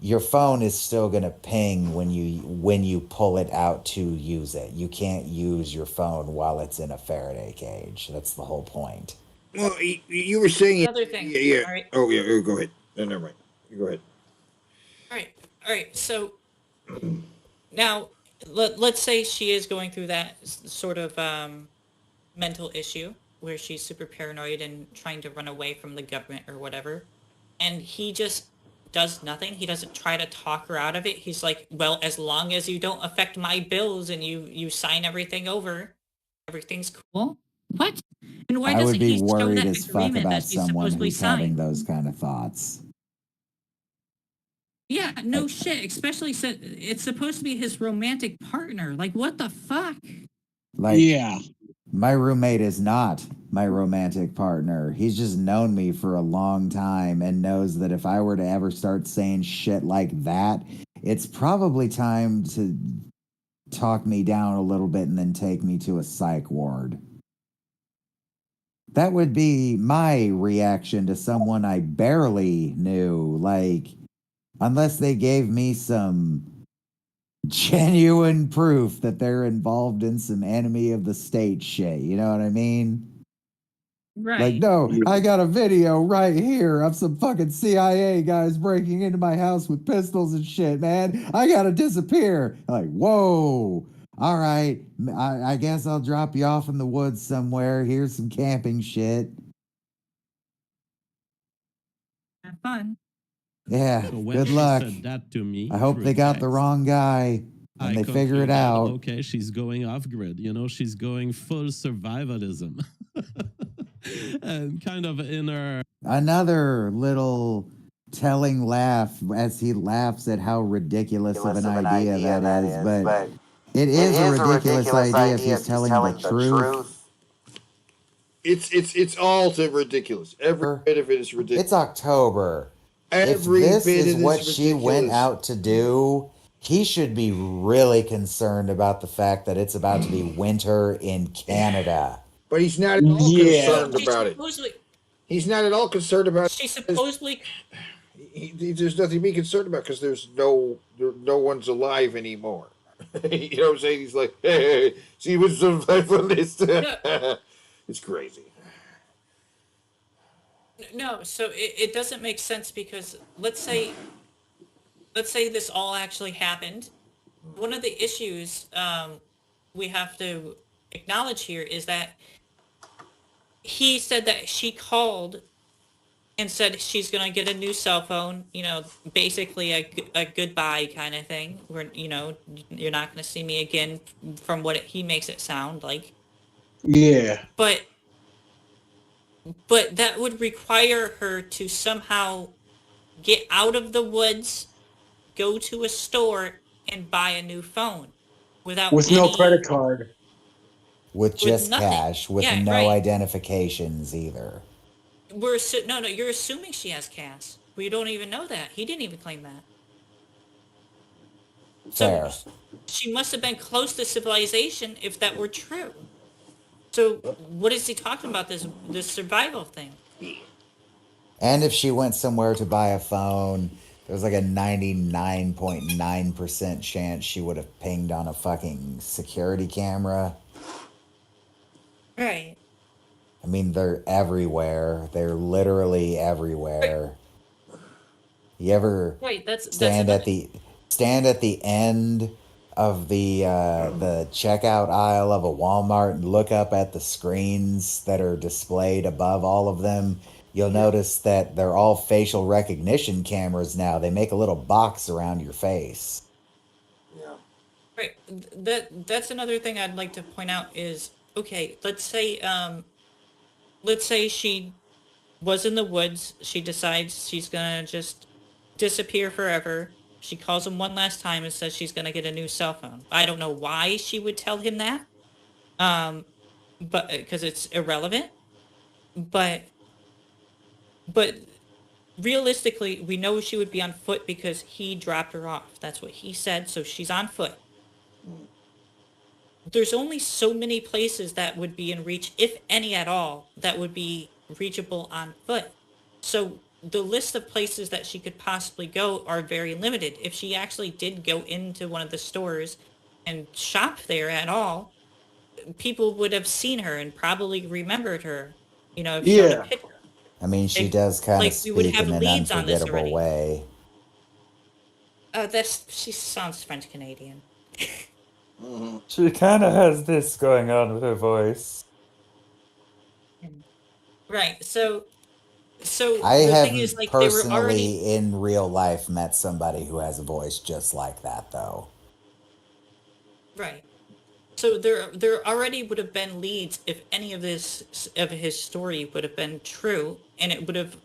your phone is still going to ping when you pull it out to use it. You can't use your phone while it's in a Faraday cage. That's the whole point. Well, you were saying Another thing. Yeah. All right. Oh, yeah. Oh, go ahead. No, never mind. You go ahead. All right. So now, let's say she is going through that sort of mental issue where she's super paranoid and trying to run away from the government or whatever, and he just does nothing. He doesn't try to talk her out of it. He's like, well, as long as you don't affect my bills and you sign everything over, everything's cool. What? And why I doesn't would be he show worried that as fuck agreement about that he someone supposedly who's having signed? those kind of thoughts. Yeah, no shit. Especially it's supposed to be his romantic partner. Like, what the fuck? Like, yeah. My roommate is not my romantic partner. He's just known me for a long time and knows that if I were to ever start saying shit like that, it's probably time to talk me down a little bit and then take me to a psych ward. That would be my reaction to someone I barely knew. Like, unless they gave me some genuine proof that they're involved in some enemy of the state shit. You know what I mean? Right. Like, no, I got a video right here of some fucking CIA guys breaking into my house with pistols and shit, man. I gotta disappear. Like, whoa. All right. I guess I'll drop you off in the woods somewhere. Here's some camping shit. Have fun. Yeah, So when good she luck. said that to me I hope through they got text, the wrong guy and they figure it concluded, out. Okay, she's going off grid. You know, she's going full survivalism. And kind of in her... Another little telling laugh as he laughs at how ridiculous of an idea that is. But it is a ridiculous idea if he's telling the truth. It's all too ridiculous. Every bit of it is ridiculous. It's October. Every if this bit is of it what is she went ridiculous. out to do, he should be really concerned about the fact that it's about to be winter in Canada. But he's not at all concerned She about it. supposedly- He's not at all concerned about She supposedly There's nothing to be concerned about because no one's alive anymore. You know what I'm saying? He's like, hey, she was survivalist. It's crazy. No, so it doesn't make sense because let's say this all actually happened. One of the issues we have to acknowledge here is that he said that she called and said she's gonna get a new cell phone, you know, basically a goodbye kind of thing. Where, you know, you're not gonna see me again, from what he makes it sound like. Yeah. But that would require her to somehow get out of the woods, go to a store, and buy a new phone without With no credit card. With just nothing. cash, with Yeah, no right. identifications either. No, you're assuming she has cash. We don't even know that. He didn't even claim that. Fair. She must have been close to civilization if that were true. So what is he talking about, this survival thing? And if she went somewhere to buy a phone, there's like a 99.9% chance she would have pinged on a fucking security camera. Right. I mean, they're everywhere. They're literally everywhere. You ever Right, that's stand at another- the end of the checkout aisle of a Walmart and look up at the screens that are displayed above all of them? You'll notice that they're all facial recognition cameras now. They make a little box around your face. Right. That's another thing I'd like to point out is, okay, let's say she was in the woods. She decides she's gonna just disappear forever. She calls him one last time and says she's gonna get a new cell phone. I don't know why she would tell him that, but because it's irrelevant. But realistically, we know she would be on foot because he dropped her off. That's what he said. So she's on foot. There's only so many places that would be in reach, if any at all, that would be reachable on foot. So the list of places that she could possibly go are very limited. If she actually did go into one of the stores and shop there at all, people would have seen her and probably remembered her. You know, if she had a picture. I mean, she Like- does kind like of we would speak have in an leads on this unforgettable already. way. She sounds French Canadian. She kind of has this going on with her voice. Right. So I the have thing is, like, they were personally, already in real life, met somebody who has a voice just like that, though. right. So there already would have been leads if any of his story would have been true, and it would have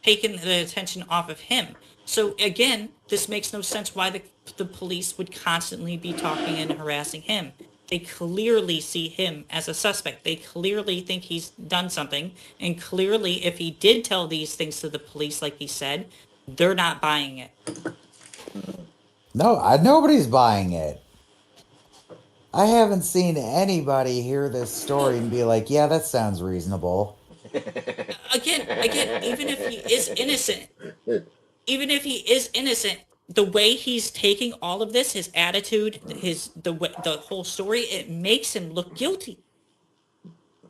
taken the attention off of him. So again, this makes no sense why the police would constantly be talking and harassing him. They clearly see him as a suspect. They clearly think he's done something, and clearly if he did tell these things to the police like he said, they're not buying it. No, nobody's buying it. I haven't seen anybody hear this story and be like, yeah, that sounds reasonable. Again, even if he is innocent, the way he's taking all of this, his attitude, the whole story, it makes him look guilty.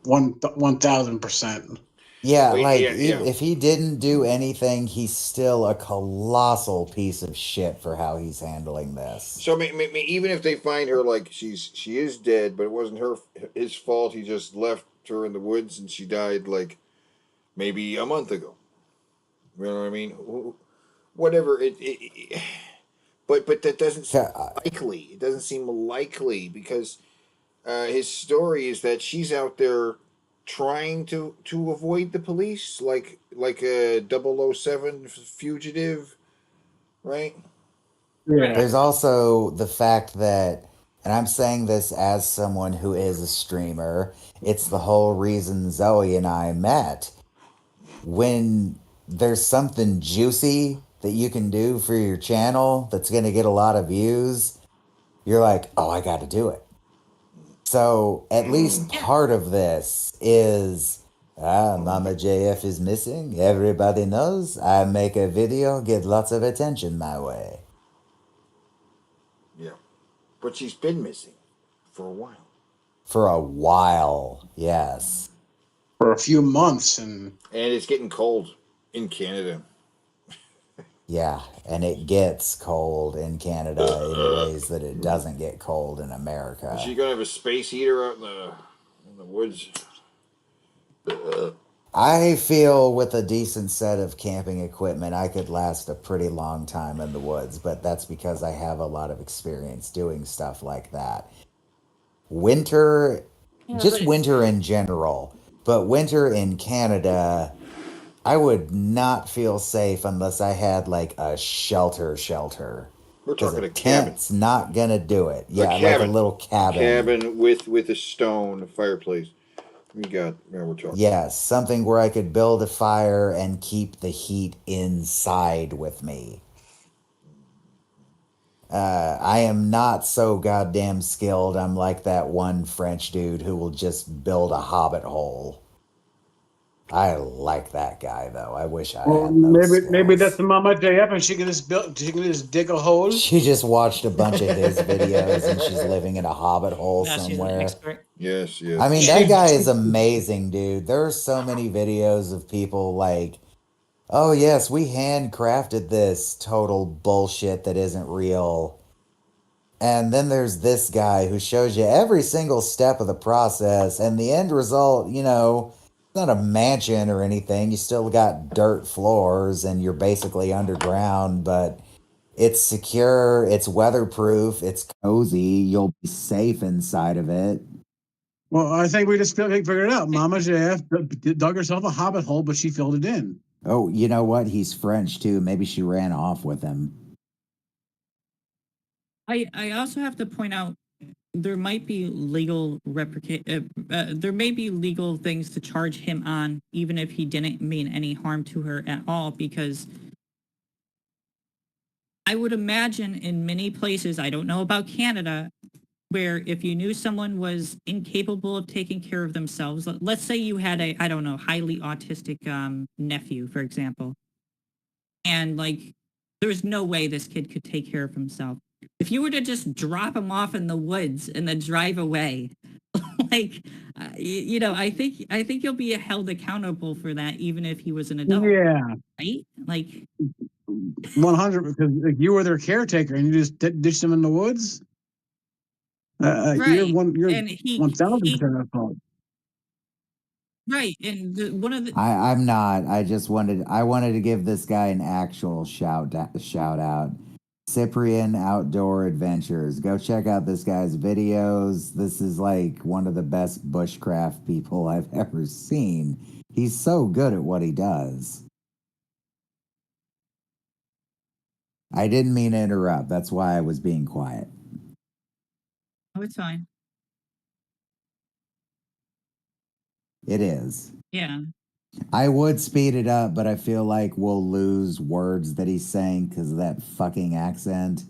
1,000%. Yeah, Well, like, yeah, yeah. if he didn't do anything, he's still a colossal piece of shit for how he's handling this. So even if they find her, like, she is dead, but it wasn't his fault. He just left her in the woods and she died, like, maybe a month ago. You know what I mean? Whatever but that doesn't seem likely. It doesn't seem likely because his story is that she's out there trying to avoid the police, like a 007 fugitive, right? There's also the fact that, and I'm saying this as someone who is a streamer, it's the whole reason Zoe and I met. When there's something juicy that you can do for your channel that's going to get a lot of views, you're like, oh, I got to do it. So at least part of this is Mama JF is missing. Everybody knows. I make a video, get lots of attention my way. Yeah. But she's been missing for a while. For a while, yes. For a few months, and it's getting cold in Canada. Yeah, and it gets cold in Canada in ways that it doesn't get cold in America. Is she gonna have a space heater out in the woods? I feel with a decent set of camping equipment, I could last a pretty long time in the woods, but that's because I have a lot of experience doing stuff like that. Winter, just winter in general, but winter in Canada, I would not feel safe unless I had like a shelter. We're talking a cabin. Tent's not gonna do it. Yeah, like a little cabin. Cabin with a stone fireplace. We're talking. Yes, something where I could build a fire and keep the heat inside with me. I am not so goddamn skilled. I'm like that one French dude who will just build a hobbit hole. I like that guy though. I wish I had those maybe that's the Mama JF, and she can just dig a hole. She just watched a bunch of his videos, and she's living in a hobbit hole somewhere. Yes. I mean, that guy is amazing, dude. There are so many videos of people like, oh yes, we handcrafted this total bullshit that isn't real. And then there's this guy who shows you every single step of the process, and the end result, you know, not a mansion or anything. You still got dirt floors and you're basically underground, but it's secure, it's weatherproof, it's cozy, you'll be safe inside of it. Well, I think we just figured it out. Mama JF dug herself a hobbit hole, but she filled it in. Oh, you know what? He's French too. Maybe she ran off with him. I also have to point out there might be legal there may be legal things to charge him on, even if he didn't mean any harm to her at all, because I would imagine in many places, I don't know about Canada, where if you knew someone was incapable of taking care of themselves, let's say you had a, I don't know, highly autistic nephew, for example, and like there's no way this kid could take care of himself. If you were to just drop him off in the woods and then drive away, like, you know, I think you'll be held accountable for that, even if he was an adult. Yeah. Right? Like 100, because like, you were their caretaker and you just ditched him in the woods. Right. You're 1,000% at fault. Right, and one of the I'm not. I wanted to give this guy an actual shout out. Cyprian Outdoor Adventures. Go check out this guy's videos. This is like one of the best bushcraft people I've ever seen. He's so good at what he does. I didn't mean to interrupt. That's why I was being quiet. Oh, it's fine. It is. Yeah. I would speed it up, but I feel like we'll lose words that he's saying because of that fucking accent.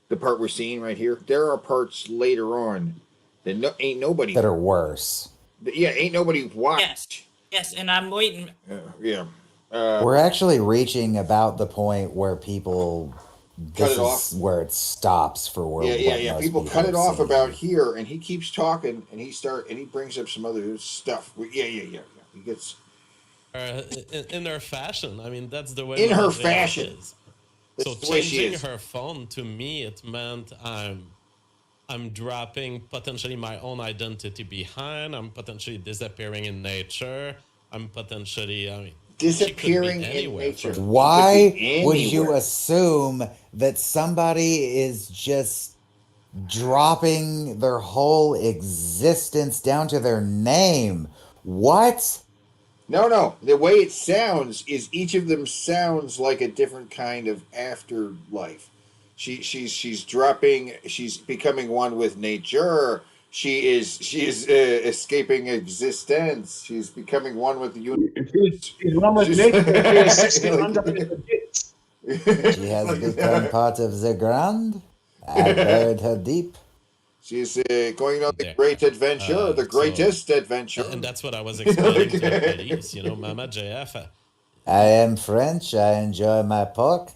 The part we're seeing right here, there are parts later on that ain't nobody that are worse. Yeah, ain't nobody watched. Yes, and I'm waiting. Yeah. We're actually reaching about the point where people cut it off, where it stops for where. Yeah. People cut it off about here, and he keeps talking, and he brings up some other stuff. Yeah. He gets in their fashion. I mean, that's the way. In her fashion. So changing her phone to me, it meant I'm dropping potentially my own identity behind. I'm potentially disappearing in nature. I'm potentially, disappearing in nature. Why would you assume that somebody is just dropping their whole existence down to their name? What? No. The way it sounds is each of them sounds like a different kind of afterlife. She's becoming one with nature. She is escaping existence. She's becoming one with the universe. She's one with nature. She has become part of the ground. I buried her deep. She's going on the great adventure, the greatest adventure. And that's what I was explaining to the police. Mama JF. I am French. I enjoy my pork.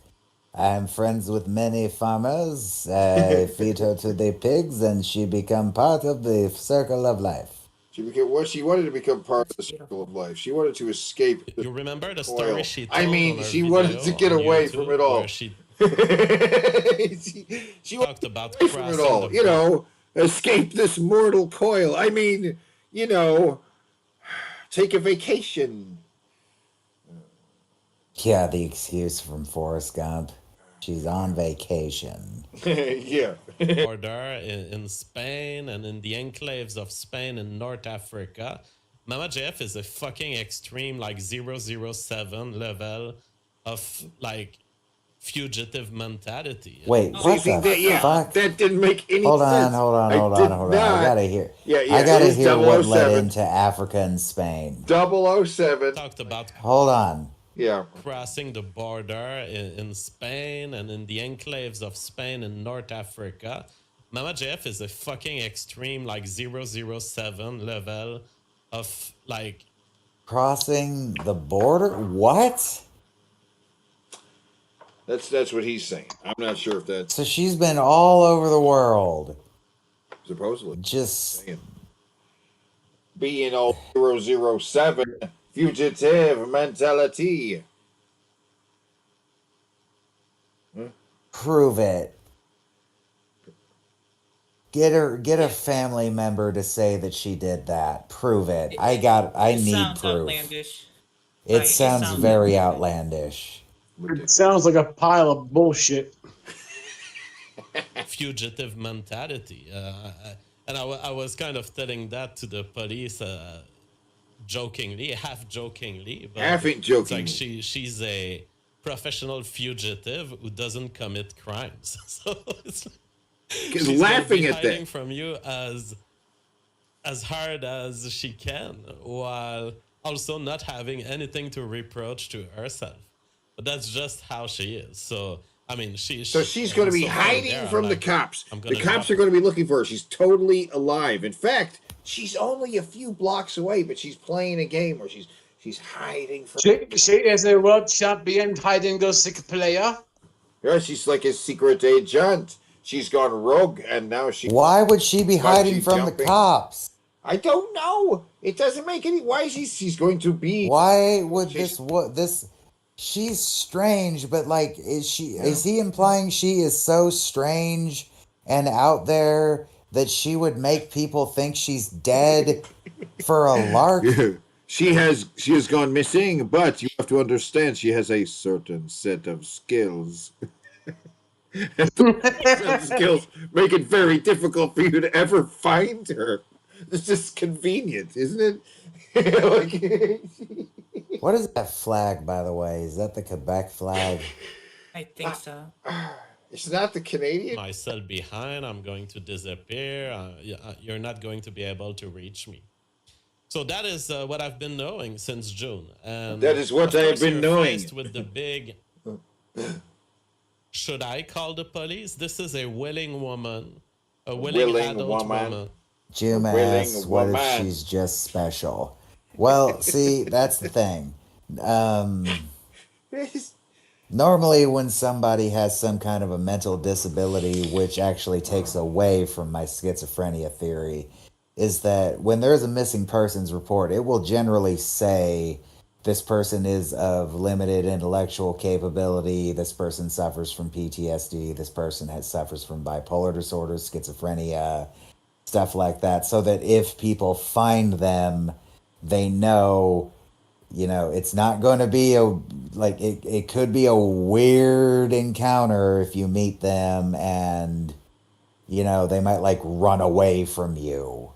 I am friends with many farmers. I feed her to the pigs, and she become part of the circle of life. She wanted to become part of the circle of life. She wanted to escape. You remember the story she told? I mean, on her she wanted to get video on away YouTube from it all. where she she talked about away from it crossing all. the Escape this mortal coil. I mean, take a vacation. Yeah, the excuse from Forrest Gump. She's on vacation. Yeah. border in Spain and in the enclaves of Spain and North Africa. Mama JF is a fucking extreme, 007 level of fugitive mentality. Wait, what the fuck? That didn't make any Hold sense. on. I gotta hear. Yeah, I gotta it is hear what led 007. into Africa and Spain. 007. Talked about Hold on. Yeah. crossing the border in Spain and in the enclaves of Spain and North Africa. Mama JF is a fucking extreme, 007 level of Crossing the border? What? That's what he's saying. I'm not sure if that's So she's been all over the world. supposedly Just saying. Being all 007 fugitive mentality. prove it. Get a family member to say that she did that. Prove it. I need sounds proof. outlandish. It Right, it sounds sounds very outlandish. It sounds like a pile of bullshit. fugitive mentality. And I was kind of telling that to the police jokingly, half jokingly. But Half it's jokingly. she's a professional fugitive who doesn't commit crimes. So it's She's gonna laughing be at hiding that. from you as hard as she can, while also not having anything to reproach to herself. But that's just how she is. So I mean, she's going to be hiding from the cops. The cops are going to be looking for her. She's totally alive. In fact, she's only a few blocks away, but she's playing a game where she's hiding from. She is a world champion hide and go seek player. Yeah, she's like a secret agent. She's gone rogue, and now she. Why would she be hiding she's from jumping. the cops? I don't know. It doesn't make any. Why is she's going to be? Why would this? She's strange, but is he implying she is so strange and out there that she would make people think she's dead for a lark? She has gone missing, but you have to understand she has a certain set of skills. And those skills make it very difficult for you to ever find her. It's just convenient, isn't it? What is that flag, by the way? Is that the Quebec flag? I think so. It's not the Canadian. Myself behind, I'm going to disappear. You're not going to be able to reach me. So that is what I've been knowing since June. And That is what of I have course been you're knowing. faced with the big. Should I call the police? This is a willing woman, a willing adult woman. Jim Willing asks, what if woman. she's just special? Well, see, that's the thing. Normally, when somebody has some kind of a mental disability, which actually takes away from my schizophrenia theory, is that when there's a missing persons report, it will generally say this person is of limited intellectual capability, this person suffers from PTSD, this person suffers from bipolar disorder, schizophrenia, stuff like that, so that if people find them, they know, it's not going to be it could be a weird encounter if you meet them, and they might run away from you.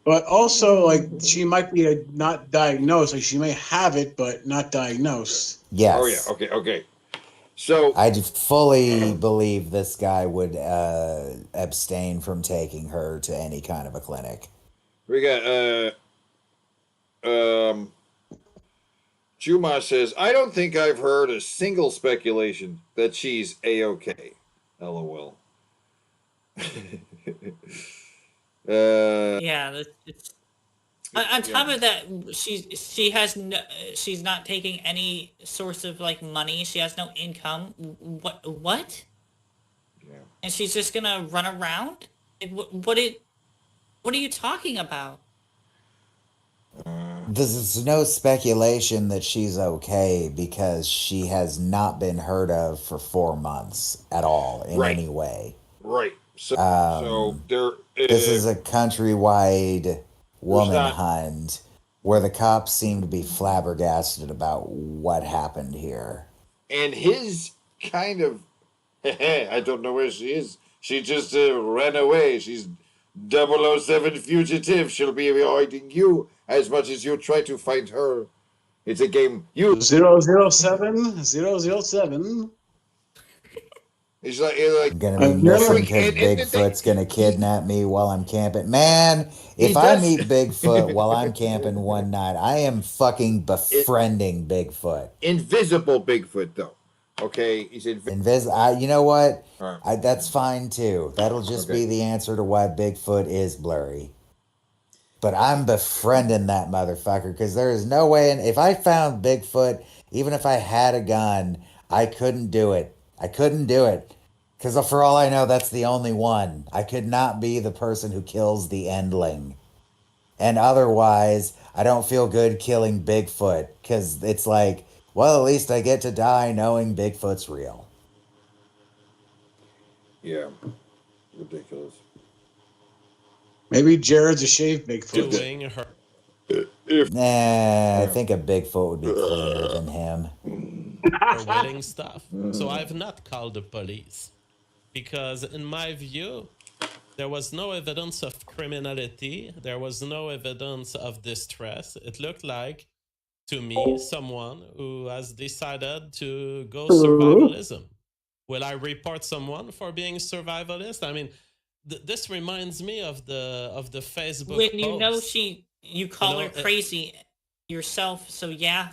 But also, she might be not diagnosed. She may have it, but not diagnosed. Yes. Oh yeah. Okay. So I fully believe this guy would abstain from taking her to any kind of a clinic. we got Juma says, I don't think I've heard a single speculation that she's A-OK. LOL. Yeah, it's on top of that, she's not taking any source of like money. She has no income. What? Yeah. And she's just gonna run around? Like, what are you talking about? There's no speculation that she's okay because she has not been heard of for 4 months at all in Right. any way. Right. So there. This is a countrywide woman not- hunt where the cops seem to be flabbergasted about what happened here. And his kind of, I don't know where she is. She just ran away. She's 007 fugitive. She'll be avoiding you as much as you try to find her. It's a game. 007, 007. It's like I'm gonna be missing because Bigfoot's gonna kidnap me while I'm camping. Man, if I meet Bigfoot while I'm camping one night, I am fucking befriending Bigfoot. Invisible Bigfoot, though. Okay, he's invisible. You know what? Alright. That's fine too. That'll just be the answer to why Bigfoot is blurry. But I'm befriending that motherfucker because there is no way. And if I found Bigfoot, even if I had a gun, I couldn't do it. I couldn't do it because for all I know, that's the only one. I could not be the person who kills the endling. And otherwise, I don't feel good killing Bigfoot because it's like, well, at least I get to die knowing Bigfoot's real. Yeah. Ridiculous. Maybe Jared's a shaved Bigfoot. Doing her. Nah, I think a Bigfoot would be cleaner than him. Her wedding stuff. So I've not called the police because, in my view, there was no evidence of criminality. There was no evidence of distress. It looked like, to me, someone who has decided to go survivalism. Will I report someone for being survivalist? I mean, this reminds me of the Facebook When you know post. you call her crazy yourself, so yeah,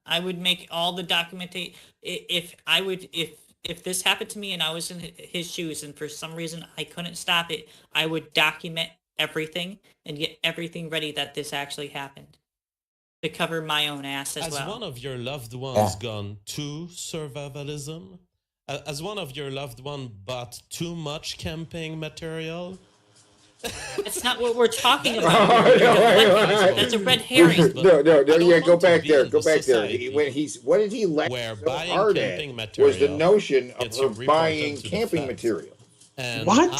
I would make all the documentation. If this happened to me and I was in his shoes and for some reason I couldn't stop it, I would document everything and get everything ready that this actually happened to cover my own ass as well. As one of your loved ones gone to survivalism, as one of your loved one bought too much camping material. That's not what we're talking about. That's a red herring. No. Yeah, go back there. Go back there. What did he laugh so hard at was the notion of her buying camping material. And What?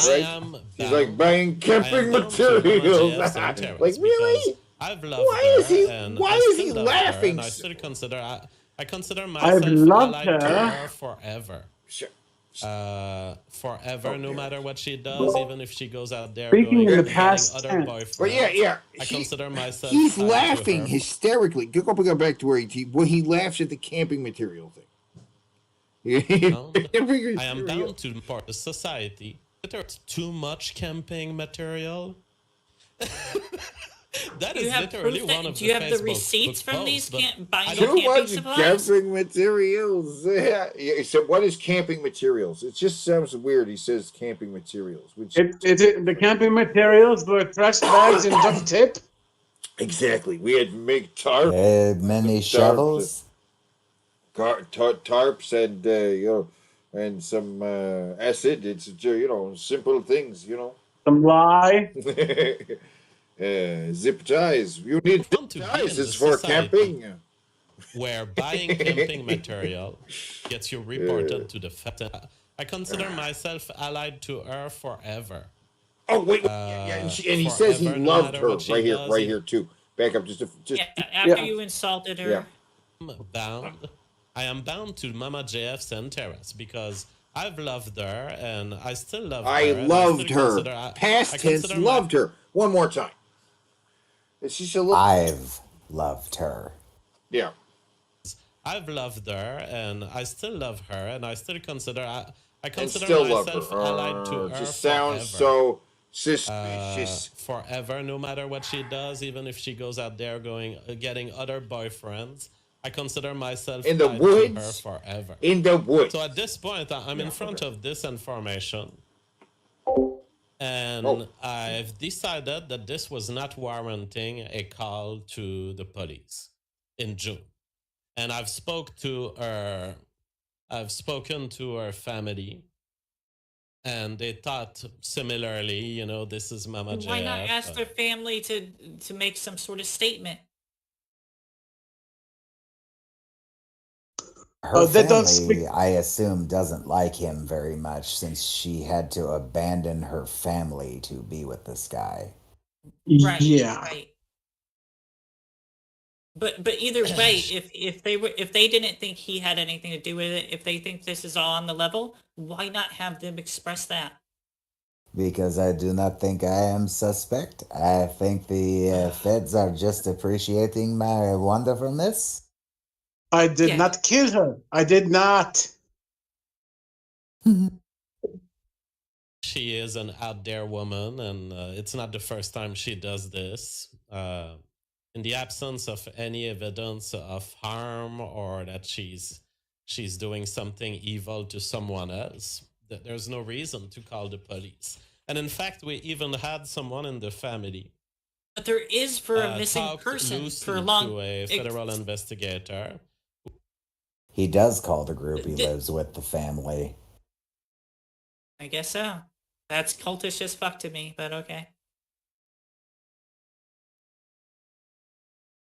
He's like buying camping materials. Like really? I've loved Why is he? her, and Why I is still he love her, laughing? and I still consider I consider myself I've loved allied to her. her forever. Sure. Forever, no matter what she does, even if she goes out there Speaking going in the and past other tense. boyfriends. But yeah. I consider myself. He's allied to laughing her. hysterically. Go back to where he laughs at the camping material thing. I am bound to report the society that there's too much camping material. That Do you is have literally proof that- one of do you the have the Facebook receipts from posts, these but buying I the don't- Too camping much supplies? camping materials. Yeah. So what is camping materials? It just sounds weird. He says camping materials, which The camping materials were trash bags and duct tape. exactly. We had to make tarp, Many shovels. tarps, and and some acid. It's simple things. Some lye. Zip ties. You need zip to be ties. in It's the for society. camping. Where buying camping material gets you reported to the FET. I consider myself allied to her forever. Oh wait, yeah, and he says he forever, no loved matter her what she does, right here too. Back up just. Yeah, after you insulted her. Yeah. I am bound to Mama JF Santeras because I've loved her and I still love her. I and loved still her. consider- I Past tense, consider loved her. One more time. It's just a little. I've loved her. Yeah. I've loved her and I still love her and I still consider I And consider still love myself her. allied to It her just sounds forever. so suspicious. Forever, no matter what she does, even if she goes out there getting other boyfriends, I consider myself In the tied to her woods? forever. In the woods. So at this point, I'm in front of this information. And I've decided that this was not warranting a call to the police in June. And I've spoken to her family, and they thought similarly, you know, this is Mama JF. Why not ask their family to make some sort of statement? Her family, I assume, doesn't like him very much since she had to abandon her family to be with this guy. Right. Yeah. Right. But either way, if they didn't think he had anything to do with it, if they think this is all on the level, why not have them express that? Because I do not think I am suspect. I think the feds are just appreciating my wonderfulness. I did not kill her. I did not. She is an out there woman, and it's not the first time she does this. In the absence of any evidence of harm or that she's doing something evil to someone else, there's no reason to call the police. And in fact, we even had someone in the family. But there is for a missing talked person loosely for a long. to a federal investigator. He does call the group he lives with the family. I guess so. That's cultish as fuck to me, but okay.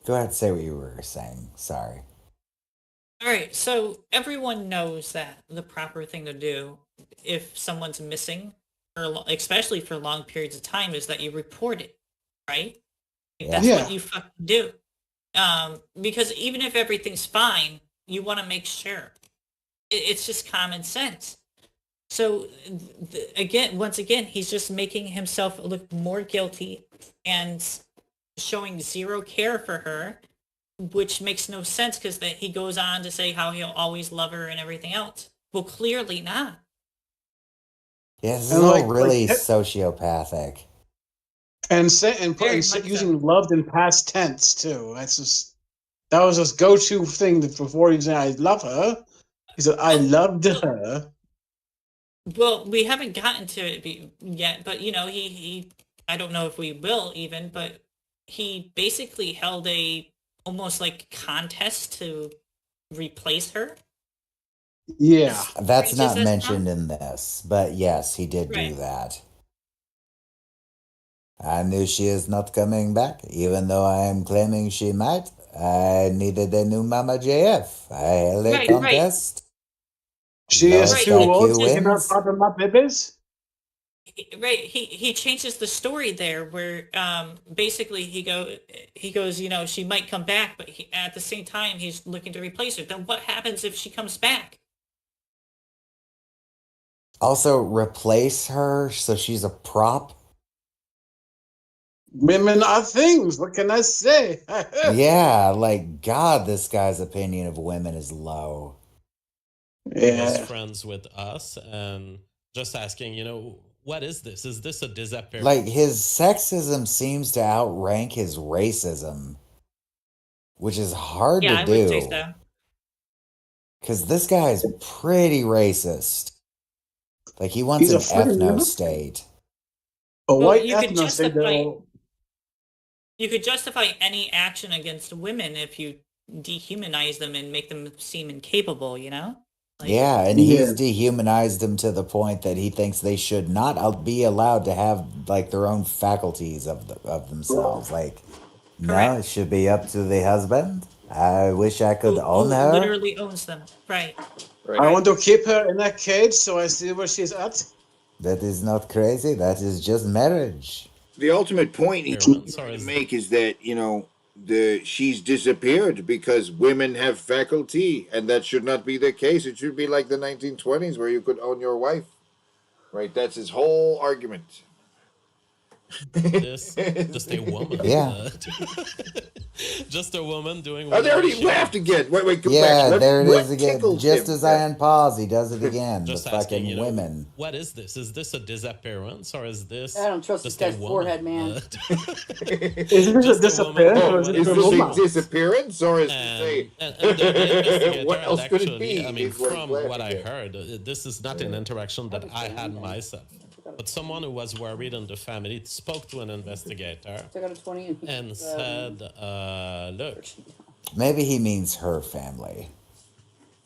Go ahead, say what you were saying. Sorry. All right, so everyone knows that the proper thing to do if someone's missing, especially for long periods of time, is that you report it, right? That's what you fucking do. Because even if everything's fine, you want to make sure. It's just common sense. So once again, he's just making himself look more guilty and showing zero care for her, which makes no sense because he goes on to say how he'll always love her and everything else. Well, clearly not. Yeah, this is all really sociopathic. And using loved in past tense too. That was his go-to thing before he said, "I love her." He said, "I loved her." Well, we haven't gotten to it yet, but you know, he I don't know if we will even, but he basically held a almost like contest to replace her. Yeah. That's not mentioned in this, but yes, he did do that. I knew she is not coming back, even though I am claiming she might. I needed a new Mama JF. I held a contest. She is too old to give her father my babies. Right, he changes the story there where basically he goes, you know, she might come back, but at the same time he's looking to replace her. Then what happens if she comes back? Also, replace her so she's a prop. Women are things. What can I say? Yeah, like God, this guy's opinion of women is low. Was friends with us and just asking, you know, what is this? Is this a disappearance? Like his sexism seems to outrank his racism, which is hard to do. I would say so. Because this guy is pretty racist. Like he wants an ethno state. A white ethno state. You could justify any action against women if you dehumanize them and make them seem incapable, you know? Like, yeah, and he's dehumanized them to the point that he thinks they should not be allowed to have like their own faculties of themselves. Like, no, it should be up to the husband. I wish I could own her. Literally owns them, right? I want to keep her in that cage so I see where she's at. That is not crazy. That is just marriage. The ultimate point he's trying to make is that, you know, she's disappeared because women have faculty, and that should not be the case. It should be like the 1920s where you could own your wife. Right? That's his whole argument. Just a woman. Yeah. Just a woman doing Oh, there he laughed again. Wait, come yeah, back. there it is again. Just as I unpause, he does it again. Just the asking, fucking you know, women. What is this? Is this a disappearance or is this? I don't trust this guy's forehead, man. Is this a disappearance or is Is it this a a disappearance or is this And what else could it be? I mean, is what from he's what I laughing at. heard, this is not an interaction that I had myself. but someone who was worried in the family spoke to an investigator I got a 20 and said, look, Maybe he means her family.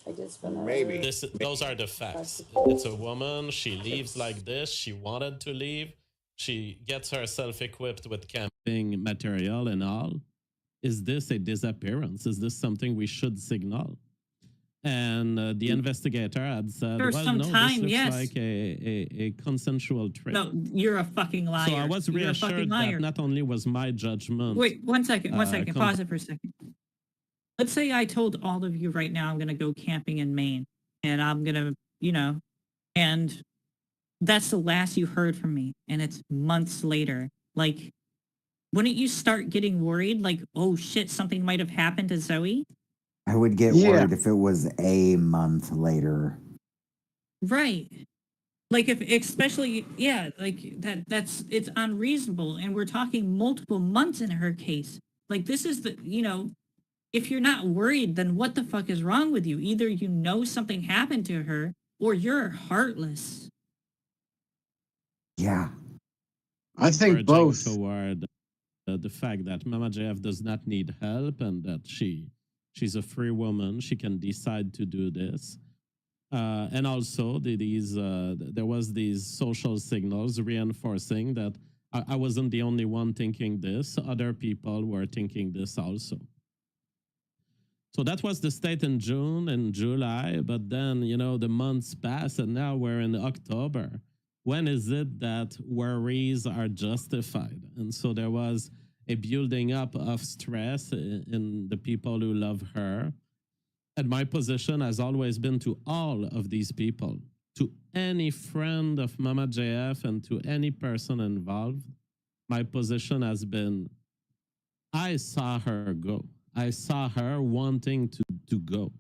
I did spend Maybe. those are the facts. It's a woman. She leaves like this. She wanted to leave. She gets herself equipped with camping material and all. Is this a disappearance? Is this something we should signal? And the investigator had said, For well, some no, time, this looks yes. like a consensual trip. No, you're a fucking liar. So I was You're a fucking reassured liar. that not only was my judgment... Wait, one second. com- Pause it for a second. Let's say I told all of you right now I'm going to go camping in Maine. And I'm going to, and that's the last you heard from me. And it's months later. Like, wouldn't you start getting worried? Like, oh shit, something might have happened to Zoe? I would get worried if it was a month later. Right. Like if especially like that's it's unreasonable, and we're talking multiple months in her case. Like this is the if you're not worried, then what the fuck is wrong with you? Either something happened to her or you're heartless. Yeah. I think Verging both. Toward the fact that Mama JF does not need help and that she's a free woman. She can decide to do this. And also there was these social signals reinforcing that I wasn't the only one thinking this. Other people were thinking this also. So that was the state in June and July. But then, the months pass and now we're in October. When is it that worries are justified? And so there was a building up of stress in the people who love her. And my position has always been to all of these people, to any friend of Mama JF and to any person involved. My position has been, I saw her go. I saw her wanting to go.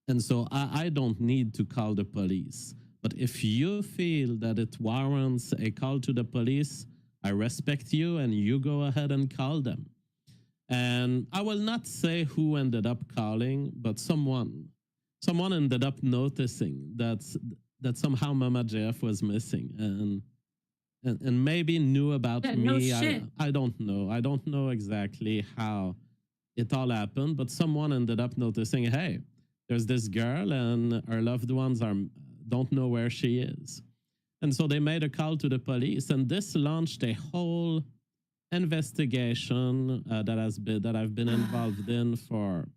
And so I don't need to call the police. But if you feel that it warrants a call to the police, I respect you and you go ahead and call them. And I will not say who ended up calling, but someone ended up noticing that somehow Mama JF was missing and maybe knew about me. No shit. I don't know. I don't know exactly how it all happened, but someone ended up noticing, hey, there's this girl and her loved ones don't know where she is. And so they made a call to the police, and this launched a whole investigation that I've been involved in for,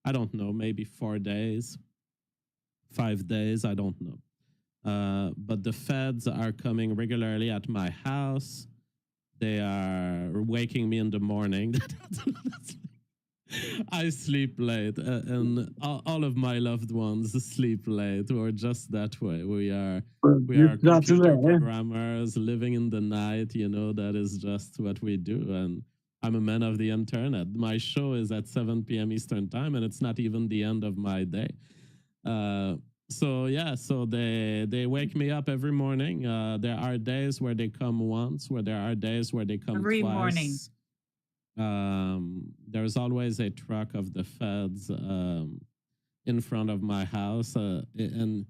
I don't know, maybe 4 days, 5 days, I don't know. But the feds are coming regularly at my house. They are waking me in the morning. I sleep late, and all of my loved ones sleep late. We're just that way. We are computer programmers living in the night. That is just what we do. And I'm a man of the internet. My show is at 7 p.m. Eastern time, and it's not even the end of my day. So they wake me up every morning. There are days where they come once, where there are days where they come every twice. morning. There's always a truck of the feds in front of my house, and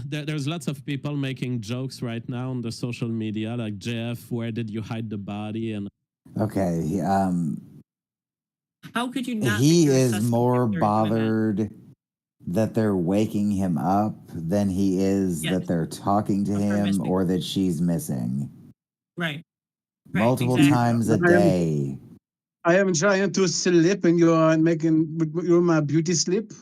there's lots of people making jokes right now on the social media, like, Jeff, where did you hide the body? And Okay, how could you not? he think you're a is suspect more if you're doing that? bothered that they're waking him up than he is Yes. that they're talking to Of her him missing. or that she's missing. Right. Multiple exactly. times a day. I am trying to sleep and you're my beauty sleep.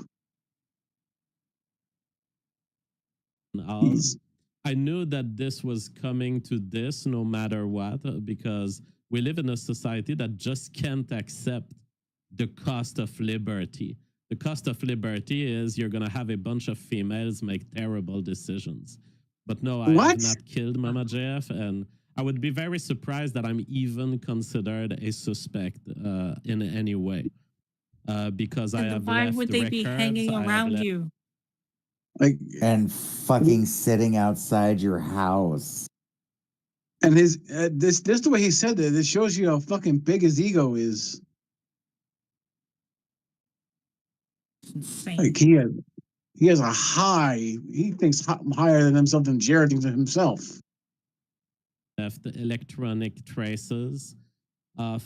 I knew that this was coming to this no matter what, because we live in a society that just can't accept the cost of liberty. The cost of liberty is you're going to have a bunch of females make terrible decisions. But no, I have not killed Mama JF, and I would be very surprised that I'm even considered a suspect in any way, because I have Why left would they be records, hanging I have around left- you? And fucking sitting outside your house. And his this the way he said it, it shows you how fucking big his ego is. It's insane. Like he had he has a high. He thinks higher than himself than Jared thinks of himself. Left electronic traces of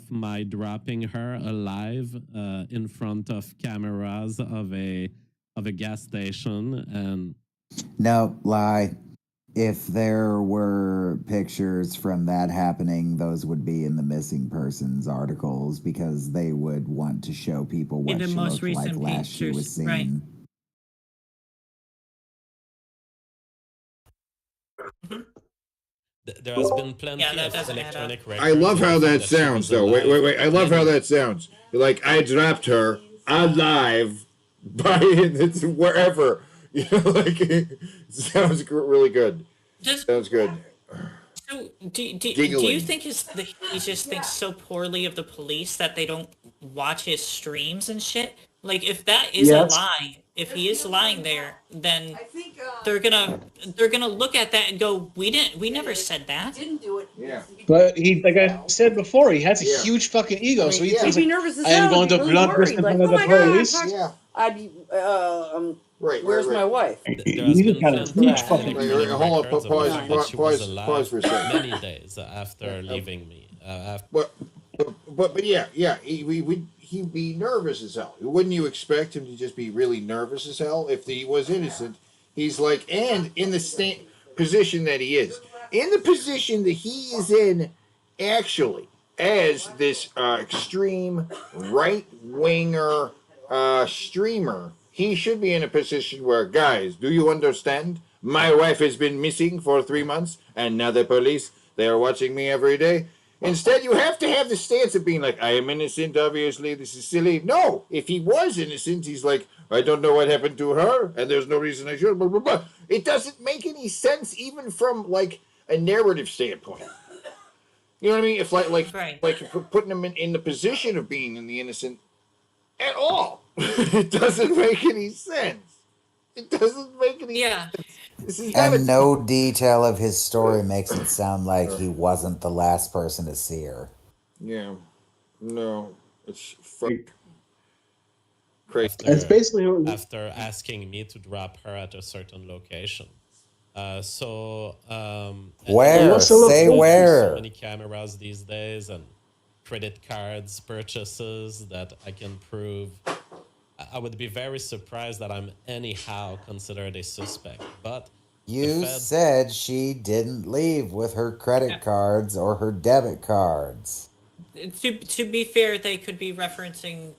my dropping her alive in front of cameras of a gas station, and No, lie. If there were pictures from that happening, those would be in the missing persons articles because they would want to show people what the she most looked like recent last she was pictures, seen. right. there has been plenty Yeah, that of doesn't add electronic up. records. I love how of the that fact she sounds, was though. Wait. alive. I love how that sounds. Like, I dropped her alive by wherever. You know, like, it sounds really good. Sounds good. So, do you Giggling. think he just thinks so poorly of the police that they don't watch his streams and shit? Like, if that is Yes. a lie, if he is lying there, then they're gonna look at that and go, we never said that. Didn't do it. Yeah. But he, like I said before, he has a Yeah. huge fucking ego. I mean, so he yeah. thinks, He'd be like, nervous as I am hell. going He'd to be really blunt this in worried. front Like, of the oh my God, police. Yeah. I'd be, Right. where's my wife? There has He's been kind of plenty huge of fucking. electronic Hold on, records of pause, the fact that she was alive pause for a second. many days after leaving me. But yeah, he'd be nervous as hell. Wouldn't you expect him to just be really nervous as hell if he was innocent? He's like, and in the position that he is, in the position that he is in, actually, as this extreme right-winger streamer, he should be in a position where, guys, do you understand? My wife has been missing for 3 months, and now the police, they are watching me every day. Instead, you have to have the stance of being like, I am innocent, obviously, this is silly. No, if he was innocent, he's like, I don't know what happened to her, and there's no reason I should, blah, blah, blah. It doesn't make any sense, even from, like, a narrative standpoint. You know what I mean? If, like putting him in the position of being in the innocent at all. It doesn't make any sense. It doesn't make any sense. This is not And no detail of his story makes it sound like he wasn't the last person to see her. Yeah. No. It's crazy. It's basically after asking me to drop her at a certain location. Where? and Say where. So many cameras these days and credit cards purchases that I can prove. I would be very surprised that I'm anyhow considered a suspect. But You said she didn't leave with her credit cards or her debit cards. To be fair, they could be referencing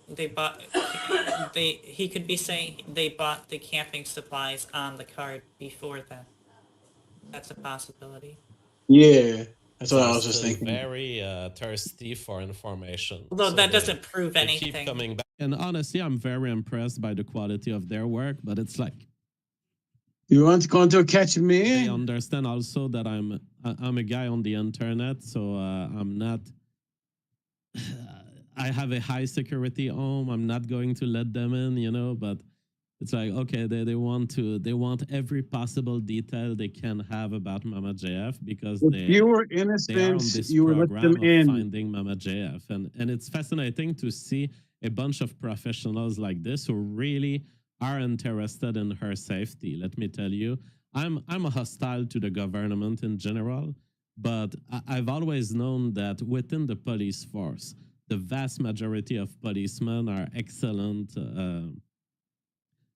he could be saying they bought the camping supplies on the card before that. That's a possibility. Yeah, that's what I was just thinking. Very thirsty for information. Although that doesn't prove they anything. Keep coming back. And honestly, I'm very impressed by the quality of their work, but it's like You want to go to catch they me? understand also that I'm a guy on the internet, so I'm not. I have a high security home. I'm not going to let them in, you know. But it's like, okay, they want every possible detail they can have about Mama JF because If you were they are on innocent, this you would let program them of in. finding Mama JF, and it's fascinating to see a bunch of professionals like this who really are interested in her safety. Let me tell you, I'm hostile to the government in general, but I've always known that within the police force, the vast majority of policemen are excellent,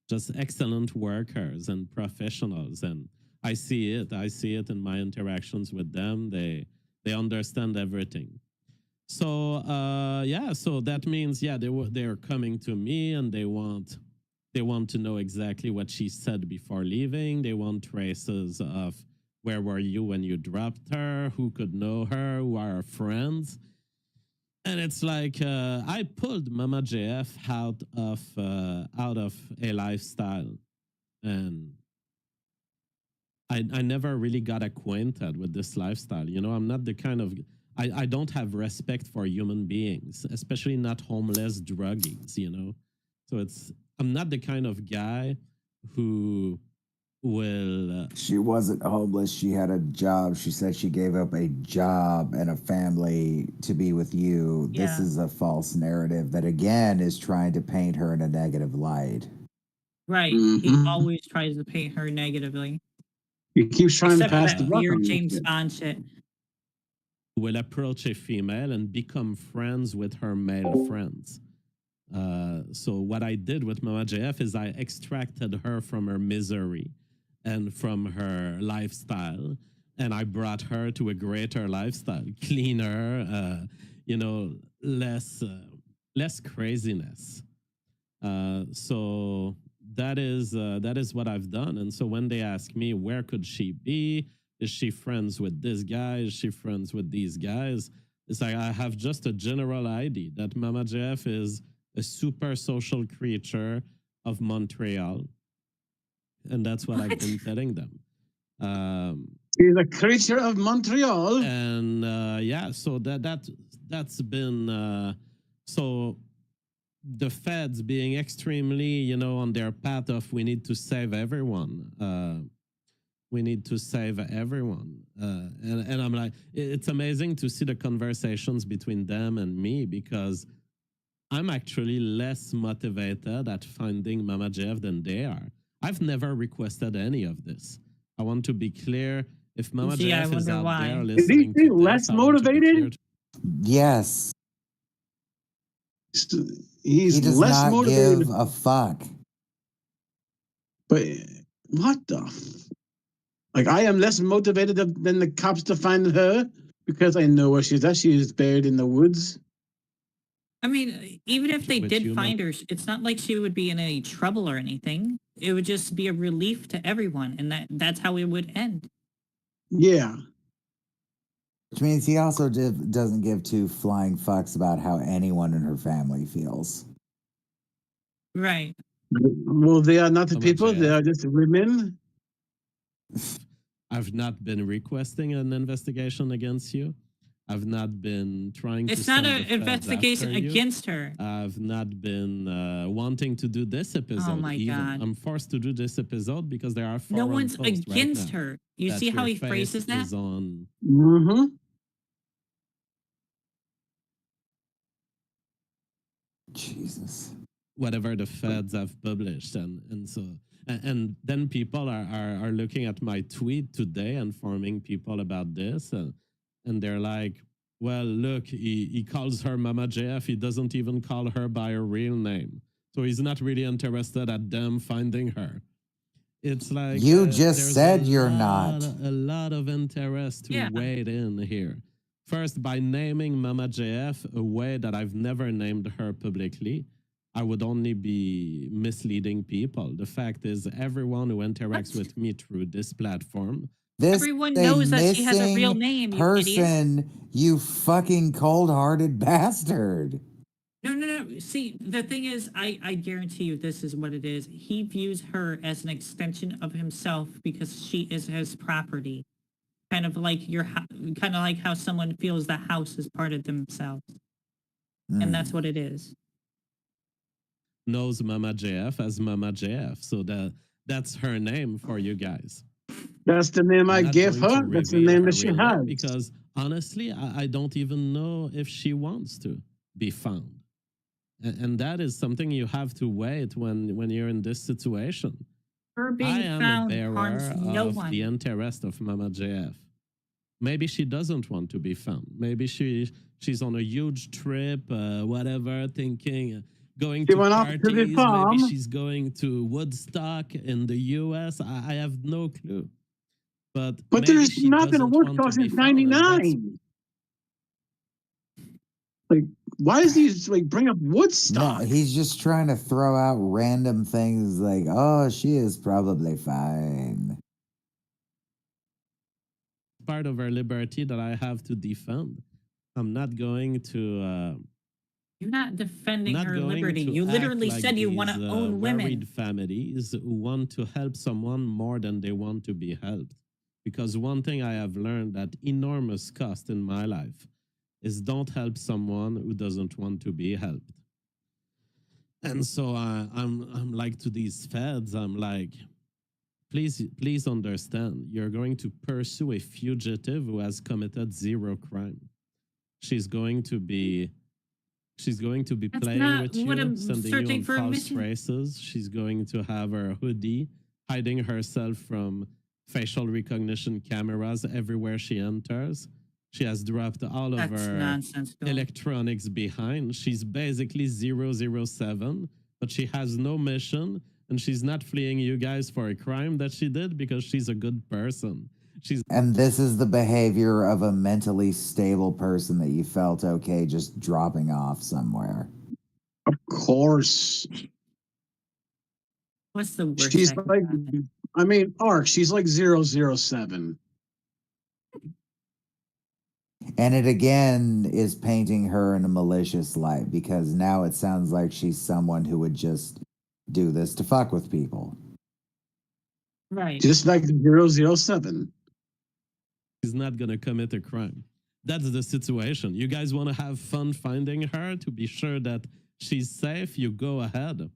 just excellent workers and professionals, and I see it. I see it in my interactions with them. They understand everything. So yeah, so that means they're coming to me and they want to know exactly what she said before leaving. They want traces of where were you when you dropped her, who could know her, who are her friends. And it's like I pulled Mama JF out of a lifestyle, and I never really got acquainted with this lifestyle. You know, I'm not the kind of I don't have respect for human beings, especially not homeless druggies, you know. So I'm not the kind of guy who will She wasn't homeless. She had a job. She said she gave up a job and a family to be with you. This Yeah. is a false narrative that again is trying to paint her in a negative light. Right. He Mhm. always tries to paint her negatively. He keeps trying Except to for pass that the buck weird on this James shit. Bond shit. Will approach a female and become friends with her male friends. So what I did with Mama JF is I extracted her from her misery and from her lifestyle, and I brought her to a greater lifestyle, cleaner, less craziness. So that is what I've done. And so when they ask me where could she be, is she friends with this guy? Is she friends with these guys? It's like I have just a general idea that Mama JF is a super social creature of Montreal, and that's what I've been telling them. He's a creature of Montreal, and yeah, so that's been so the feds being extremely, on their path of we need to save everyone. We need to save everyone. And I'm like, it's amazing to see the conversations between them and me because I'm actually less motivated at finding Mama JF than they are. I've never requested any of this. I want to be clear. If Mama JF is out there listening to less this, I want to be clear motivated? Yes. He's he does less not motivated. give a fuck. But what the? Like, I am less motivated than the cops to find her because I know where she's at. She is buried in the woods. I mean, even if they Which did you find her, it's not like she would be in any trouble or anything. It would just be a relief to everyone, and that's how it would end. Yeah. Which means he also doesn't give two flying fucks about how anyone in her family feels. Right. Well, they are not the Mama people. JF. They are just women. I've not been requesting an investigation against you. I've not been trying to It's not send an the feds investigation after you. against her. I've not been wanting to do this episode. Oh my even. God. I'm forced to do this episode because there are No foreign one's posts right against now her. You that see how your he face phrases that? is on Mm-hmm. Jesus. whatever the feds have published, and so and then people are looking at my tweet today, informing people about this, and they're like, well, look, he calls her Mama JF. He doesn't even call her by her real name. So he's not really interested at them finding her. It's like You just there's said you're not. a lot of interest to wade in here. First, by naming Mama JF a way that I've never named her publicly, I would only be misleading people. The fact is, everyone who interacts with me through this platform, This Everyone is a knows that she has a real missing name, you idiot. person, you fucking cold-hearted bastard. No. See, the thing is, I guarantee you this is what it is. He views her as an extension of himself because she is his property. Kind of like kind of like how someone feels the house is part of themselves. And that's what it is. knows Mama JF as Mama JF. So that's her name for you guys. That's the name I I'm not gave going her. to That's the reveal name her that she real name has. because honestly, I don't even know if she wants to be found. And that is something you have to wait when you're in this situation. Her being I am found a bearer harms no of one. the interest of Mama JF. Maybe she doesn't want to be found. Maybe she's on a huge trip, whatever, thinking going She to went off parties. to the farm. Maybe she's going to Woodstock in the U.S. I have no clue. But maybe there's she not going to doesn't work want to be since found, and that's- '99. Like, why does he like bring up Woodstock? No, he's just trying to throw out random things like, oh, she is probably fine. part of our liberty that I have to defend. I'm not going to. You're not defending not her going liberty. to You act literally like said you want to these, own women. worried families who want to help someone more than they want to be helped. Because one thing I have learned at enormous cost in my life is don't help someone who doesn't want to be helped. And so I'm like to these feds, I'm like, please understand, you're going to pursue a fugitive who has committed zero crime. She's going to be She's going to be That's playing not with you, what I'm sending you searching on for false missing. traces. She's going to have her hoodie, hiding herself from facial recognition cameras everywhere she enters. She has dropped all of That's her nonsensical. electronics behind. She's basically 007, but she has no mission, and she's not fleeing you guys for a crime that she did because she's a good person. She's And this is the behavior of a mentally stable person that you felt okay just dropping off somewhere. Of course. What's the worst? She's that could like, happen? I mean, Ark, she's like 007. And it again is painting her in a malicious light because now it sounds like she's someone who would just do this to fuck with people. Right. Just like 007. She's not going to commit a crime. That's the situation. You guys want to have fun finding her to be sure that she's safe? You go ahead.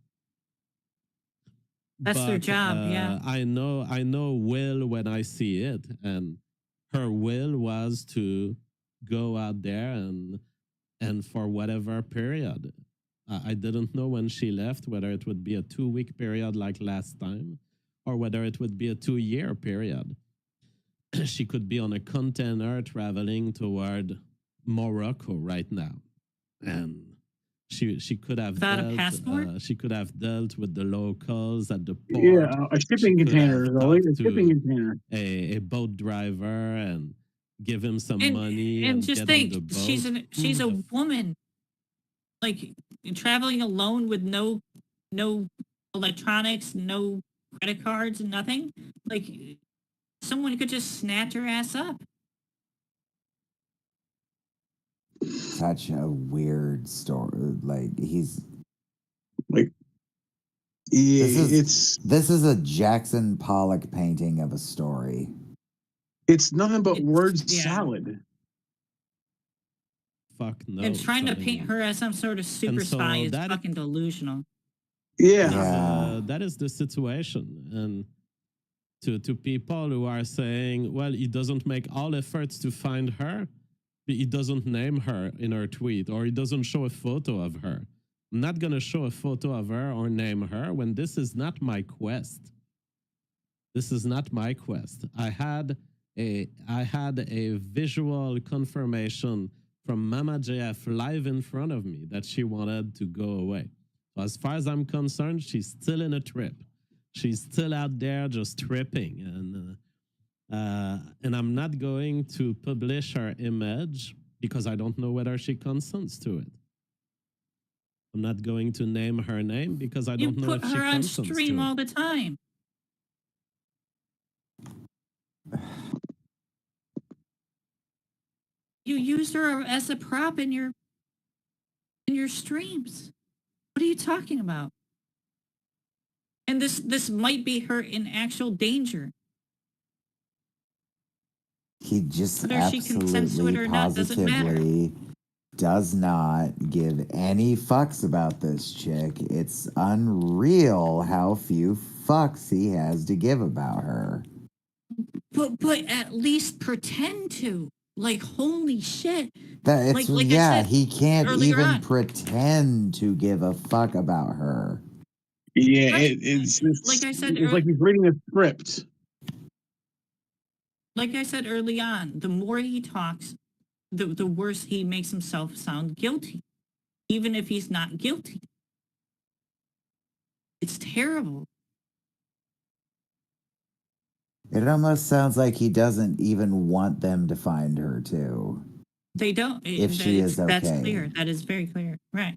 That's their job, yeah. I know Will when I see it, and her will was to go out there and for whatever period. I didn't know when she left whether it would be a 2-week period like last time or whether it would be a 2-year period. She could be on a container traveling toward Morocco right now, and she could have Without a dealt, passport? she could have dealt with the locals at the port. Yeah, a shipping She could container. have A talked shipping to container. a boat driver and give him some money And and just get on the think, boat. she's a woman, like traveling alone with no electronics, no credit cards, and nothing. Like someone could just snatch her ass up. Such a weird story. Like he's like, yeah, this is a Jackson Pollock painting of a story. It's nothing but word yeah. salad. Fuck no. And trying to telling paint you. her as some sort of super so spy is that- fucking delusional. Yeah. That is the situation. And to people who are saying, well, he doesn't make all efforts to find her, he doesn't name her in her tweet, or he doesn't show a photo of her. I'm not going to show a photo of her or name her when this is not my quest. This is not my quest. I had a visual confirmation from Mama JF live in front of me that she wanted to go away. So as far as I'm concerned, she's still in a trip. She's still out there just tripping, and I'm not going to publish her image because I don't know whether she consents to it. I'm not going to name her name because I You don't know put if she her on consents stream to it. all the time. You use her as a prop in your streams. What are you talking about? And this might be her in actual danger. He just Whether she consents to it absolutely or not doesn't matter. positively does not give any fucks about this chick. It's unreal how few fucks he has to give about her. But at least pretend to. Like, holy shit. That it's Like I yeah, said he can't earlier even on. pretend to give a fuck about her. Yeah, Right. it's Like I said it's like he's reading a script. Like I said early on, the more he talks, the worse he makes himself sound guilty, even if he's not guilty. It's terrible. It almost sounds like he doesn't even want them to find her too. They don't. If she is That's okay. clear. That is very clear. Right.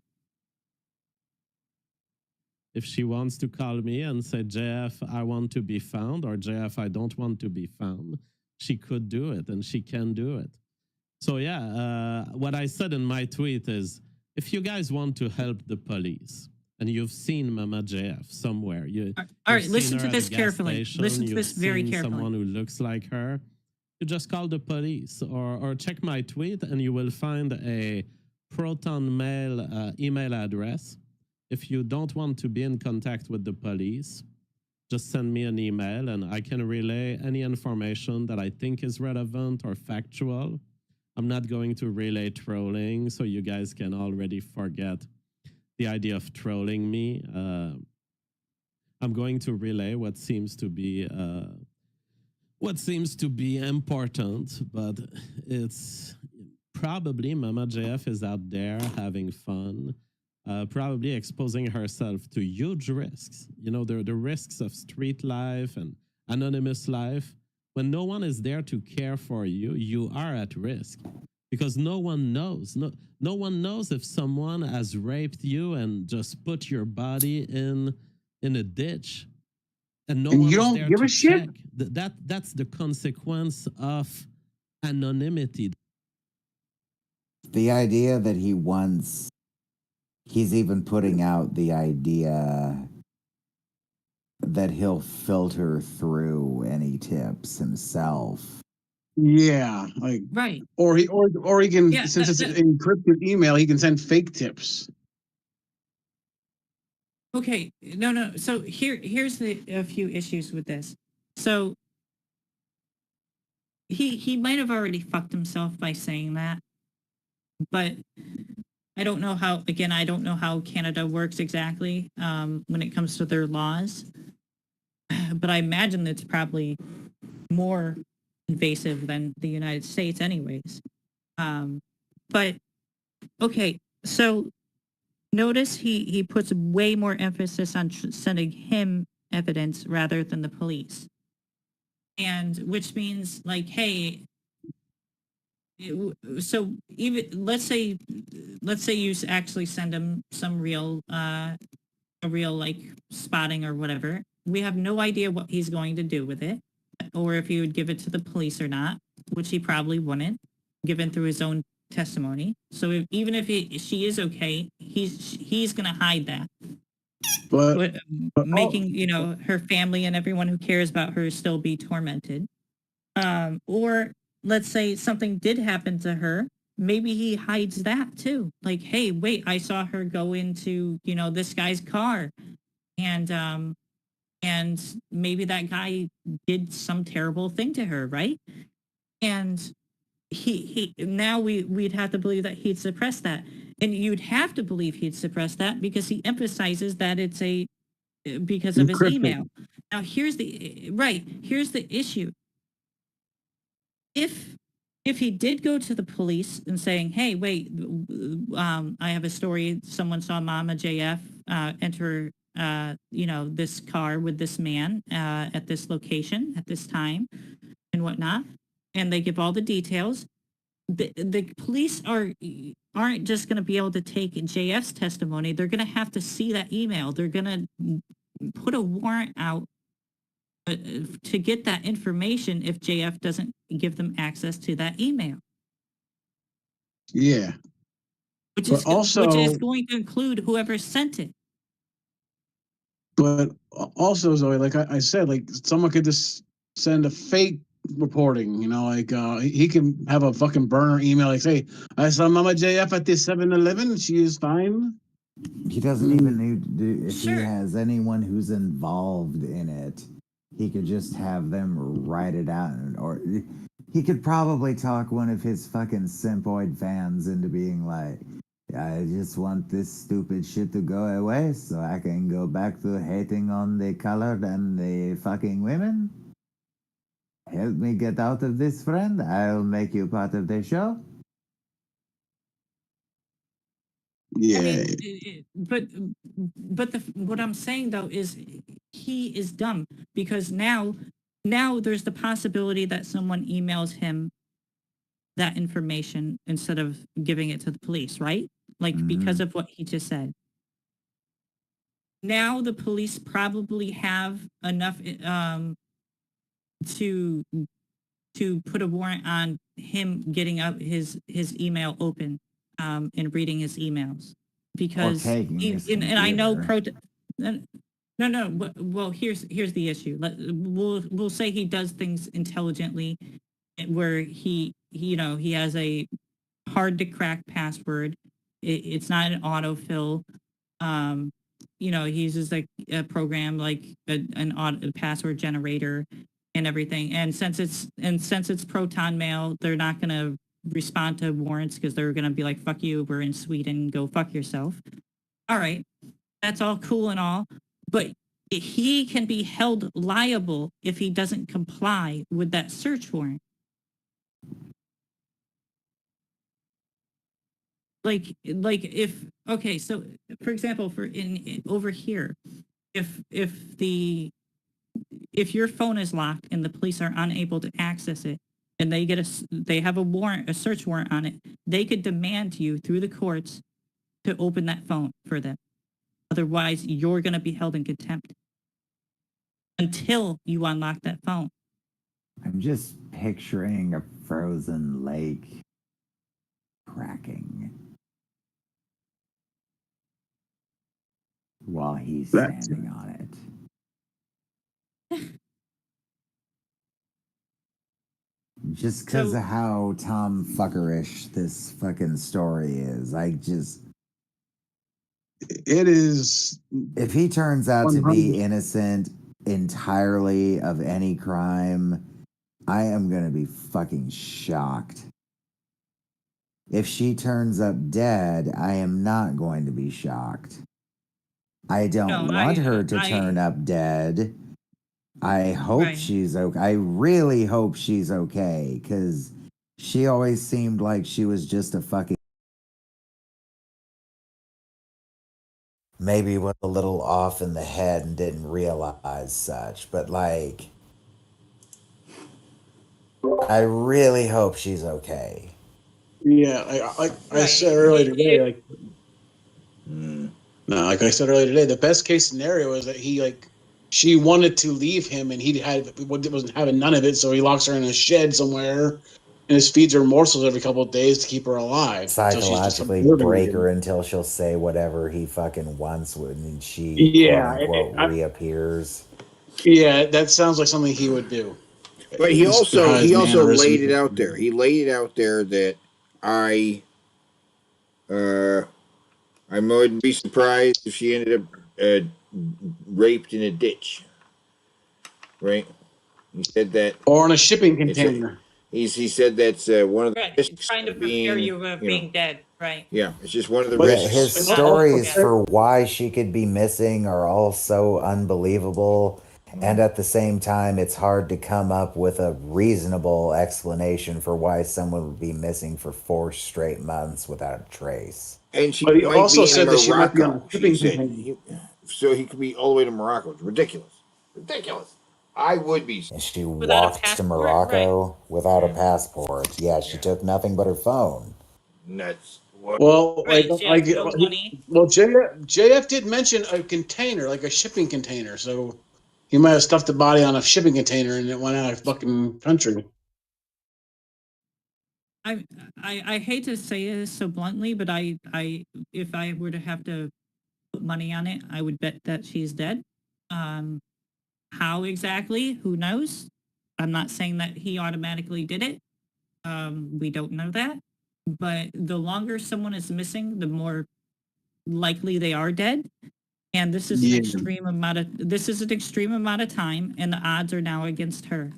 If she wants to call me and say, JF, I want to be found, or JF, I don't want to be found, she could do it, and she can do it. So yeah, what I said in my tweet is, if you guys want to help the police, and you've seen Mama JF somewhere, All right, you've listen seen to her at this a gas carefully. station, Listen to you've this very seen carefully. someone who looks like her, you just call the police, or check my tweet, and you will find a Proton Mail email address. If you don't want to be in contact with the police, just send me an email and I can relay any information that I think is relevant or factual. I'm not going to relay trolling, so you guys can already forget the idea of trolling me. I'm going to relay what seems to be important, but it's probably Mama JF is out there having fun, probably exposing herself to huge risks. You know, the risks of street life and anonymous life. When no one is there to care for you, you are at risk because no one knows. No one knows if someone has raped you and just put your body in a ditch, and no And one you is don't there give to a shit? check. That's the consequence of anonymity. The idea that he's even putting out the idea that he'll filter through any tips himself. Yeah, like Right. or he can, Yeah, since it's an encrypted email, he can send fake tips. Okay, no. So here's a few issues with this. So he might have already fucked himself by saying that, but I don't know how. Again, I don't know how Canada works exactly when it comes to their laws, but I imagine it's probably more invasive than the United States, anyways. But okay, so notice he puts way more emphasis on sending him evidence rather than the police, and which means like, hey, so even let's say you actually send him some real a real like spotting or whatever. We have no idea what he's going to do with it, or if he would give it to the police or not, which he probably wouldn't, given through his own testimony. So even if she is okay, he's gonna hide that. But Making her family and everyone who cares about her still be tormented. Or let's say something did happen to her, maybe he hides that too. Like, hey, wait, I saw her go into this guy's car, and maybe that guy did some terrible thing to her, right? And he now we'd have to believe that he'd suppress that, and you'd have to believe he'd suppress that because he emphasizes that it's because of his Encrypted. email. Now here's the issue. If he did go to the police and saying, hey, wait, I have a story, someone saw Mama JF enter this car with this man at this location at this time and whatnot, and they give all the details, the police aren't just going to be able to take JF's testimony. They're going to have to see that email. They're going to put a warrant out to get that information if JF doesn't give them access to that email. Yeah. Which But is also- which is going to include whoever sent it. But also, Zoe, like I said, like someone could just send a fake reporting, he can have a fucking burner email like, say, I saw Mama JF at this 7-Eleven, she is fine. He doesn't even need to do, if Sure. he has anyone who's involved in it, he could just have them write it out, or he could probably talk one of his fucking simpoid fans into being like, I just want this stupid shit to go away so I can go back to hating on the colored and the fucking women. Help me get out of this, friend. I'll make you part of the show. Yeah. I mean, but what I'm saying though is he is dumb because now there's the possibility that someone emails him that information instead of giving it to the police, right? Like because of what he just said. Now the police probably have enough to put a warrant on him getting up his email open and reading his emails because taking his and I know computer. no well here's the issue. We'll say he does things intelligently where he has a hard to crack password. It's not an autofill. He uses like a program like a password generator and everything. And since it's Proton Mail, they're not going to respond to warrants because they're gonna be like, "Fuck you, we're in Sweden, go fuck yourself." All right, that's all cool and all, but he can be held liable if he doesn't comply with that search warrant. Like if okay, so for example, for in over here, if your phone is locked and the police are unable to access it, and they have a warrant, a search warrant on it, they could demand you through the courts to open that phone for them. Otherwise, you're going to be held in contempt until you unlock that phone. I'm just picturing a frozen lake cracking while he's standing on it. Just because of how Tom fuckerish this fucking story is. It is. If he turns out to 100. be innocent entirely of any crime, I am going to be fucking shocked. If she turns up dead, I am not going to be shocked. I don't want her to turn up dead. I hope she's okay. I really hope she's okay, because she always seemed like she was just a fucking... Maybe was a little off in the head and didn't realize such, but like... I really hope she's okay. Yeah, I said earlier today, like... No, like I said earlier today, the best case scenario is that she wanted to leave him and he wasn't having none of it, so he locks her in a shed somewhere and just feeds her morsels every couple of days to keep her alive. Psychologically break her until she'll say whatever he fucking wants when she quote unquote reappears. Yeah, that sounds like something he would do. But he also laid it out there. He laid it out there that I wouldn't be surprised if she ended up raped in a ditch. Right? He said that, or on a shipping container. He said that's one of the risks trying to prepare you of being dead. Right. Yeah, it's just one of the risks. His stories for why she could be missing are all so unbelievable. And at the same time, it's hard to come up with a reasonable explanation for why someone would be missing for 4 straight months without a trace. And she But he might also be said in that she might be on Morocco. a shipping She said container. so he could be all the way to Morocco. It's ridiculous. Ridiculous. I would be. And she walked to Morocco without a passport. Yeah, she took nothing but her phone. Nuts. Well, money. JF did mention a container, like a shipping container, so he might have stuffed the body on a shipping container and it went out of fucking country. I hate to say this so bluntly, but I if I were to have to put money on it, I would bet that she's dead. How exactly? Who knows? I'm not saying that he automatically did it. We don't know that. But the longer someone is missing, the more likely they are dead. And this is an extreme amount of time, and the odds are now against her.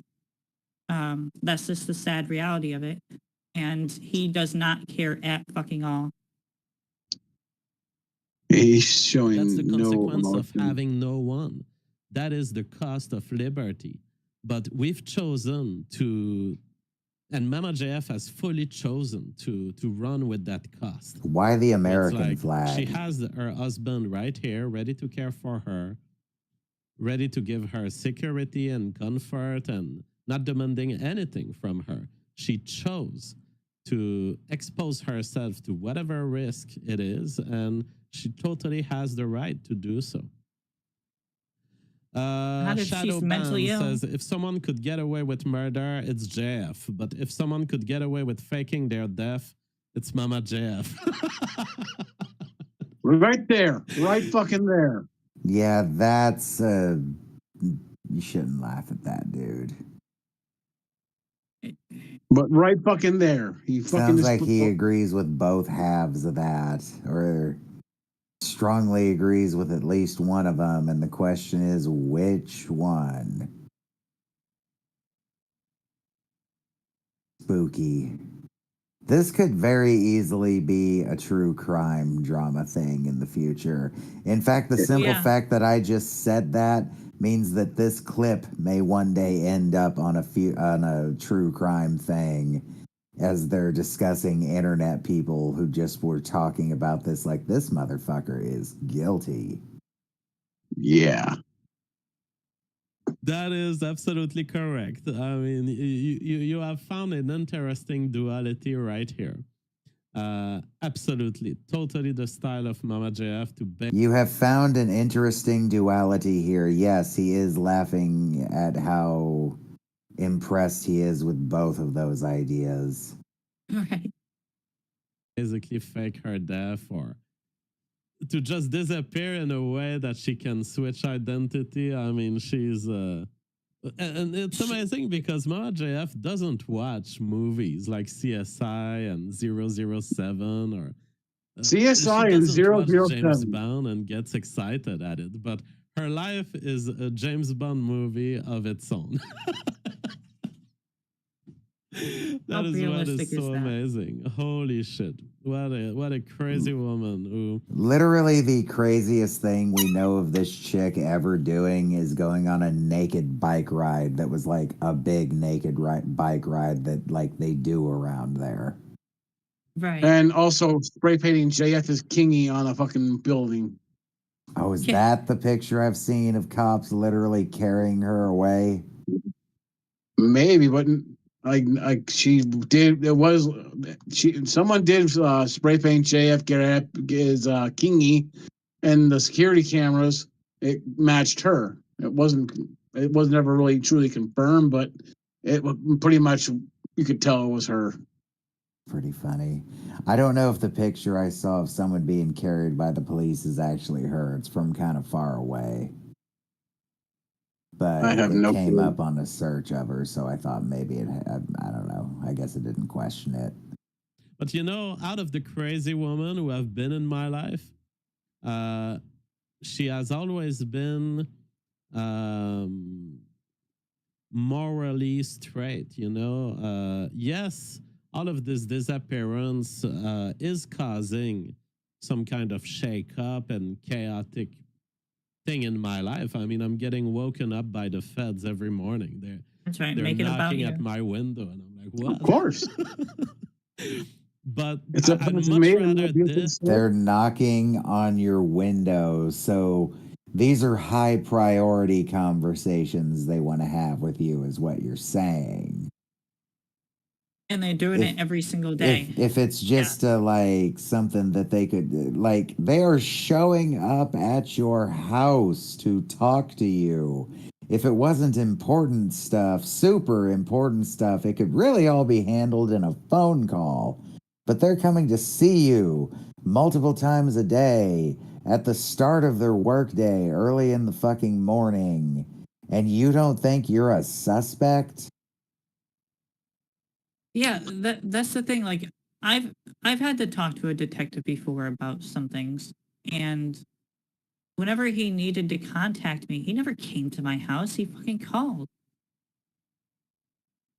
That's just the sad reality of it. And he does not care at fucking all. He's showing That's the consequence no of having no one. That is the cost of liberty. But we've chosen to, and Mama JF has fully chosen to run with that cost. Why the American flag? She has her husband right here, ready to care for her, ready to give her security and comfort, and not demanding anything from her. She chose to expose herself to whatever risk it is, and she totally has the right to do so. Not if she's mentally ill. Says if someone could get away with murder, it's JF. But if someone could get away with faking their death, it's Mama JF. Right there. Right fucking there. Yeah, that's... you shouldn't laugh at that, dude. But right fucking there. He fucking Sounds like he agrees with both halves of that, or strongly agrees with at least one of them, and the question is, which one? Spooky. This could very easily be a true crime drama thing in the future. In fact, the simple fact that I just said that means that this clip may one day end up on a true crime thing, as they're discussing internet people who just were talking about this like this motherfucker is guilty. Yeah. That is absolutely correct. I mean, you have found an interesting duality right here. Absolutely, totally the style of Mama JF to beg. You have found an interesting duality here. Yes, he is laughing at how impressed he is with both of those ideas. Right. Basically fake her death or to just disappear in a way that she can switch identity. I mean, she's and it's amazing because Mama JF doesn't watch movies like CSI and 007 or CSI and 007. James Bond and gets excited at it, but her life is a James Bond movie of its own. That is what is so amazing. Holy shit. What a crazy woman who Literally the craziest thing we know of this chick ever doing is going on a naked bike ride that was like a big naked bike ride that like they do around there. Right. And also spray painting JF as Kingy on a fucking building. Oh, is that the picture I've seen of cops literally carrying her away? Maybe, but like she did. It was someone did spray paint JF as Kingy, and the security cameras it matched her. It was never really truly confirmed, but it was pretty much you could tell it was her. Pretty funny. I don't know if the picture I saw of someone being carried by the police is actually her. It's from kind of far away. But it came up on a search of her, so I thought maybe it had, I don't know. I guess it didn't question it. But you know, out of the crazy women who have been in my life, she has always been morally straight, you know? Yes, all of this disappearance is causing some kind of shake-up and chaotic thing in my life. I mean, I'm getting woken up by the feds every morning. That's right. They're Make it about knocking you. at my window, and I'm like, what? Of course. But I'd much rather this. They're knocking on your window, so these are high priority conversations they want to have with you, is what you're saying. And they're doing it every single day. If it's just like something that they could, like, they are showing up at your house to talk to you. If it wasn't important stuff, super important stuff, it could really all be handled in a phone call. But they're coming to see you multiple times a day at the start of their workday, early in the fucking morning, and you don't think you're a suspect? Yeah, that's the thing. Like, I've had to talk to a detective before about some things, and whenever he needed to contact me, he never came to my house. He fucking called.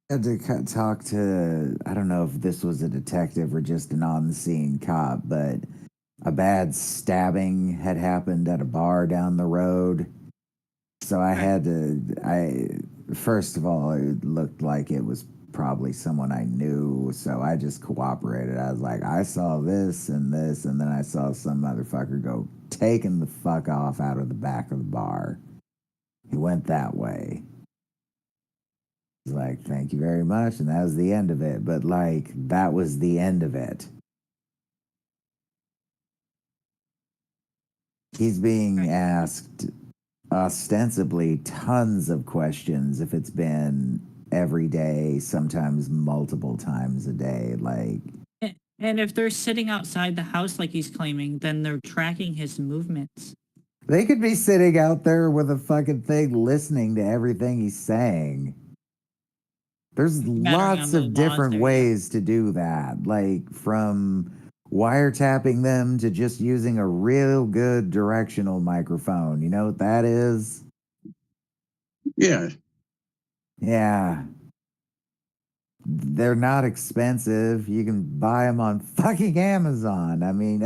I had to talk to, I don't know if this was a detective or just an on-the-scene cop, but a bad stabbing had happened at a bar down the road. So I had to, first of all, it looked like it was probably someone I knew, so I just cooperated. I was like, I saw this, and then I saw some motherfucker go taking the fuck off out of the back of the bar. He went that way. I was like, thank you very much, and that was the end of it. But, like, that was the end of it. He's being asked ostensibly tons of questions if it's been every day, sometimes multiple times a day. Like, and if they're sitting outside the house like he's claiming, then they're tracking his movements. they could be sitting out there with a fucking thing listening to everything he's saying. There's lots of different ways to do that, like from wiretapping them to just using a real good directional microphone. You know what that is? Yeah. Yeah. they're not expensive. You can buy them on fucking Amazon. I mean,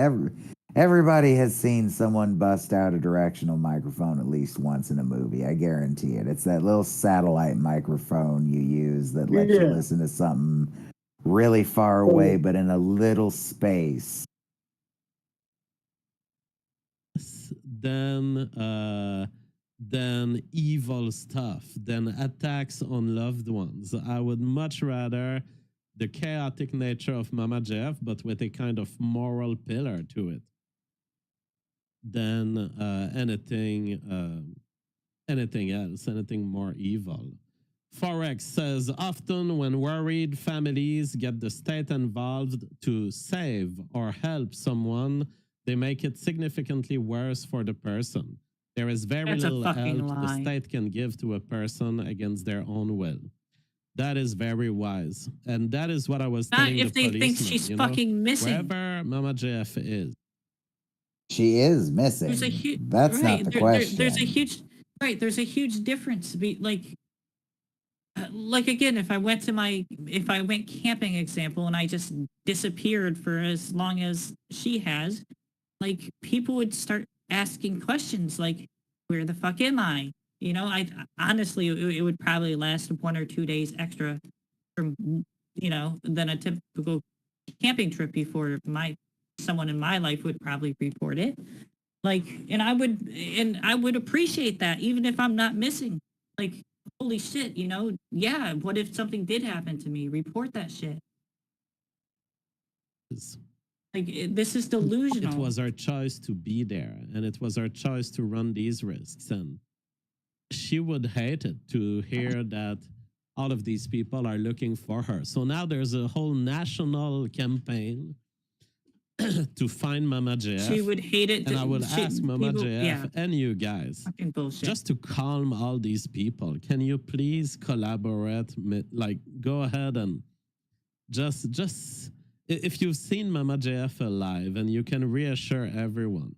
everybody has seen someone bust out a directional microphone at least once in a movie. I guarantee it. It's that little satellite microphone you use that lets you listen to something really far away, but in a little space. Then evil stuff, then attacks on loved ones. I would much rather the chaotic nature of Mama Jeff, but with a kind of moral pillar to it, than anything else, anything more evil. Forex says, often when worried families get the state involved to save or help someone, they make it significantly worse for the person. There is very That's a little help fucking the lie. state can give to a person against their own will. That is very wise. And that is what I was Not telling if the they think policeman, she's you know? fucking missing. Wherever Mama JF is. She is missing. There's a huge That's not the question. There's a huge There's a huge difference. Like again, if I went camping example and I just disappeared for as long as she has, like people would start asking questions like, "Where the fuck am I?" You know, I honestly it would probably last 1 or 2 days extra from than a typical camping trip before someone in my life would probably report it. Like, and I would appreciate that even if I'm not missing. Like, holy shit, yeah, what if something did happen to me? Report that shit. Like, this is delusional. It was our choice to be there, and it was our choice to run these risks. And she would hate it to hear that all of these people are looking for her. So now there's a whole national campaign to find Mama JF. She would hate it. And I would ask Mama JF and you guys, fucking bullshit, just to calm all these people, can you please collaborate? Like, go ahead and just if you've seen Mama JF alive and you can reassure everyone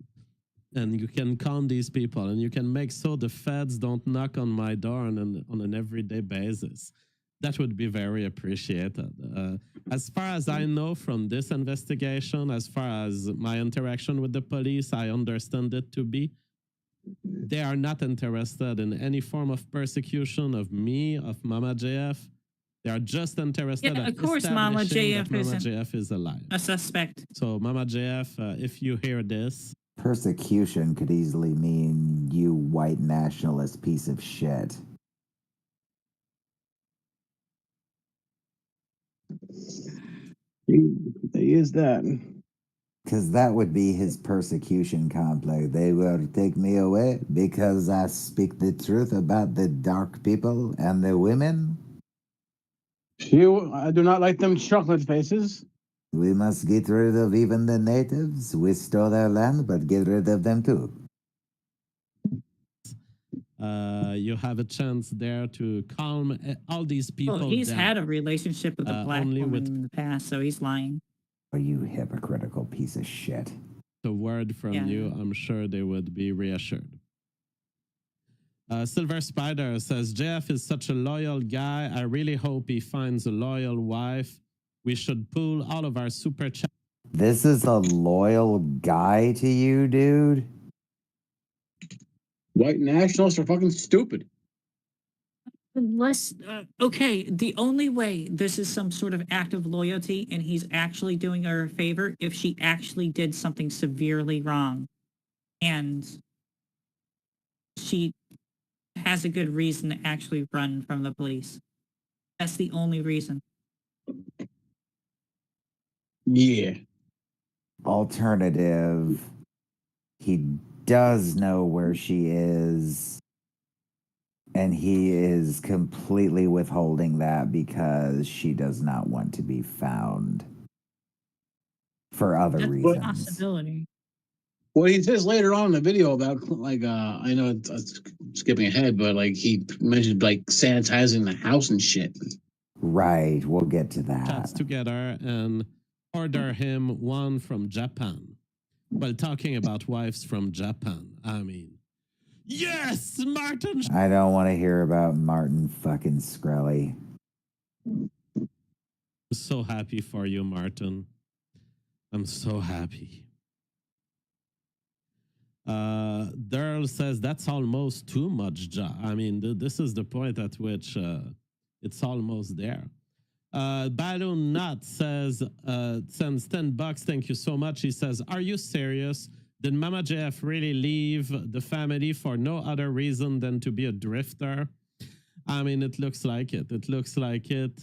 and you can calm these people and you can make so the feds don't knock on my door on an everyday basis, that would be very appreciated. As far as I know from this investigation, as far as my interaction with the police, I understand it to be, they are not interested in any form of persecution of me, of Mama JF. They are just interested in of course, Mama JF is alive. A suspect. So, Mama JF, if you hear this, persecution could easily mean you white nationalist piece of shit. He is that. Because that would be his persecution complex. They will take me away because I speak the truth about the dark people and the women. I do not like them chocolate faces. We must get rid of even the natives. We stole their land, but get rid of them too. you have a chance there to calm all these people Well, he's down. had a relationship with a black only woman with in the past, so he's lying. Are you hypocritical piece of shit? the word from you, I'm sure they would be reassured. Silver Spider says, Jeff is such a loyal guy. I really hope he finds a loyal wife. We should pool all of our super chat. This is a loyal guy to you, dude? White nationalists are fucking stupid. Unless, okay, the only way this is some sort of act of loyalty and he's actually doing her a favor if she actually did something severely wrong and she has a good reason to actually run from the police. That's the only reason. Yeah. Alternative, he does know where she is, and he is completely withholding that because she does not want to be found for other That's reasons. a possibility. Well, he says later on in the video about, like, I know it's skipping ahead, but, like, he mentioned, like, sanitizing the house and shit. Right, we'll get to that. Chats together and order him one from Japan. Well, talking about wives from Japan, I mean, yes, Martin. I don't want to hear about Martin fucking Scully. I'm so happy for you, Martin. I'm so happy. Daryl says that's almost too much. I mean, this is the point at which it's almost there. Balloon Nut says, sends $10. Thank you so much. He says, are you serious? Did Mama JF really leave the family for no other reason than to be a drifter? I mean, it looks like it. It looks like it.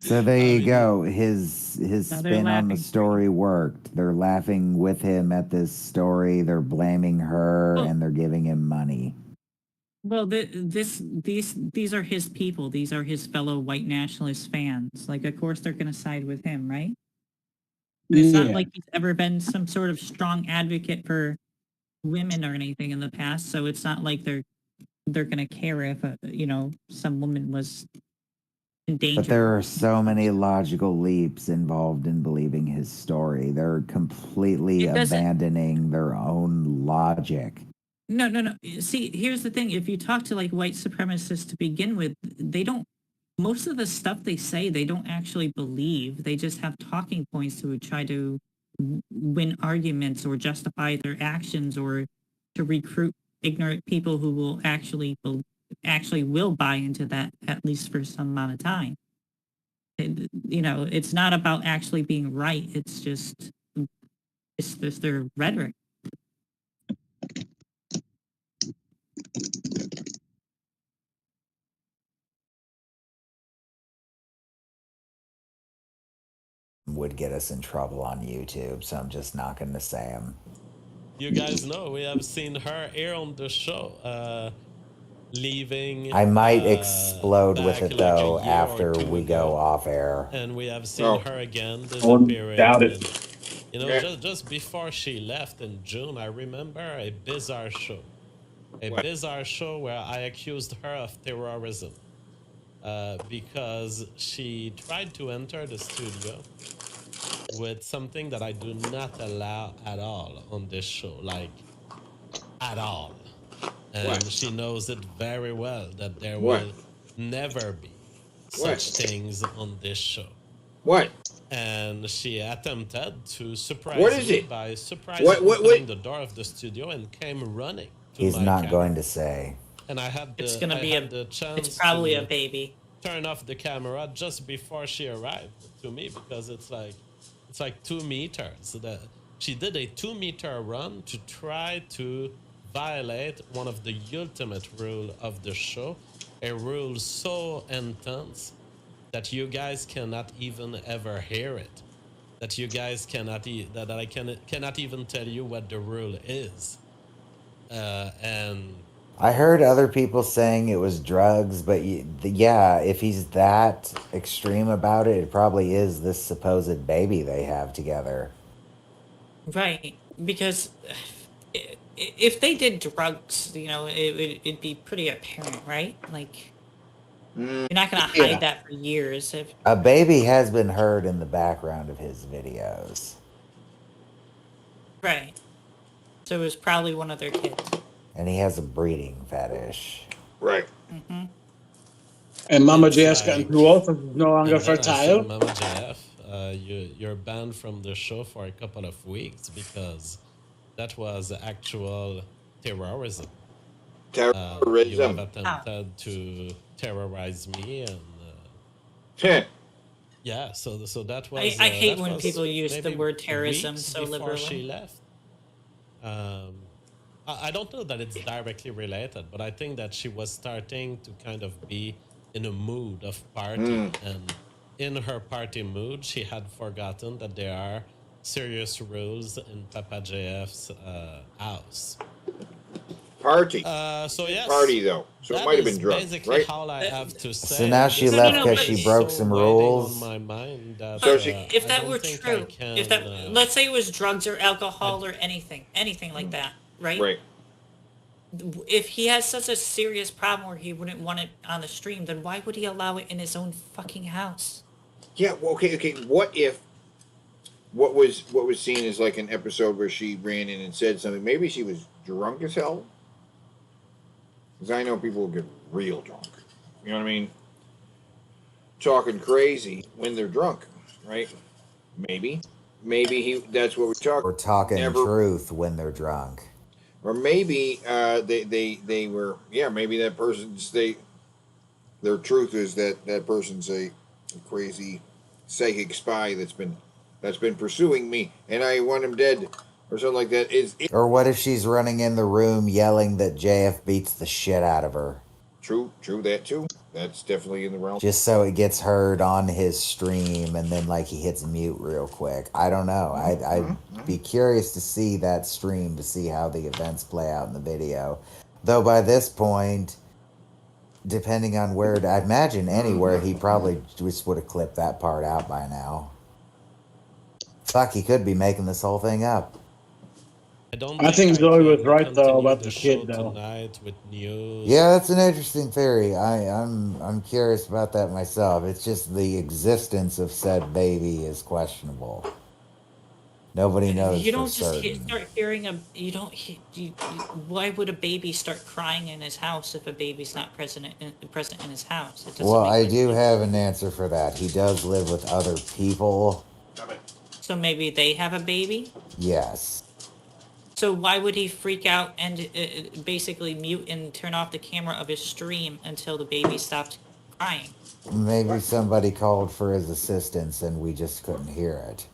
So there you go. His spin on the story worked. They're laughing with him at this story. They're blaming her, and they're giving him money. Well, these are his people. These are his fellow white nationalist fans. Like, of course, they're going to side with him, right? It's not like he's ever been some sort of strong advocate for women or anything in the past. So it's not like they're going to care if some woman was in danger. But there are so many logical leaps involved in believing his story. They're completely abandoning their own logic. No. See, here's the thing. If you talk to like white supremacists to begin with, most of the stuff they say, they don't actually believe. They just have talking points to try to win arguments or justify their actions or to recruit ignorant people who will actually will buy into that, at least for some amount of time. It's not about actually being right. It's just their rhetoric. Would get us in trouble on YouTube, so I'm just not going to say them. You guys know we have seen her here on the show, leaving. I might explode with it like though a year after or two we go off air. And we have seen her again I wouldn't disappearing. doubt it. And, just before she left in June, I remember a bizarre show. Bizarre show where I accused her of terrorism because she tried to enter the studio with something that I do not allow at all on this show, like at all. And she knows it very well that there will never be such things on this show. What? And she attempted to surprise What is me it? by surprising opening the door of the studio and came running. He's not going to say. And I had the, It's gonna I be had the chance it's probably to a baby. turn off the camera just before she arrived to me because it's like 2 meters. She did a 2-meter run to try to violate one of the ultimate rule of the show, a rule so intense that you guys cannot even ever hear it, that you guys cannot that I cannot even tell you what the rule is. And I heard other people saying it was drugs, but yeah, if he's that extreme about it, it probably is this supposed baby they have together. Right, because if they did drugs, it'd be pretty apparent, right? Like, you're not gonna hide that for years. A baby has been heard in the background of his videos. Right. So it was probably one of their kids. And he has a breeding fetish. Right. Mm-hmm. And Mama JF's gotten too old, so she's no longer and then I said, fertile. Mama JF, you're banned from the show for a couple of weeks because that was actual terrorism. Terrorism. You have attempted to terrorize me, and yeah. So that was. I hate that when was people use the maybe word terrorism weeks so before liberally. she left. I don't know that it's directly related, but I think that she was starting to kind of be in a mood of party, and in her party mood, she had forgotten that there are serious rules in Papa JF's house. Party. So yes. Party though. So it might have been drugs, basically right? all I have to say. So now she left because she broke some rules. On my mind that, If that I were don't think true, I can, if that let's say it was drugs or alcohol or anything like that, right? Right. If he has such a serious problem where he wouldn't want it on the stream, then why would he allow it in his own fucking house? Yeah. Well, okay. What if what was seen as like an episode where she ran in and said something? Maybe she was drunk as hell. Because I know people get real drunk. You know what I mean? talking crazy when they're drunk, right? Maybe that's what we're talking. We're talking Never- truth when they're drunk. Or maybe they were, maybe that person's their truth is that person's a crazy psychic spy that's been pursuing me and I want him dead or something like that. Or what if she's running in the room yelling that JF beats the shit out of her? True that too. That's definitely in the realm. Just so it gets heard on his stream and then like he hits mute real quick. I don't know. I'd be curious to see that stream to see how the events play out in the video. Though by this point, depending on where, I imagine anywhere, he probably just would have clipped that part out by now. Fuck, he could be making this whole thing up. I think Zoe was right though about the show kid though. tonight with news. Yeah, that's an interesting theory. I'm curious about that myself. It's just the existence of said baby is questionable. Nobody knows. You don't for just certain. start hearing why would a baby start crying in his house if a baby's not present in his house? It doesn't Well, make I any do sense. have an answer for that. He does live with other people. So maybe they have a baby. Yes. So why would he freak out and basically mute and turn off the camera of his stream until the baby stopped crying? Maybe somebody called for his assistance and we just couldn't hear it.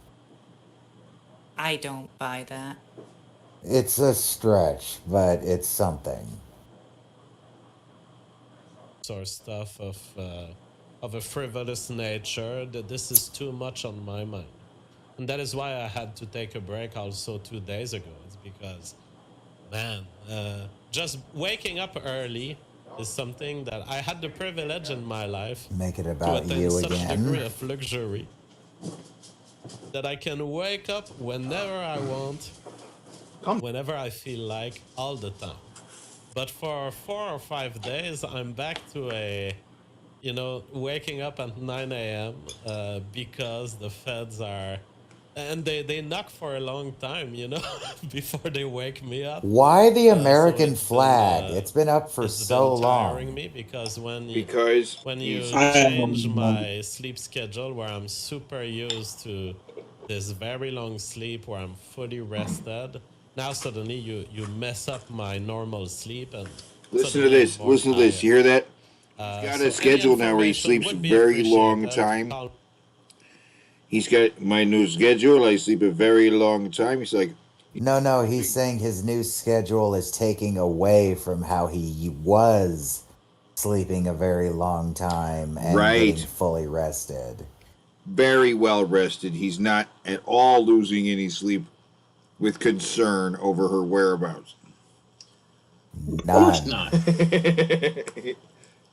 I don't buy that. It's a stretch, but it's something. Or stuff of a frivolous nature, that this is too much on my mind. And that is why I had to take a break also 2 days ago. It's because, man, just waking up early is something that I had the privilege in my life Make it to about attain you such a degree again. of luxury that I can wake up whenever I want, whenever I feel like, all the time. But for 4 or 5 days, I'm back to waking up at 9 a.m. Because the feds are, and they knock for a long time, before they wake me up. Why the American it's been, flag? It's been up for it's so been long. tiring me because when you I- change my sleep schedule where I'm super used to this very long sleep where I'm fully rested, now suddenly you mess up my normal sleep and Listen to suddenly I'm this. more Listen to this. You hear that? tired. He's got So a schedule any now where he information sleeps a would be very long appreciated. time. He's got my new schedule. I sleep a very long time. He's like, No, he's saying his new schedule is taking away from how he was sleeping a very long time and Right. getting fully rested. very well rested. He's not at all losing any sleep with concern over her whereabouts. Of course not.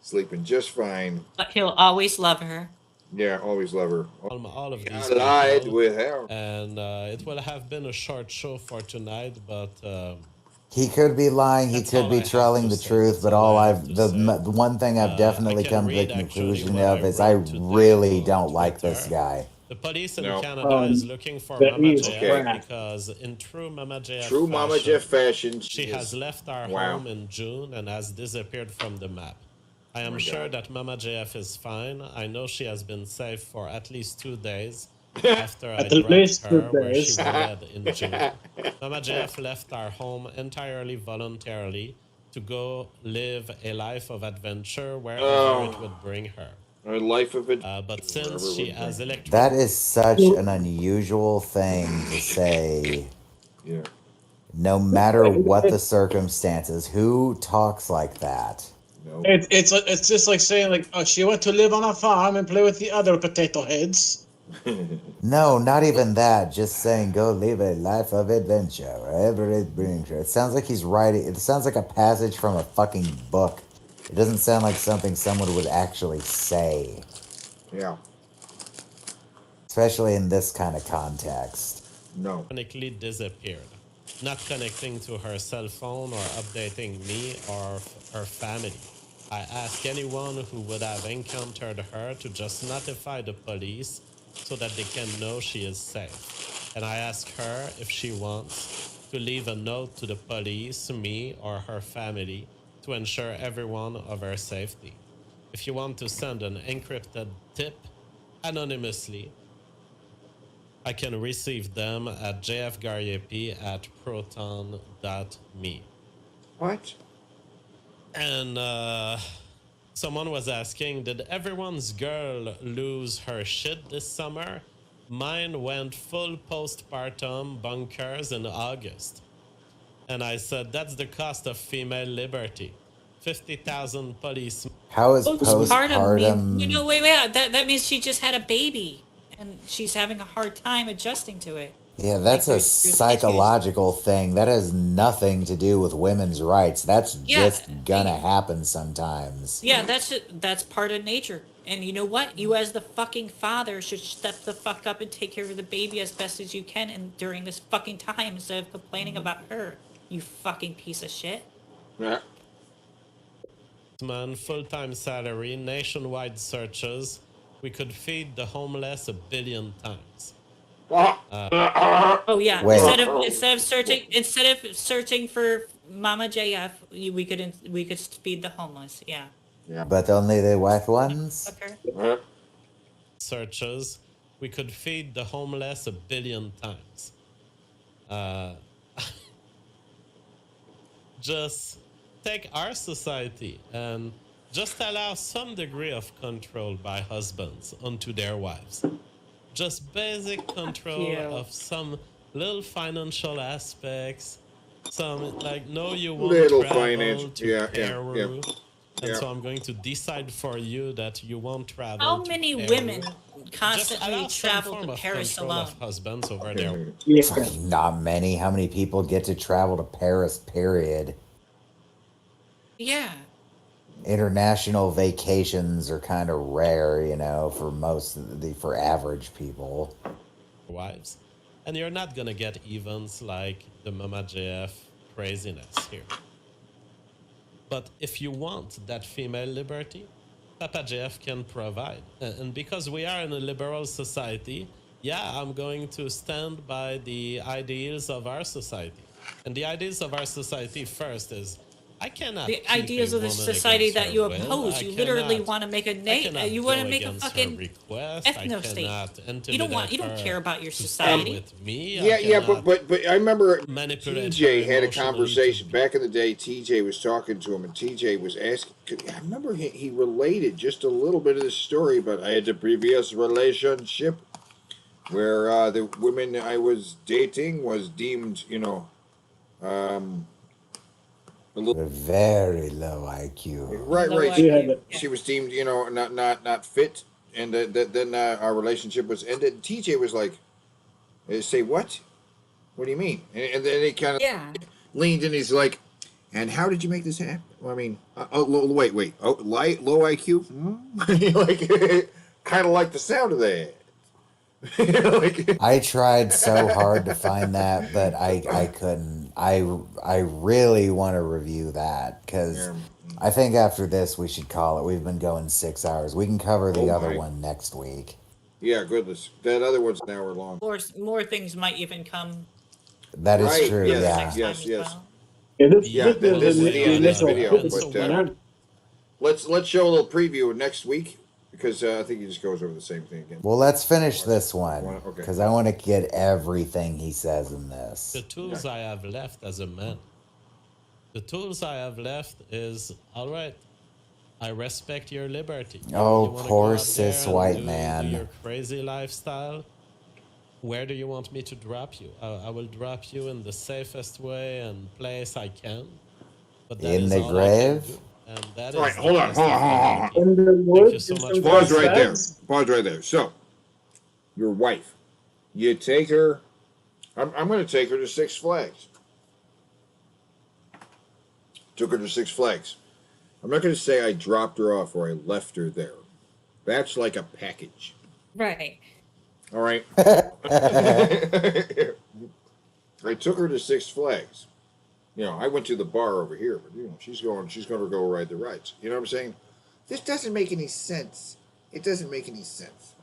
Sleeping just fine. But he'll always love her. Yeah, always love her. All of these Lied people. with her. And it will have been a short show for tonight, but He could be lying. He could be telling the truth. But the one thing I've definitely come to the conclusion of is I really don't like this guy. the police in No. Canada is looking for that Mama is JF crap. because in true Mama JF True Mama fashion, Jeff fashion. she has left our Wow. home in June and has disappeared from the map. I am sure that Mama JF is fine. I know she has been safe for at least 2 days after I At dropped least her 2 where days. she wanted in June. Mama JF left our home entirely voluntarily to go live a life of adventure wherever it would bring her. A life of it. But since she has electronic That is such an unusual thing to say. Yeah. No matter what the circumstances, who talks like that? It's just like saying like, oh, she went to live on a farm and play with the other potato heads. No, not even that. Just saying, go live a life of adventure wherever it brings you. It sounds like he's writing. It sounds like a passage from a fucking book. It doesn't sound like something someone would actually say, Yeah. especially in this kind of context. No. electronically disappeared, not connecting to her cell phone or updating me or her family. I ask anyone who would have encountered her to just notify the police so that they can know she is safe. And I ask her if she wants to leave a note to the police, me, or her family to ensure everyone of her safety. if you want to send an encrypted tip anonymously, I can receive them at jfgarriep@proton.me. What? And someone was asking, did everyone's girl lose her shit this summer? Mine went full postpartum bunkers in August. And I said, that's the cost of female liberty. 50,000 police. How is Postpartum means, postpartum? wait. That means she just had a baby, and she's having a hard time adjusting to it. Yeah, that's a there's psychological thing. That has nothing to do with women's rights. That's just gonna happen sometimes. Yeah, that's part of nature. And you know what? You as the fucking father should step the fuck up and take care of the baby as best as you can and during this fucking time instead of complaining about her. You fucking piece of shit. Yeah. Man, full-time salary, nationwide searches. We could feed the homeless 1 billion times. Oh yeah. Wait. Instead of searching for Mama JF, we could feed the homeless. Yeah. But only the white ones? Okay. Searches. We could feed the homeless 1 billion times. Just take our society and just allow some degree of control by husbands onto their wives. Just basic control of some little financial aspects. Some like, no, you won't Little travel financial, to yeah. Peru. And Yeah. so I'm going to decide for you that you won't travel. How to many Peru. women Just constantly allow some travel form to of Paris control alone? of husbands over there. Fucking not many. How many people get to travel to Paris, period? Yeah. International vacations are kind of rare, you know, for average people. Wives. And you're not gonna get events like the Mama JF craziness here. But if you want that female liberty, Papa JF can provide. And because we are in a liberal society, yeah, I'm going to stand by the ideals of our society. And the ideals of our society first is, I cannot The keep ideas a of the woman society against that her you will. oppose. I You literally cannot- want to make a I cannot you want to go make a against her fucking request. I ethno state. cannot You don't intimidate want her care about your to stay society. with me. I Yeah, cannot but I remember manipulate TJ her had a emotionally conversation back in the day. TJ was talking to him, and TJ was asking. I remember he related just a little bit of this story, but I had a previous relationship where the women I was dating was deemed, a little Very low IQ. right. Low She, IQ. she was deemed, not fit, and then our relationship was ended. TJ was like, "Say what? What do you mean?" And then he kind of Yeah. leaned in. He's like, "And how did you make this happen?" Well, I mean, wait. Oh, low IQ. Like, kind of like the sound of that. Like, I tried so hard to find that, but I couldn't. I really want to review that because Yeah. I think after this we should call it. We've been going 6 hours. We can cover the Oh other my. one next week. yeah, goodness, that other one's an hour long. More things might even come That is Right, true. yes, Yeah. next time yes, as yes. well. Yeah, this, Yeah, this is this is the the end of this initial video, physics but, one. Let's show a little preview of next week because I think he just goes over the same thing again. Well, let's finish this one Okay. because I want to get everything he says in this. The tools I have left as a man. The tools I have left is, all right, I respect your liberty. Oh, You wanna poor go out there cis and white do man. your crazy lifestyle. Where do you want me to drop you? I will drop you in the safest way and place I can. But that In is the all I can grave? do. And that All right, is hold the on, best hold I on, can hold on, do. In the Thank woods, you so much. some for Pause listening. right there. sex. Pause right there. So, your wife, you take her. I'm going to take her to Six Flags. Took her to Six Flags. I'm not going to say I dropped her off or I left her there. That's like a package. Right. All right. I took her to Six Flags. I went to the bar over here, but she's going to go ride the rides. You know what I'm saying? This doesn't make any sense. It doesn't make any sense.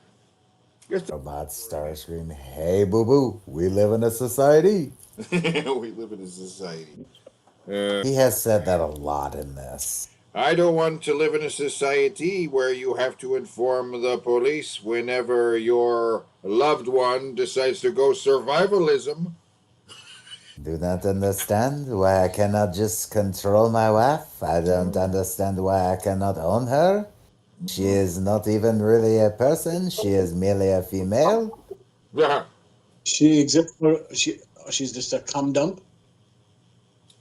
Robot Starscream. Hey, boo boo. We live in a society. We live in a society. He has said that a lot in this. I don't want to live in a society where you have to inform the police whenever your loved one decides to go survivalism. Do not understand why I cannot just control my wife. I don't understand why I cannot own her. She is not even really a person. She is merely a female. Yeah. She exists for she's just a cum dump.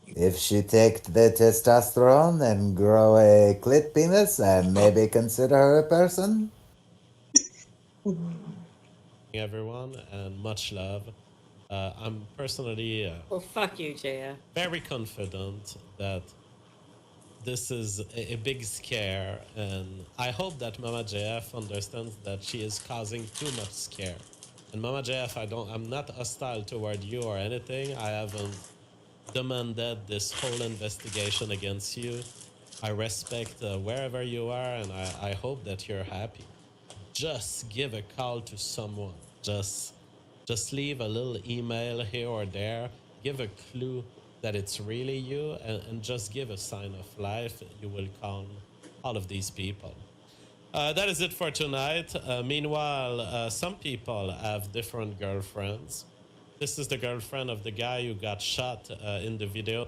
If she take the testosterone and grow a clit penis, and maybe consider her a person. Everyone, and much love. I'm personally Well, fuck you, JF. very confident that this is a big scare, and I hope that Mama JF understands that she is causing too much scare. And Mama JF, I'm not hostile toward you or anything. I haven't demanded this whole investigation against you. I respect wherever you are, and I hope that you're happy. Just give a call to someone. Just leave a little email here or there. Give a clue that it's really you, and just give a sign of life. You will calm all of these people. That is it for tonight. Meanwhile, some people have different girlfriends. This is the girlfriend of the guy who got shot in the video.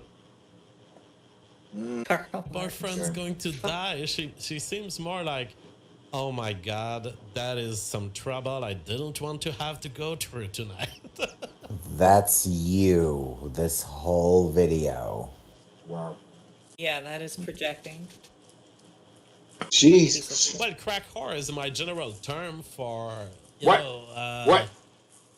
Boyfriend's going to die. She seems more like, oh my god, that is some trouble I didn't want to have to go through tonight. That's you, this whole video. Wow. Yeah, that is projecting. Jeez. Well, crack whore is my general term for, you What? know, What?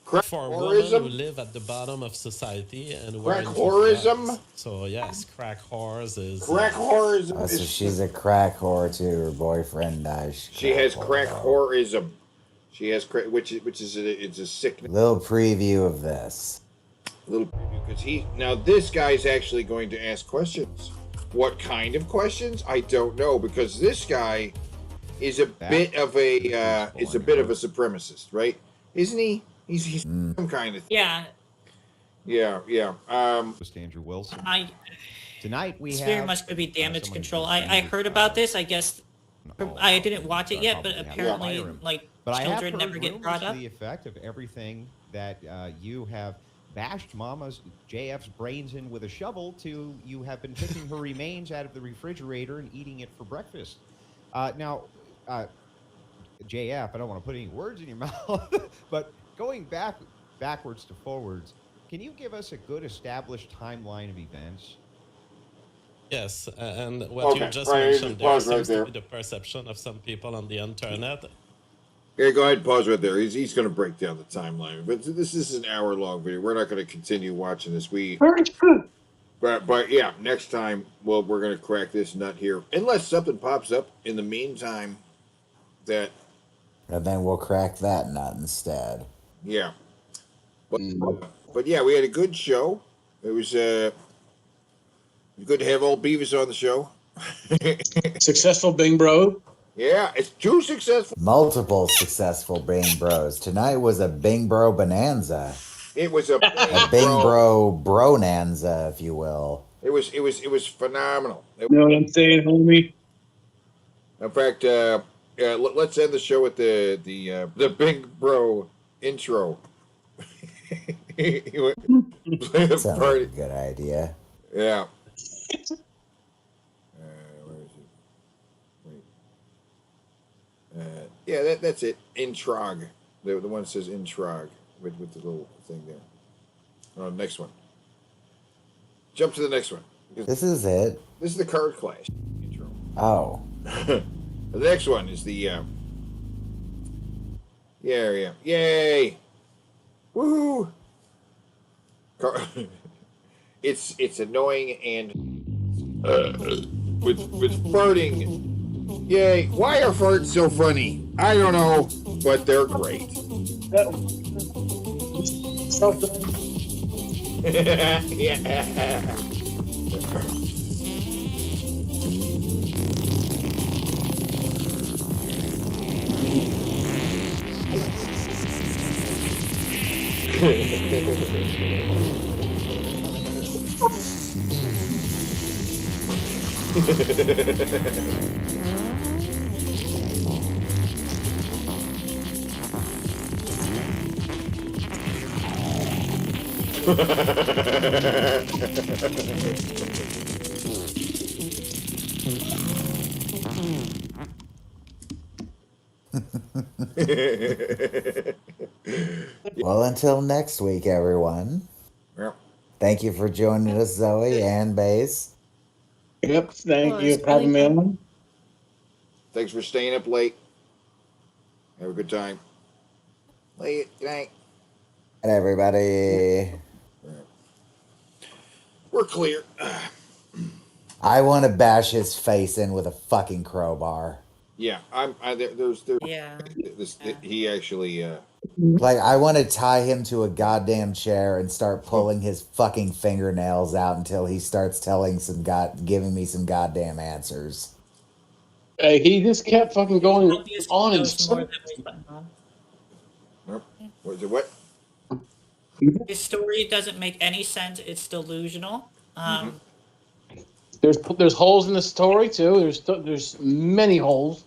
Crack for women whorism? who live at the bottom of society and Crack we're into whorism? drugs. So yes, crack whores is Crack whorism Oh, so is she's a crack whore too. Her boyfriend dies. she has crack whorism. She has crack, which is it's a sickness. Little preview of this. Little preview because now this guy's actually going to ask questions. What kind of questions? I don't know because this guy is a bit of a supremacist, right? Isn't he? He's some kind of Yeah. Yeah. Just Andrew Wilson. Tonight we it's have very much could be damage someone control. who's I heard about this. I guess I didn't watch it yet, but probably have to apparently, hire him. like But I have children heard never get rumors brought to up. the effect of everything that you have bashed Mama's JF's brains in with a shovel to you have been picking her remains out of the refrigerator and eating it for breakfast. Now, JF, I don't want to put any words in your mouth, but going backwards to forwards, can you give us a good established timeline of events? Yes, and what you just mentioned there seems to be the perception of some people on the internet. Yeah, go ahead and pause right there. He's going to break down the timeline. But this is an hour-long video. We're not going to continue watching this. But yeah, next time, we're going to crack this nut here. Unless something pops up in the meantime that... And then we'll crack that nut instead. Yeah. But yeah, we had a good show. It was good to have old Beavis on the show. Successful Bing Bro. Yeah, it's too successful. Multiple successful Bing Bros. Tonight was a Bing Bro bonanza. It was a Bing Bro bronanza, if you will. It was phenomenal. You know what I'm saying, homie? In fact, let's end the show with the Bing Bro intro. Sounds like a good idea. Yeah. Where is it? Wait. Yeah, that's it. Introg. The one that says Introg with the little thing there. Oh, next one. Jump to the next one. This is it. This is the Card Clash intro. Oh. The next one is the yeah. Yay! Woohoo! It's annoying and with farting. Yay! Why are farts so funny? I don't know, but they're great. Yeah. Well, until next week, everyone. Yep. Thank you for joining us, Zoe and Bass. Yep, thank Oh, you it's for having me really on. Thanks for staying up late. Have a good time. Late. Good night. And everybody. We're clear. I want to bash his face in with a fucking crowbar. Yeah, there's Yeah. he actually Like, I want to tie him to a goddamn chair and start pulling his fucking fingernails out until he starts giving me some goddamn answers. He just kept fucking going Obviously on and knows more than we know. Nope. What is it? What? His story doesn't make any sense. It's delusional. There's holes in the story too. There's many holes.